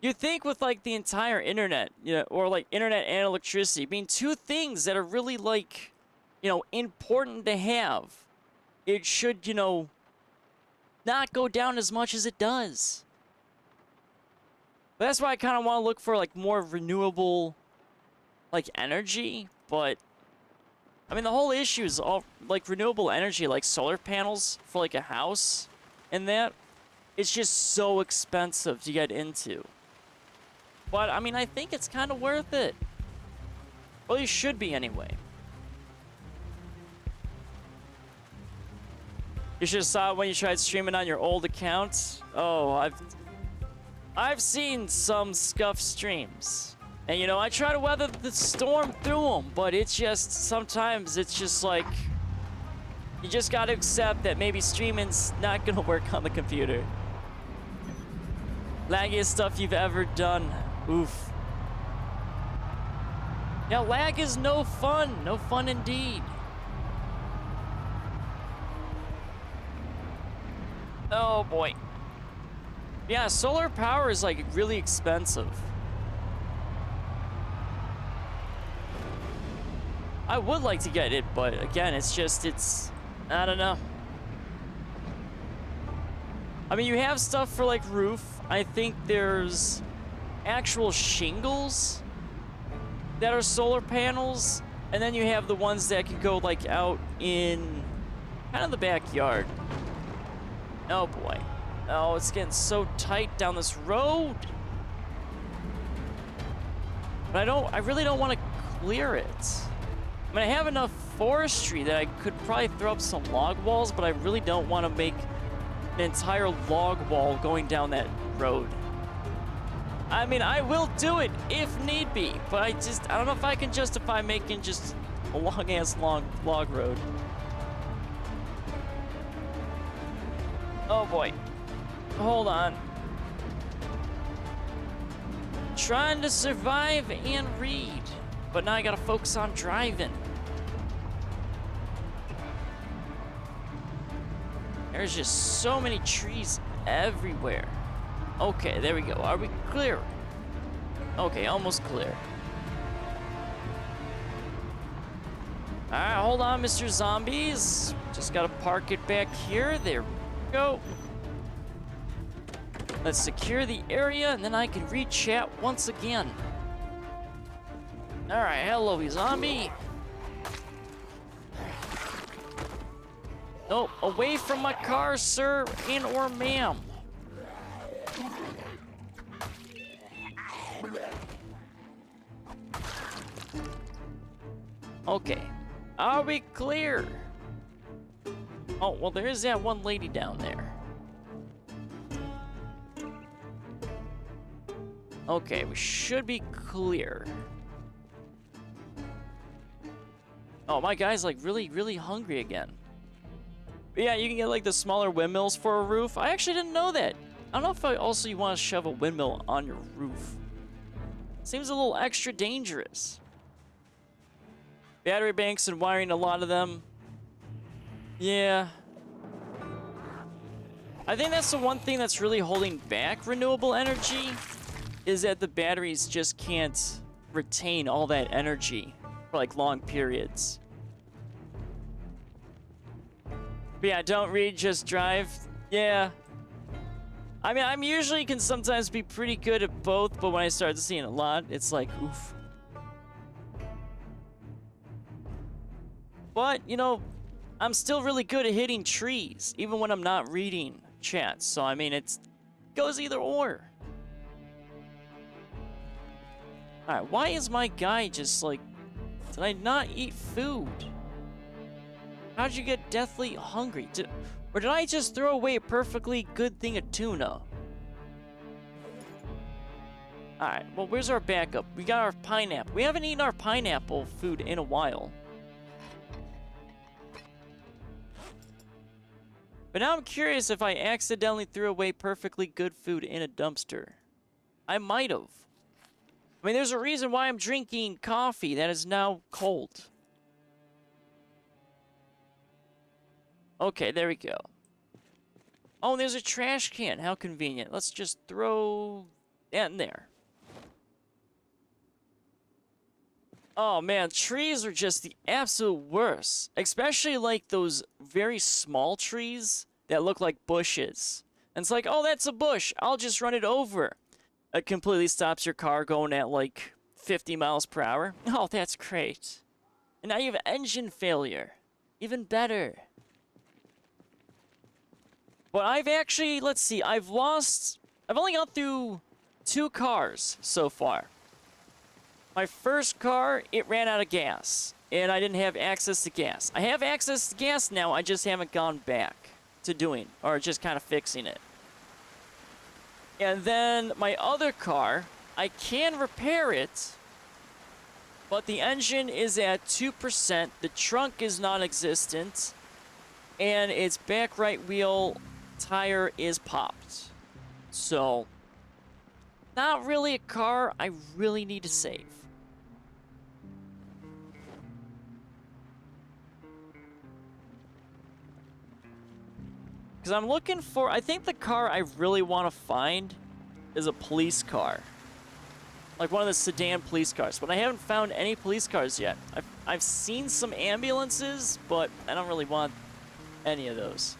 You'd think with like the entire internet, you know, or like internet and electricity being two things that are really like, you know, important to have, it should, you know, not go down as much as it does. But that's why I kind of want to look for like more renewable, like energy. But I mean, the whole issue is all like renewable energy, like solar panels for like a house, and that it's just so expensive to get into. But, I mean, I think it's kind of worth it. Well, you should be anyway. You should have saw it when you tried streaming on your old account. Oh, I've seen some scuffed streams. And, you know, I try to weather the storm through them, but it's just, sometimes it's just like, you just gotta accept that maybe streaming's not gonna work on the computer. Laggiest stuff you've ever done. Oof. Yeah, lag is no fun. No fun indeed. Oh boy. Yeah, solar power is like really expensive. I would like to get it, but again, it's, I don't know. I mean, you have stuff for like roof. I think there's actual shingles that are solar panels, and then you have the ones that can go like out in kind of the backyard. Oh boy. Oh, it's getting so tight down this road. But I really don't want to clear it. I mean, I have enough forestry that I could probably throw up some log walls, but I really don't want to make an entire log wall going down that road. I mean, I will do it if need be, but I don't know if I can justify making just a long-ass log road. Oh boy. Hold on. Trying to survive and read, but now I gotta focus on driving. There's just so many trees everywhere. Okay, there we go. Are we clear? Okay, almost clear. Alright, hold on, Mr. Zombies. Just gotta park it back here. There we go. Let's secure the area, and then I can re-chat once again. Alright, hello, zombie. No, away from my car, sir and or ma'am. Okay, are we clear? Oh, well, there is that one lady down there. Okay, we should be clear. Oh, my guy's like really hungry again. But yeah, you can get like the smaller windmills for a roof. I actually didn't know that. I don't know if you want to shove a windmill on your roof. Seems a little extra dangerous. Battery banks and wiring, a lot of them. Yeah. I think that's the one thing that's really holding back renewable energy, is that the batteries just can't retain all that energy for like long periods. But yeah, don't read, just drive. Yeah. I mean, I'm usually can sometimes be pretty good at both, but when I start seeing a lot, it's like, oof. But, you know, I'm still really good at hitting trees, even when I'm not reading chats. So, I mean, it goes either or. Alright, why is my guy just like... Did I not eat food? How'd you get deathly hungry? Or did I just throw away a perfectly good thing of tuna? Alright, well, where's our backup? We got our pineapple. We haven't eaten our pineapple food in a while. But now I'm curious if I accidentally threw away perfectly good food in a dumpster. I might have. I mean, there's a reason why I'm drinking coffee that is now cold. Okay, there we go. Oh, there's a trash can. How convenient. Let's just throw that in there. Oh, man, trees are just the absolute worst. Especially, like, those very small trees that look like bushes. And it's like, oh, that's a bush. I'll just run it over. It completely stops your car going at, like, 50 miles per hour. Oh, that's great. And now you have engine failure. Even better. But I've actually, let's see, I've only gone through 2 cars so far. My first car, it ran out of gas, and I didn't have access to gas. I have access to gas now, I just haven't gone back to doing, or just kind of fixing it. And then my other car, I can repair it, but the engine is at 2%, the trunk is non-existent, and its back right wheel tire is popped. So, not really a car I really need to save. Because I'm looking for, I think the car I really want to find is a police car. Like one of the sedan police cars. But I haven't found any police cars yet. I've seen some ambulances, but I don't really want any of those.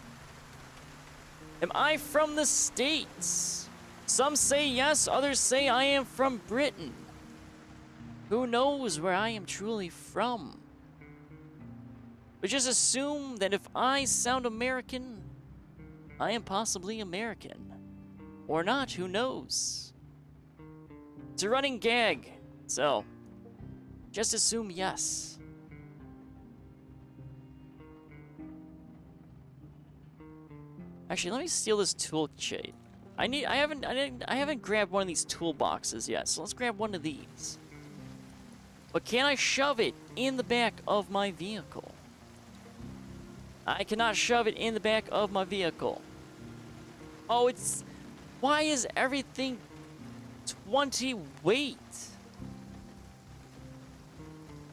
Am I from the States? Some say yes, others say I am from Britain. Who knows where I am truly from? But just assume that if I sound American, I am possibly American. Or not, who knows? It's a running gag, so just assume yes. Actually, let me steal this tool kit. I haven't grabbed one of these toolboxes yet, so let's grab one of these. But can I shove it in the back of my vehicle? I cannot shove it in the back of my vehicle. Oh, it's... Why is everything 20 weight?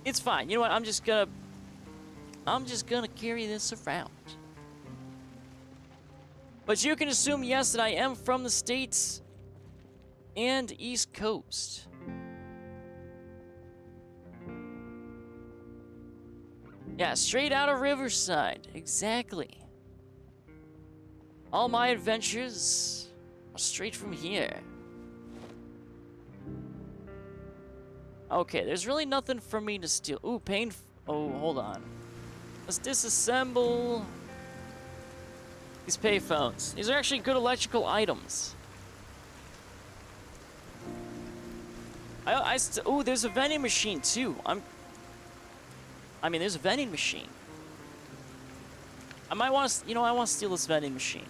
It's fine. You know what? I'm just gonna carry this around. But you can assume, yes, that I am from the States and East Coast. Yeah, straight out of Riverside. Exactly. All my adventures are straight from here. Okay, there's really nothing for me to steal. Ooh, pain. Oh, hold on. Let's disassemble these payphones. These are actually good electrical items. Ooh, there's a vending machine too. I mean, there's a vending machine. I might want to, I want to steal this vending machine.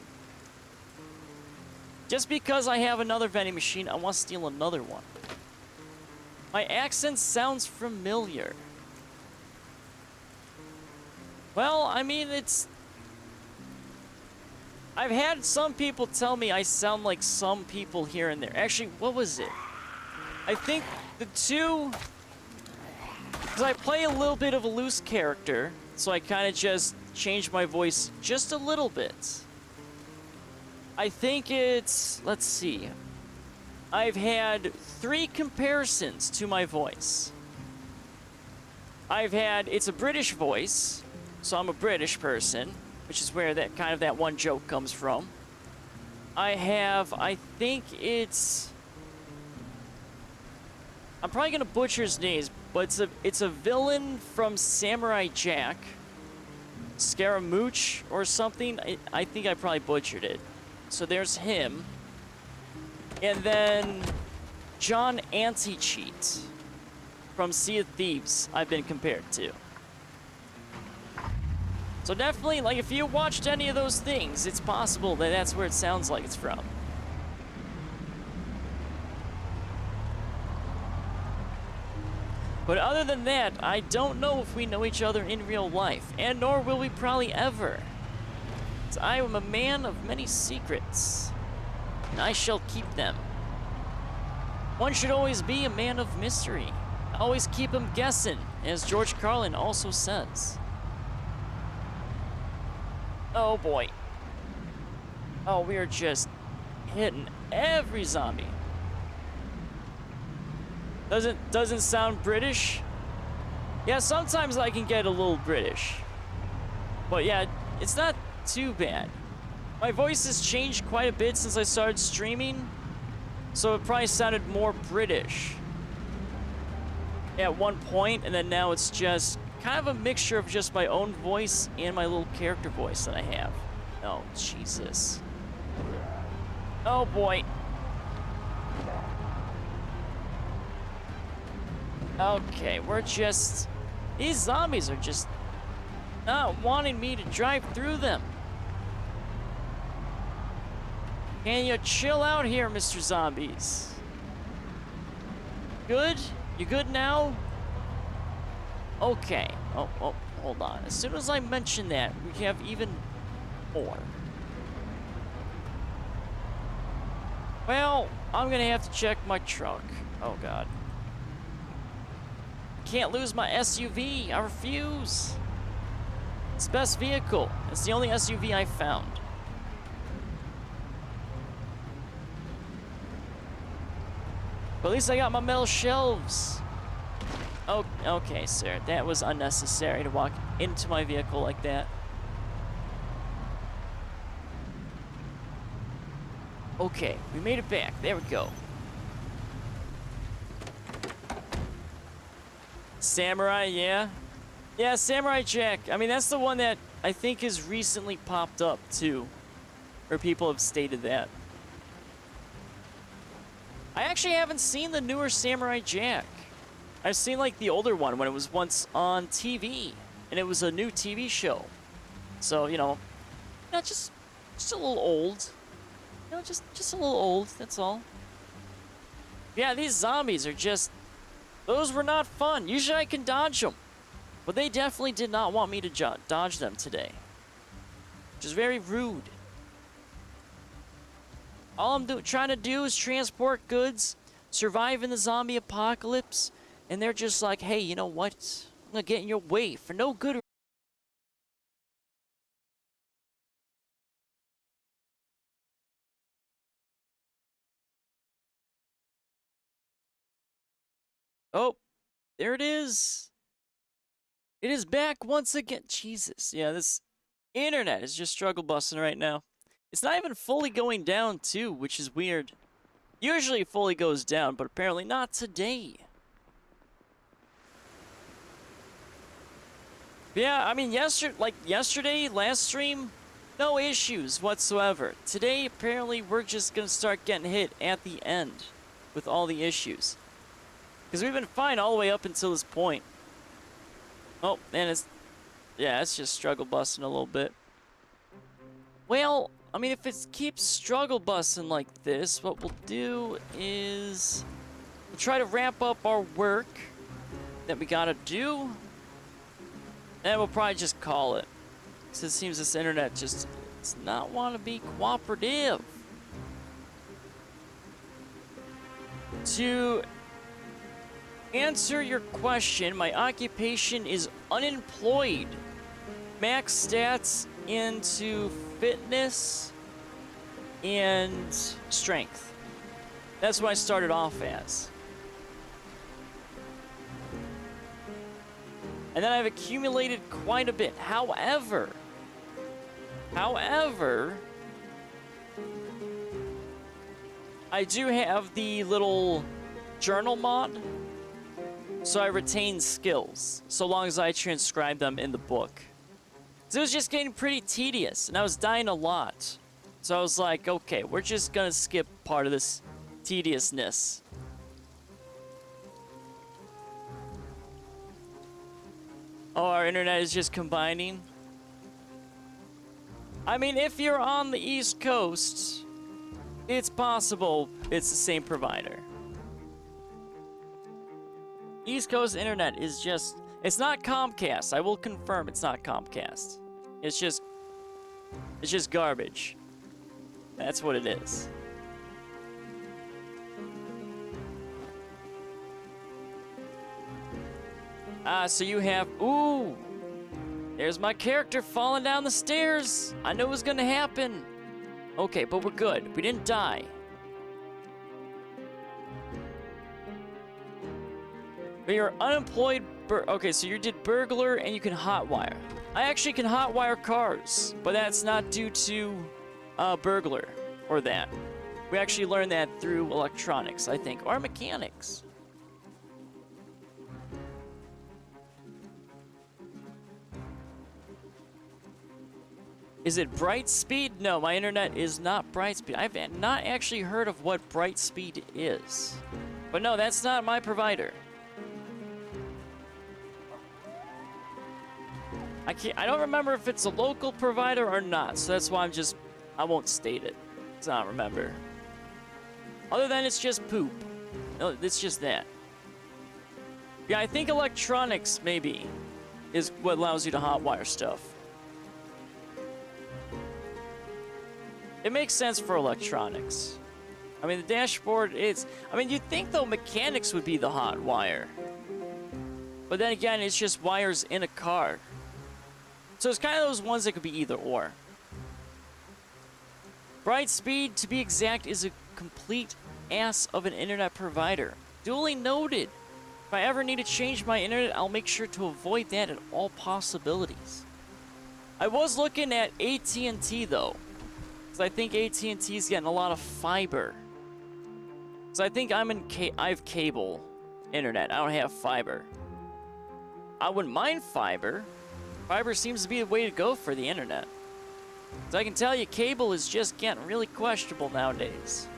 Just because I have another vending machine, I want to steal another one. My accent sounds familiar. Well, I mean, I've had some people tell me I sound like some people here and there. Actually, what was it? I think the two... Because I play a little bit of a loose character, so I kind of just changed my voice just a little bit. I think it's... Let's see. I've had 3 comparisons to my voice. It's a British voice, so I'm a British person, which is where that one joke comes from. I think it's... I'm probably gonna butcher his names, but it's a villain from Samurai Jack. Scaramouche or something. I think I probably butchered it. So there's him. And then John Anti-Cheat from Sea of Thieves I've been compared to. So definitely, like, if you watched any of those things, it's possible that that's where it sounds like it's from. But other than that, I don't know if we know each other in real life, and nor will we probably ever. I am a man of many secrets, and I shall keep them. One should always be a man of mystery. Always keep him guessing, as George Carlin also says. Oh boy. Oh, we are just hitting every zombie. Doesn't sound British? Yeah, sometimes I can get a little British. But yeah, it's not too bad. My voice has changed quite a bit since I started streaming, so it probably sounded more British at one point, and then now it's just kind of a mixture of just my own voice and my little character voice that I have. Oh, Jesus. Oh, boy. Okay, we're just... These zombies are just not wanting me to drive through them. Can you chill out here, Mr. Zombies? Good? You good now? Okay. Oh, hold on. As soon as I mention that, we have even more. Well, I'm gonna have to check my truck. Oh, God. Can't lose my SUV. I refuse. It's the best vehicle. It's the only SUV I found. But at least I got my metal shelves. Oh, okay, sir. That was unnecessary to walk into my vehicle like that. Okay, we made it back. There we go. Samurai, yeah. Yeah, Samurai Jack. I mean, that's the one that I think has recently popped up, too. Or people have stated that. I actually haven't seen the newer Samurai Jack. I've seen, like, the older one when it was once on TV. And it was a new TV show. So, you know, just a little old. You know, just a little old, that's all. Yeah, these zombies are just... Those were not fun. Usually I can dodge them. But they definitely did not want me to dodge them today. Which is very rude. All I'm trying to do is transport goods, survive in the zombie apocalypse, and they're just like, hey, you know what? I'm gonna get in your way for no good. Oh, there it is. It is back once again. Jesus, yeah, this internet is just struggle busting right now. It's not even fully going down, too, which is weird. Usually it fully goes down, but apparently not today. Yeah, I mean, yesterday, last stream, no issues whatsoever. Today, apparently, we're just gonna start getting hit at the end with all the issues. Because we've been fine all the way up until this point. Oh, and it's just struggle busting a little bit. Well, I mean, if it keeps struggle busting like this, what we'll do is we'll try to ramp up our work that we gotta do, and we'll probably just call it. So it seems this internet just does not want to be cooperative. To answer your question, my occupation is unemployed. Max stats into fitness and strength. That's what I started off as. And then I've accumulated quite a bit. However, I do have the little journal mod, so I retain skills, so long as I transcribe them in the book. So it was just getting pretty tedious, and I was dying a lot. So I was like, okay, we're just gonna skip part of this tediousness. Oh, our internet is just combining. I mean, if you're on the East Coast, it's possible it's the same provider. East Coast internet is just... It's not Comcast. I will confirm it's not Comcast. It's just It's just garbage. That's what it is. So you have... Ooh! There's my character falling down the stairs. I knew it was gonna happen. Okay, but we're good. We didn't die. But you're unemployed... Okay, so you did burglar and you can hotwire. I actually can hotwire cars, but that's not due to burglar or that. We actually learned that through electronics, I think, or mechanics. Is it Brightspeed? No, my internet is not Brightspeed. I've not actually heard of what Brightspeed is. But no, that's not my provider. I don't remember if it's a local provider or not, so that's why I won't state it. Because I don't remember. Other than it's just poop. No, it's just that. Yeah, I think electronics, maybe, is what allows you to hotwire stuff. It makes sense for electronics. I mean, the dashboard is... I mean, you'd think, though, mechanics would be the hot wire. But then again, it's just wires in a car. So it's kind of those ones that could be either or. Brightspeed, to be exact, is a complete ass of an internet provider. Duly noted. If I ever need to change my internet, I'll make sure to avoid that at all possibilities. I was looking at AT&T, though. Because I think AT&T's getting a lot of fiber. Because I think I have cable internet. I don't have fiber. I wouldn't mind fiber. Fiber seems to be the way to go for the internet. So I can tell you, cable is just getting really questionable nowadays.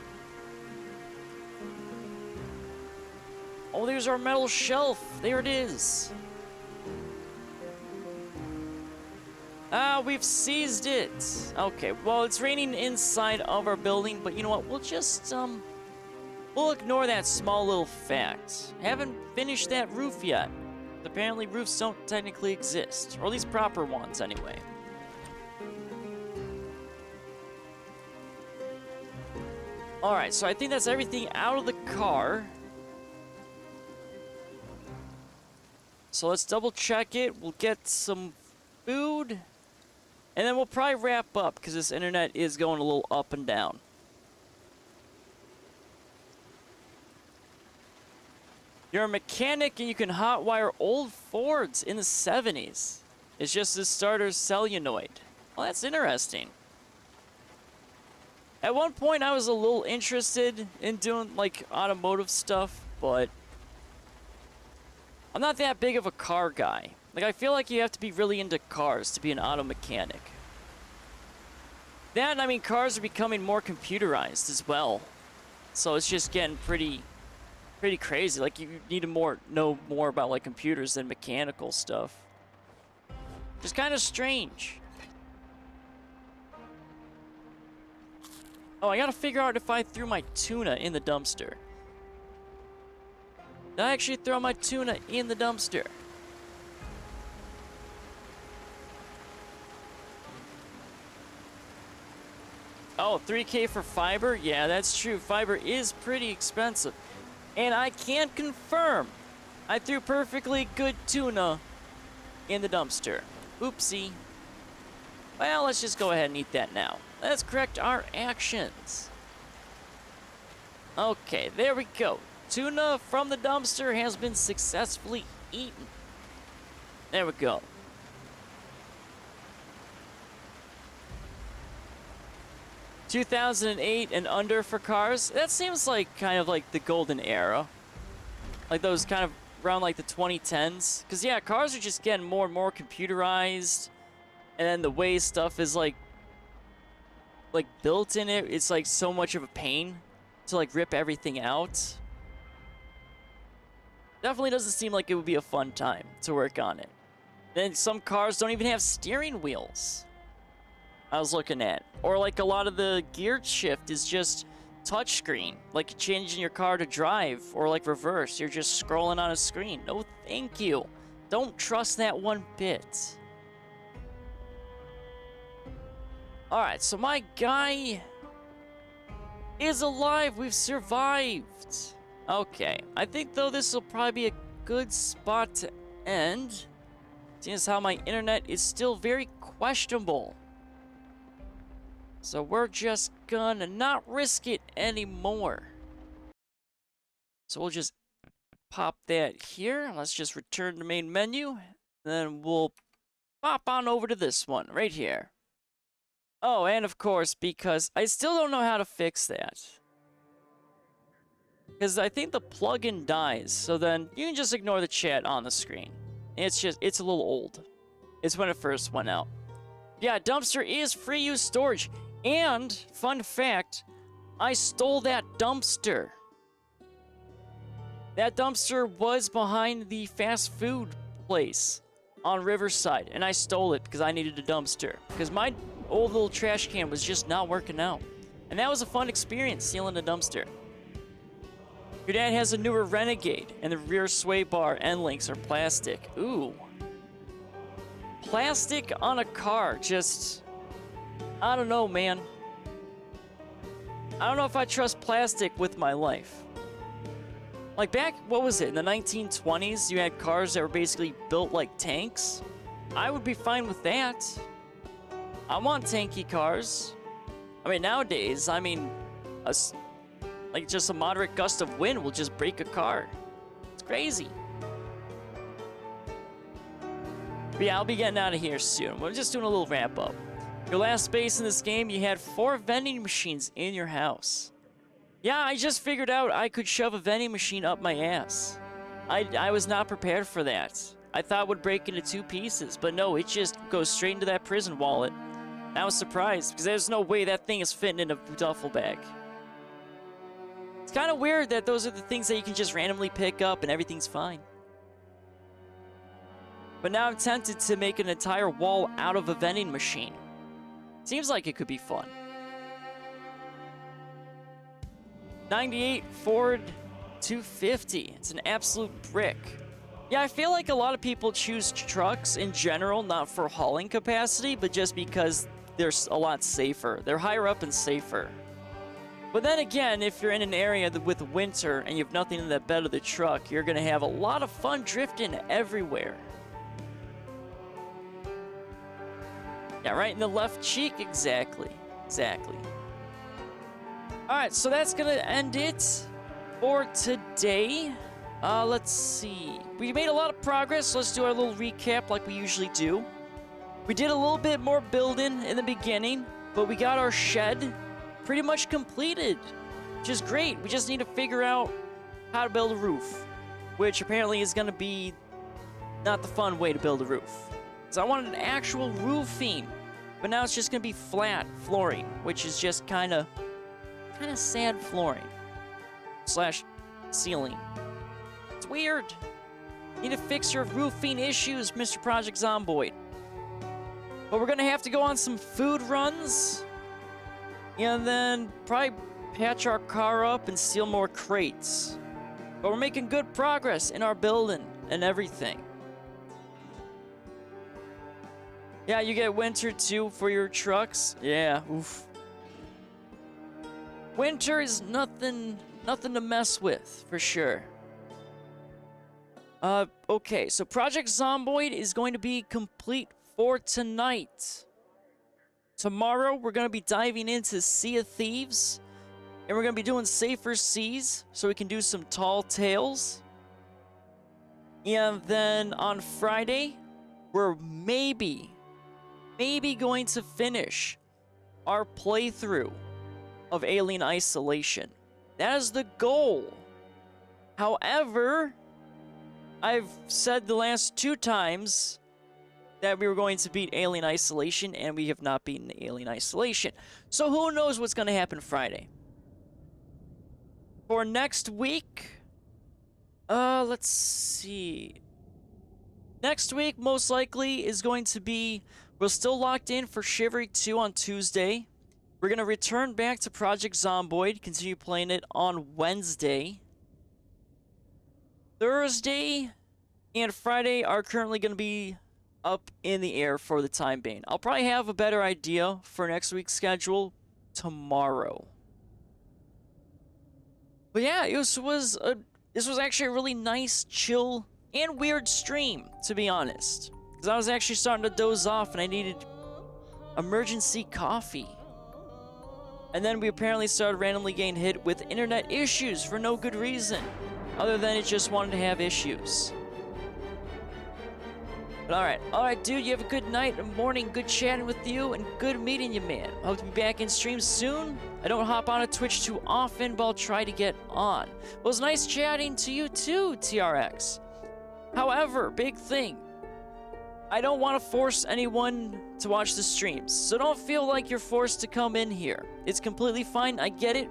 Oh, there's our metal shelf. There it is. Ah, we've seized it. Okay, well, it's raining inside of our building, but you know what? We'll just, we'll ignore that small little fact. Haven't finished that roof yet. Apparently roofs don't technically exist, or at least proper ones anyway. Alright, so I think that's everything out of the car. So let's double check it. We'll get some food. And then we'll probably wrap up, because this internet is going a little up and down. You're a mechanic and you can hotwire old Fords in the 70s. It's just the starter solenoid. Well, that's interesting. At one point, I was a little interested in doing, like, automotive stuff, but I'm not that big of a car guy. Like, I feel like you have to be really into cars to be an auto mechanic. That, I mean, cars are becoming more computerized as well. So it's just getting pretty crazy. Like, you need to know more about, like, computers than mechanical stuff. Just kind of strange. Oh, I gotta figure out if I threw my tuna in the dumpster. Did I actually throw my tuna in the dumpster? Oh, 3K for fiber? Yeah, that's true. Fiber is pretty expensive. And I can confirm, I threw perfectly good tuna in the dumpster. Oopsie. Well, let's just go ahead and eat that now. Let's correct our actions. Okay, there we go. Tuna from the dumpster has been successfully eaten. There we go. $2008 and under for cars. That seems like kind of like the golden era. Like those kind of around like the 2010s. Because yeah, cars are just getting more and more computerized. And then the way stuff is like built in it, it's like so much of a pain to like rip everything out. Definitely doesn't seem like it would be a fun time to work on it. Then some cars don't even have steering wheels. I was looking at. Or like a lot of the gear shift is just touchscreen. Like changing your car to drive or like reverse. You're just scrolling on a screen. No, thank you. Don't trust that one bit. Alright, so my guy is alive. We've survived. Okay, I think though this will probably be a good spot to end, seeing as how my internet is still very questionable. So we're just gonna not risk it anymore. So we'll just pop that here. Let's just return to main menu. Then we'll pop on over to this one right here. Oh, and of course, because I still don't know how to fix that. Because I think the plugin dies, so then you can just ignore the chat on the screen. It's a little old. It's when it first went out. Yeah, dumpster is free use storage. And, fun fact, I stole that dumpster. That dumpster was behind the fast food place on Riverside, and I stole it because I needed a dumpster. Because my old little trash can was just not working out. And that was a fun experience, stealing a dumpster. Your dad has a newer Renegade, and the rear sway bar end links are plastic. Ooh. Plastic on a car, just... I don't know, man. I don't know if I trust plastic with my life. Like back, what was it, in the 1920s, you had cars that were basically built like tanks? I would be fine with that. I want tanky cars. I mean, nowadays, I mean, like just a moderate gust of wind will just break a car. It's crazy. But yeah, I'll be getting out of here soon. We're just doing a little wrap up. Your last space in this game, you had 4 vending machines in your house. Yeah, I just figured out I could shove a vending machine up my ass. I was not prepared for that. I thought it would break into 2 pieces, but no, it just goes straight into that prison wallet. I was surprised, because there's no way that thing is fitting in a duffel bag. It's kind of weird that those are the things that you can just randomly pick up and everything's fine. But now I'm tempted to make an entire wall out of a vending machine. Seems like it could be fun. 98 Ford 250. It's an absolute brick. Yeah, I feel like a lot of people choose trucks in general, not for hauling capacity, but just because they're a lot safer. They're higher up and safer. But then again, if you're in an area with winter and you have nothing in the bed of the truck, you're going to have a lot of fun drifting everywhere. Yeah, right in the left cheek. Exactly. Exactly. Alright, so that's going to end it for today. Let's see. We made a lot of progress. Let's do our little recap like we usually do. We did a little bit more building in the beginning, but we got our shed pretty much completed, which is great. We just need to figure out how to build a roof, which apparently is going to be not the fun way to build a roof. So I wanted an actual roofing, but now it's just going to be flat flooring, which is just kind of sad flooring slash ceiling. It's weird. You need to fix your roofing issues, Mr. Project Zomboid. But we're going to have to go on some food runs, and then probably patch our car up and steal more crates. But we're making good progress in our building and everything. Yeah, you get winter too for your trucks. Yeah, oof. Winter is nothing to mess with, for sure. Okay, so Project Zomboid is going to be complete for tonight. Tomorrow, we're going to be diving into Sea of Thieves, and we're going to be doing Safer Seas, so we can do some tall tales. And then on Friday, we're maybe going to finish our playthrough of Alien Isolation. That is the goal. However, I've said the last 2 times that we were going to beat Alien Isolation, and we have not beaten Alien Isolation. So who knows what's going to happen Friday. For next week, let's see. Next week, most likely, is going to be... We're still locked in for Chivalry 2 on Tuesday. We're going to return back to Project Zomboid, continue playing it on Wednesday. Thursday and Friday are currently going to be up in the air for the time being. I'll probably have a better idea for next week's schedule tomorrow. But yeah, this was actually a really nice, chill, and weird stream, to be honest. Because I was actually starting to doze off and I needed emergency coffee. And then we apparently started randomly getting hit with internet issues for no good reason, other than it just wanted to have issues. But alright, dude, you have a good night, a morning, good chatting with you, and good meeting you, man. I hope to be back in stream soon. I don't hop on a Twitch too often, but I'll try to get on. Well, it was nice chatting to you too, TRX. However, big thing, I don't want to force anyone to watch the streams, so don't feel like you're forced to come in here. It's completely fine, I get it.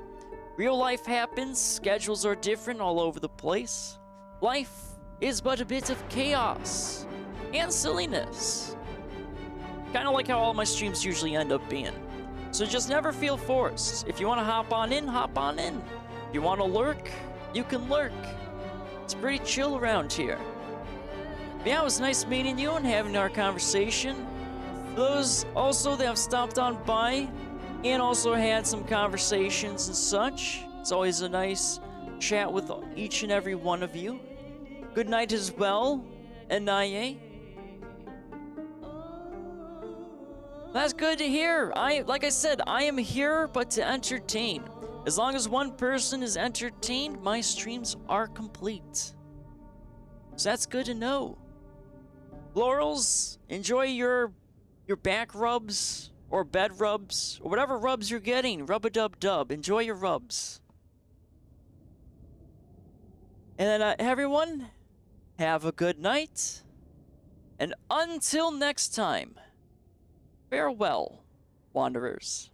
Real life happens, schedules are different all over the place. Life is but a bit of chaos and silliness. Kind of like how all my streams usually end up being. So just never feel forced. If you want to hop on in, hop on in. If you want to lurk, you can lurk. It's pretty chill around here. Yeah, it was nice meeting you and having our conversation. Those also that have stopped on by and also had some conversations and such. It's always a nice chat with each and every one of you. Good night as well, Anaye. That's good to hear. Like I said, I am here but to entertain. As long as one person is entertained, my streams are complete. So that's good to know. Laurels, enjoy your back rubs or bed rubs or whatever rubs you're getting. Rub-a-dub-dub. Enjoy your rubs. And then everyone, have a good night. And until next time, farewell, wanderers.